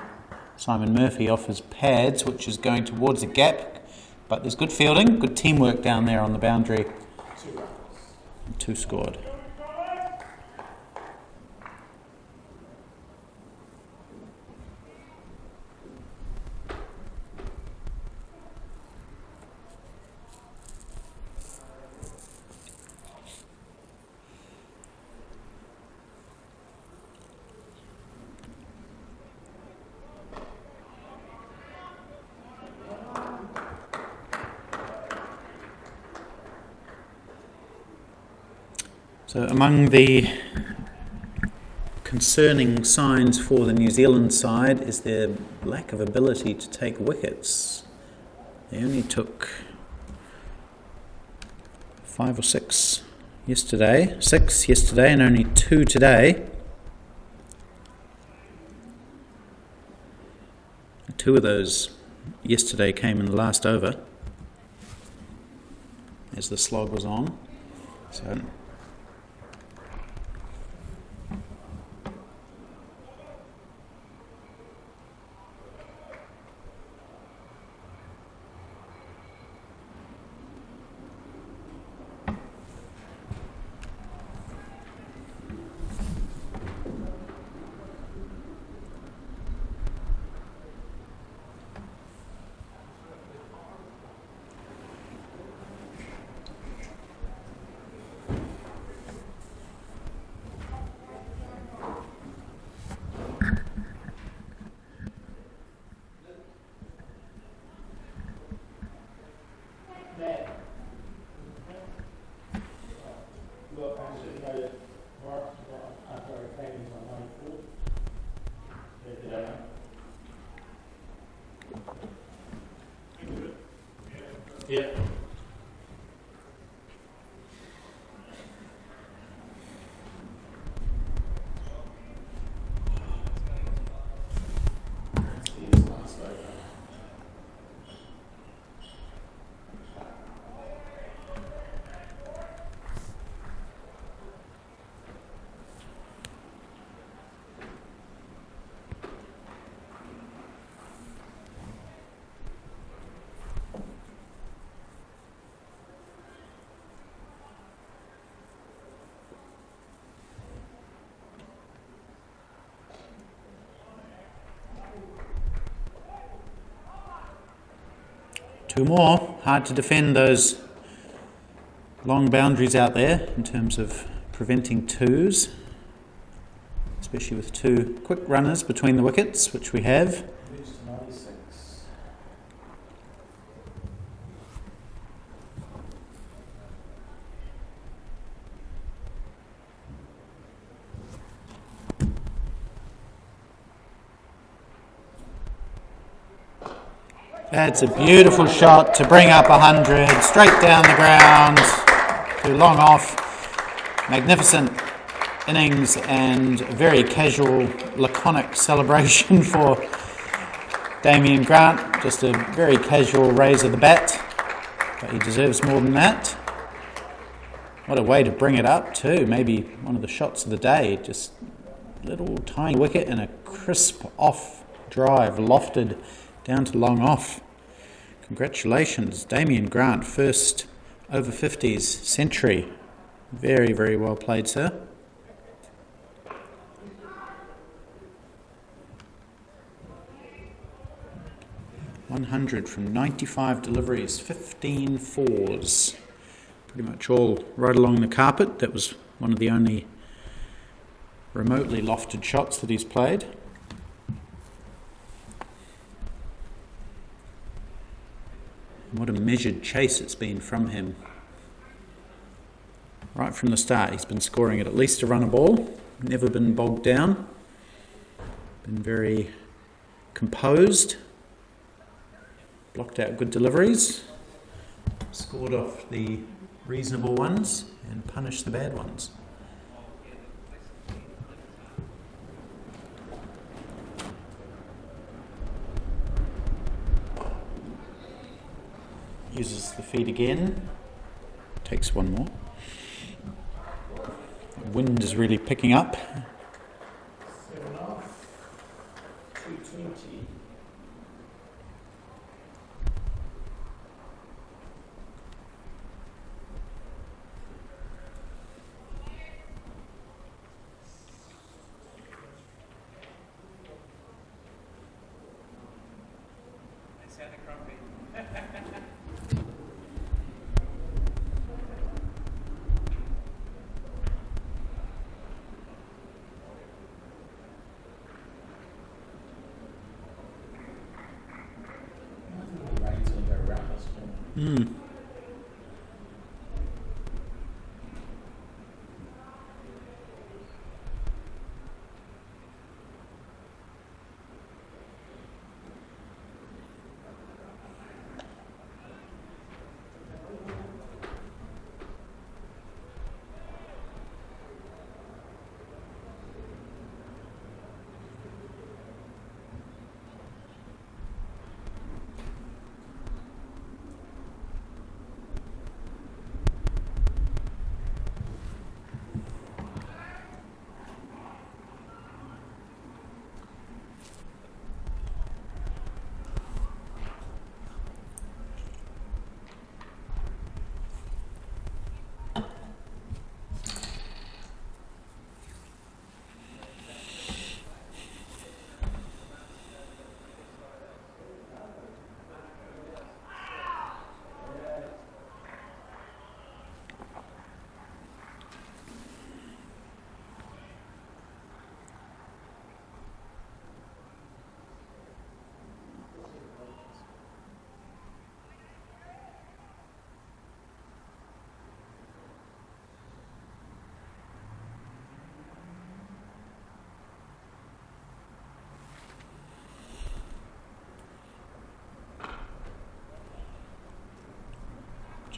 Simon Murphy off his pads, which is going towards the gap. But there's good fielding, good teamwork down there on the boundary. 2 scored. So among the concerning signs for the New Zealand side is their lack of ability to take wickets. They only took 5 or 6 yesterday, 6 yesterday and only 2 today. 2 of those yesterday came in the last over as the slog was on. So yeah. Two more. Hard to defend those long boundaries out there in terms of preventing twos, especially with 2 quick runners between the wickets, which we have. That's a beautiful shot to bring up 100, straight down the ground, to long off. Magnificent innings and a very casual, laconic celebration for Damien Grant. Just a very casual raise of the bat, but he deserves more than that. What a way to bring it up too, maybe one of the shots of the day. Just little tiny wicket and a crisp off drive, lofted down to long off. Congratulations, Damien Grant, first over 50s century. Very, very well played, sir. .100 from 95 deliveries, 15 fours. Pretty much all right along the carpet. That was one of the only remotely lofted shots that he's played. What a measured chase it's been from him. Right from the start, he's been scoring at least a run a ball, never been bogged down, been very composed, blocked out good deliveries, scored off the reasonable ones, and punished the bad ones. Uses the feed again, takes one more. The wind is really picking up. 7.5, 220. Mm.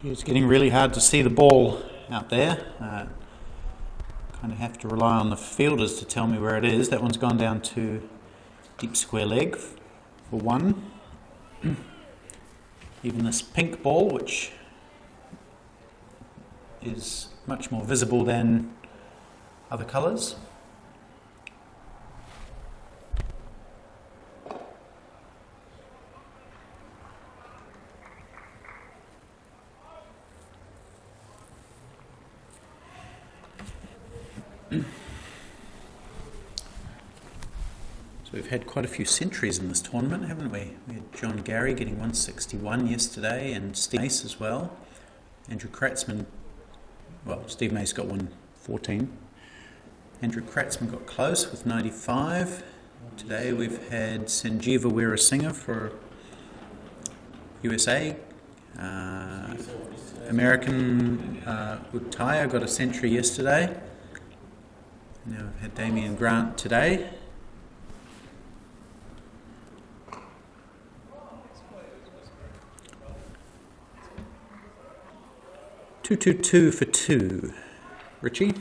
Gee, it's getting really hard to see the ball out there. Kind of have to rely on the fielders to tell me where it is. That one's gone down to deep square leg for one. Even this pink ball, which is much more visible than other colours. So we've had quite a few centuries in this tournament, haven't we? We had John Gary getting 161 yesterday, and Steve Mace as well. Andrew Kratzman, well, Steve Mace got 114. Andrew Kratzman got close with 95. Today we've had Sanjeeva Weerasinghe for USA. American Uttaya got a century yesterday. Now we've had Damien Grant today. 222 for 2. Richie?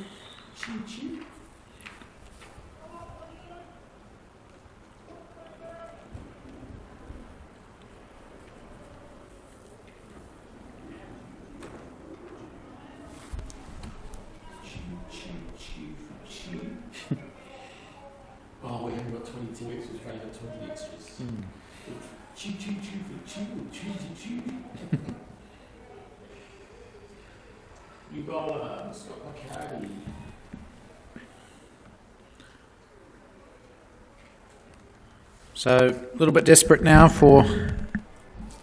Oh, we haven't got 22 extras, we've only got 20 extras. Choo choo choo for choo, choo choo choo. You got Scott McKenzie. So, a little bit desperate now for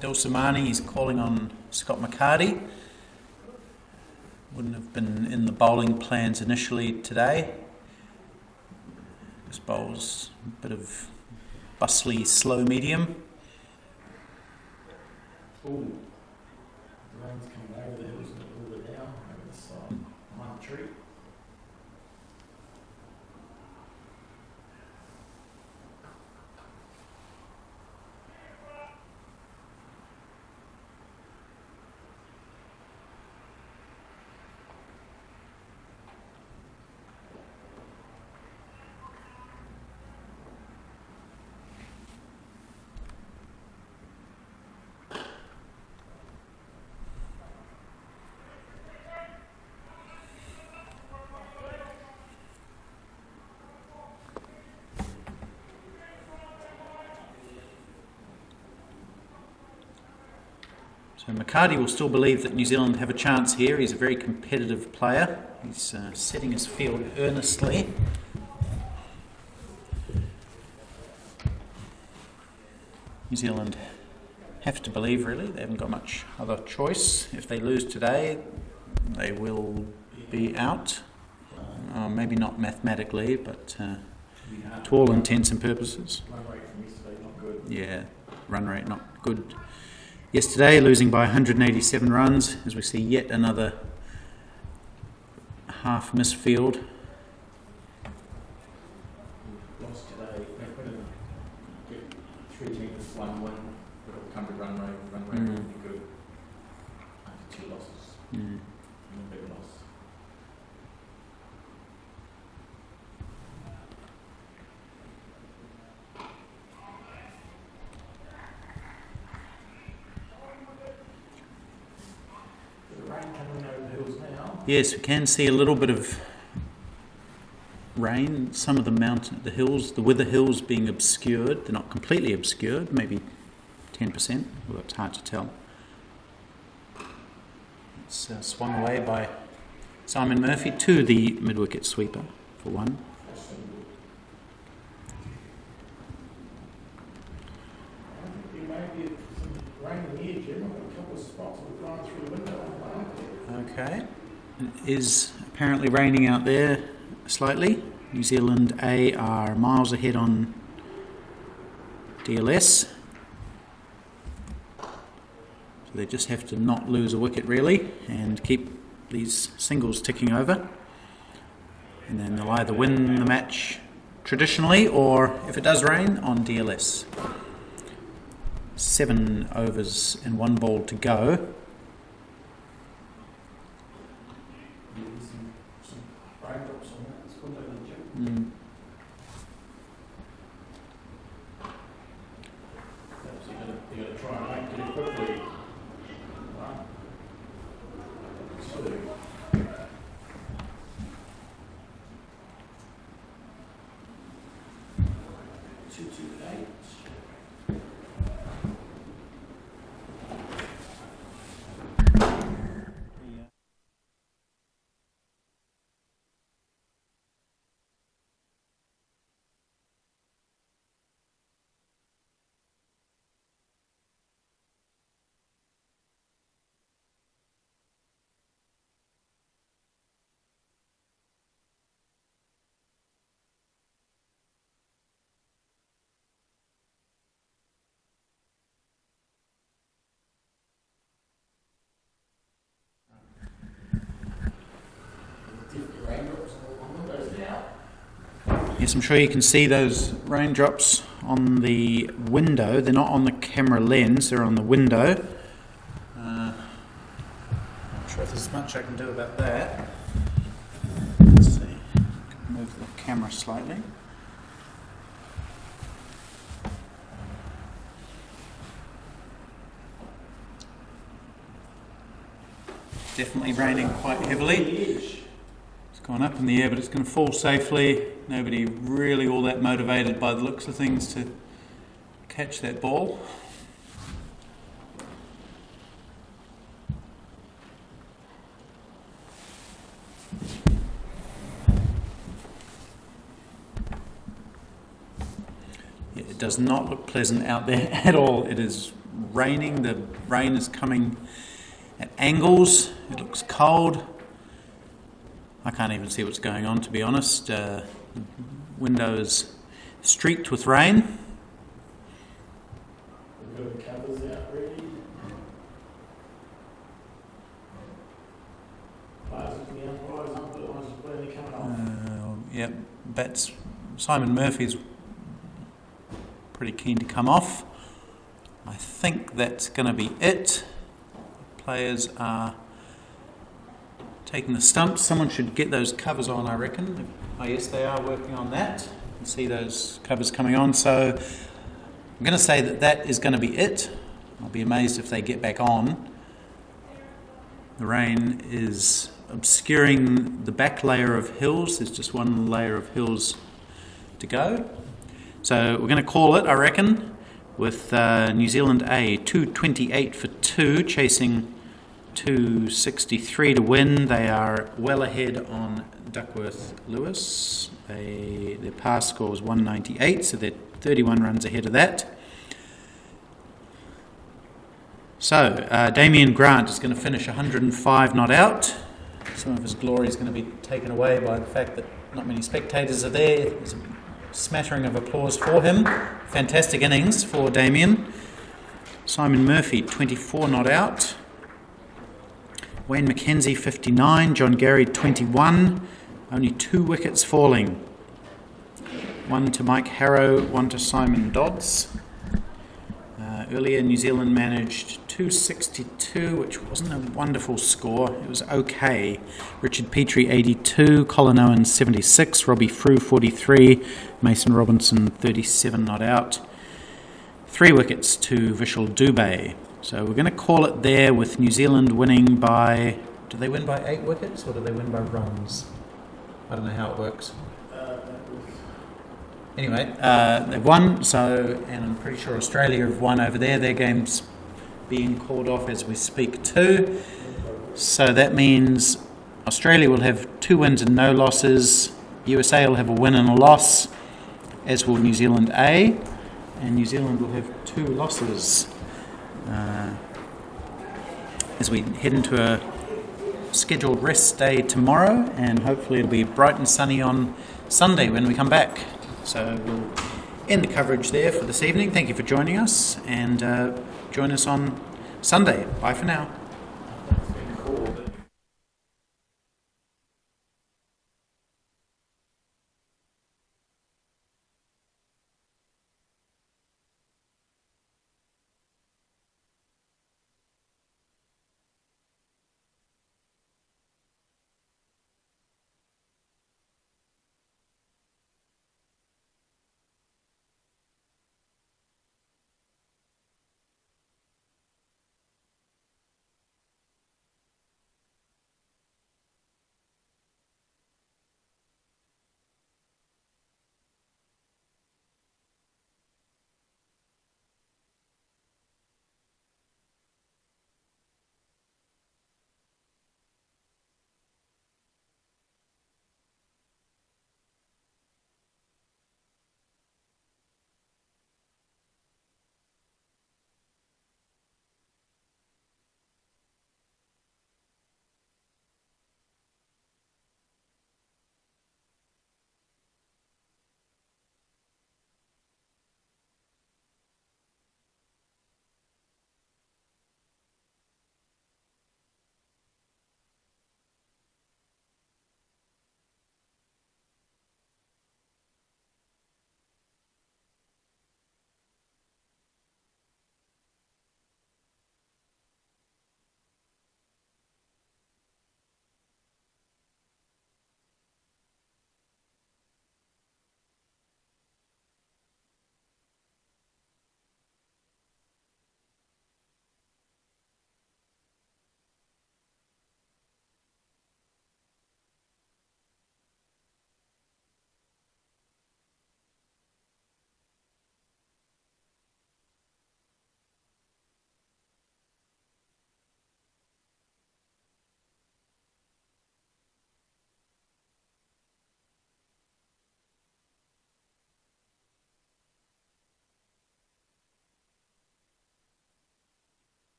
Dilsamani. He's calling on Scott McCarty. Wouldn't have been in the bowling plans initially today. This bowls a bit of bustly, slow medium. Ooh. The rain's coming over the hills and a little bit down over the side. One tree. So McCarty will still believe that New Zealand have a chance here. He's a very competitive player. He's setting his field earnestly. New Zealand have to believe, really. They haven't got much other choice. If they lose today, they will be out. Maybe not mathematically, but to all intents and purposes. Run rate from yesterday, not good. Yeah, run rate not good. Yesterday, losing by 187 runs, as we see yet another half missed field. Lost today. They're going to get 3 teams, 1 win. It'll come to run rate. Run rate will be good. After 2 losses. And a big loss. Rain coming over the hills now. Yes, we can see a little bit of rain. Some of the hills, the Wither Hills being obscured. They're not completely obscured, maybe 10%, although it's hard to tell. It's swung away by Simon Murphy to the mid-wicket sweeper for 1. There may be some rain in the air, Jim. I've got a couple of spots that have gone through the window on the market. Okay. It is apparently raining out there slightly. New Zealand A are miles ahead on DLS. So they just have to not lose a wicket really and keep these singles ticking over. And then they'll either win the match traditionally or, if it does rain, on DLS. 7 overs and 1 ball to go. Some raindrops on that. It's good over the gym. Perhaps you're going to try and make it quickly. Right. 2. 228. Yes, I'm sure you can see those raindrops on the window. They're not on the camera lens, they're on the window. Not sure if there's much I can do about that. Let's see. Move the camera slightly. Definitely raining quite heavily. It's gone up in the air, but it's going to fall safely. Nobody really all that motivated by the looks of things to catch that ball. Yeah, it does not look pleasant out there at all. It is raining. The rain is coming at angles. It looks cold. I can't even see what's going on, to be honest. Window is streaked with rain. We've got the covers out ready. Players with the umpires, umpires are clearly coming off. Yep, bats. Simon Murphy's pretty keen to come off. I think that's going to be it. Players are taking the stumps. Someone should get those covers on, I reckon. Oh yes, they are working on that. You can see those covers coming on. So I'm going to say that that is going to be it. I'll be amazed if they get back on. The rain is obscuring the back layer of hills. There's just one layer of hills to go. So we're going to call it, I reckon. with New Zealand A 228 for 2, chasing 263 to win. They are well ahead on Duckworth Lewis. Their pass score was 198, so they're 31 runs ahead of that. So, Damien Grant is going to finish 105 not out. Some of his glory is going to be taken away by the fact that not many spectators are there. There's a smattering of applause for him. Fantastic innings for Damien. Simon Murphy, 24 not out. Wayne McKenzie, 59. John Gary, 21. Only 2 wickets falling. 1 to Mike Harrow, 1 to Simon Dodds. Earlier, New Zealand managed 262, which wasn't a wonderful score. It was okay. Richard Petri, 82. Colin Owens, 76. Robbie Frew, 43. Mason Robinson, 37 not out. 3 wickets to Vishal Dubey. So we're going to call it there with New Zealand winning by... Do they win by 8 wickets or do they win by runs? I don't know how it works. Anyway, they've won, so, and I'm pretty sure Australia have won over there. Their game's being called off as we speak too. So that means Australia will have 2 wins and no losses. USA will have a win and a loss, as will New Zealand A. And New Zealand will have 2 losses. As we head into a scheduled rest day tomorrow, and hopefully it'll be bright and sunny on Sunday when we come back. So we'll end the coverage there for this evening. Thank you for joining us, and join us on Sunday. Bye for now.